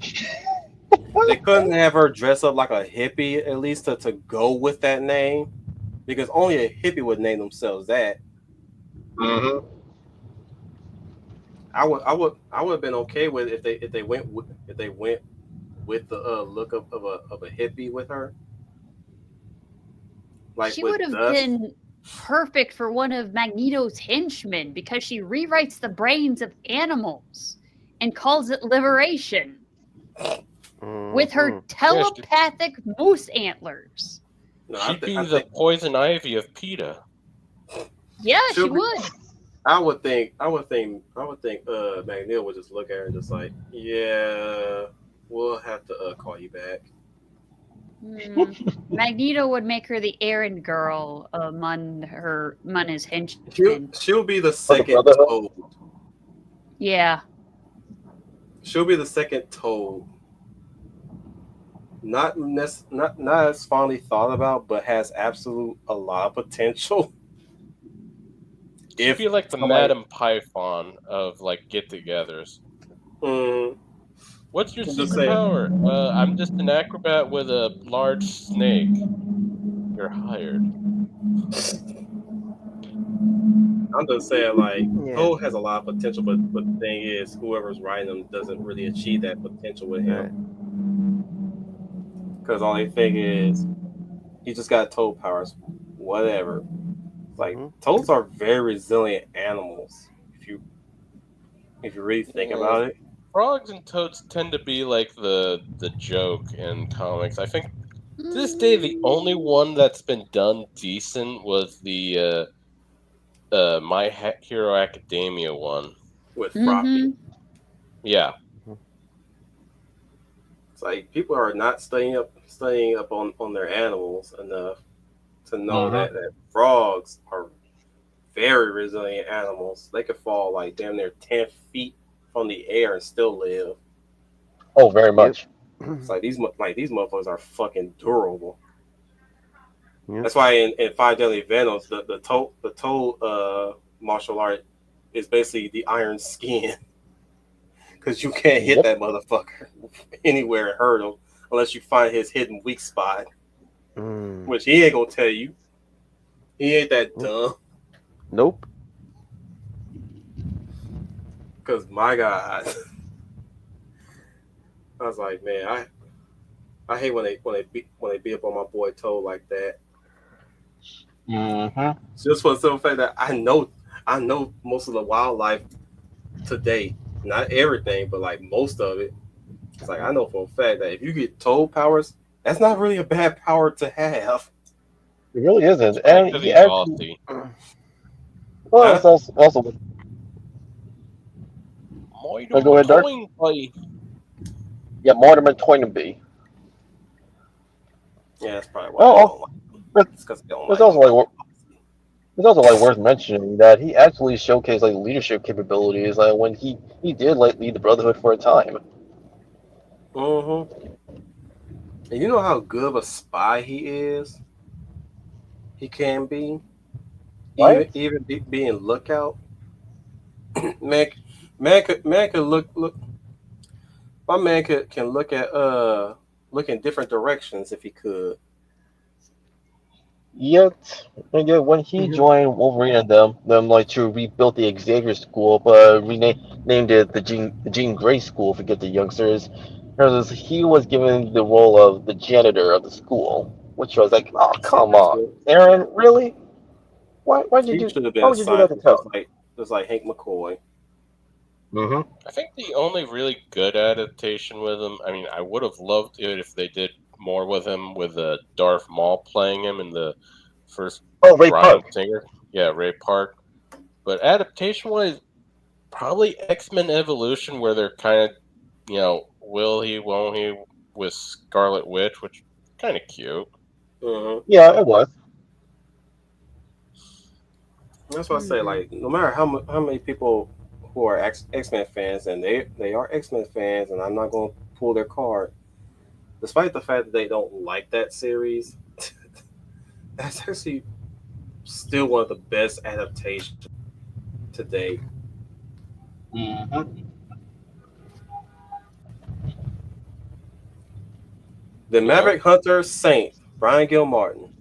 They couldn't have her dress up like a hippie at least to go with that name, because only a hippie would name themselves that. Mm-hmm. I would have been okay with it if they went with the look of a hippie with her. Like She with would have Dust. been perfect for one of Magneto's henchmen because she rewrites the brains of animals and calls it liberation with her telepathic moose antlers. No, She'd be the poison ivy of PETA. Yeah, she She'll be- would. I would think Magneto would just look at her and just like, yeah, we'll have to call you back. Magneto would make her the errand girl among his henchmen. She'll be the second Brotherhood? Toad. Yeah. She'll be the second Toad. Not as fondly thought about, but has a lot of potential. She'd be like the Madam Python of like get-togethers. What's your I'm just secret saying. power? I'm just an acrobat with a large snake. You're hired. I'm just saying, like, Yeah. Toad has a lot of potential, but the thing is, whoever's writing him doesn't really achieve that potential with him. Because all they think is, he just got Toad powers, whatever. Like, Toads are very resilient animals, if you really think about it. Frogs and toads tend to be like the joke in comics. I think to this day the only one that's been done decent was the My Hero Academia one with Froppy. Yeah. It's like people are not studying up on their animals enough to know that frogs are very resilient animals. They could fall like damn near 10 feet from the air and still live. Oh, very much. It's like these motherfuckers are fucking durable. That's why in Five Deadly Venoms, the toad martial art is basically the iron skin. Because you can't hit that motherfucker anywhere and hurt him unless you find his hidden weak spot. Which he ain't gonna tell you. He ain't that dumb. Nope. Because my God, I was like, man, I hate when they beat up on my boy Toad like that. Just for the simple fact that I know most of the wildlife today, not everything, but like most of it. It's like I know for a fact that if you get Toad powers, that's not really a bad power to have. It really isn't. And he actually, well, it's also go ahead, Dark. Yeah, Mortimer Toynbee. Yeah, that's probably why. It's also like worth mentioning that he actually showcased like leadership capabilities when he did like lead the Brotherhood for a time. And you know how good of a spy he is? He can be. Right? Even being lookout. man could look. My man can look at look in different directions if he could. Yet, when he joined Wolverine and them like to rebuild the Xavier School, but renamed it the Jean Grey School to get the youngsters, because he was given the role of the janitor of the school, which was like, oh come on, Aaron, really? Why would you do that to Toad? Just like Hank McCoy. I think the only really good adaptation with him, I mean, I would have loved it if they did more with him, with Darth Maul playing him in the first Ray Bryan Park. Singer. Yeah, Ray Park. But adaptation-wise, probably X-Men Evolution, where they're kind of, will he, won't he, with Scarlet Witch, which is kind of cute. Yeah, it was. That's what I say. Like, no matter how many people who are X-Men fans, and they are X-Men fans, and I'm not going to pull their card, despite the fact that they don't like that series, that's actually still one of the best adaptations to date. The Maverick Hunter Saint, Brian Gilmartin.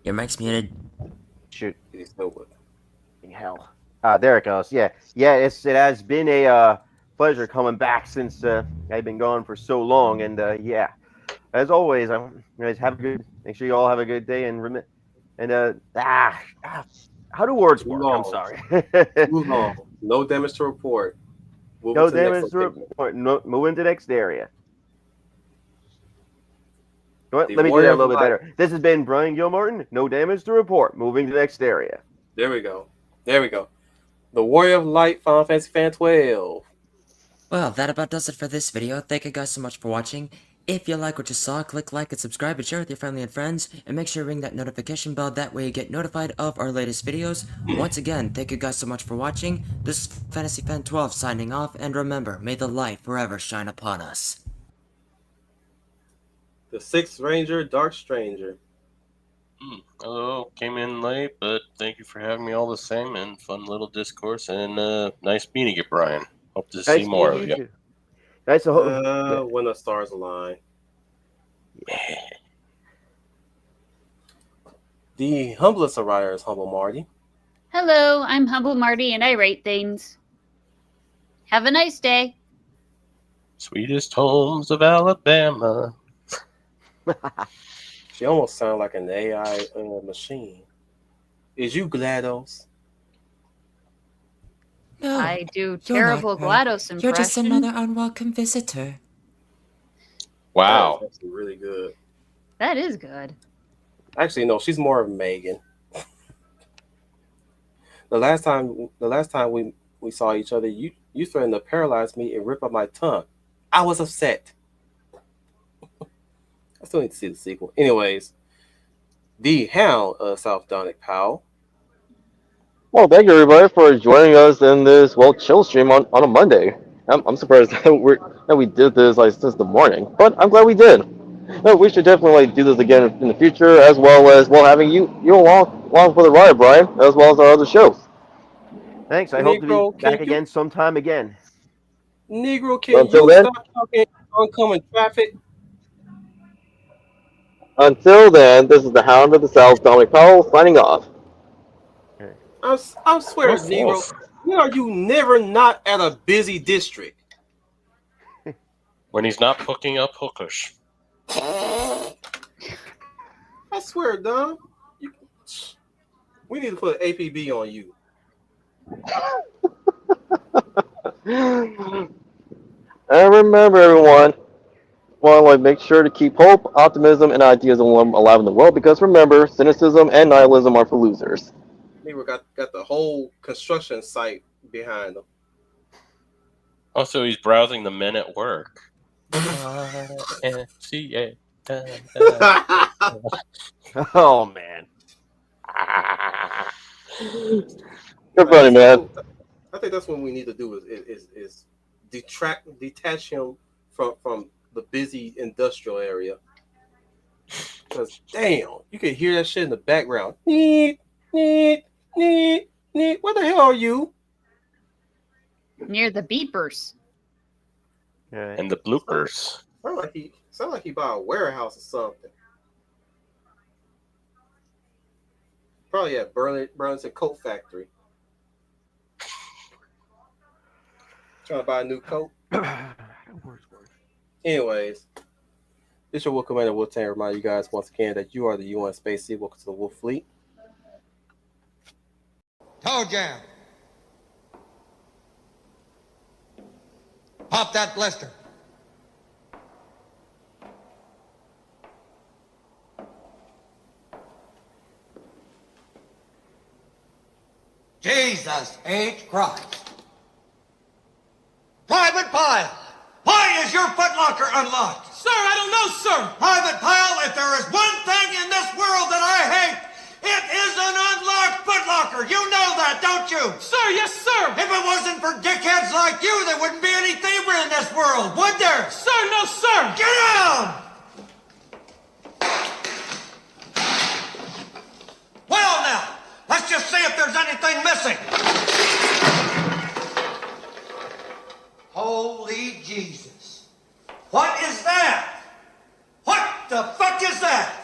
Your mic's muted. Shoot. He's still with hell. There it goes. Yeah. It has been a pleasure coming back since I've been gone for so long, and as always, guys have a good. Make sure you all have a good day, and how do words work? I'm sorry. Too long. No damage to report. No damage to report. Moving to the next area. Let me do that a little bit better. This has been Brian Gilmartin. No damage to report. Moving to the next area. There we go. The Warrior of Light, Final Fantasy Fan 12. Well, that about does it for this video. Thank you guys so much for watching. If you like what you saw, click like and subscribe and share with your family and friends. And make sure to ring that notification bell, that way you get notified of our latest videos. Once again, thank you guys so much for watching. This is Fantasy Fan 12 signing off, and remember, may the light forever shine upon us. The Sixth Ranger, Dark Stranger. Hello, came in late, but thank you for having me all the same, and fun little discourse, and nice meeting you, Brian. Hope to see more of you. Nice to When the stars align. The humblest of writers, Humble Marty. Hello, I'm Humble Marty and I rate things. Have a nice day. Sweetest homes of Alabama. She almost sounds like an AI machine. Is you GLaDOS? No, I do you're terrible not her. GLaDOS impression. You're just another unwelcome visitor. Wow. That's actually really good. That is good. Actually, no, she's more of Megan. The last time we saw each other, you threatened to paralyze me and rip up my tongue. I was upset. I still need to see the sequel. Anyways, the Hound of South Donick Powell. Well, thank you everybody for joining us in this chill stream on a Monday. I'm surprised that we did this since the morning, but I'm glad we did. No, we should definitely do this again in the future, as well as having you along for the ride, Brian, as well as our other shows. Thanks. I hope to be back again sometime again. Negro, can Until you then, stop talking oncoming traffic? Until then, this is the Hound of the South, Donick Powell, signing off. I swear, Negro, when are you never not at a busy district? When he's not hooking up hookers. I swear, Don. We need to put APB on you. And remember, everyone, make sure to keep hope, optimism, and ideas alive in the world, because remember, cynicism and nihilism are for losers. Negro got the whole construction site behind him. Also, he's browsing the men at work. Oh, man. You're funny, man. I think that's what we need to do is detach him from the busy industrial area. Because damn, you can hear that shit in the background. Neat. Where the hell are you? Near the beepers. And the bloopers. Sound like he bought a warehouse or something. Probably at Burlington Coat Factory. Trying to buy a new coat. Anyways, this is your Wolf Commander Wolf-Tang. Remind you guys once again that you are the UN Space Sea. Welcome to the Wolf Fleet. Toe jam. Pop that blister. Jesus H. Christ. Private Pile, why is your footlocker unlocked? Sir, I don't know, sir. Private Pile, if there is one thing in this world that I hate, it is an unlocked footlocker. You know that, don't you? Sir, yes, sir. If it wasn't for dickheads like you, there wouldn't be any thievery in this world, would there? Sir, no, sir. Get down! Well, now, let's just see if there's anything missing. Holy Jesus. What is that? What the fuck is that?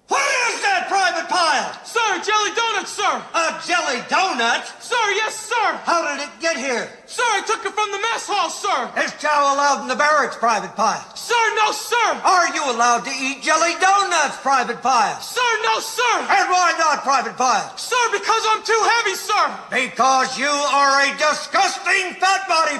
What is that, Private Pile? Sir, jelly donut, sir. A jelly donut? Sir, yes, sir. How did it get here? Sir, I took it from the mess hall, sir. Is chow allowed in the barracks, Private Pile? Sir, no, sir. Are you allowed to eat jelly donuts, Private Pile? Sir, no, sir. And why not, Private Pile? Sir, because I'm too heavy, sir. Because you are a disgusting fat body,